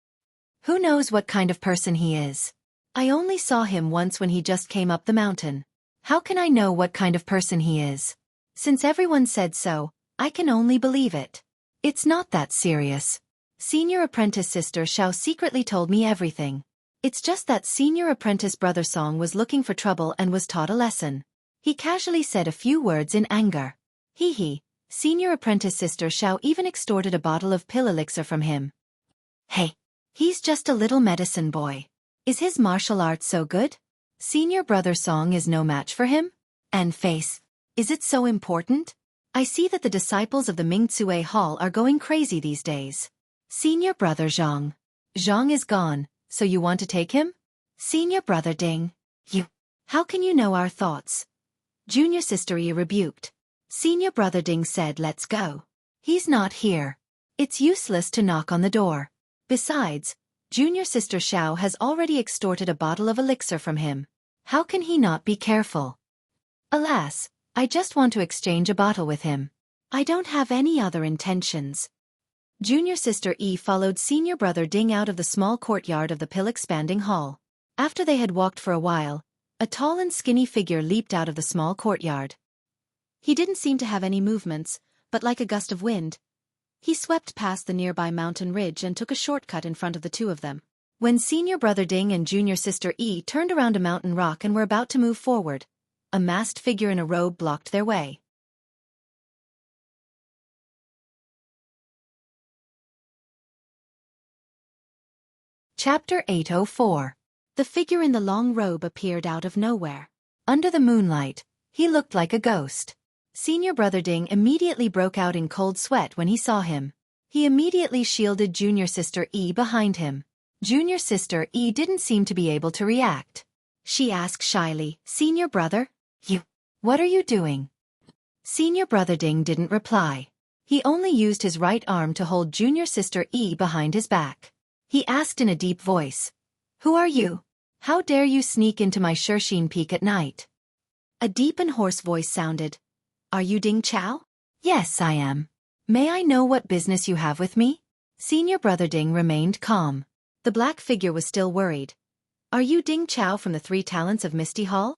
Who knows what kind of person he is? I only saw him once when he just came up the mountain. How can I know what kind of person he is? Since everyone said so, I can only believe it. It's not that serious. Senior apprentice sister Xiao secretly told me everything. It's just that senior apprentice brother Song was looking for trouble and was taught a lesson. He casually said a few words in anger. Senior apprentice sister Xiao even extorted a bottle of pill elixir from him. Hey, he's just a little medicine boy. Is his martial arts so good? Senior brother Song is no match for him? And face, is it so important? I see that the disciples of the Mingcue Hall are going crazy these days. Senior brother Zhang. Zhang is gone, so you want to take him? Senior brother Ding. How can you know our thoughts? Junior sister Yi rebuked. Senior brother Ding said let's go. He's not here. It's useless to knock on the door. Besides, junior sister Xiao has already extorted a bottle of elixir from him. How can he not be careful? Alas, I just want to exchange a bottle with him. I don't have any other intentions. Junior sister Yi followed senior brother Ding out of the small courtyard of the pill-expanding hall. After they had walked for a while, a tall and skinny figure leaped out of the small courtyard. He didn't seem to have any movements, but like a gust of wind, he swept past the nearby mountain ridge and took a shortcut in front of the two of them. When senior brother Ding and junior sister Yi turned around a mountain rock and were about to move forward, a masked figure in a robe blocked their way. Chapter 804. The figure in the long robe appeared out of nowhere. Under the moonlight, he looked like a ghost. Senior brother Ding immediately broke out in cold sweat when he saw him. He immediately shielded junior sister Yi behind him. Junior sister Yi didn't seem to be able to react. She asked shyly, Senior brother? What are you doing? Senior brother Ding didn't reply. He only used his right arm to hold junior sister Yi behind his back. He asked in a deep voice, Who are you? How dare you sneak into my Xueqi peak at night? A deep and hoarse voice sounded. Are you Ding Chao? Yes, I am. May I know what business you have with me? Senior brother Ding remained calm. The black figure was still worried. Are you Ding Chao from the 3 Talents of Misty Hall?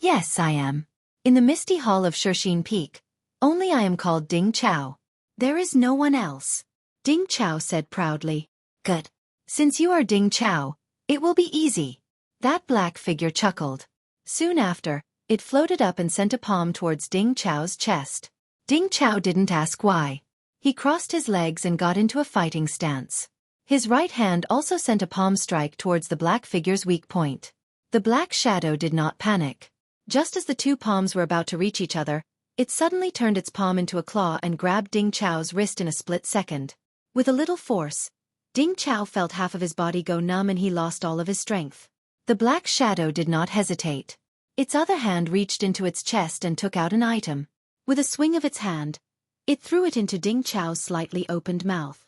Yes, I am. In the Misty Hall of Xueqi Peak, only I am called Ding Chao. There is no one else. Ding Chao said proudly. Good. Since you are Ding Chao, it will be easy. That black figure chuckled. Soon after, it floated up and sent a palm towards Ding Chao's chest. Ding Chao didn't ask why. He crossed his legs and got into a fighting stance. His right hand also sent a palm strike towards the black figure's weak point. The black shadow did not panic. Just as the two palms were about to reach each other, it suddenly turned its palm into a claw and grabbed Ding Chao's wrist in a split second. With a little force, Ding Chao felt half of his body go numb and he lost all of his strength. The black shadow did not hesitate. Its other hand reached into its chest and took out an item. With a swing of its hand, it threw it into Ding Chao's slightly opened mouth.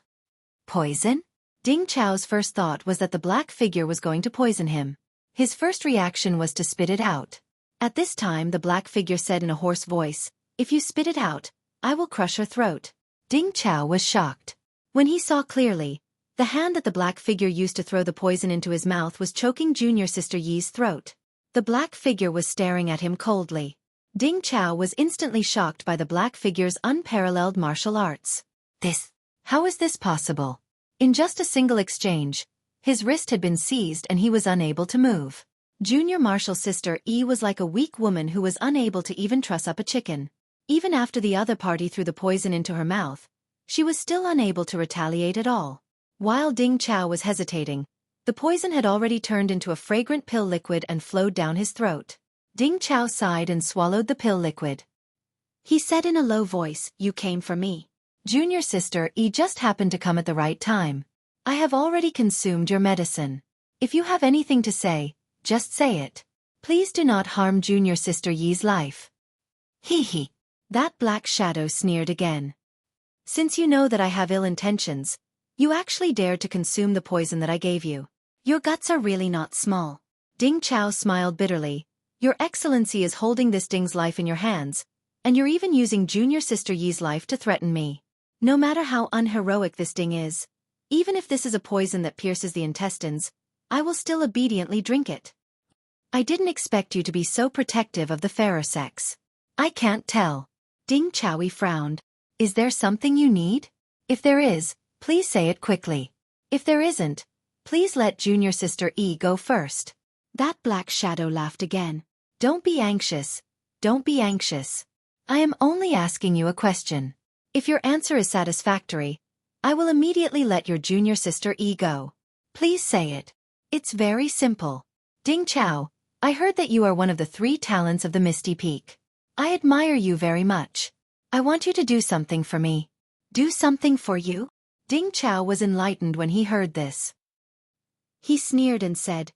Poison? Ding Chao's first thought was that the black figure was going to poison him. His first reaction was to spit it out. At this time the black figure said in a hoarse voice, "If you spit it out, I will crush her throat." Ding Chao was shocked. When he saw clearly, the hand that the black figure used to throw the poison into his mouth was choking junior sister Yi's throat. The black figure was staring at him coldly. Ding Chao was instantly shocked by the black figure's unparalleled martial arts. How is this possible? In just a single exchange, his wrist had been seized and he was unable to move. Junior martial sister Yi was like a weak woman who was unable to even truss up a chicken. Even after the other party threw the poison into her mouth, she was still unable to retaliate at all. While Ding Chao was hesitating, the poison had already turned into a fragrant pill liquid and flowed down his throat. Ding Chao sighed and swallowed the pill liquid. He said in a low voice, "You came for me. Junior sister Yi just happened to come at the right time. I have already consumed your medicine. If you have anything to say, just say it. Please do not harm junior sister Yi's life." Hee. That black shadow sneered again. "Since you know that I have ill intentions, you actually dared to consume the poison that I gave you. Your guts are really not small." Ding Chao smiled bitterly. "Your Excellency is holding this Ding's life in your hands, and you're even using junior sister Yi's life to threaten me. No matter how unheroic this Ding is, even if this is a poison that pierces the intestines, I will still obediently drink it. I didn't expect you to be so protective of the fairer sex." "I can't tell." Ding Chao frowned. "Is there something you need? If there is, please say it quickly. If there isn't, please let junior sister Yi go first." That black shadow laughed again. Don't be anxious. Don't be anxious. I am only asking you a question. If your answer is satisfactory, I will immediately let your junior sister Yi go. Please say it. It's very simple. Ding Chao, I heard that you are one of the 3 talents of the Misty Peak. I admire you very much. I want you to do something for me. Do something for you? Ding Chao was enlightened when he heard this. He sneered and said,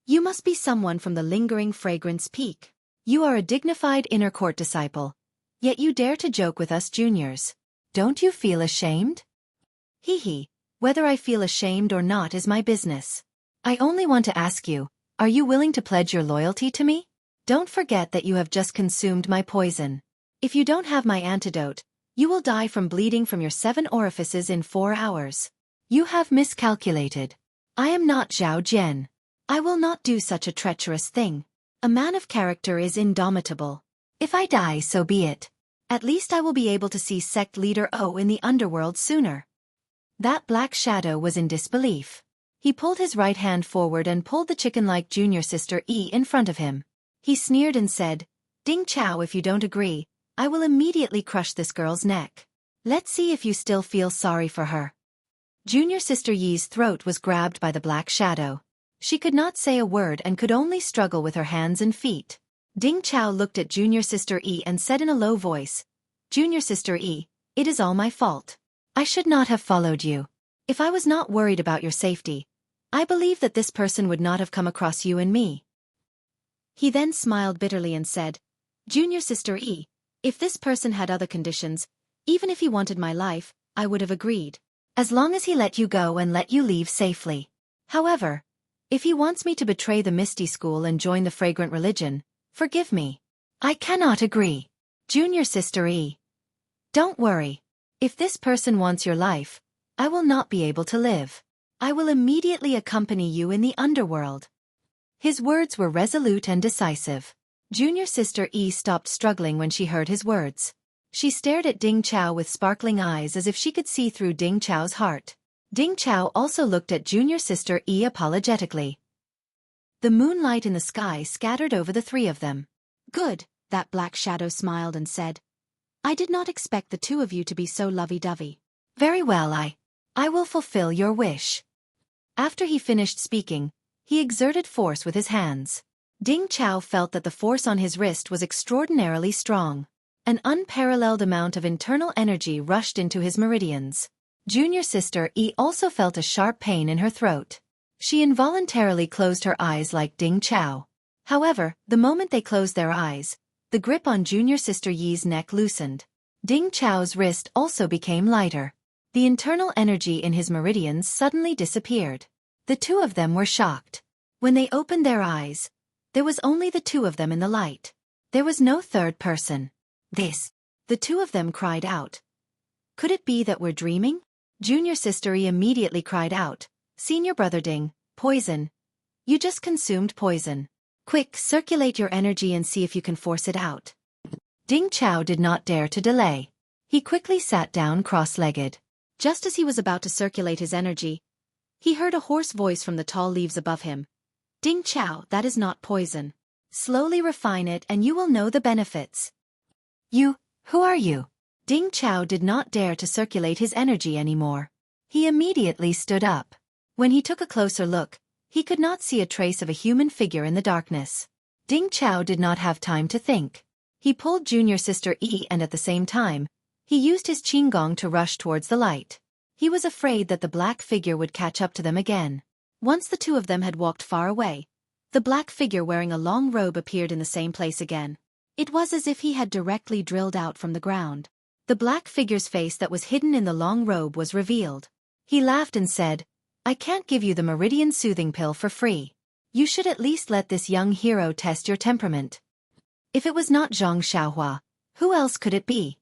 "You must be someone from the lingering fragrance peak. You are a dignified inner court disciple, yet you dare to joke with us juniors. Don't you feel ashamed?" Hee. Whether I feel ashamed or not is my business. I only want to ask you, are you willing to pledge your loyalty to me? Don't forget that you have just consumed my poison. If you don't have my antidote, you will die from bleeding from your 7 orifices in 4 hours. You have miscalculated. I am not Zhao Jian. I will not do such a treacherous thing. A man of character is indomitable. If I die, so be it. At least I will be able to see sect leader O in the underworld sooner. That black shadow was in disbelief. He pulled his right hand forward and pulled the chicken-like junior sister Yi in front of him. He sneered and said, "Ding Chao, if you don't agree, I will immediately crush this girl's neck. Let's see if you still feel sorry for her." Junior sister Yi's throat was grabbed by the black shadow. She could not say a word and could only struggle with her hands and feet. Ding Chao looked at junior sister Yi and said in a low voice, "Junior sister Yi, it is all my fault. I should not have followed you. If I was not worried about your safety, I believe that this person would not have come across you and me." He then smiled bitterly and said, "Junior sister Yi, if this person had other conditions, even if he wanted my life, I would have agreed. As long as he let you go and let you leave safely. However, if he wants me to betray the Misty School and join the Fragrant Religion, forgive me. I cannot agree. Junior sister Yi. Don't worry. If this person wants your life, I will not be able to live. I will immediately accompany you in the underworld." His words were resolute and decisive. Junior sister Yi stopped struggling when she heard his words. She stared at Ding Chao with sparkling eyes as if she could see through Ding Chao's heart. Ding Chao also looked at junior sister Yi apologetically. The moonlight in the sky scattered over the 3 of them. "Good," that black shadow smiled and said. I did not expect the two of you to be so lovey-dovey. Very well, I will fulfill your wish. After he finished speaking, he exerted force with his hands. Ding Chao felt that the force on his wrist was extraordinarily strong. An unparalleled amount of internal energy rushed into his meridians. Junior sister Yi also felt a sharp pain in her throat. She involuntarily closed her eyes like Ding Chao. However, the moment they closed their eyes, the grip on junior sister Yi's neck loosened. Ding Chao's wrist also became lighter. The internal energy in his meridians suddenly disappeared. The two of them were shocked. When they opened their eyes, there was only the two of them in the light. There was no third person. The two of them cried out. Could it be that we're dreaming? Junior sister Yi immediately cried out, Senior brother Ding, poison. You just consumed poison. Quick, circulate your energy and see if you can force it out. Ding Chao did not dare to delay. He quickly sat down cross-legged. Just as he was about to circulate his energy, he heard a hoarse voice from the tall leaves above him. Ding Chao, that is not poison. Slowly refine it and you will know the benefits. Who are you? Ding Chao did not dare to circulate his energy anymore. He immediately stood up. When he took a closer look, he could not see a trace of a human figure in the darkness. Ding Chao did not have time to think. He pulled junior sister Yi and at the same time, he used his qinggong to rush towards the light. He was afraid that the black figure would catch up to them again. Once the two of them had walked far away, the black figure wearing a long robe appeared in the same place again. It was as if he had directly drilled out from the ground. The black figure's face that was hidden in the long robe was revealed. He laughed and said, I can't give you the meridian soothing pill for free. You should at least let this young hero test your temperament. If it was not Zhang Xiaohua, who else could it be?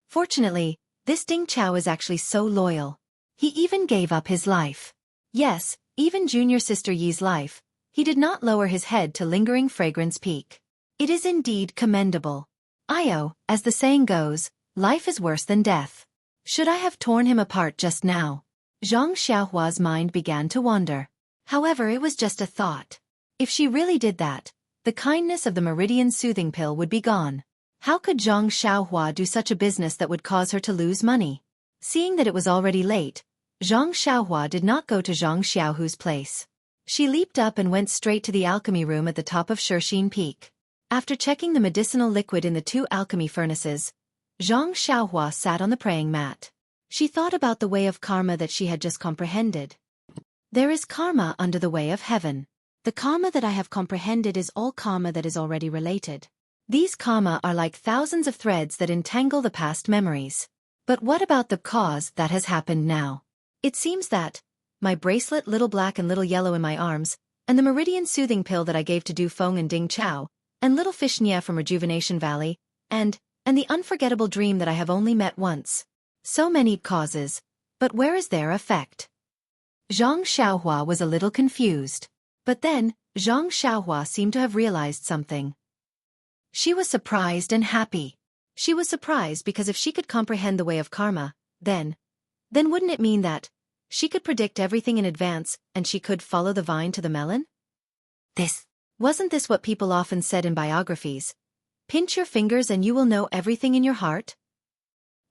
Fortunately, this Ding Chao is actually so loyal. He even gave up his life. Yes, even junior sister Yi's life. He did not lower his head to lingering fragrance peak. It is indeed commendable. As the saying goes, life is worse than death. Should I have torn him apart just now? Zhang Xiaohua's mind began to wander. However, it was just a thought. If she really did that, the kindness of the meridian soothing pill would be gone. How could Zhang Xiaohua do such a business that would cause her to lose money? Seeing that it was already late, Zhang Xiaohua did not go to Zhang Xiaohu's place. She leaped up and went straight to the alchemy room at the top of Xueqi Peak. After checking the medicinal liquid in the two alchemy furnaces, Zhang Xiaohua sat on the praying mat. She thought about the way of karma that she had just comprehended. There is karma under the way of heaven. The karma that I have comprehended is all karma that is already related. These karma are like thousands of threads that entangle the past memories. But what about the cause that has happened now? It seems that my bracelet little black and little yellow in my arms, and the meridian soothing pill that I gave to Du Feng and Ding Chao, and little fish Nia from Rejuvenation Valley, and the unforgettable dream that I have only met once. So many causes, but where is their effect? Zhang Xiaohua was a little confused. But then, Zhang Xiaohua seemed to have realized something. She was surprised and happy. She was surprised because if she could comprehend the way of karma, then wouldn't it mean that she could predict everything in advance and she could follow the vine to the melon? Wasn't this what people often said in biographies? Pinch your fingers and you will know everything in your heart?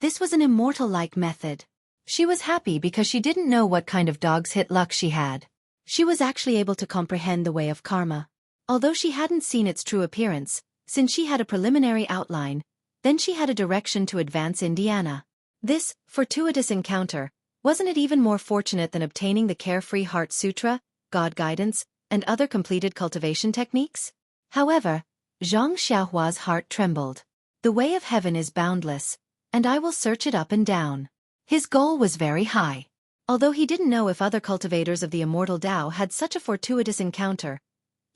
This was an immortal-like method. She was happy because she didn't know what kind of dog's hit luck she had. She was actually able to comprehend the way of karma. Although she hadn't seen its true appearance, since she had a preliminary outline, then she had a direction to advance Indiana. This fortuitous encounter, wasn't it even more fortunate than obtaining the Carefree Heart Sutra, God Guidance, and other completed cultivation techniques? However, Zhang Xiaohua's heart trembled. The way of heaven is boundless, and I will search it up and down. His goal was very high. Although he didn't know if other cultivators of the immortal Tao had such a fortuitous encounter,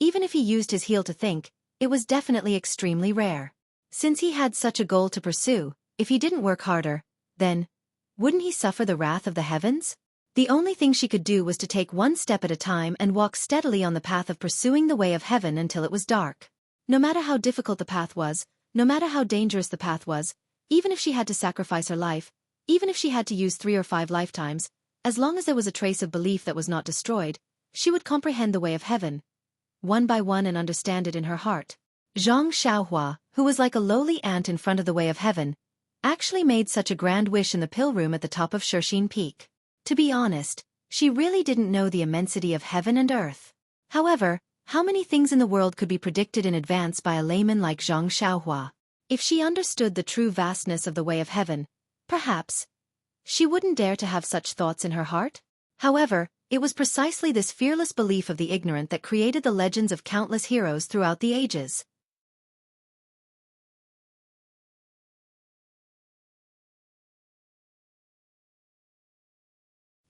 even if he used his heel to think, it was definitely extremely rare. Since he had such a goal to pursue, if he didn't work harder, then wouldn't he suffer the wrath of the heavens? The only thing she could do was to take one step at a time and walk steadily on the path of pursuing the way of heaven until it was dark. No matter how difficult the path was, no matter how dangerous the path was, even if she had to sacrifice her life, even if she had to use 3 or 5 lifetimes, as long as there was a trace of belief that was not destroyed, she would comprehend the way of heaven, one by one, and understand it in her heart. Zhang Xiaohua, who was like a lowly ant in front of the way of heaven, actually made such a grand wish in the pill room at the top of Xueqi Peak. To be honest, she really didn't know the immensity of heaven and earth. However, how many things in the world could be predicted in advance by a layman like Zhang Xiaohua? If she understood the true vastness of the way of heaven, perhaps she wouldn't dare to have such thoughts in her heart? However, it was precisely this fearless belief of the ignorant that created the legends of countless heroes throughout the ages.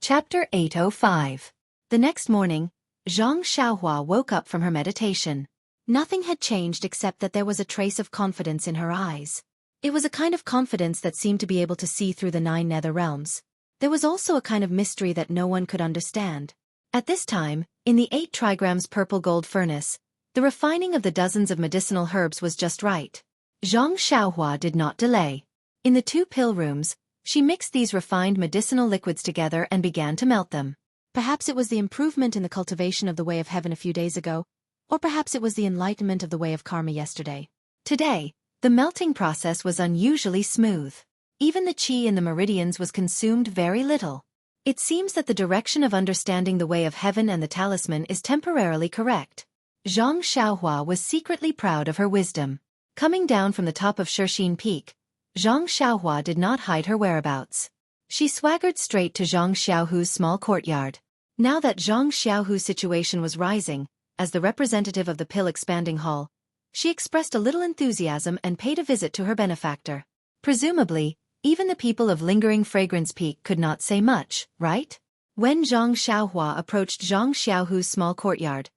Chapter 805. The next morning, Zhang Xiaohua woke up from her meditation. Nothing had changed except that there was a trace of confidence in her eyes. It was a kind of confidence that seemed to be able to see through the 9 nether realms. There was also a kind of mystery that no one could understand. At this time, in the 8 trigrams purple gold furnace, the refining of the dozens of medicinal herbs was just right. Zhang Xiaohua did not delay. In the 2 pill rooms, she mixed these refined medicinal liquids together and began to melt them. Perhaps it was the improvement in the cultivation of the way of heaven a few days ago, or perhaps it was the enlightenment of the way of karma yesterday. Today, the melting process was unusually smooth. Even the qi in the meridians was consumed very little. It seems that the direction of understanding the way of heaven and the talisman is temporarily correct. Zhang Xiaohua was secretly proud of her wisdom. Coming down from the top of Xueqi Peak, Zhang Xiaohua did not hide her whereabouts. She swaggered straight to Zhang Xiaohu's small courtyard. Now that Zhang Xiaohu's situation was rising, as the representative of the pill expanding hall, she expressed a little enthusiasm and paid a visit to her benefactor. Presumably, even the people of Lingering Fragrance Peak could not say much, right? When Zhang Xiaohua approached Zhang Xiaohu's small courtyard,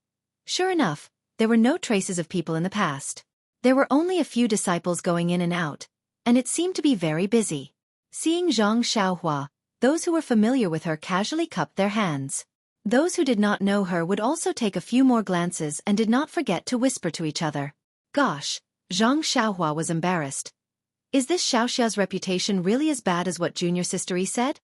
sure enough, there were no traces of people in the past. There were only a few disciples going in and out, and it seemed to be very busy. Seeing Zhang Xiaohua, those who were familiar with her casually cupped their hands. Those who did not know her would also take a few more glances and did not forget to whisper to each other. Gosh, Zhang Xiaohua was embarrassed. Is this Xiaoxia's reputation really as bad as what junior sister Yi said?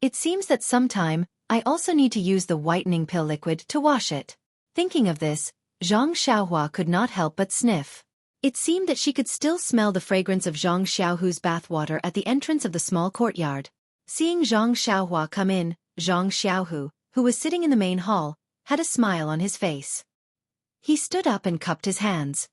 It seems that sometime, I also need to use the whitening pill liquid to wash it. Thinking of this, Zhang Xiaohua could not help but sniff. It seemed that she could still smell the fragrance of Zhang Xiaohu's bathwater at the entrance of the small courtyard. Seeing Zhang Xiaohua come in, Zhang Xiaohu, who was sitting in the main hall, had a smile on his face. He stood up and cupped his hands.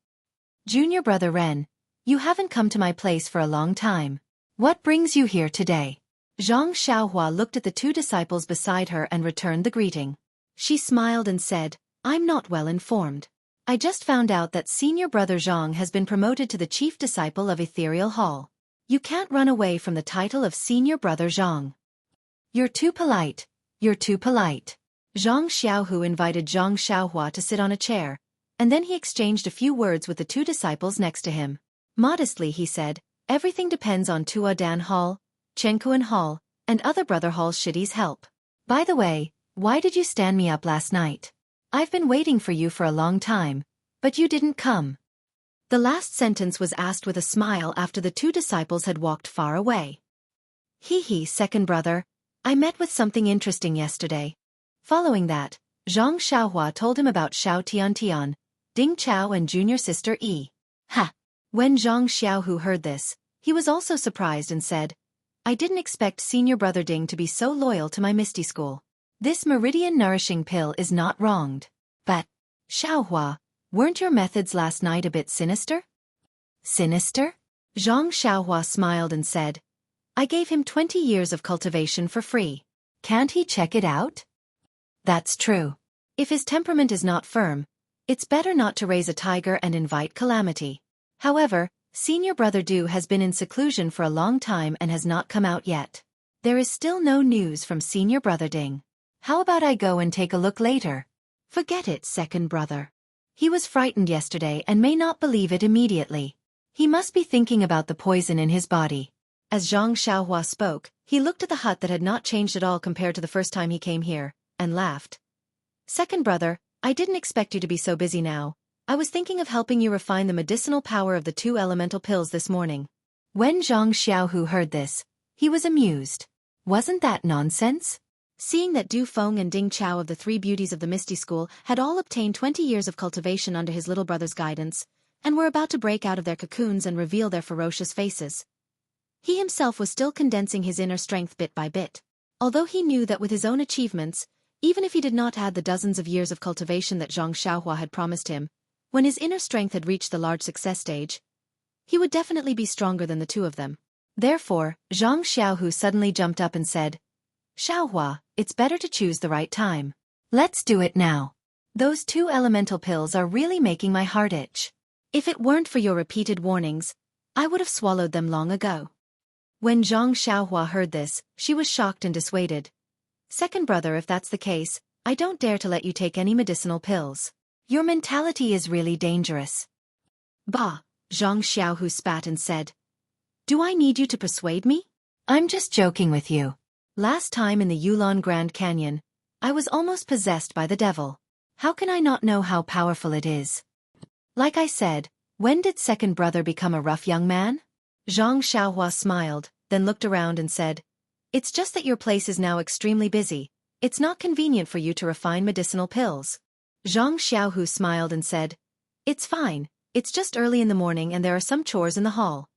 Junior brother Ren, you haven't come to my place for a long time. What brings you here today? Zhang Xiaohua looked at the 2 disciples beside her and returned the greeting. She smiled and said, I'm not well informed. I just found out that senior brother Zhang has been promoted to the chief disciple of Ethereal Hall. You can't run away from the title of senior brother Zhang. You're too polite. You're too polite. Zhang Xiaohu invited Zhang Xiaohua to sit on a chair, and then he exchanged a few words with the 2 disciples next to him. Modestly he said, everything depends on Tuodan Hall, Chengkuan Hall, and other brother halls Shidi's help. By the way, why did you stand me up last night? I've been waiting for you for a long time, but you didn't come. The last sentence was asked with a smile after the 2 disciples had walked far away. He, second brother, I met with something interesting yesterday. Following that, Zhang Xiaohua told him about Xiao Tiantian, Ding Chao and junior sister Yi. Ha! When Zhang Xiaohu heard this, he was also surprised and said, I didn't expect senior brother Ding to be so loyal to my Misty School. This meridian nourishing pill is not wronged. But, Xiaohua, weren't your methods last night a bit sinister? Sinister? Zhang Xiaohua smiled and said, I gave him 20 years of cultivation for free. Can't he check it out? That's true. If his temperament is not firm, it's better not to raise a tiger and invite calamity. However, senior brother Du has been in seclusion for a long time and has not come out yet. There is still no news from senior brother Ding. How about I go and take a look later? Forget it, second brother. He was frightened yesterday and may not believe it immediately. He must be thinking about the poison in his body. As Zhang Xiaohua spoke, he looked at the hut that had not changed at all compared to the first time he came here, and laughed. Second brother, I didn't expect you to be so busy now. I was thinking of helping you refine the medicinal power of the 2 elemental pills this morning. When Zhang Xiaohu heard this, he was amused. Wasn't that nonsense? Seeing that Du Feng and Ding Chao of the 3 beauties of the Misty School had all obtained 20 years of cultivation under his little brother's guidance, and were about to break out of their cocoons and reveal their ferocious faces, He himself was still condensing his inner strength bit by bit. Although he knew that with his own achievements, even if he did not add the dozens of years of cultivation that Zhang Xiaohua had promised him, when his inner strength had reached the large success stage, he would definitely be stronger than the two of them. Therefore, Zhang Xiaohu suddenly jumped up and said, "Xiaohua, it's better to choose the right time. Let's do it now. Those 2 elemental pills are really making my heart itch. If it weren't for your repeated warnings, I would have swallowed them long ago." When Zhang Xiaohua heard this, she was shocked and dissuaded. "Second brother, if that's the case, I don't dare to let you take any medicinal pills. Your mentality is really dangerous." "Bah," Zhang Xiaohu spat and said. "Do I need you to persuade me? I'm just joking with you. Last time in the Yulon Grand Canyon, I was almost possessed by the devil. How can I not know how powerful it is? Like I said, when did second brother become a rough young man?" Zhang Xiaohua smiled, then looked around and said, "It's just that your place is now extremely busy. It's not convenient for you to refine medicinal pills." Zhang Xiaohu smiled and said, "It's fine, it's just early in the morning and there are some chores in the hall."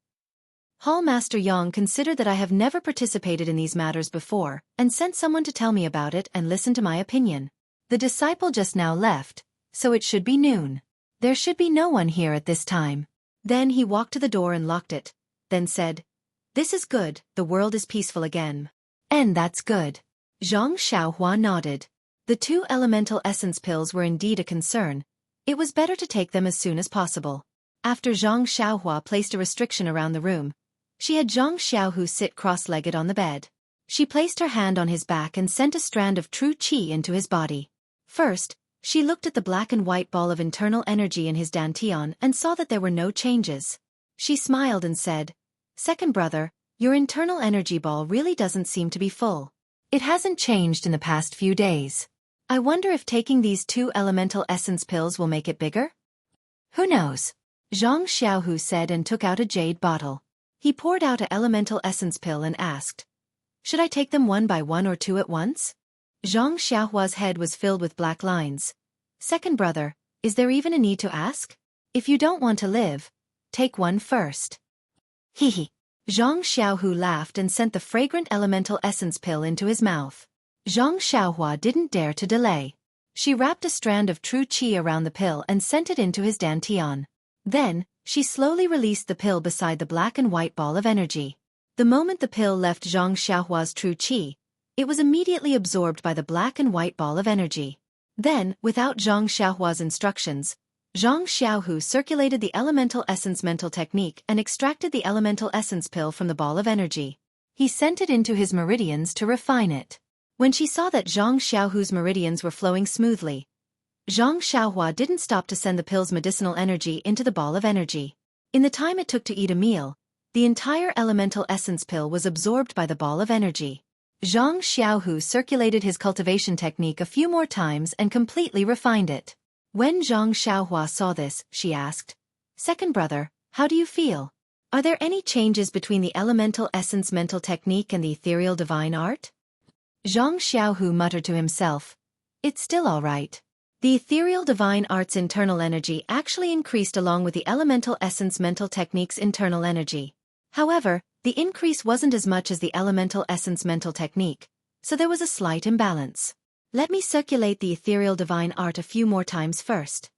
Hall Master Yang considered that I have never participated in these matters before, and sent someone to tell me about it and listen to my opinion. The disciple just now left, so it should be noon. There should be no one here at this time. Then he walked to the door and locked it, then said, "This is good, the world is peaceful again." "And that's good." Zhang Xiaohua nodded. The 2 elemental essence pills were indeed a concern. It was better to take them as soon as possible. After Zhang Xiaohua placed a restriction around the room, she had Zhang Xiaohu sit cross-legged on the bed. She placed her hand on his back and sent a strand of true qi into his body. First, she looked at the black and white ball of internal energy in his dantian and saw that there were no changes. She smiled and said, "Second brother, your internal energy ball really doesn't seem to be full. It hasn't changed in the past few days. I wonder if taking these 2 elemental essence pills will make it bigger?" "Who knows?" Zhang Xiaohu said and took out a jade bottle. He poured out an elemental essence pill and asked, "Should I take them one by one or 2 at once?" Zhang Xiaohua's head was filled with black lines. "Second brother, is there even a need to ask? If you don't want to live, take one first." Hee. Zhang Xiaohu laughed and sent the fragrant elemental essence pill into his mouth. Zhang Xiaohua didn't dare to delay. She wrapped a strand of true qi around the pill and sent it into his dantian. Then, she slowly released the pill beside the black and white ball of energy. The moment the pill left Zhang Xiaohua's true qi, it was immediately absorbed by the black and white ball of energy. Then, without Zhang Xiaohua's instructions, Zhang Xiaohu circulated the elemental essence mental technique and extracted the elemental essence pill from the ball of energy. He sent it into his meridians to refine it. When she saw that Zhang Xiaohu's meridians were flowing smoothly, Zhang Xiaohua didn't stop to send the pill's medicinal energy into the ball of energy. In the time it took to eat a meal, the entire elemental essence pill was absorbed by the ball of energy. Zhang Xiaohu circulated his cultivation technique a few more times and completely refined it. When Zhang Xiaohua saw this, she asked, "Second brother, how do you feel? Are there any changes between the elemental essence mental technique and the ethereal divine art?" Zhang Xiaohu muttered to himself, "It's still all right." The ethereal divine art's internal energy actually increased along with the elemental essence mental technique's internal energy. However, the increase wasn't as much as the elemental essence mental technique, so there was a slight imbalance. "Let me circulate the ethereal divine art a few more times first."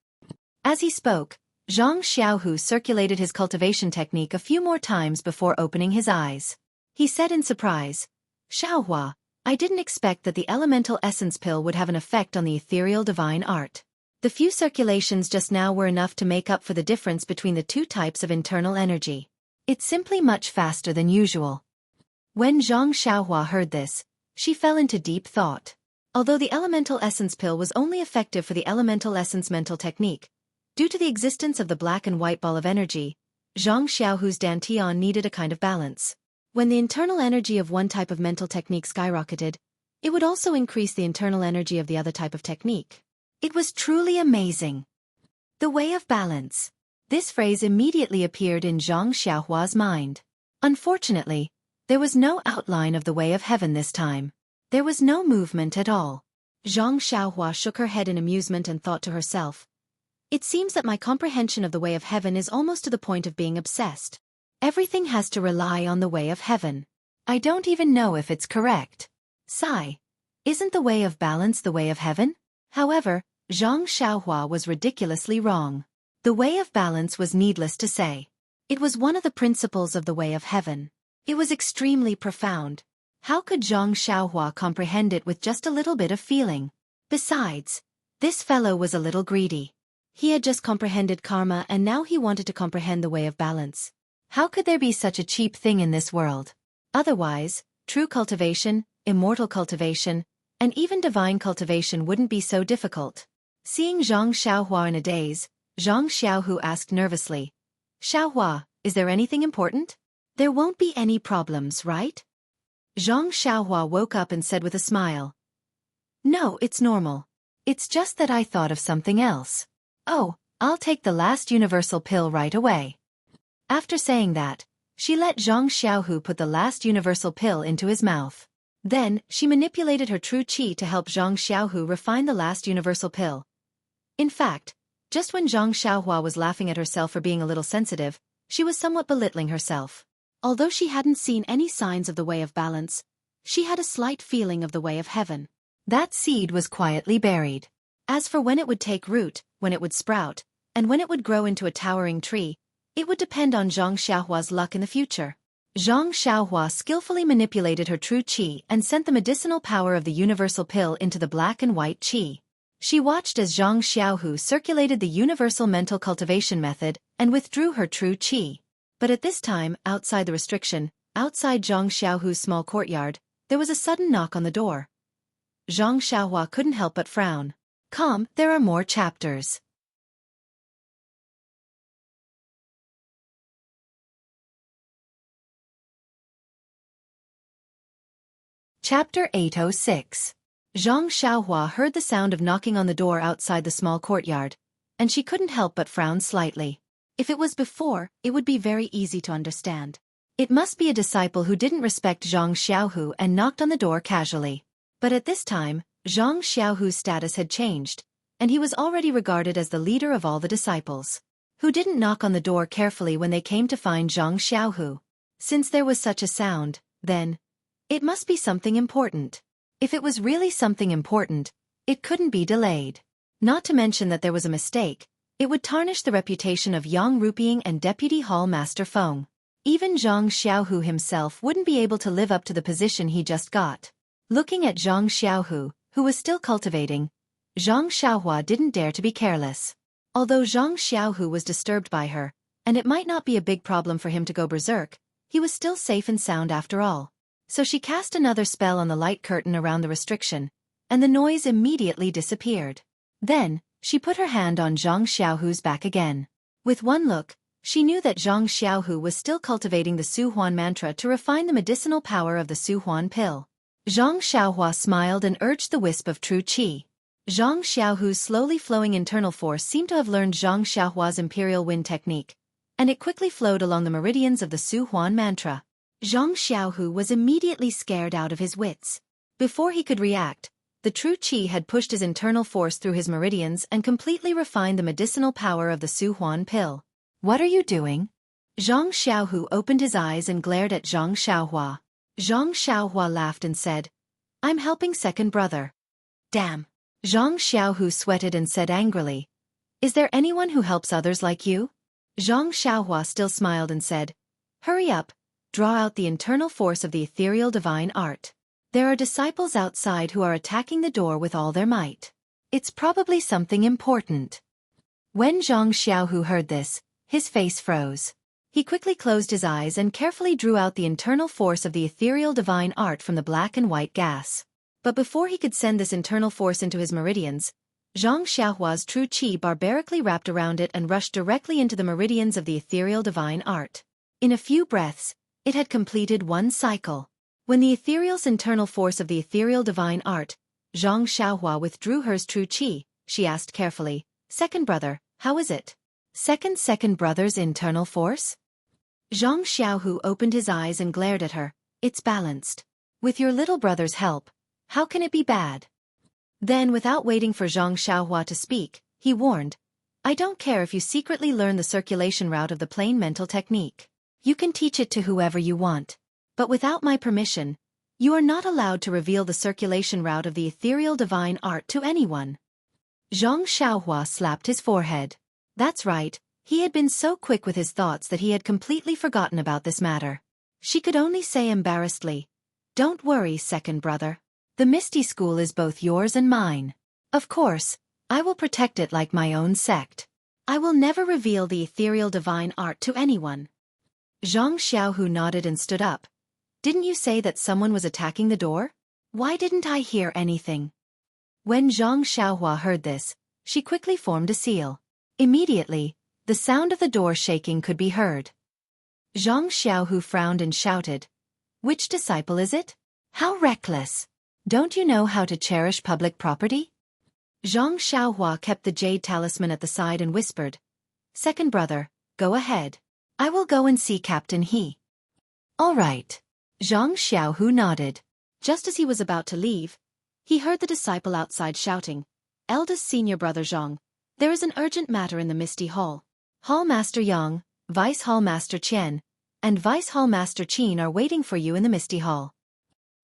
As he spoke, Zhang Xiaohu circulated his cultivation technique a few more times before opening his eyes. He said in surprise, "Xiaohua, I didn't expect that the elemental essence pill would have an effect on the ethereal divine art. The few circulations just now were enough to make up for the difference between the 2 types of internal energy. It's simply much faster than usual." When Zhang Xiaohua heard this, she fell into deep thought. Although the elemental essence pill was only effective for the elemental essence mental technique, due to the existence of the black and white ball of energy, Zhang Xiaohu's dantian needed a kind of balance. When the internal energy of one type of mental technique skyrocketed, it would also increase the internal energy of the other type of technique. It was truly amazing. The way of balance. This phrase immediately appeared in Zhang Xiaohua's mind. Unfortunately, there was no outline of the way of heaven this time. There was no movement at all. Zhang Xiaohua shook her head in amusement and thought to herself, "It seems that my comprehension of the way of heaven is almost to the point of being obsessed. Everything has to rely on the way of heaven. I don't even know if it's correct. Sigh. Isn't the way of balance the way of heaven? However, Zhang Xiaohua was ridiculously wrong. The way of balance was needless to say. It was one of the principles of the way of heaven. It was extremely profound. How could Zhang Xiaohua comprehend it with just a little bit of feeling? Besides, this fellow was a little greedy. He had just comprehended karma and now he wanted to comprehend the way of balance. How could there be such a cheap thing in this world? Otherwise, true cultivation, immortal cultivation, and even divine cultivation wouldn't be so difficult. Seeing Zhang Xiaohua in a daze, Zhang Xiaohu asked nervously, "Xiaohua, is there anything important?" "There won't be any problems, right?" Zhang Xiaohua woke up and said with a smile, "No, it's normal. It's just that I thought of something else. Oh, I'll take the last universal pill right away." After saying that, she let Zhang Xiaohu put the last universal pill into his mouth. Then, she manipulated her true qi to help Zhang Xiaohu refine the last universal pill. In fact, just when Zhang Xiaohua was laughing at herself for being a little sensitive, she was somewhat belittling herself. Although she hadn't seen any signs of the way of balance, she had a slight feeling of the way of heaven. That seed was quietly buried. As for when it would take root, when it would sprout, and when it would grow into a towering tree, it would depend on Zhang Xiaohua's luck in the future. Zhang Xiaohua skillfully manipulated her true qi and sent the medicinal power of the universal pill into the black and white qi. She watched as Zhang Xiaohu circulated the universal mental cultivation method and withdrew her true qi. But at this time, outside the restriction, outside Zhang Xiaohu's small courtyard, there was a sudden knock on the door. Zhang Xiaohua couldn't help but frown. Come, there are more chapters. Chapter 806. Zhang Xiaohua heard the sound of knocking on the door outside the small courtyard, and she couldn't help but frown slightly. If it was before, it would be very easy to understand. It must be a disciple who didn't respect Zhang Xiaohu and knocked on the door casually. But at this time, Zhang Xiaohu's status had changed, and he was already regarded as the leader of all the disciples. Who didn't knock on the door carefully when they came to find Zhang Xiaohu? Since there was such a sound, then, it must be something important. If it was really something important, it couldn't be delayed. Not to mention that there was a mistake, it would tarnish the reputation of Yang Ruping and Deputy Hall Master Feng. Even Zhang Xiaohu himself wouldn't be able to live up to the position he just got. Looking at Zhang Xiaohu, who was still cultivating, Zhang Xiaohua didn't dare to be careless. Although Zhang Xiaohu was disturbed by her, and it might not be a big problem for him to go berserk, he was still safe and sound after all. So she cast another spell on the light curtain around the restriction, and the noise immediately disappeared. Then, she put her hand on Zhang Xiaohu's back again. With one look, she knew that Zhang Xiaohu was still cultivating the Su Huan mantra to refine the medicinal power of the Su Huan pill. Zhang Xiaohua smiled and urged the wisp of true qi. Zhang Xiaohu's slowly flowing internal force seemed to have learned Zhang Xiaohua's imperial wind technique, and it quickly flowed along the meridians of the Su Huan mantra. Zhang Xiaohu was immediately scared out of his wits. Before he could react, the true qi had pushed his internal force through his meridians and completely refined the medicinal power of the Su Huan pill. What are you doing? Zhang Xiaohu opened his eyes and glared at Zhang Xiaohua. Zhang Xiaohua laughed and said, "I'm helping second brother." Damn. Zhang Xiaohu sweated and said angrily, "Is there anyone who helps others like you?" Zhang Xiaohua still smiled and said, "Hurry up, draw out the internal force of the ethereal divine art. There are disciples outside who are attacking the door with all their might. It's probably something important." When Zhang Xiaohu heard this, his face froze. He quickly closed his eyes and carefully drew out the internal force of the ethereal divine art from the black and white gas. But before he could send this internal force into his meridians, Zhang Xiaohua's true qi barbarically wrapped around it and rushed directly into the meridians of the ethereal divine art. In a few breaths, it had completed one cycle. When the ethereal's internal force of the ethereal divine art, Zhang Xiaohua withdrew hers true qi, she asked carefully, "Second brother, how is it?" Second brother's internal force? Zhang Xiaohu opened his eyes and glared at her. "It's balanced. With your little brother's help, how can it be bad?" Then without waiting for Zhang Xiaohua to speak, he warned, "I don't care if you secretly learn the circulation route of the plain mental technique. You can teach it to whoever you want. But without my permission, you are not allowed to reveal the circulation route of the ethereal divine art to anyone. Zhang Xiaohua slapped his forehead. That's right, he had been so quick with his thoughts that he had completely forgotten about this matter. She could only say embarrassedly, "Don't worry, second brother. The Misty School is both yours and mine. Of course, I will protect it like my own sect. I will never reveal the ethereal divine art to anyone." Zhang Xiaohu nodded and stood up. "Didn't you say that someone was attacking the door? Why didn't I hear anything?" When Zhang Xiaohua heard this, she quickly formed a seal. Immediately, the sound of the door shaking could be heard. Zhang Xiaohu frowned and shouted, "Which disciple is it? How reckless! Don't you know how to cherish public property?" Zhang Xiaohua kept the jade talisman at the side and whispered, "Second brother, go ahead. I will go and see Captain He." "All right." Zhang Xiaohu nodded. Just as he was about to leave, he heard the disciple outside shouting, "Eldest senior brother Zhang, there is an urgent matter in the Misty Hall. Hall Master Yang, Vice Hall Master Qian, and Vice Hall Master Qin are waiting for you in the Misty Hall."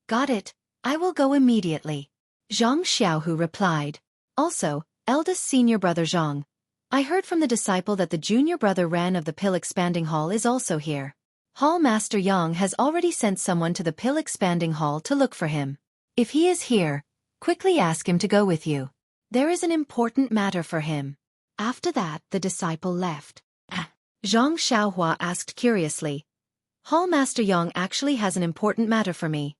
"Got it, I will go immediately," Zhang Xiaohu replied. "Also, eldest senior brother Zhang, I heard from the disciple that the junior brother Ran of the Pill Expanding Hall is also here. Hall Master Yang has already sent someone to the Pill Expanding Hall to look for him. If he is here, quickly ask him to go with you. There is an important matter for him." After that, the disciple left. Zhang Xiaohua asked curiously, "Hall Master Yang actually has an important matter for me.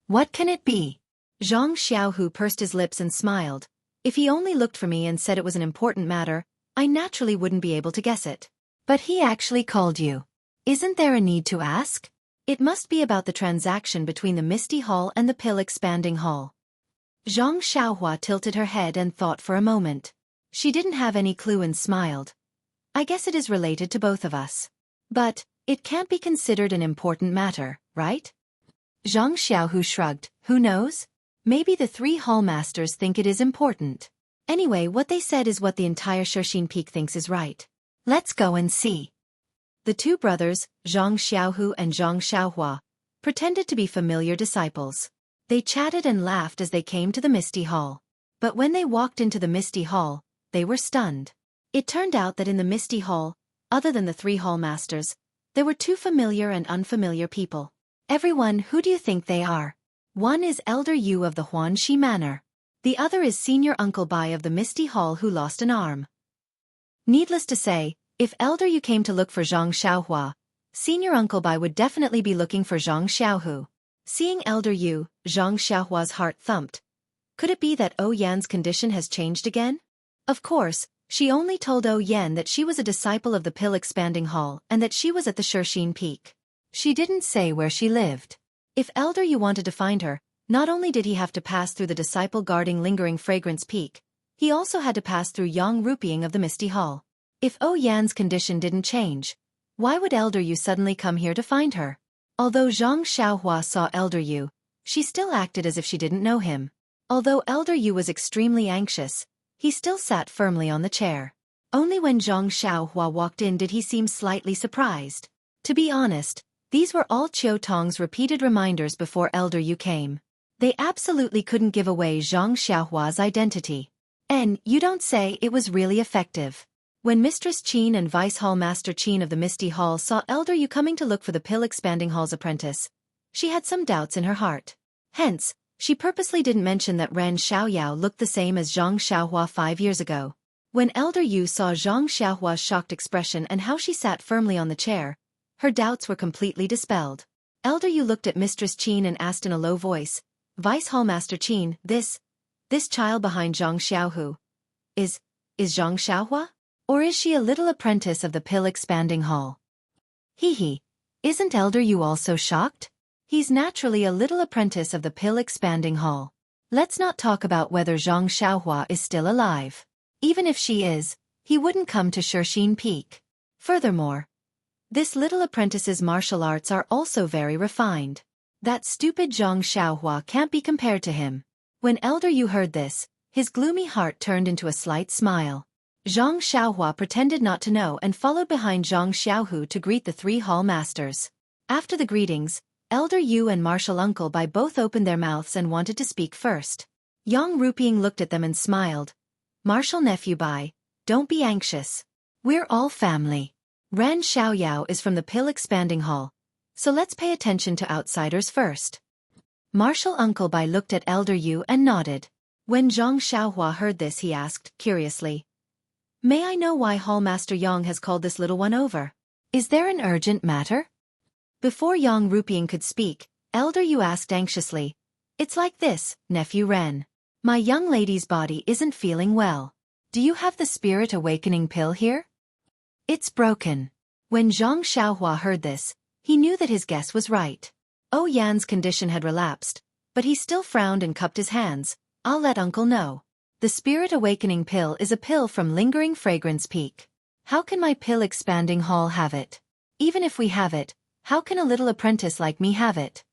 What can it be?" Zhang Xiaohu pursed his lips and smiled. If he only looked for me and said it was an important matter, I naturally wouldn't be able to guess it. But he actually called you. Isn't there a need to ask? It must be about the transaction between the Misty Hall and the Pill Expanding Hall. Zhang Xiaohua tilted her head and thought for a moment. She didn't have any clue and smiled. "I guess it is related to both of us. But, it can't be considered an important matter, right?" Zhang Xiaohu shrugged. "Who knows? Maybe the three hall masters think it is important. Anyway, what they said is what the entire Xueqi Peak thinks is right. Let's go and see." The two brothers, Zhang Xiaohu and Zhang Xiaohua, pretended to be familiar disciples. They chatted and laughed as they came to the Misty Hall. But when they walked into the Misty Hall, they were stunned. It turned out that in the Misty Hall, other than the three hall masters, there were two familiar and unfamiliar people. "Everyone, who do you think they are? One is Elder Yu of the Huanxi Manor. The other is Senior Uncle Bai of the Misty Hall who lost an arm." Needless to say, if Elder Yu came to look for Zhang Xiaohua, Senior Uncle Bai would definitely be looking for Zhang Xiaohu. Seeing Elder Yu, Zhang Xiaohua's heart thumped. Could it be that Yan's condition has changed again? Of course, she only told Yan that she was a disciple of the Pill Expanding Hall and that she was at the Xueqi Peak. She didn't say where she lived. If Elder Yu wanted to find her, not only did he have to pass through the disciple guarding Lingering Fragrance Peak, he also had to pass through Yang Rupiang of the Misty Hall. If Yan's condition didn't change, why would Elder Yu suddenly come here to find her? Although Zhang Xiaohua saw Elder Yu, she still acted as if she didn't know him. Although Elder Yu was extremely anxious, he still sat firmly on the chair. Only when Zhang Xiaohua walked in did he seem slightly surprised. To be honest, these were all Qiu Tong's repeated reminders before Elder Yu came. They absolutely couldn't give away Zhang Xiaohua's identity. And, you don't say, it was really effective. When Mistress Qin and Vice Hall Master Qin of the Misty Hall saw Elder Yu coming to look for the Pill Expanding Hall's apprentice, she had some doubts in her heart. Hence, she purposely didn't mention that Ren Xiaoyao looked the same as Zhang Xiaohua 5 years ago. When Elder Yu saw Zhang Xiaohua's shocked expression and how she sat firmly on the chair, her doubts were completely dispelled. Elder Yu looked at Mistress Qin and asked in a low voice, "Vice Hall Master Qin, this child behind Zhang Xiaohu, is Zhang Xiaohua? Or is she a little apprentice of the Pill Expanding Hall?" Hee. Isn't Elder Yu also shocked? He's naturally a little apprentice of the Pill Expanding Hall. Let's not talk about whether Zhang Xiaohua is still alive. Even if she is, he wouldn't come to Xueqi Peak. Furthermore, this little apprentice's martial arts are also very refined. That stupid Zhang Xiaohua can't be compared to him. When Elder Yu heard this, his gloomy heart turned into a slight smile. Zhang Xiaohua pretended not to know and followed behind Zhang Xiaohu to greet the three hall masters. After the greetings, Elder Yu and Martial Uncle Bai both opened their mouths and wanted to speak first. Yang Ruping looked at them and smiled. Martial Nephew Bai, don't be anxious. We're all family. Ran Xiaoyao is from the Pill Expanding Hall, so let's pay attention to outsiders first. Martial Uncle Bai looked at Elder Yu and nodded. When Zhang Xiaohua heard this, he asked, curiously, May I know why Hallmaster Yang has called this little one over? Is there an urgent matter? Before Yang Ruping could speak, Elder Yu asked anxiously, It's like this, Nephew Ren. My young lady's body isn't feeling well. Do you have the Spirit Awakening pill here? It's broken. When Zhang Xiaohua heard this, he knew that his guess was right. Oh Yan's condition had relapsed, but he still frowned and cupped his hands. I'll let Uncle know. The Spirit Awakening pill is a pill from Lingering Fragrance Peak. How can my Pill Expanding Hall have it? Even if we have it, how can a little apprentice like me have it?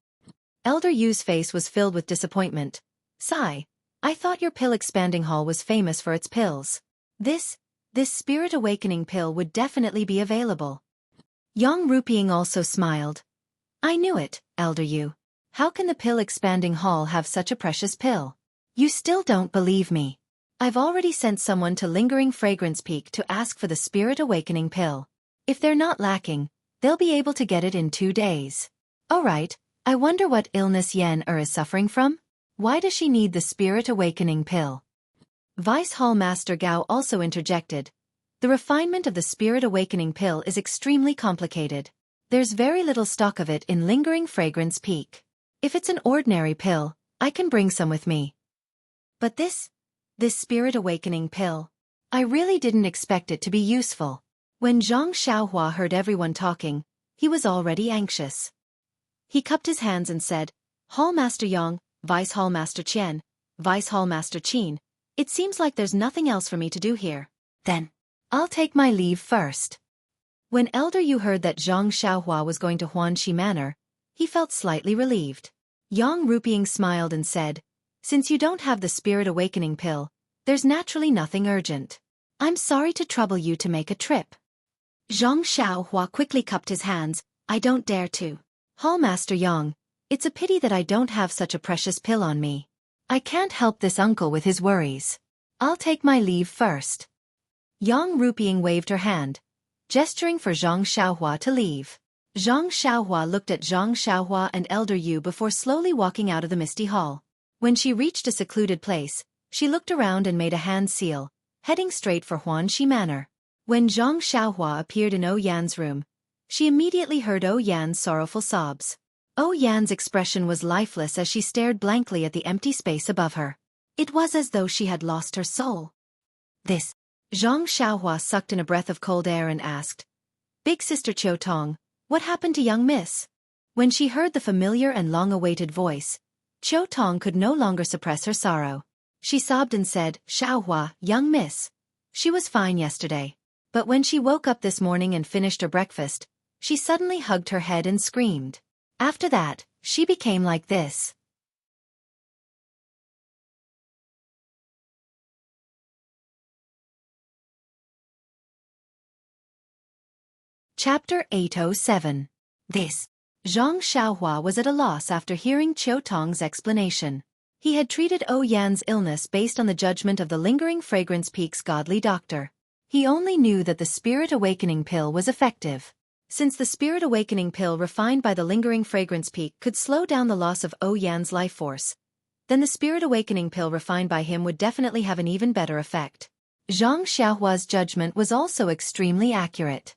Elder Yu's face was filled with disappointment. Sigh. I thought your Pill Expanding Hall was famous for its pills. This Spirit Awakening pill would definitely be available. Yang Ruping also smiled. I knew it, Elder Yu. How can the Pill Expanding Hall have such a precious pill? You still don't believe me. I've already sent someone to Lingering Fragrance Peak to ask for the Spirit Awakening pill. If they're not lacking, they'll be able to get it in 2 days. Alright, I wonder what illness Yan is suffering from? Why does she need the Spirit Awakening pill? Vice Hall Master Gao also interjected. The refinement of the Spirit Awakening pill is extremely complicated. There's very little stock of it in Lingering Fragrance Peak. If it's an ordinary pill, I can bring some with me. But this Spirit Awakening pill, I really didn't expect it to be useful. When Zhang Xiaohua heard everyone talking, he was already anxious. He cupped his hands and said, Hall Master Yang, Vice Hall Master Qian, Vice Hall Master Qin, it seems like there's nothing else for me to do here. Then, I'll take my leave first. When Elder Yu heard that Zhang Xiaohua was going to Huanxi Manor, he felt slightly relieved. Yang Ruping smiled and said, Since you don't have the Spirit Awakening pill, there's naturally nothing urgent. I'm sorry to trouble you to make a trip. Zhang Xiaohua quickly cupped his hands. I don't dare to. Hall Master Yang, it's a pity that I don't have such a precious pill on me. I can't help this uncle with his worries. I'll take my leave first. Yang Ruping waved her hand, gesturing for Zhang Xiaohua to leave. Zhang Xiaohua looked at Zhang Xiaohua and Elder Yu before slowly walking out of the misty hall. When she reached a secluded place, she looked around and made a hand seal, heading straight for Huanxi Manor. When Zhang Xiaohua appeared in Yan's room, she immediately heard Yan's sorrowful sobs. Yan's expression was lifeless as she stared blankly at the empty space above her. It was as though she had lost her soul. Zhang Xiaohua sucked in a breath of cold air and asked, Big Sister Qiu Tong, what happened to young miss? When she heard the familiar and long-awaited voice, Qiu Tong could no longer suppress her sorrow. She sobbed and said, Xiaohua, young miss. She was fine yesterday. But when she woke up this morning and finished her breakfast, she suddenly hugged her head and screamed. After that, she became like this. Chapter 807. Zhang Xiaohua was at a loss after hearing Qiu Tong's explanation. He had treated Yan's illness based on the judgment of the Lingering Fragrance Peak's godly doctor. He only knew that the Spirit Awakening pill was effective. Since the Spirit Awakening pill refined by the Lingering Fragrance Peak could slow down the loss of Yan's life force, then the Spirit Awakening pill refined by him would definitely have an even better effect. Zhang Xiaohua's judgment was also extremely accurate.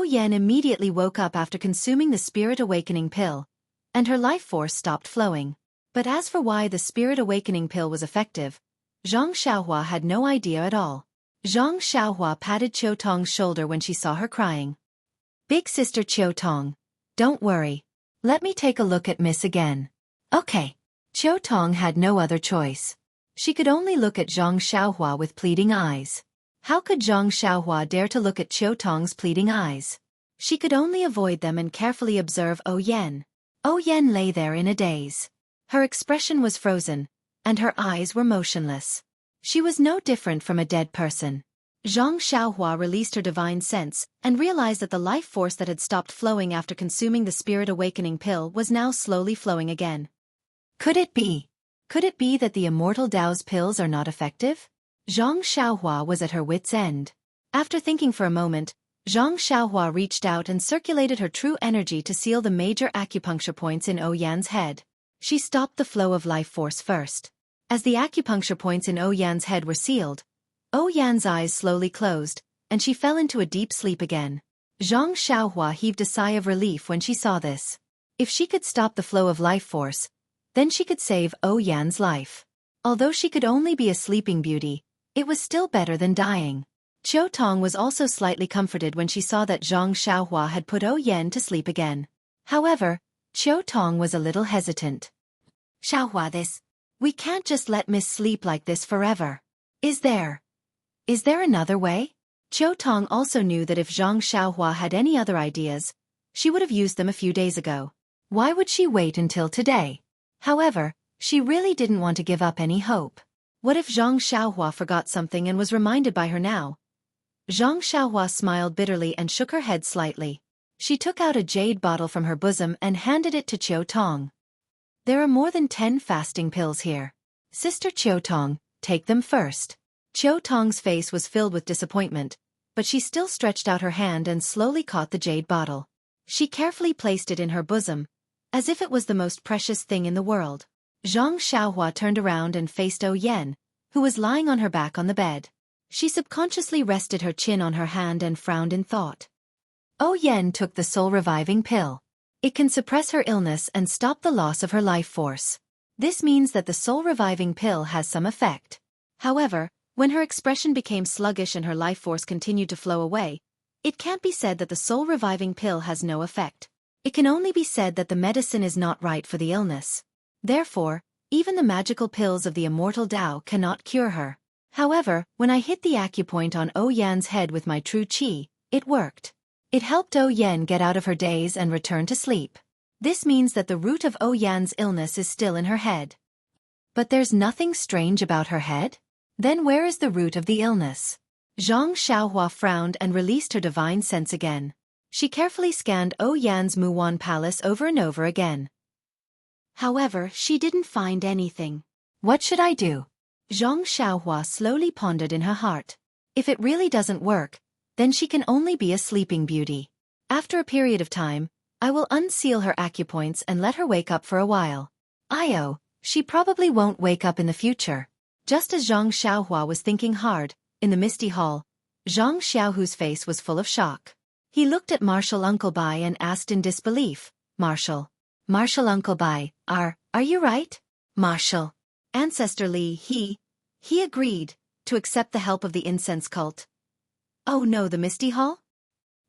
Yan immediately woke up after consuming the Spirit Awakening pill, and her life force stopped flowing. But as for why the Spirit Awakening pill was effective, Zhang Xiaohua had no idea at all. Zhang Xiaohua patted Qiu Tong's shoulder when she saw her crying. Big Sister Qiu Tong, don't worry. Let me take a look at Miss again. Okay. Qiu Tong had no other choice. She could only look at Zhang Xiaohua with pleading eyes. How could Zhang Xiaohua dare to look at Qiu Tong's pleading eyes? She could only avoid them and carefully observe Yan. Yan lay there in a daze. Her expression was frozen, and her eyes were motionless. She was no different from a dead person. Zhang Xiaohua released her divine sense and realized that the life force that had stopped flowing after consuming the spirit awakening pill was now slowly flowing again. Could it be? Could it be that the immortal Tao's pills are not effective? Zhang Xiaohua was at her wit's end. After thinking for a moment, Zhang Xiaohua reached out and circulated her true energy to seal the major acupuncture points in Oyan's head. She stopped the flow of life force first. As the acupuncture points in Oyan's head were sealed, Oyan's eyes slowly closed, and she fell into a deep sleep again. Zhang Xiaohua heaved a sigh of relief when she saw this. If she could stop the flow of life force, then she could save Oyan's life. Although she could only be a sleeping beauty, it was still better than dying. Qiu Tong was also slightly comforted when she saw that Zhang Xiaohua had put Oyan to sleep again. However, Qiu Tong was a little hesitant. Xiaohua, We can't just let Miss sleep like this forever. Is there another way? Qiu Tong also knew that if Zhang Xiaohua had any other ideas, she would have used them a few days ago. Why would she wait until today? However, she really didn't want to give up any hope. What if Zhang Xiaohua forgot something and was reminded by her now? Zhang Xiaohua smiled bitterly and shook her head slightly. She took out a jade bottle from her bosom and handed it to Qiu Tong. There are more than 10 fasting pills here. Sister Qiu Tong, take them first. Qiu Tong's face was filled with disappointment, but she still stretched out her hand and slowly caught the jade bottle. She carefully placed it in her bosom, as if it was the most precious thing in the world. Zhang Xiaohua turned around and faced Oyan, who was lying on her back on the bed. She subconsciously rested her chin on her hand and frowned in thought. Oyan took the soul-reviving pill. It can suppress her illness and stop the loss of her life force. This means that the soul-reviving pill has some effect. However, when her expression became sluggish and her life force continued to flow away, it can't be said that the soul-reviving pill has no effect. It can only be said that the medicine is not right for the illness. Therefore, even the magical pills of the immortal Tao cannot cure her. However, when I hit the acupoint on Oyan's head with my true qi, it worked. It helped Oyan get out of her daze and return to sleep. This means that the root of Oyan's illness is still in her head. But there's nothing strange about her head? Then where is the root of the illness? Zhang Xiaohua frowned and released her divine sense again. She carefully scanned Oyan's Muwan Palace over and over again. However, she didn't find anything. What should I do? Zhang Xiaohua slowly pondered in her heart. If it really doesn't work, then she can only be a sleeping beauty. After a period of time, I will unseal her acupoints and let her wake up for a while. She probably won't wake up in the future. Just as Zhang Xiaohua was thinking hard, in the misty hall, Zhang Xiaohu's face was full of shock. He looked at Marshal Uncle Bai and asked in disbelief, Marshal Uncle Bai, are you right? Marshal Ancestor Li, he agreed to accept the help of the incense cult. Oh no, the misty hall?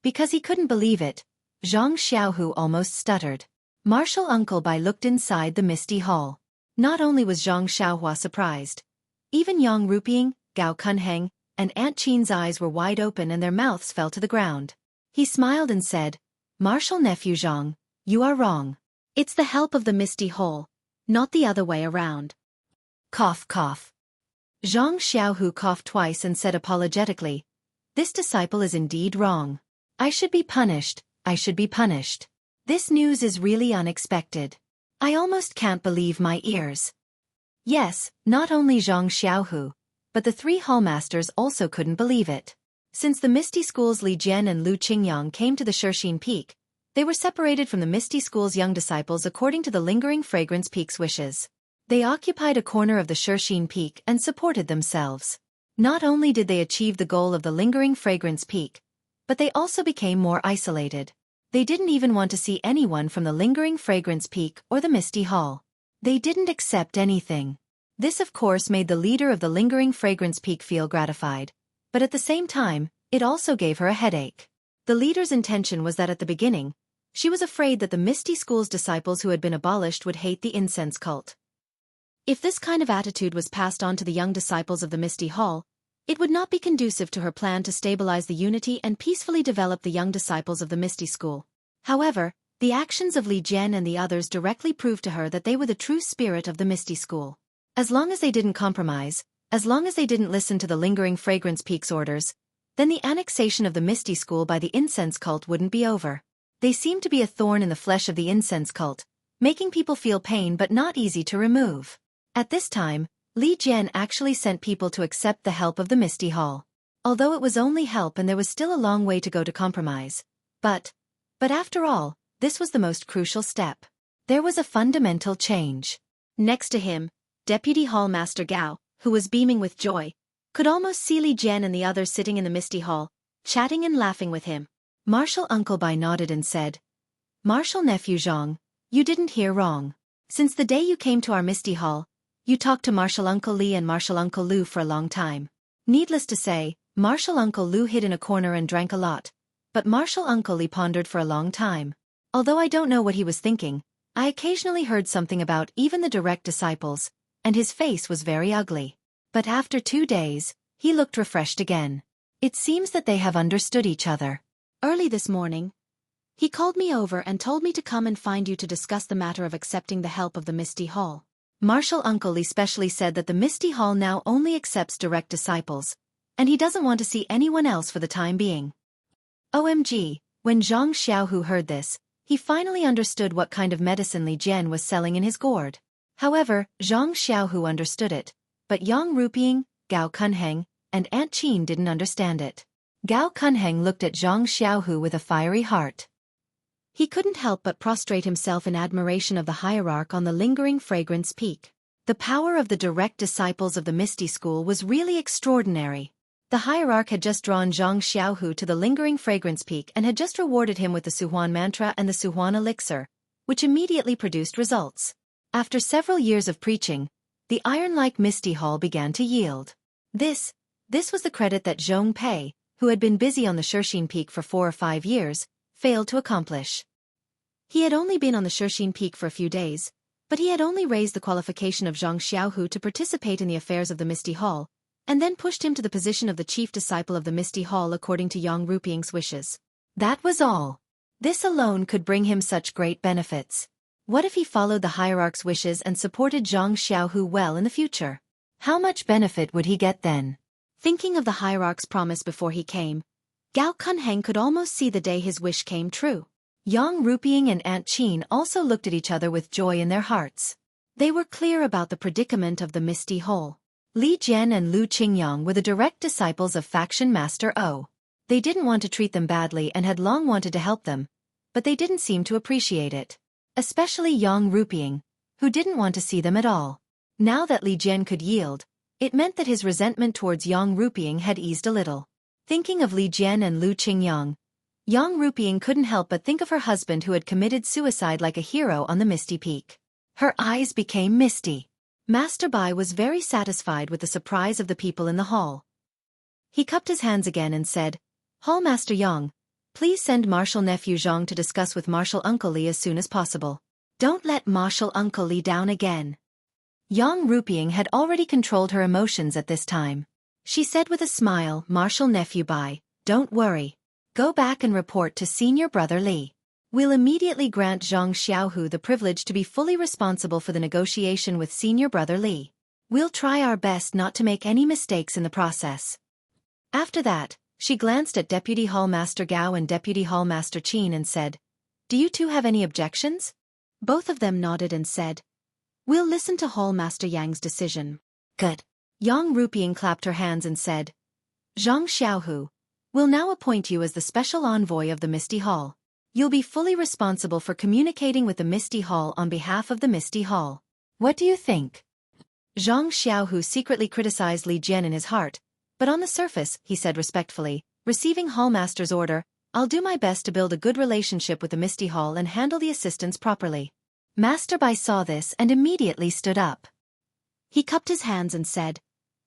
Because he couldn't believe it, Zhang Xiaohu almost stuttered. Marshal Uncle Bai looked inside the misty hall. Not only was Zhang Xiaohua surprised, even Yang Ruping, Gao Kunheng, and Aunt Qin's eyes were wide open and their mouths fell to the ground. He smiled and said, Marshal Nephew Zhang, you are wrong. It's the help of the misty hole, not the other way around. Cough, cough. Zhang Xiaohu coughed twice and said apologetically, this disciple is indeed wrong. I should be punished. This news is really unexpected. I almost can't believe my ears. Yes, not only Zhang Xiaohu, but the 3 hallmasters also couldn't believe it. Since the Misty School's Li Jian and Lu Qingyang came to the Shixin Peak, they were separated from the Misty School's young disciples according to the Lingering Fragrance Peak's wishes. They occupied a corner of the Shixin Peak and supported themselves. Not only did they achieve the goal of the Lingering Fragrance Peak, but they also became more isolated. They didn't even want to see anyone from the Lingering Fragrance Peak or the Misty Hall. They didn't accept anything. This of course made the leader of the Lingering Fragrance Peak feel gratified, but at the same time, it also gave her a headache. The leader's intention was that at the beginning, she was afraid that the Misty School's disciples who had been abolished would hate the incense cult. If this kind of attitude was passed on to the young disciples of the Misty Hall, it would not be conducive to her plan to stabilize the unity and peacefully develop the young disciples of the Misty School. However, the actions of Li Jian and the others directly proved to her that they were the true spirit of the Misty School. As long as they didn't compromise, as long as they didn't listen to the Lingering Fragrance Peak's orders, then the annexation of the Misty School by the incense cult wouldn't be over. They seemed to be a thorn in the flesh of the incense cult, making people feel pain but not easy to remove. At this time, Li Jian actually sent people to accept the help of the Misty Hall. Although it was only help and there was still a long way to go to compromise. But after all, this was the most crucial step. There was a fundamental change. Next to him, Deputy Hall Master Gao, who was beaming with joy, could almost see Li Jian and the others sitting in the Misty Hall, chatting and laughing with him. Martial Uncle Bai nodded and said, "Martial Nephew Zhang, you didn't hear wrong. Since the day you came to our Misty Hall, you talked to Martial Uncle Li and Martial Uncle Lu for a long time. Needless to say, Martial Uncle Lu hid in a corner and drank a lot, but Martial Uncle Li pondered for a long time. Although I don't know what he was thinking, I occasionally heard something about even the direct disciples, and his face was very ugly. But after 2 days, he looked refreshed again. It seems that they have understood each other. Early this morning, he called me over and told me to come and find you to discuss the matter of accepting the help of the Misty Hall. Martial Uncle Li specially said that the Misty Hall now only accepts direct disciples, and he doesn't want to see anyone else for the time being." OMG, when Zhang Xiaohu heard this, he finally understood what kind of medicine Li Jian was selling in his gourd. However, Zhang Xiaohu understood it, but Yang Ruping, Gao Kunheng, and Aunt Qin didn't understand it. Gao Kunheng looked at Zhang Xiaohu with a fiery heart. He couldn't help but prostrate himself in admiration of the hierarch on the lingering fragrance peak. The power of the direct disciples of the Misty School was really extraordinary. The hierarch had just drawn Zhang Xiaohu to the lingering fragrance peak and had just rewarded him with the Suhuan mantra and the Suhuan elixir, which immediately produced results. After several years of preaching, the iron-like Misty Hall began to yield. This was the credit that Zhong Pei, who had been busy on the Shirxin Peak for 4 or 5 years, failed to accomplish. He had only been on the Shirxin Peak for a few days, but he had only raised the qualification of Zhang Xiaohu to participate in the affairs of the Misty Hall, and then pushed him to the position of the chief disciple of the Misty Hall according to Yang Ruping's wishes. That was all. This alone could bring him such great benefits. What if he followed the hierarch's wishes and supported Zhang Xiaohu well in the future? How much benefit would he get then? Thinking of the hierarch's promise before he came, Gao Kunheng could almost see the day his wish came true. Yang Ruping and Aunt Qin also looked at each other with joy in their hearts. They were clear about the predicament of the Misty Hall. Li Jian and Lu Qingyang were the direct disciples of Faction Master O. They didn't want to treat them badly and had long wanted to help them, but they didn't seem to appreciate it. Especially Yang Ruping, who didn't want to see them at all. Now that Li Jian could yield, it meant that his resentment towards Yang Ruping had eased a little. Thinking of Li Jian and Lu Qingyang, Yang Ruping couldn't help but think of her husband who had committed suicide like a hero on the Misty Peak. Her eyes became misty. Master Bai was very satisfied with the surprise of the people in the hall. He cupped his hands again and said, "Hall Master Yang, please send Martial Nephew Zhang to discuss with Martial Uncle Li as soon as possible. Don't let Martial Uncle Li down again." Yang Ruping had already controlled her emotions at this time. She said with a smile, "Martial Nephew Bai, don't worry. Go back and report to Senior Brother Li. We'll immediately grant Zhang Xiaohu the privilege to be fully responsible for the negotiation with Senior Brother Li. We'll try our best not to make any mistakes in the process." After that, she glanced at Deputy Hall Master Gao and Deputy Hall Master Qin and said, "Do you two have any objections?" Both of them nodded and said, "We'll listen to Hall Master Yang's decision." "Good." Yang Ruping clapped her hands and said, "Zhang Xiaohu, we'll now appoint you as the special envoy of the Misty Hall. You'll be fully responsible for communicating with the Misty Hall on behalf of the Misty Hall. What do you think?" Zhang Xiaohu secretly criticized Li Jian in his heart, but on the surface, he said respectfully, "Receiving Hallmaster's order, I'll do my best to build a good relationship with the Misty Hall and handle the assistants properly." Master Bai saw this and immediately stood up. He cupped his hands and said,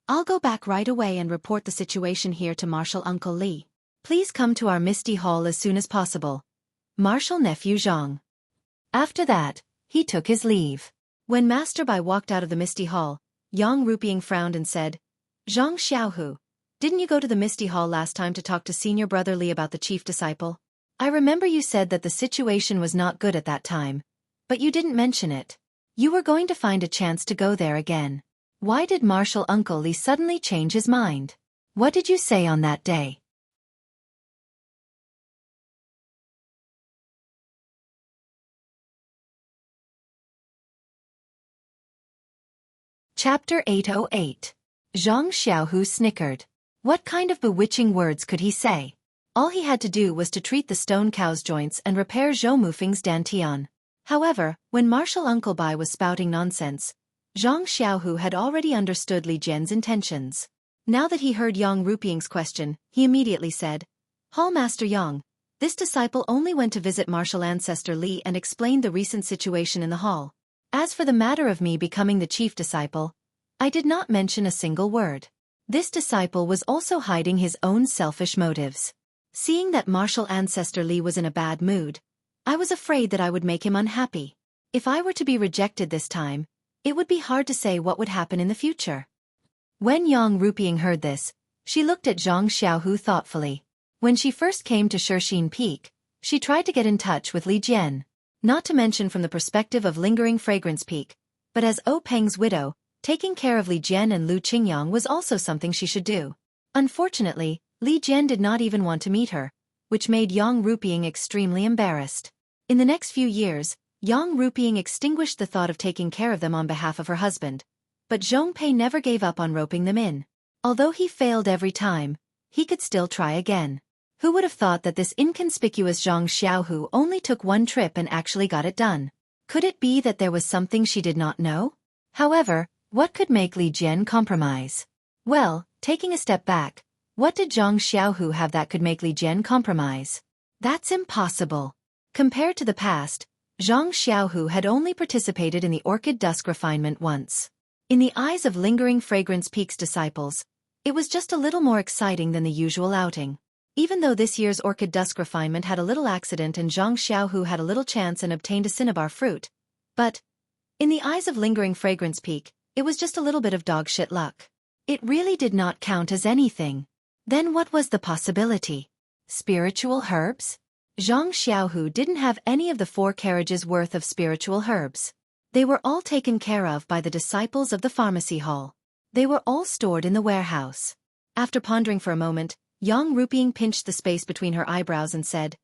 "I'll go back right away and report the situation here to Martial Uncle Li. Please come to our Misty Hall as soon as possible. Martial Nephew Zhang." After that, he took his leave. When Master Bai walked out of the Misty Hall, Yang Ruping frowned and said, "Zhang Xiaohu, didn't you go to the Misty Hall last time to talk to Senior Brother Li about the chief disciple? I remember you said that the situation was not good at that time, but you didn't mention it. You were going to find a chance to go there again. Why did Martial Uncle Li suddenly change his mind? What did you say on that day?" Chapter 808. Zhang Xiaohu snickered. What kind of bewitching words could he say? All he had to do was to treat the stone cow's joints and repair Zhou Mufeng's dantian. However, when Martial Uncle Bai was spouting nonsense, Zhang Xiaohu had already understood Li Jian's intentions. Now that he heard Yang Ruping's question, he immediately said, Hall Master Yang, this disciple only went to visit martial ancestor Li and explained the recent situation in the hall. As for the matter of me becoming the chief disciple, I did not mention a single word. This disciple was also hiding his own selfish motives. Seeing that martial ancestor Li was in a bad mood, I was afraid that I would make him unhappy. If I were to be rejected this time, it would be hard to say what would happen in the future. When Yang Ruping heard this, she looked at Zhang Xiaohu thoughtfully. When she first came to Shixin Peak, she tried to get in touch with Li Jian. Not to mention from the perspective of Lingering Fragrance Peak, but as O Peng's widow, taking care of Li Jian and Lu Qingyang was also something she should do. Unfortunately, Li Jian did not even want to meet her, which made Yang Ruping extremely embarrassed. In the next few years, Yang Ruping extinguished the thought of taking care of them on behalf of her husband, but Zhong Pei never gave up on roping them in. Although he failed every time, he could still try again. Who would have thought that this inconspicuous Zhang Xiaohu only took one trip and actually got it done? Could it be that there was something she did not know? However, what could make Li Jian compromise? Well, taking a step back, what did Zhang Xiaohu have that could make Li Jian compromise? That's impossible. Compared to the past, Zhang Xiaohu had only participated in the Orchid Dusk refinement once. In the eyes of Lingering Fragrance Peak's disciples, it was just a little more exciting than the usual outing. Even though this year's Orchid Dusk refinement had a little accident and Zhang Xiaohu had a little chance and obtained a cinnabar fruit, but, in the eyes of Lingering Fragrance Peak, it was just a little bit of dog shit luck. It really did not count as anything. Then what was the possibility? Spiritual herbs? Zhang Xiaohu didn't have any of the 4 carriages worth of spiritual herbs. They were all taken care of by the disciples of the pharmacy hall. They were all stored in the warehouse. After pondering for a moment, Yang Ruping pinched the space between her eyebrows and said,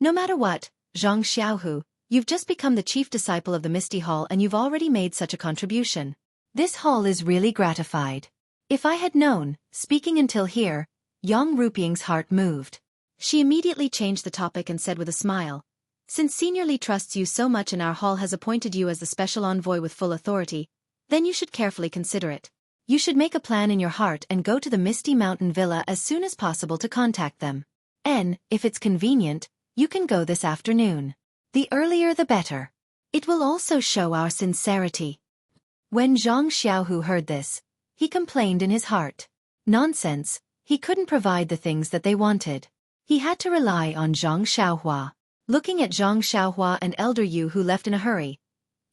No matter what, Zhang Xiaohu, you've just become the chief disciple of the Misty Hall and you've already made such a contribution. This hall is really gratified. If I had known, speaking until here, Yang Ruping's heart moved. She immediately changed the topic and said with a smile, Since Senior Li trusts you so much and our hall has appointed you as the special envoy with full authority, then you should carefully consider it. You should make a plan in your heart and go to the Misty Mountain Villa as soon as possible to contact them. And, if it's convenient, you can go this afternoon. The earlier the better. It will also show our sincerity. When Zhang Xiaohu heard this, he complained in his heart. Nonsense, he couldn't provide the things that they wanted. He had to rely on Zhang Xiaohua. Looking at Zhang Xiaohua and Elder Yu who left in a hurry,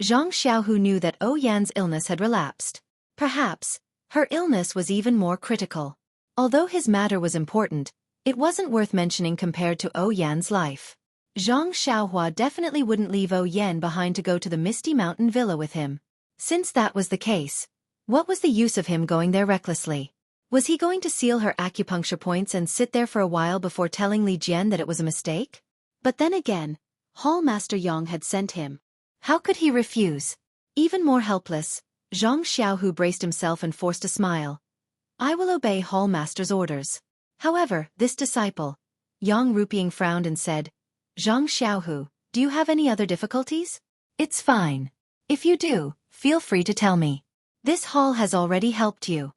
Zhang Xiaohu knew that O Yan's illness had relapsed. Perhaps, her illness was even more critical. Although his matter was important, it wasn't worth mentioning compared to O Yan's life. Zhang Xiaohua definitely wouldn't leave O Yan behind to go to the Misty Mountain Villa with him. Since that was the case, what was the use of him going there recklessly? Was he going to seal her acupuncture points and sit there for a while before telling Li Jian that it was a mistake? But then again, Hall Master Yang had sent him. How could he refuse? Even more helpless, Zhang Xiaohu braced himself and forced a smile. I will obey Hall Master's orders. However, this disciple, Yang Ruping frowned and said, Zhang Xiaohu, do you have any other difficulties? It's fine. If you do, feel free to tell me. This hall has already helped you.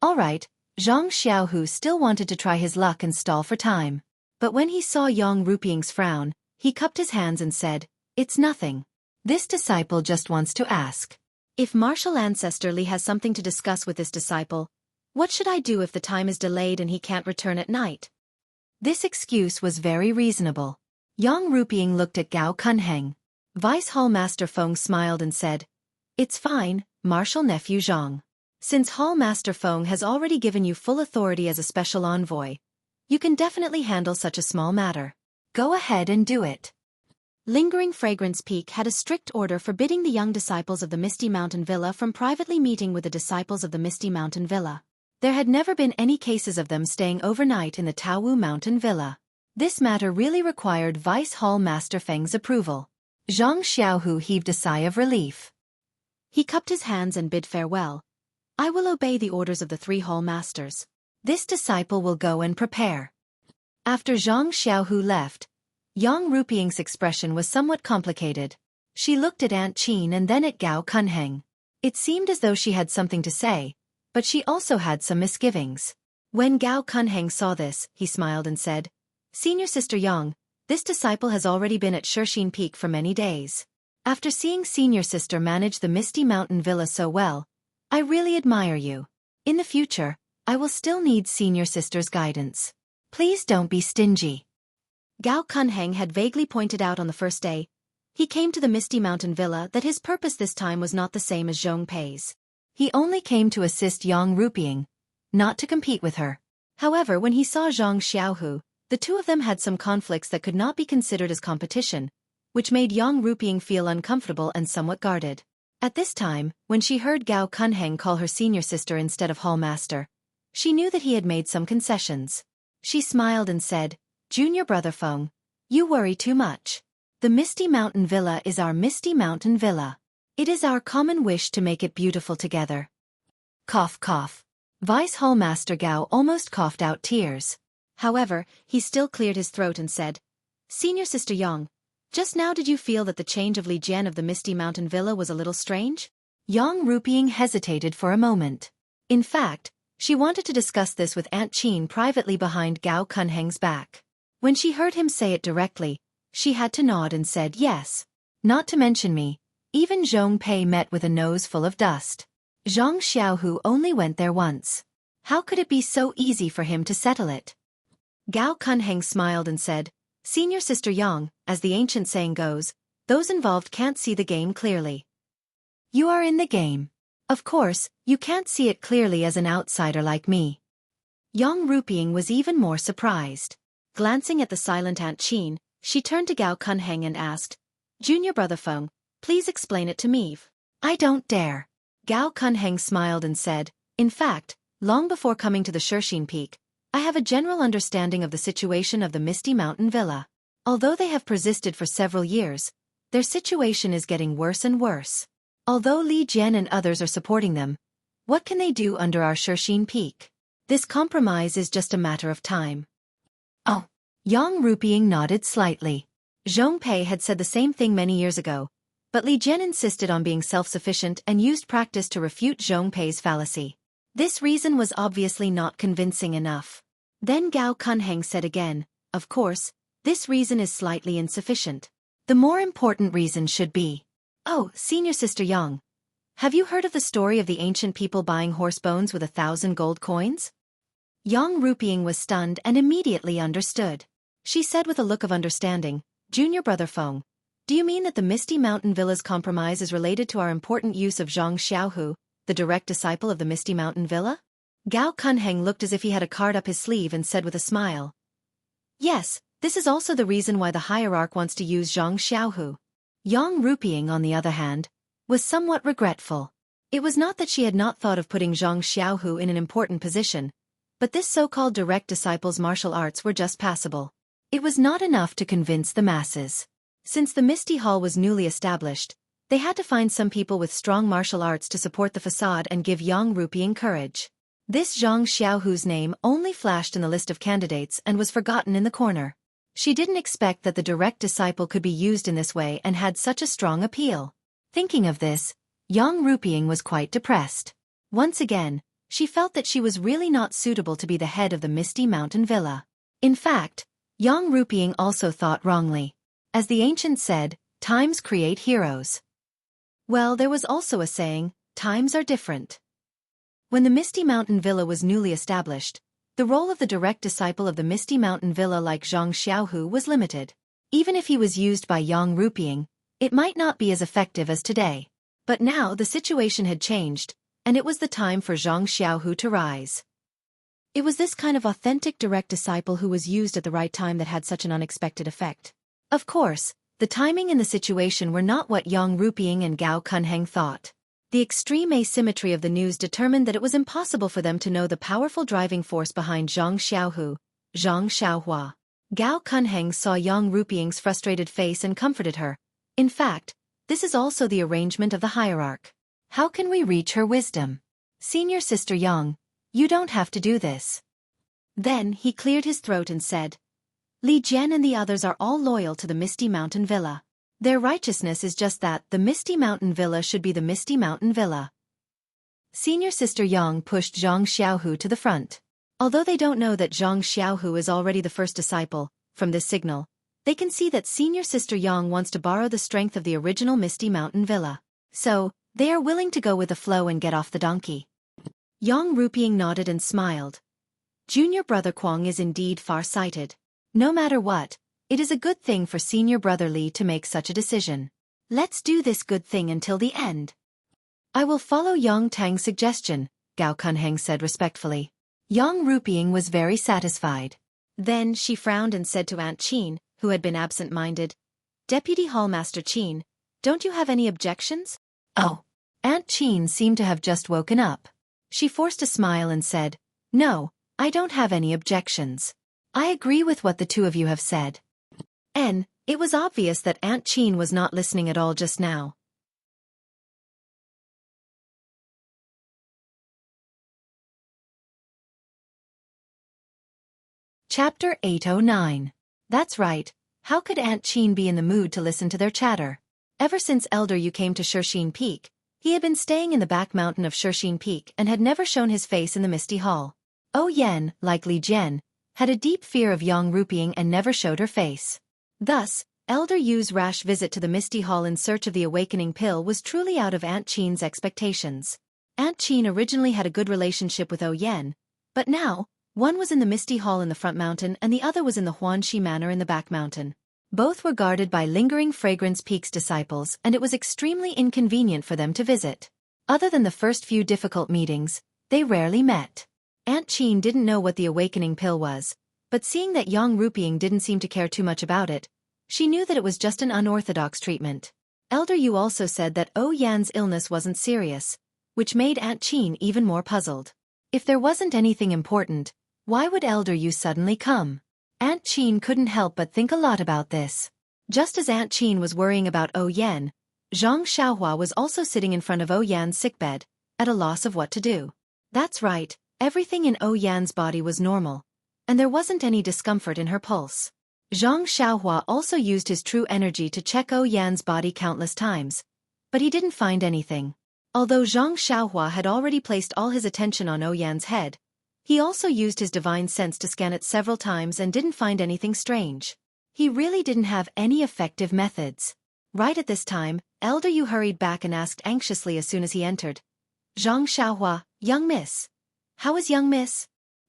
All right, Zhang Xiaohu still wanted to try his luck and stall for time. But when he saw Yang Ruping's frown, he cupped his hands and said, It's nothing. This disciple just wants to ask. If martial ancestor Li has something to discuss with this disciple, what should I do if the time is delayed and he can't return at night? This excuse was very reasonable. Yang Ruping looked at Gao Kunheng. Vice Hall Master Feng smiled and said, It's fine, martial nephew Zhang. Since Hall Master Feng has already given you full authority as a special envoy, you can definitely handle such a small matter. Go ahead and do it. Lingering Fragrance Peak had a strict order forbidding the young disciples of the Misty Mountain Villa from privately meeting with the disciples of the Misty Mountain Villa. There had never been any cases of them staying overnight in the Taowu Mountain Villa. This matter really required Vice Hall Master Feng's approval. Zhang Xiaohu heaved a sigh of relief. He cupped his hands and bid farewell. I will obey the orders of the 3 hall masters. This disciple will go and prepare. After Zhang Xiaohu left, Yang Ruping's expression was somewhat complicated. She looked at Aunt Qin and then at Gao Kunheng. It seemed as though she had something to say, but she also had some misgivings. When Gao Kunheng saw this, he smiled and said, Senior Sister Yang, this disciple has already been at Xueqi Peak for many days. After seeing Senior Sister manage the Misty Mountain Villa so well, I really admire you. In the future, I will still need Senior Sister's guidance. Please don't be stingy. Gao Kunheng had vaguely pointed out on the first day he came to the Misty Mountain Villa that his purpose this time was not the same as Zhong Pei's. He only came to assist Yang Ruping, not to compete with her. However, when he saw Zhang Xiaohu, the two of them had some conflicts that could not be considered as competition, which made Yang Ruping feel uncomfortable and somewhat guarded. At this time, when she heard Gao Kunheng call her senior sister instead of hall master, she knew that he had made some concessions. She smiled and said, Junior brother Feng, you worry too much. The Misty Mountain Villa is our Misty Mountain Villa. It is our common wish to make it beautiful together. Cough cough. Vice Hall Master Gao almost coughed out tears. However, he still cleared his throat and said, Senior Sister Yang, just now did you feel that the change of Li Jian of the Misty Mountain Villa was a little strange? Yang Ruping hesitated for a moment. In fact, she wanted to discuss this with Aunt Qin privately behind Gao Kunheng's back. When she heard him say it directly, she had to nod and said yes. Not to mention me, even Zhong Pei met with a nose full of dust. Zhang Xiaohu only went there once. How could it be so easy for him to settle it? Gao Kunheng smiled and said, Senior Sister Yang, as the ancient saying goes, those involved can't see the game clearly. You are in the game. Of course, you can't see it clearly as an outsider like me. Yang Ruping was even more surprised. Glancing at the silent Aunt Qin, she turned to Gao Kunheng and asked, Junior brother Feng, please explain it to me. I don't dare. Gao Kunheng smiled and said, in fact, long before coming to the Xueqi Peak, I have a general understanding of the situation of the Misty Mountain Villa. Although they have persisted for several years, their situation is getting worse and worse. Although Li Jian and others are supporting them, what can they do under our Xueqi Peak? This compromise is just a matter of time. Oh. Yang Ruping nodded slightly. Zhong Pei had said the same thing many years ago, but Li Jian insisted on being self-sufficient and used practice to refute Zhong Pei's fallacy. This reason was obviously not convincing enough. Then Gao Kunheng said again, of course, this reason is slightly insufficient. The more important reason should be, oh, Senior Sister Yang, have you heard of the story of the ancient people buying horse bones with 1,000 gold coins? Yang Ruping was stunned and immediately understood. She said with a look of understanding, Junior brother Feng, do you mean that the Misty Mountain Villa's compromise is related to our important use of Zhang Xiaohu, the direct disciple of the Misty Mountain Villa? Gao Kunheng looked as if he had a card up his sleeve and said with a smile, yes, this is also the reason why the hierarch wants to use Zhang Xiaohu. Yang Ruping, on the other hand, was somewhat regretful. It was not that she had not thought of putting Zhang Xiaohu in an important position, but this so-called direct disciple's martial arts were just passable. It was not enough to convince the masses. Since the Misty Hall was newly established, they had to find some people with strong martial arts to support the facade and give Yang Ruping courage. This Zhang Xiaohu's name only flashed in the list of candidates and was forgotten in the corner. She didn't expect that the direct disciple could be used in this way and had such a strong appeal. Thinking of this, Yang Ruping was quite depressed. Once again, she felt that she was really not suitable to be the head of the Misty Mountain Villa. In fact, Yang Ruping also thought wrongly. As the ancient said, times create heroes. Well, there was also a saying, times are different. When the Misty Mountain Villa was newly established, the role of the direct disciple of the Misty Mountain Villa like Zhang Xiaohu was limited. Even if he was used by Yang Ruping, it might not be as effective as today. But now the situation had changed, and it was the time for Zhang Xiaohu to rise. It was this kind of authentic direct disciple who was used at the right time that had such an unexpected effect. Of course, the timing and the situation were not what Yang Ruping and Gao Kunheng thought. The extreme asymmetry of the news determined that it was impossible for them to know the powerful driving force behind Zhang Xiaohu, Zhang Xiaohua. Gao Kunheng saw Yang Ruping's frustrated face and comforted her. In fact, this is also the arrangement of the hierarch. How can we reach her wisdom? Senior Sister Yang, you don't have to do this. Then he cleared his throat and said, Li Jian and the others are all loyal to the Misty Mountain Villa. Their righteousness is just that the Misty Mountain Villa should be the Misty Mountain Villa. Senior Sister Yang pushed Zhang Xiaohu to the front. Although they don't know that Zhang Xiaohu is already the first disciple, from this signal, they can see that Senior Sister Yang wants to borrow the strength of the original Misty Mountain Villa. So, they are willing to go with the flow and get off the donkey. Yang Rupiang nodded and smiled. Junior brother Kwang is indeed far-sighted. No matter what, it is a good thing for senior brother Li to make such a decision. Let's do this good thing until the end. I will follow Yang Tang's suggestion, Gao Kunheng said respectfully. Yang Rupiang was very satisfied. Then she frowned and said to Aunt Qin, who had been absent-minded, Deputy Hallmaster Qin, don't you have any objections? Oh. Aunt Qin seemed to have just woken up. She forced a smile and said, No, I don't have any objections. I agree with what the two of you have said. It was obvious that Aunt Qin was not listening at all just now. Chapter 809. That's right, how could Aunt Qin be in the mood to listen to their chatter? Ever since Elder Yu came to Shixin Peak, he had been staying in the back mountain of Shixin Peak and had never shown his face in the Misty Hall. Yan, like Li Jian, had a deep fear of Yang Rupiang and never showed her face. Thus, Elder Yu's rash visit to the Misty Hall in search of the awakening pill was truly out of Aunt Qin's expectations. Aunt Qin originally had a good relationship with Yan, but now, one was in the Misty Hall in the front mountain and the other was in the Huanxi Manor in the back mountain. Both were guarded by lingering Fragrance Peak's disciples and it was extremely inconvenient for them to visit. Other than the first few difficult meetings, they rarely met. Aunt Qin didn't know what the awakening pill was, but seeing that Yang Rupiang didn't seem to care too much about it, she knew that it was just an unorthodox treatment. Elder Yu also said that Yan's illness wasn't serious, which made Aunt Qin even more puzzled. If there wasn't anything important, why would Elder Yu suddenly come? Aunt Qin couldn't help but think a lot about this. Just as Aunt Qin was worrying about Yan, Zhang Xiaohua was also sitting in front of Yan's sickbed, at a loss of what to do. That's right, everything in Yan's body was normal, and there wasn't any discomfort in her pulse. Zhang Xiaohua also used his true energy to check Yan's body countless times, but he didn't find anything. Although Zhang Xiaohua had already placed all his attention on Yan's head, he also used his divine sense to scan it several times and didn't find anything strange. He really didn't have any effective methods. Right at this time, Elder Yu hurried back and asked anxiously as soon as he entered. Zhang Xiaohua, young miss. How is young miss?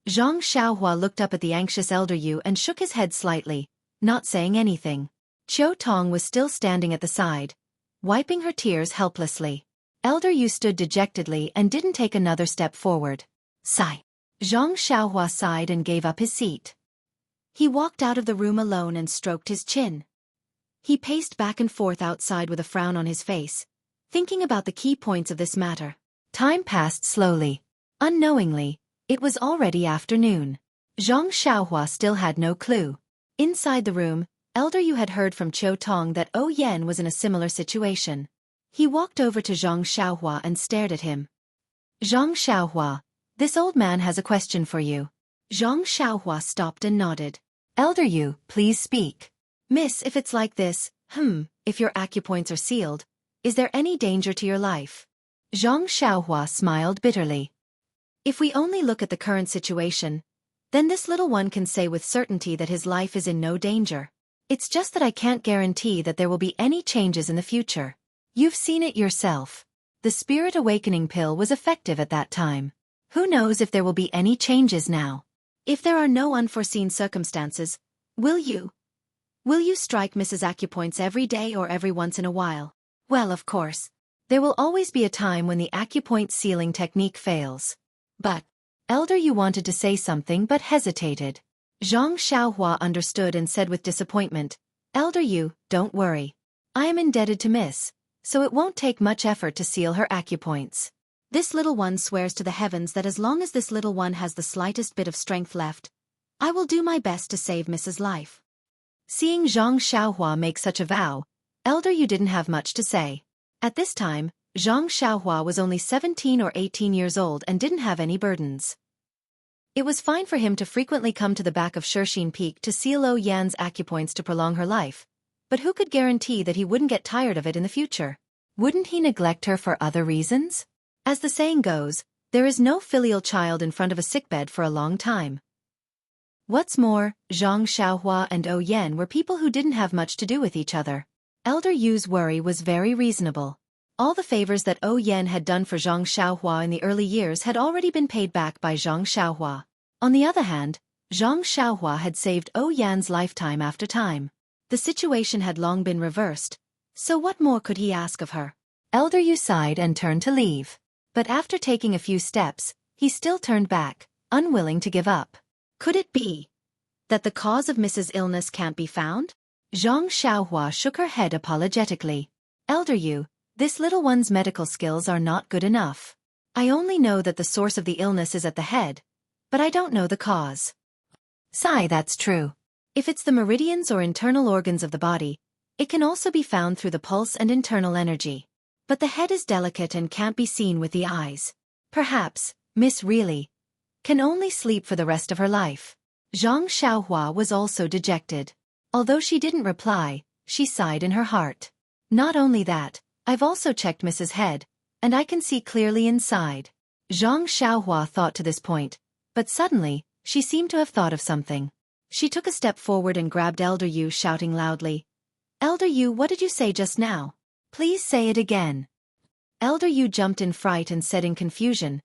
Zhang Xiaohua looked up at the anxious Elder Yu and shook his head slightly, not saying anything. Qiu Tong was still standing at the side, wiping her tears helplessly. Elder Yu stood dejectedly and didn't take another step forward. Sigh. Zhang Xiaohua sighed and gave up his seat. He walked out of the room alone and stroked his chin. He paced back and forth outside with a frown on his face, thinking about the key points of this matter. Time passed slowly. Unknowingly, it was already afternoon. Zhang Xiaohua still had no clue. Inside the room, Elder Yu had heard from Qiu Tong that Yan was in a similar situation. He walked over to Zhang Xiaohua and stared at him. Zhang Xiaohua, this old man has a question for you. Zhang Xiaohua stopped and nodded. Elder Yu, please speak. Miss, if it's like this, if your acupoints are sealed, is there any danger to your life? Zhang Xiaohua smiled bitterly. If we only look at the current situation, then this little one can say with certainty that his life is in no danger. It's just that I can't guarantee that there will be any changes in the future. You've seen it yourself. The Spirit Awakening pill was effective at that time. Who knows if there will be any changes now? If there are no unforeseen circumstances, will you strike Mrs. Acupoints every day or every once in a while? Well, of course. There will always be a time when the acupoint sealing technique fails. But, Elder Yu wanted to say something but hesitated. Zhang Xiaohua understood and said with disappointment, Elder Yu, don't worry. I am indebted to Miss, so it won't take much effort to seal her acupoints. This little one swears to the heavens that as long as this little one has the slightest bit of strength left, I will do my best to save Mrs. Life. Seeing Zhang Xiaohua make such a vow, Elder Yu didn't have much to say. At this time, Zhang Xiaohua was only 17 or 18 years old and didn't have any burdens. It was fine for him to frequently come to the back of Xueqi Peak to see Lo Yan's acupoints to prolong her life, but who could guarantee that he wouldn't get tired of it in the future? Wouldn't he neglect her for other reasons? As the saying goes, there is no filial child in front of a sickbed for a long time. What's more, Zhang Xiaohua and Ou Yan were people who didn't have much to do with each other. Elder Yu's worry was very reasonable. All the favors that Ou Yan had done for Zhang Xiaohua in the early years had already been paid back by Zhang Xiaohua. On the other hand, Zhang Xiaohua had saved Ou Yan's lifetime after time. The situation had long been reversed, so what more could he ask of her? Elder Yu sighed and turned to leave. But after taking a few steps, he still turned back, unwilling to give up. Could it be that the cause of Mrs. illness can't be found? Zhang Xiaohua shook her head apologetically. Elder Yu, this little one's medical skills are not good enough. I only know that the source of the illness is at the head, but I don't know the cause. Sigh, that's true. If it's the meridians or internal organs of the body, it can also be found through the pulse and internal energy. But the head is delicate and can't be seen with the eyes. Perhaps, Miss really can only sleep for the rest of her life. Zhang Xiaohua was also dejected. Although she didn't reply, she sighed in her heart. Not only that, I've also checked Mrs. Head, and I can see clearly inside. Zhang Xiaohua thought to this point, but suddenly, she seemed to have thought of something. She took a step forward and grabbed Elder Yu, shouting loudly, Elder Yu, what did you say just now? Please say it again. Elder Yu jumped in fright and said in confusion,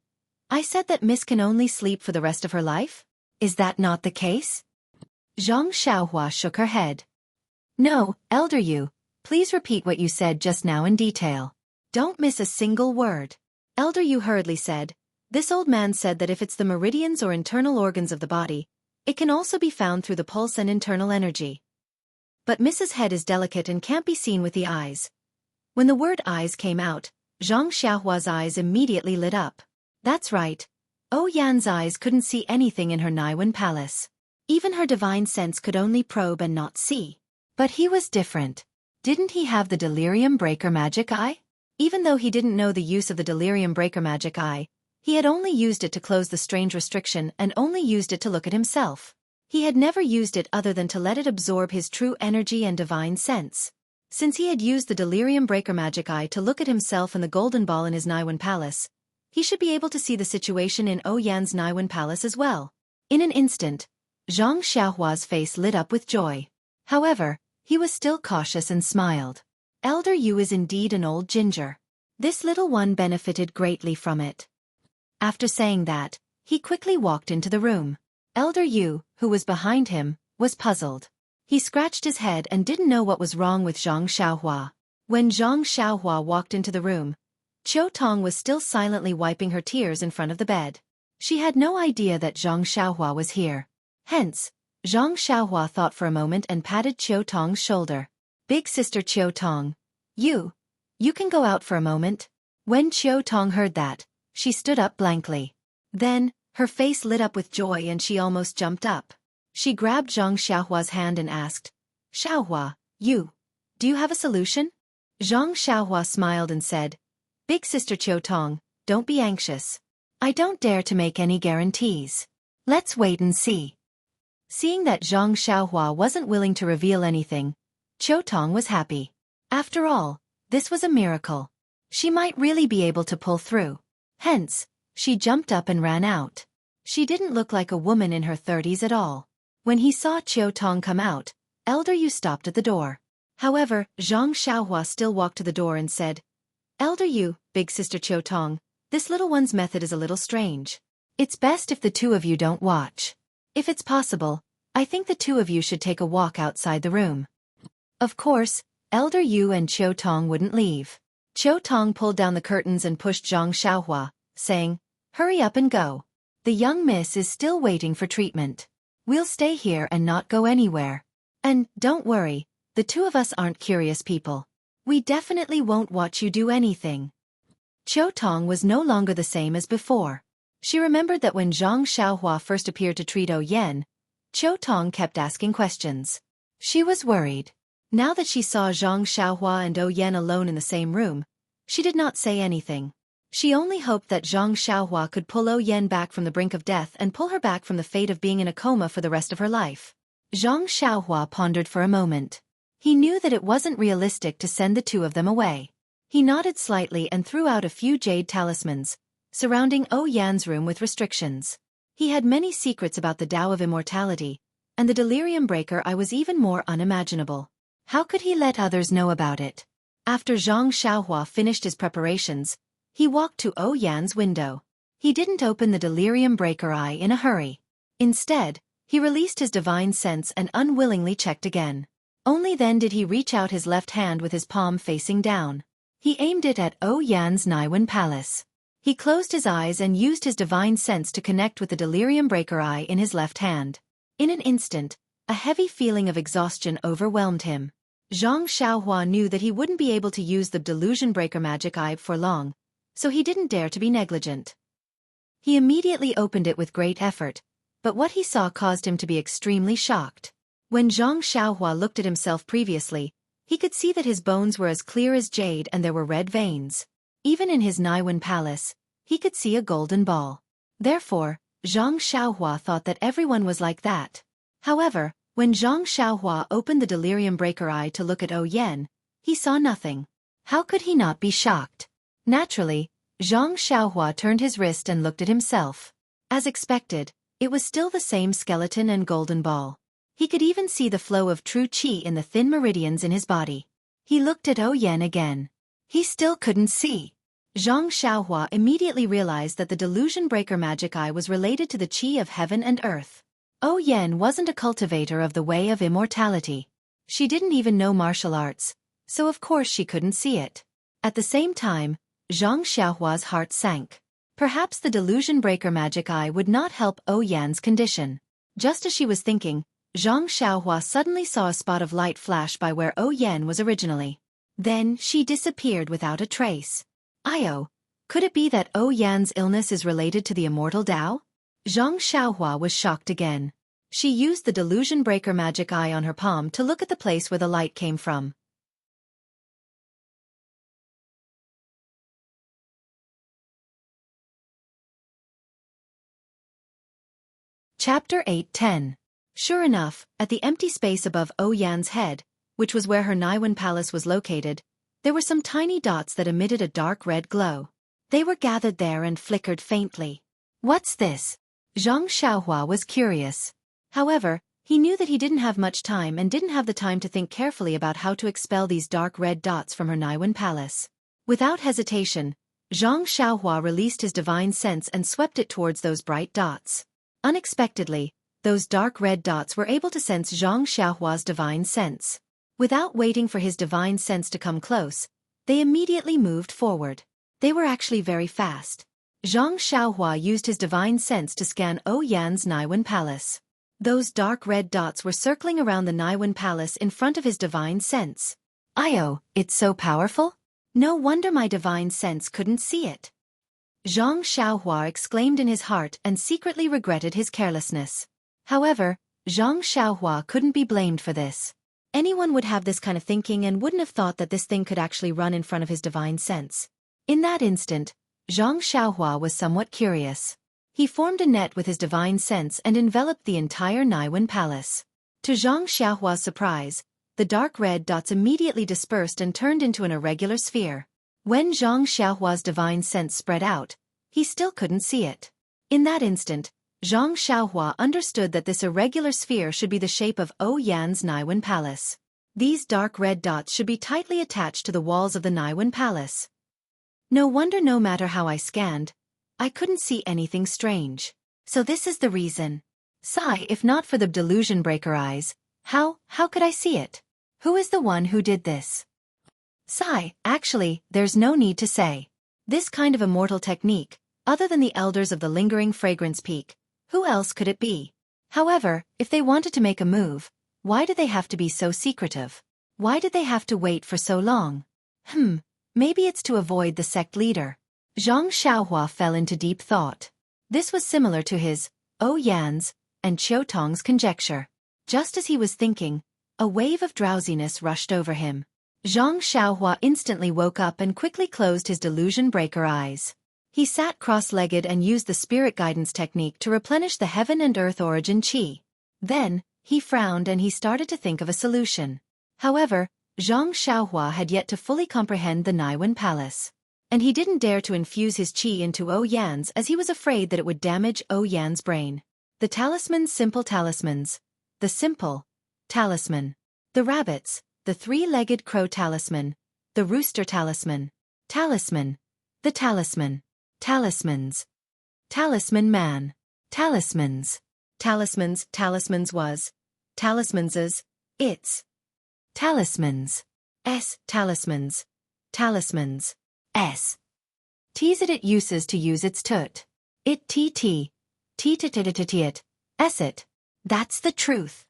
I said that Miss can only sleep for the rest of her life? Is that not the case? Zhang Xiaohua shook her head. No, Elder Yu, please repeat what you said just now in detail. Don't miss a single word. Elder Yu hurriedly said, this old man said that if it's the meridians or internal organs of the body, it can also be found through the pulse and internal energy. But Mrs. Head is delicate and can't be seen with the eyes. When the word eyes came out, Zhang Xiaohua's eyes immediately lit up. That's right. Ou Yan's eyes couldn't see anything in her Naiwen palace. Even her divine sense could only probe and not see. But he was different. Didn't he have the delirium breaker magic eye? Even though he didn't know the use of the delirium breaker magic eye, he had only used it to close the strange restriction and only used it to look at himself. He had never used it other than to let it absorb his true energy and divine sense. Since he had used the delirium breaker magic eye to look at himself and the golden ball in his Naiwen palace, he should be able to see the situation in Ou Yan's Naiwen palace as well. In an instant, Zhang Xiaohua's face lit up with joy. However, he was still cautious and smiled. Elder Yu is indeed an old ginger. This little one benefited greatly from it. After saying that, he quickly walked into the room. Elder Yu, who was behind him, was puzzled. He scratched his head and didn't know what was wrong with Zhang Xiaohua. When Zhang Xiaohua walked into the room, Qiu Tong was still silently wiping her tears in front of the bed. She had no idea that Zhang Xiaohua was here. Hence, Zhang Xiaohua thought for a moment and patted Qiu Tong's shoulder. Big sister Qiu Tong, you can go out for a moment. When Qiu Tong heard that, she stood up blankly. Then, her face lit up with joy and she almost jumped up. She grabbed Zhang Xiaohua's hand and asked, Xiaohua, do you have a solution? Zhang Xiaohua smiled and said, Big sister Qiu Tong, don't be anxious. I don't dare to make any guarantees. Let's wait and see. Seeing that Zhang Xiaohua wasn't willing to reveal anything, Qiu Tong was happy. After all, this was a miracle. She might really be able to pull through. Hence, she jumped up and ran out. She didn't look like a woman in her 30s at all. When he saw Qiu Tong come out, Elder Yu stopped at the door. However, Zhang Xiaohua still walked to the door and said, Elder Yu, big sister Qiu Tong, this little one's method is a little strange. It's best if the two of you don't watch. If it's possible, I think the two of you should take a walk outside the room. Of course, Elder Yu and Qiu Tong wouldn't leave. Qiu Tong pulled down the curtains and pushed Zhang Xiaohua, saying, Hurry up and go. The young miss is still waiting for treatment. We'll stay here and not go anywhere. And, don't worry, the two of us aren't curious people. We definitely won't watch you do anything. Qiu Tong was no longer the same as before. She remembered that when Zhang Xiaohua first appeared to treat Ou Yan, Qiu Tong kept asking questions. She was worried. Now that she saw Zhang Xiaohua and Ou Yan alone in the same room, She did not say anything. She only hoped that Zhang Xiaohua could pull Yan back from the brink of death and pull her back from the fate of being in a coma for the rest of her life. Zhang Xiaohua pondered for a moment. He knew that it wasn't realistic to send the two of them away. He nodded slightly and threw out a few jade talismans, surrounding Yan's room with restrictions. He had many secrets about the Tao of Immortality, and the delirium breaker was even more unimaginable. How could he let others know about it? After Zhang Xiaohua finished his preparations, he walked to Yan's window. He didn't open the delirium breaker in a hurry. Instead, he released his divine sense and unwillingly checked again. Only then did he reach out his left hand with his palm facing down. He aimed it at Yan's Naiwen Palace. He closed his eyes and used his divine sense to connect with the delirium breaker in his left hand. In an instant, a heavy feeling of exhaustion overwhelmed him. Zhang Xiaohua knew that he wouldn't be able to use the delusion breaker magic for long, so he didn't dare to be negligent. He immediately opened it with great effort, but what he saw caused him to be extremely shocked. When Zhang Xiaohua looked at himself previously, he could see that his bones were as clear as jade and there were red veins. Even in his Naiwen Palace, he could see a golden ball. Therefore, Zhang Xiaohua thought that everyone was like that. However, when Zhang Xiaohua opened the delirium breaker to look at Yan, he saw nothing. How could he not be shocked? Naturally, Zhang Xiaohua turned his wrist and looked at himself. As expected, it was still the same skeleton and golden ball. He could even see the flow of true qi in the thin meridians in his body. He looked at Yan again. He still couldn't see. Zhang Xiaohua immediately realized that the delusion breaker magic was related to the qi of heaven and earth. Yan wasn't a cultivator of the way of immortality. She didn't even know martial arts, so of course she couldn't see it. At the same time, Zhang Xiaohua's heart sank. Perhaps the delusion breaker magic would not help Yan's condition. Just as she was thinking, Zhang Xiaohua suddenly saw a spot of light flash by where Yan was originally. Then she disappeared without a trace. Could it be that Yan's illness is related to the immortal Tao? Zhang Xiaohua was shocked again. She used the delusion breaker magic on her palm to look at the place where the light came from. Chapter 8:10. Sure enough, at the empty space above Yan's head, which was where her Naiwen Palace was located, there were some tiny dots that emitted a dark red glow. They were gathered there and flickered faintly. What's this? Zhang Xiaohua was curious. However, he knew that he didn't have much time and didn't have the time to think carefully about how to expel these dark red dots from her Naiwen Palace. Without hesitation, Zhang Xiaohua released his divine sense and swept it towards those bright dots. Unexpectedly, those dark red dots were able to sense Zhang Xiaohua's divine sense. Without waiting for his divine sense to come close, they immediately moved forward. They were actually very fast. Zhang Xiaohua used his divine sense to scan Yan's Naiwen Palace. Those dark red dots were circling around the Naiwen Palace in front of his divine sense. It's so powerful? No wonder my divine sense couldn't see it. Zhang Xiaohua exclaimed in his heart and secretly regretted his carelessness. However, Zhang Xiaohua couldn't be blamed for this. Anyone would have this kind of thinking and wouldn't have thought that this thing could actually run in front of his divine sense. In that instant, Zhang Xiaohua was somewhat curious. He formed a net with his divine sense and enveloped the entire Naiwen Palace. To Zhang Xiaohua's surprise, the dark red dots immediately dispersed and turned into an irregular sphere. When Zhang Xiaohua's divine sense spread out, he still couldn't see it. In that instant, Zhang Xiaohua understood that this irregular sphere should be the shape of Yan's Naiwen Palace. These dark red dots should be tightly attached to the walls of the Naiwen Palace. No wonder no matter how I scanned, I couldn't see anything strange. So this is the reason. Sigh, if not for the delusion breaker eyes, how could I see it? Who is the one who did this? Sigh, actually, there's no need to say. This kind of immortal technique, other than the elders of the lingering fragrance peak, who else could it be? However, if they wanted to make a move, why did they have to be so secretive? Why did they have to wait for so long? Maybe it's to avoid the sect leader. Zhang Xiaohua fell into deep thought. This was similar to his, Yan's, and Qiu Tong's conjecture. Just as he was thinking, a wave of drowsiness rushed over him. Zhang Xiaohua instantly woke up and quickly closed his delusion breaker eyes. He sat cross-legged and used the spirit guidance technique to replenish the heaven and earth origin qi. Then, he frowned and he started to think of a solution. However, Zhang Xiaohua had yet to fully comprehend the Naiwen Palace. And he didn't dare to infuse his qi into Yan's as he was afraid that it would damage Yan's brain. The talismans, simple talismans. The simple talisman. The rabbits, the three-legged crow talisman. The rooster talisman. Talisman. The talisman. Talismans. Talisman man. Talismans. Talismans, talismans was. Talismans's, its. Talismans. Talismans. Talismans. Tease it uses to use its tut. It tt. It. It. That's the truth.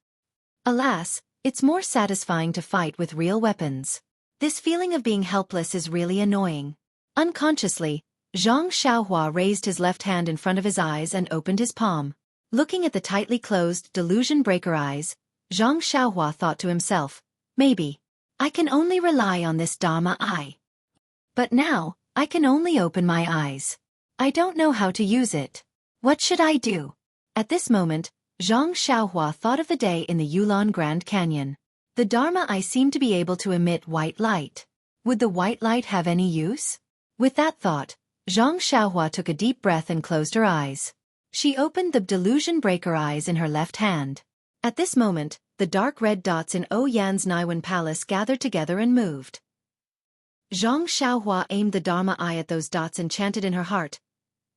Alas, it's more satisfying to fight with real weapons. This feeling of being helpless is really annoying. Unconsciously, Zhang Xiaohua raised his left hand in front of his eyes and opened his palm. Looking at the tightly closed delusion breaker eyes, Zhang Xiaohua thought to himself, maybe I can only rely on this Dharma eye. But now, I can only open my eyes. I don't know how to use it. What should I do? At this moment, Zhang Xiaohua thought of the day in the Yulon Grand Canyon. The Dharma eye seemed to be able to emit white light. Would the white light have any use? With that thought, Zhang Xiaohua took a deep breath and closed her eyes. She opened the delusion breaker eyes in her left hand. At this moment, the dark red dots in Yan's Naiwen Palace gathered together and moved. Zhang Xiaohua aimed the Dharma eye at those dots and chanted in her heart,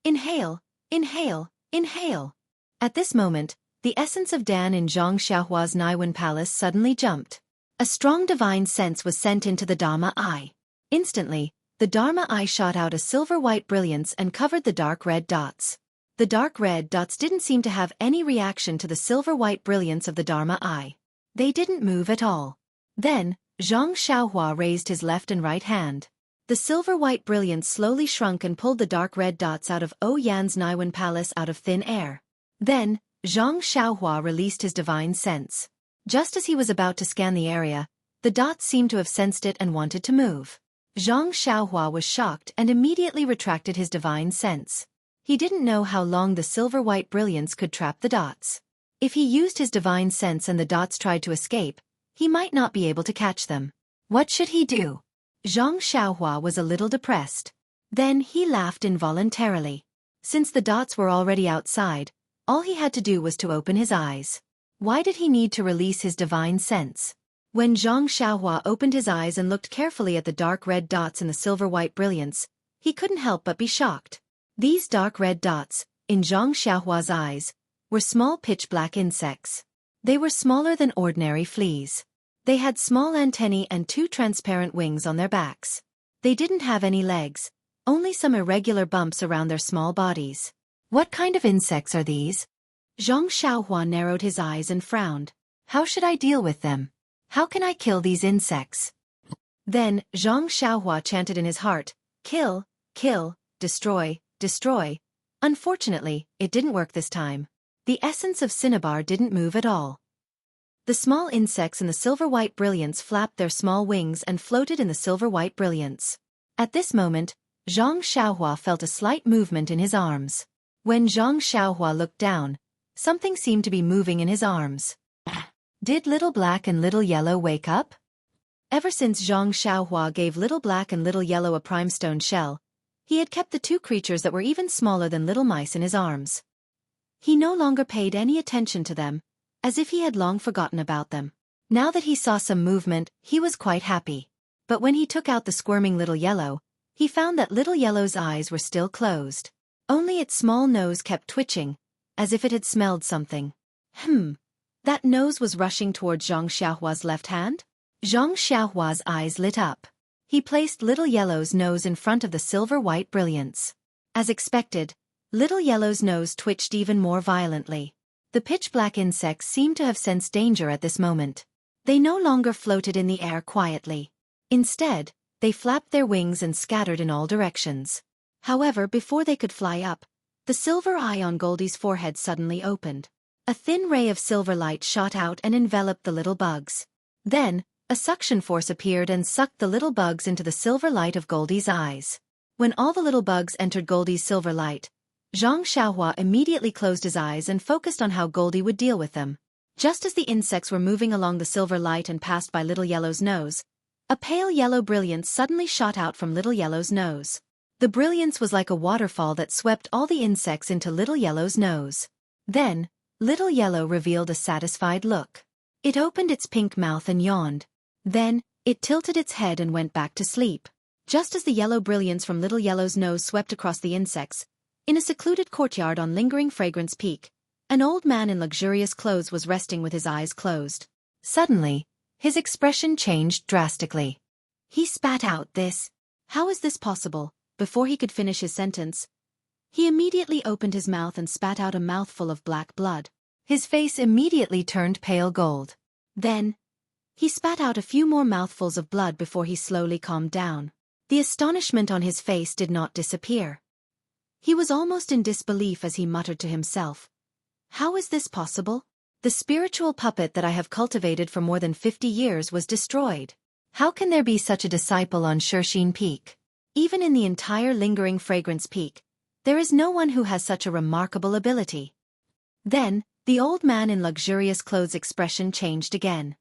"Inhale, inhale, inhale." At this moment, the essence of Dan in Zhang Xiaohua's Naiwen Palace suddenly jumped. A strong divine sense was sent into the Dharma eye. Instantly, the Dharma eye shot out a silver-white brilliance and covered the dark red dots. The dark red dots didn't seem to have any reaction to the silver-white brilliance of the Dharma eye. They didn't move at all. Then, Zhang Xiaohua raised his left and right hand. The silver-white brilliance slowly shrunk and pulled the dark red dots out of Yan's Naiwen Palace out of thin air. Then, Zhang Xiaohua released his divine sense. Just as he was about to scan the area, the dots seemed to have sensed it and wanted to move. Zhang Xiaohua was shocked and immediately retracted his divine sense. He didn't know how long the silver-white brilliance could trap the dots. If he used his divine sense and the dots tried to escape, he might not be able to catch them. What should he do? Zhang Xiaohua was a little depressed. Then he laughed involuntarily. Since the dots were already outside, all he had to do was to open his eyes. Why did he need to release his divine sense? When Zhang Xiaohua opened his eyes and looked carefully at the dark red dots in the silver-white brilliance, he couldn't help but be shocked. These dark red dots, in Zhang Xiaohua's eyes, were small pitch-black insects. They were smaller than ordinary fleas. They had small antennae and 2 transparent wings on their backs. They didn't have any legs, only some irregular bumps around their small bodies. What kind of insects are these? Zhang Xiaohua narrowed his eyes and frowned. How should I deal with them? How can I kill these insects? Then, Zhang Xiaohua chanted in his heart, "Kill, kill, destroy, destroy." Unfortunately, it didn't work this time. The essence of cinnabar didn't move at all. The small insects in the silver-white brilliance flapped their small wings and floated in the silver-white brilliance. At this moment, Zhang Xiaohua felt a slight movement in his arms. When Zhang Xiaohua looked down, something seemed to be moving in his arms. Did Little Black and Little Yellow wake up? Ever since Zhang Xiaohua gave Little Black and Little Yellow a primestone shell, he had kept the 2 creatures that were even smaller than little mice in his arms. He no longer paid any attention to them, as if he had long forgotten about them. Now that he saw some movement, he was quite happy. But when he took out the squirming Little Yellow, he found that Little Yellow's eyes were still closed. Only its small nose kept twitching, as if it had smelled something. That nose was rushing toward Zhang Xiaohua's left hand? Zhang Xiaohua's eyes lit up. He placed Little Yellow's nose in front of the silver-white brilliance. As expected, Little Yellow's nose twitched even more violently. The pitch-black insects seemed to have sensed danger at this moment. They no longer floated in the air quietly. Instead, they flapped their wings and scattered in all directions. However, before they could fly up, the silver eye on Goldie's forehead suddenly opened. A thin ray of silver light shot out and enveloped the little bugs. Then, A suction force appeared and sucked the little bugs into the silver light of Goldie's eyes. When all the little bugs entered Goldie's silver light, Zhang Xiaohua immediately closed his eyes and focused on how Goldie would deal with them. Just as the insects were moving along the silver light and passed by Little Yellow's nose, a pale yellow brilliance suddenly shot out from Little Yellow's nose. The brilliance was like a waterfall that swept all the insects into Little Yellow's nose. Then, Little Yellow revealed a satisfied look. It opened its pink mouth and yawned. Then, it tilted its head and went back to sleep. Just as the yellow brilliance from Little Yellow's nose swept across the insects, in a secluded courtyard on Lingering Fragrance Peak, an old man in luxurious clothes was resting with his eyes closed. Suddenly, his expression changed drastically. He spat out this. How is this possible? Before he could finish his sentence, he immediately opened his mouth and spat out a mouthful of black blood. His face immediately turned pale gold. Then, he spat out a few more mouthfuls of blood before he slowly calmed down. The astonishment on his face did not disappear. He was almost in disbelief as he muttered to himself. How is this possible? The spiritual puppet that I have cultivated for more than 50 years was destroyed. How can there be such a disciple on Xueqi Peak? Even in the entire Lingering Fragrance Peak, there is no one who has such a remarkable ability. Then, the old man in luxurious clothes' expression changed again.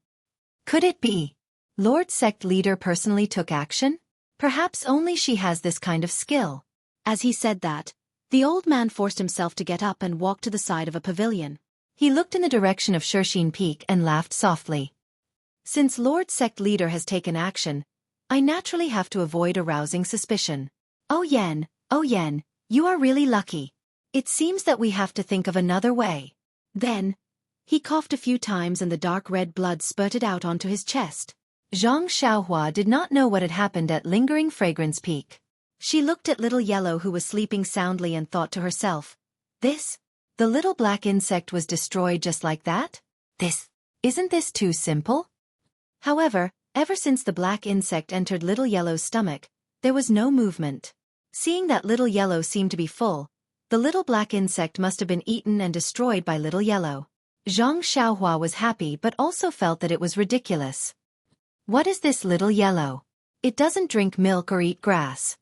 Could it be? Lord Sect Leader personally took action? Perhaps only she has this kind of skill. As he said that, the old man forced himself to get up and walk to the side of a pavilion. He looked in the direction of Xueqi Peak and laughed softly. Since Lord Sect Leader has taken action, I naturally have to avoid arousing suspicion. Oh Yen, you are really lucky. It seems that we have to think of another way. Then, he coughed a few times and the dark red blood spurted out onto his chest. Zhang Xiaohua did not know what had happened at Lingering Fragrance Peak. She looked at Little Yellow who was sleeping soundly and thought to herself, the little black insect was destroyed just like that? Isn't this too simple? However, ever since the black insect entered Little Yellow's stomach, there was no movement. Seeing that Little Yellow seemed to be full, the little black insect must have been eaten and destroyed by Little Yellow. Zhang Xiaohua was happy but also felt that it was ridiculous. What is this Little Yellow? It doesn't drink milk or eat grass.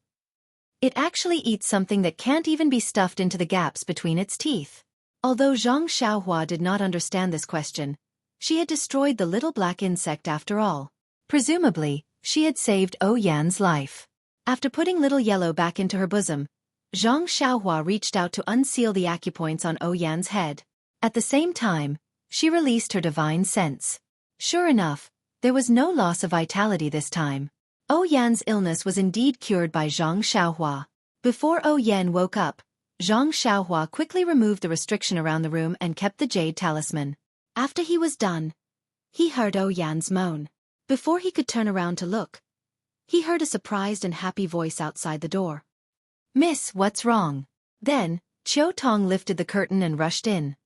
It actually eats something that can't even be stuffed into the gaps between its teeth. Although Zhang Xiaohua did not understand this question, she had destroyed the little black insect after all. Presumably, she had saved Yan's life. After putting Little Yellow back into her bosom, Zhang Xiaohua reached out to unseal the acupoints on Yan's head. At the same time, she released her divine sense. Sure enough, there was no loss of vitality this time. Yan's illness was indeed cured by Zhang Xiaohua. Before Yan woke up, Zhang Xiaohua quickly removed the restriction around the room and kept the jade talisman. After he was done, he heard Yan's moan. Before he could turn around to look, he heard a surprised and happy voice outside the door. Miss, what's wrong? Then, Qiu Tong lifted the curtain and rushed in.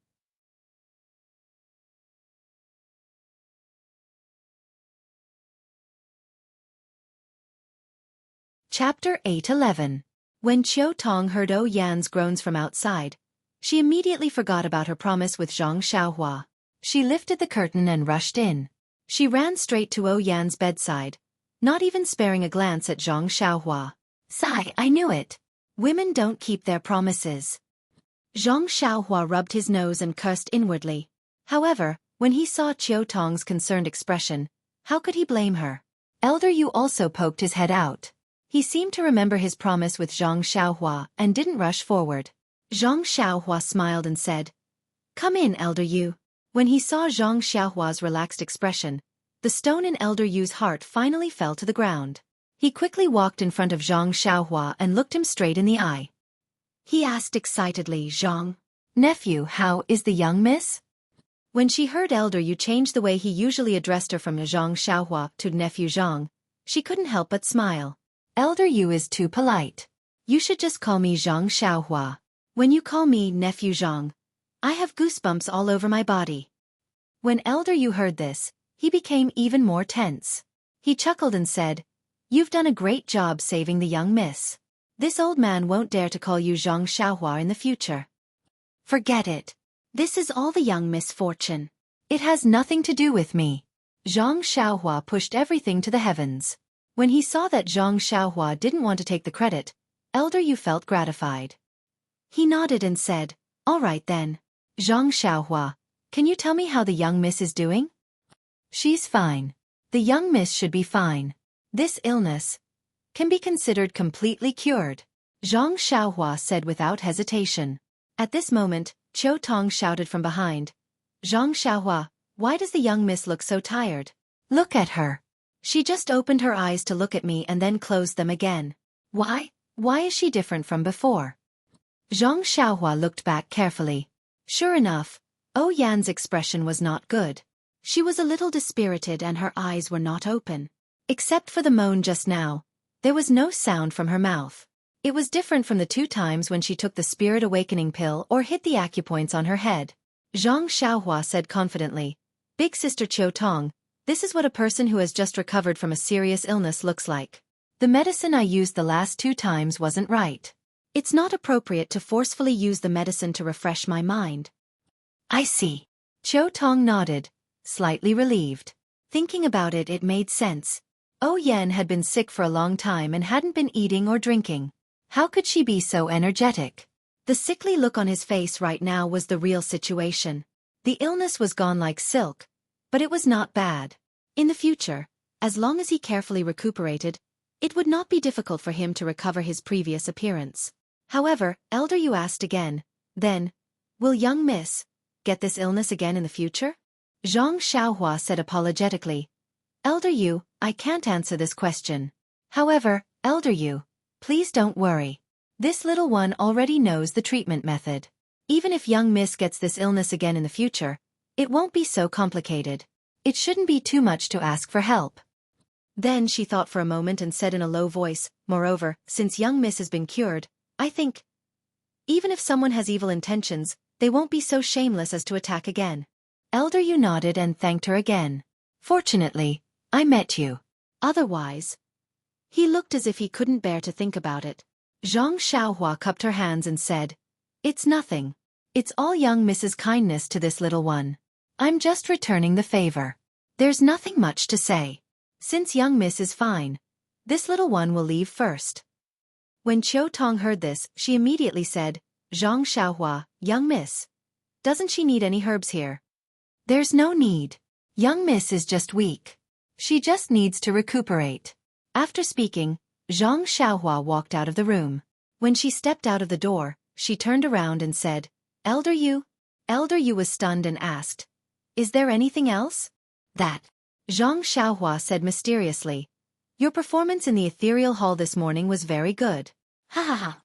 Chapter 8:11. When Qiu Tong heard Yan's groans from outside, she immediately forgot about her promise with Zhang Xiaohua. She lifted the curtain and rushed in. She ran straight to Yan's bedside, not even sparing a glance at Zhang Xiaohua. Sigh, I knew it. Women don't keep their promises. Zhang Xiaohua rubbed his nose and cursed inwardly. However, when he saw Qiu Tong's concerned expression, how could he blame her? Elder Yu also poked his head out. He seemed to remember his promise with Zhang Xiaohua and didn't rush forward. Zhang Xiaohua smiled and said, Come in, Elder Yu. When he saw Zhang Xiaohua's relaxed expression, the stone in Elder Yu's heart finally fell to the ground. He quickly walked in front of Zhang Xiaohua and looked him straight in the eye. He asked excitedly, Zhang, nephew, how is the young miss? When she heard Elder Yu change the way he usually addressed her from Zhang Xiaohua to nephew Zhang, she couldn't help but smile. Elder Yu is too polite. You should just call me Zhang Xiaohua. When you call me nephew Zhang, I have goosebumps all over my body. When Elder Yu heard this, he became even more tense. He chuckled and said, You've done a great job saving the young miss. This old man won't dare to call you Zhang Xiaohua in the future. Forget it. This is all the young misfortune. It has nothing to do with me. Zhang Xiaohua pushed everything to the heavens. When he saw that Zhang Xiaohua didn't want to take the credit, Elder Yu felt gratified. He nodded and said, "All right then. Zhang Xiaohua, can you tell me how the young miss is doing?" "She's fine. The young miss should be fine. This illness can be considered completely cured," Zhang Xiaohua said without hesitation. At this moment, Qiu Tong shouted from behind, "Zhang Xiaohua, why does the young miss look so tired? Look at her. She just opened her eyes to look at me and then closed them again. Why is she different from before?" Zhang Xiaohua looked back carefully. Sure enough, Yan's expression was not good. She was a little dispirited and her eyes were not open. Except for the moan just now, there was no sound from her mouth. It was different from the 2 times when she took the spirit awakening pill or hit the acupoints on her head. Zhang Xiaohua said confidently, "Big sister Qiu Tong, this is what a person who has just recovered from a serious illness looks like. The medicine I used the last 2 times wasn't right. It's not appropriate to forcefully use the medicine to refresh my mind." "I see." Qiu Tong nodded, slightly relieved. Thinking about it, it made sense. Yan had been sick for a long time and hadn't been eating or drinking. How could she be so energetic? The sickly look on his face right now was the real situation. The illness was gone like silk, but it was not bad. In the future, as long as he carefully recuperated, it would not be difficult for him to recover his previous appearance. However, Elder Yu asked again, "Then, will young miss get this illness again in the future?" Zhang Xiaohua said apologetically, "Elder Yu, I can't answer this question. However, Elder Yu, please don't worry. This little one already knows the treatment method. Even if young miss gets this illness again in the future, it won't be so complicated. It shouldn't be too much to ask for help." Then she thought for a moment and said in a low voice, "Moreover, since young miss has been cured, I think even if someone has evil intentions, they won't be so shameless as to attack again." Elder Yu nodded and thanked her again. "Fortunately, I met you. Otherwise..." He looked as if he couldn't bear to think about it. Zhang Xiaohua cupped her hands and said, "It's nothing. It's all young Mrs. Kindness to this little one. I'm just returning the favor. There's nothing much to say. Since young miss is fine, this little one will leave first." When Qiu Tong heard this, she immediately said, "Zhang Xiaohua, young miss, doesn't she need any herbs here?" "There's no need. Young miss is just weak. She just needs to recuperate." After speaking, Zhang Xiaohua walked out of the room. When she stepped out of the door, she turned around and said, "Elder Yu?" Elder Yu was stunned and asked, "Is there anything else?" "That," Zhang Xiaohua said mysteriously, "your performance in the ethereal hall this morning was very good. Ha ha ha."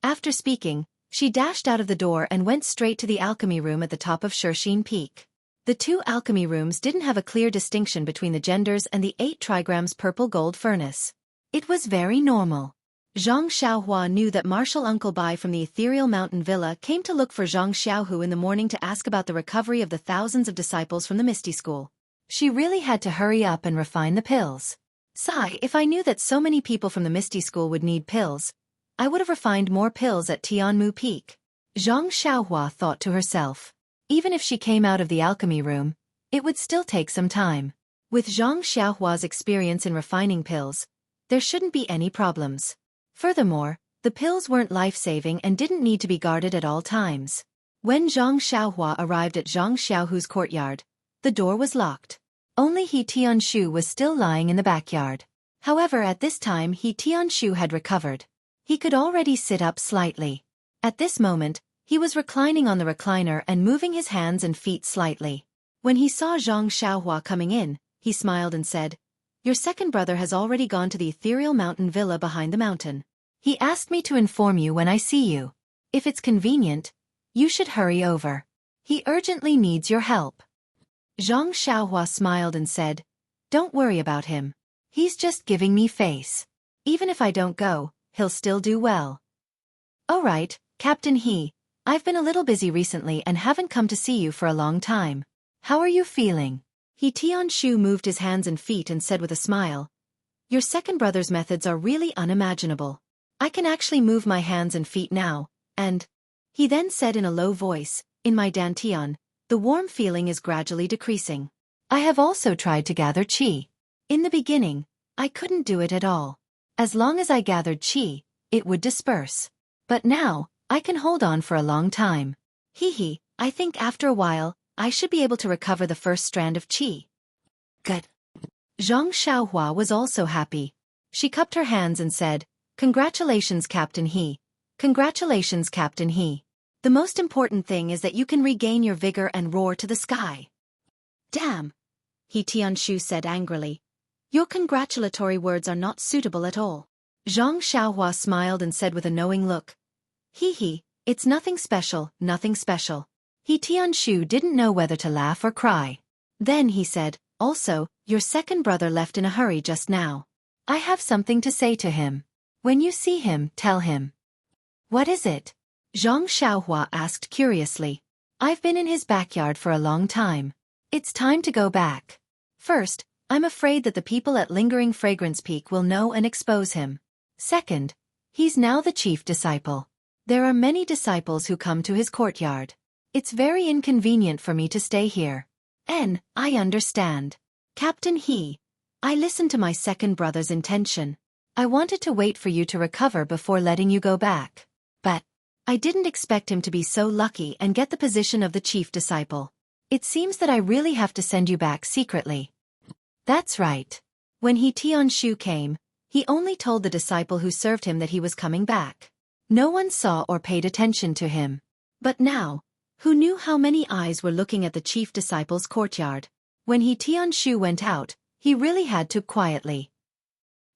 After speaking, she dashed out of the door and went straight to the alchemy room at the top of Xueqi Peak. The 2 alchemy rooms didn't have a clear distinction between the genders and the 8 trigrams purple gold furnace. It was very normal. Zhang Xiaohua knew that Marshal Uncle Bai from the ethereal mountain villa came to look for Zhang Xiaohu in the morning to ask about the recovery of the thousands of disciples from the Misty School. She really had to hurry up and refine the pills. Sigh, if I knew that so many people from the Misty School would need pills, I would have refined more pills at Tianmu Peak. Zhang Xiaohua thought to herself. Even if she came out of the alchemy room, it would still take some time. With Zhang Xiaohua's experience in refining pills, there shouldn't be any problems. Furthermore, the pills weren't life-saving and didn't need to be guarded at all times. When Zhang Xiaohua arrived at Zhang Xiaohu's courtyard, the door was locked. Only He Tianshu was still lying in the backyard. However, at this time He Tianshu had recovered. He could already sit up slightly. At this moment, he was reclining on the recliner and moving his hands and feet slightly. When he saw Zhang Xiaohua coming in, he smiled and said, "Your second brother has already gone to the ethereal mountain villa behind the mountain. He asked me to inform you when I see you. If it's convenient, you should hurry over. He urgently needs your help." Zhang Xiaohua smiled and said, "Don't worry about him. He's just giving me face. Even if I don't go, he'll still do well." "All right, Captain He. I've been a little busy recently and haven't come to see you for a long time. How are you feeling?" He Tianshu moved his hands and feet and said with a smile, "Your second brother's methods are really unimaginable. I can actually move my hands and feet now, and..." He then said in a low voice, "In my dantian, the warm feeling is gradually decreasing. I have also tried to gather qi. In the beginning, I couldn't do it at all. As long as I gathered qi, it would disperse. But now, I can hold on for a long time. Hee, I think after a while, I should be able to recover the first strand of qi. Good. Zhang Xiaohua was also happy. She cupped her hands and said, "Congratulations, Captain He. Congratulations, Captain He. The most important thing is that you can regain your vigor and roar to the sky." Damn, He Tianshu said angrily. Your congratulatory words are not suitable at all. Zhang Xiaohua smiled and said with a knowing look, "Hee, it's nothing special, nothing special." He Tianshu didn't know whether to laugh or cry. Then he said, "Also, your second brother left in a hurry just now. I have something to say to him. When you see him, tell him." "What is it?" Zhang Xiaohua asked curiously. "I've been in his backyard for a long time. It's time to go back. First, I'm afraid that the people at Lingering Fragrance Peak will know and expose him. Second, he's now the chief disciple. There are many disciples who come to his courtyard. It's very inconvenient for me to stay here. And I understand. Captain He, I listened to my second brother's intention. I wanted to wait for you to recover before letting you go back. But I didn't expect him to be so lucky and get the position of the chief disciple. It seems that I really have to send you back secretly." "That's right. When He Tianshu came, he only told the disciple who served him that he was coming back. No one saw or paid attention to him. But now, who knew how many eyes were looking at the chief disciple's courtyard? When He Tianshu went out, he really had to quietly."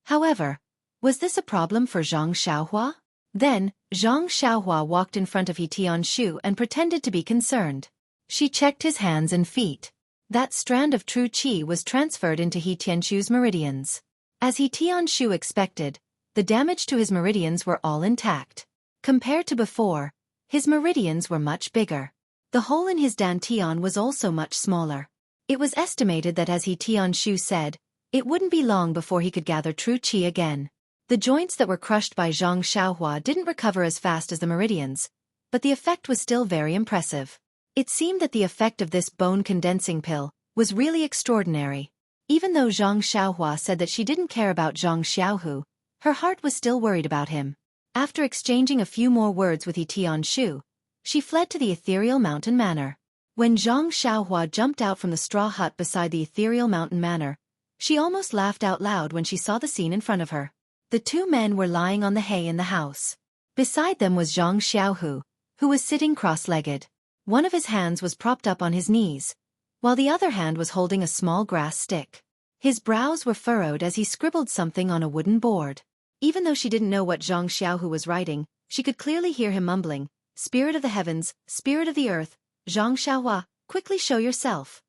However, was this a problem for Zhang Xiaohua? Then, Zhang Xiaohua walked in front of He Tianshu and pretended to be concerned. She checked his hands and feet. That strand of true qi was transferred into He Tianshu's meridians. As He Tianshu expected, the damage to his meridians were all intact. Compared to before, his meridians were much bigger. The hole in his dantian was also much smaller. It was estimated that, as He Tianshu said, it wouldn't be long before he could gather true qi again. The joints that were crushed by Zhang Xiaohua didn't recover as fast as the meridians, but the effect was still very impressive. It seemed that the effect of this bone-condensing pill was really extraordinary. Even though Zhang Xiaohua said that she didn't care about Zhang Xiaohu, her heart was still worried about him. After exchanging a few more words with He Tianshu, she fled to the ethereal mountain manor. When Zhang Xiaohua jumped out from the straw hut beside the ethereal mountain manor, she almost laughed out loud when she saw the scene in front of her. The two men were lying on the hay in the house. Beside them was Zhang Xiaohu, who was sitting cross-legged. One of his hands was propped up on his knees, while the other hand was holding a small grass stick. His brows were furrowed as he scribbled something on a wooden board. Even though she didn't know what Zhang Xiaohu was writing, she could clearly hear him mumbling, "Spirit of the heavens, spirit of the earth, Zhang Xiaohua, quickly show yourself."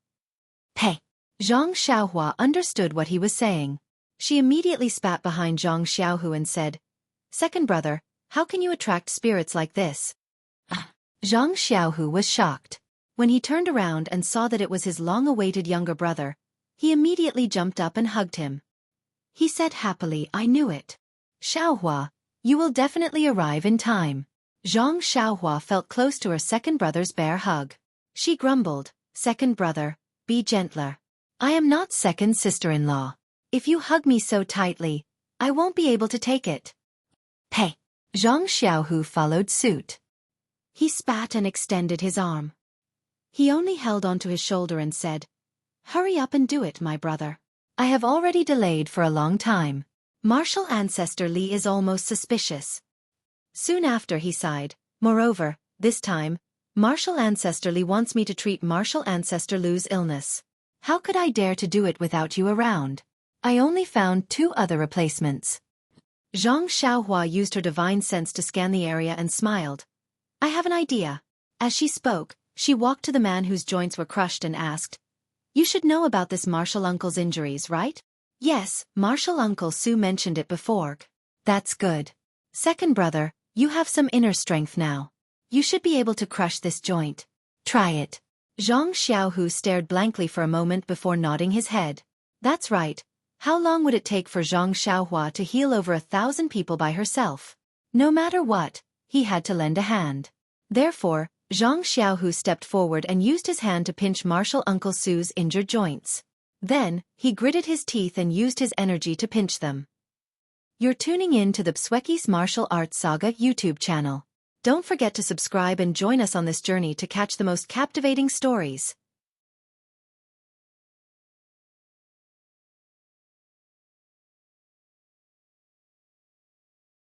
"Hey!" Zhang Xiaohua understood what he was saying. She immediately spat behind Zhang Xiaohu and said, "Second brother, how can you attract spirits like this?" Zhang Xiaohu was shocked. When he turned around and saw that it was his long-awaited younger brother, he immediately jumped up and hugged him. He said happily, "I knew it. Xiaohua, you will definitely arrive in time." Zhang Xiaohua felt close to her second brother's bear hug. She grumbled, "Second brother, be gentler. I am not second sister-in-law. If you hug me so tightly, I won't be able to take it." "Hey!" Zhang Xiaohu followed suit. He spat and extended his arm. He only held onto his shoulder and said, "Hurry up and do it, my brother. I have already delayed for a long time. Martial Ancestor Li is almost suspicious." Soon after he sighed, "Moreover, this time, Martial Ancestor Li wants me to treat Martial Ancestor Lu's illness. How could I dare to do it without you around? I only found 2 other replacements." Zhang Xiaohua used her divine sense to scan the area and smiled. "I have an idea." As she spoke, she walked to the man whose joints were crushed and asked, "You should know about this Martial Uncle's injuries, right?" "Yes, Martial Uncle Su mentioned it before." "That's good. Second brother, you have some inner strength now. You should be able to crush this joint. Try it." Zhang Xiaohu stared blankly for a moment before nodding his head. That's right. How long would it take for Zhang Xiaohua to heal over 1,000 people by herself? No matter what, he had to lend a hand. Therefore, Zhang Xiaohu stepped forward and used his hand to pinch martial Uncle Su's injured joints. Then, he gritted his teeth and used his energy to pinch them. You're tuning in to the Xueqi's Martial Arts Saga YouTube channel. Don't forget to subscribe and join us on this journey to catch the most captivating stories.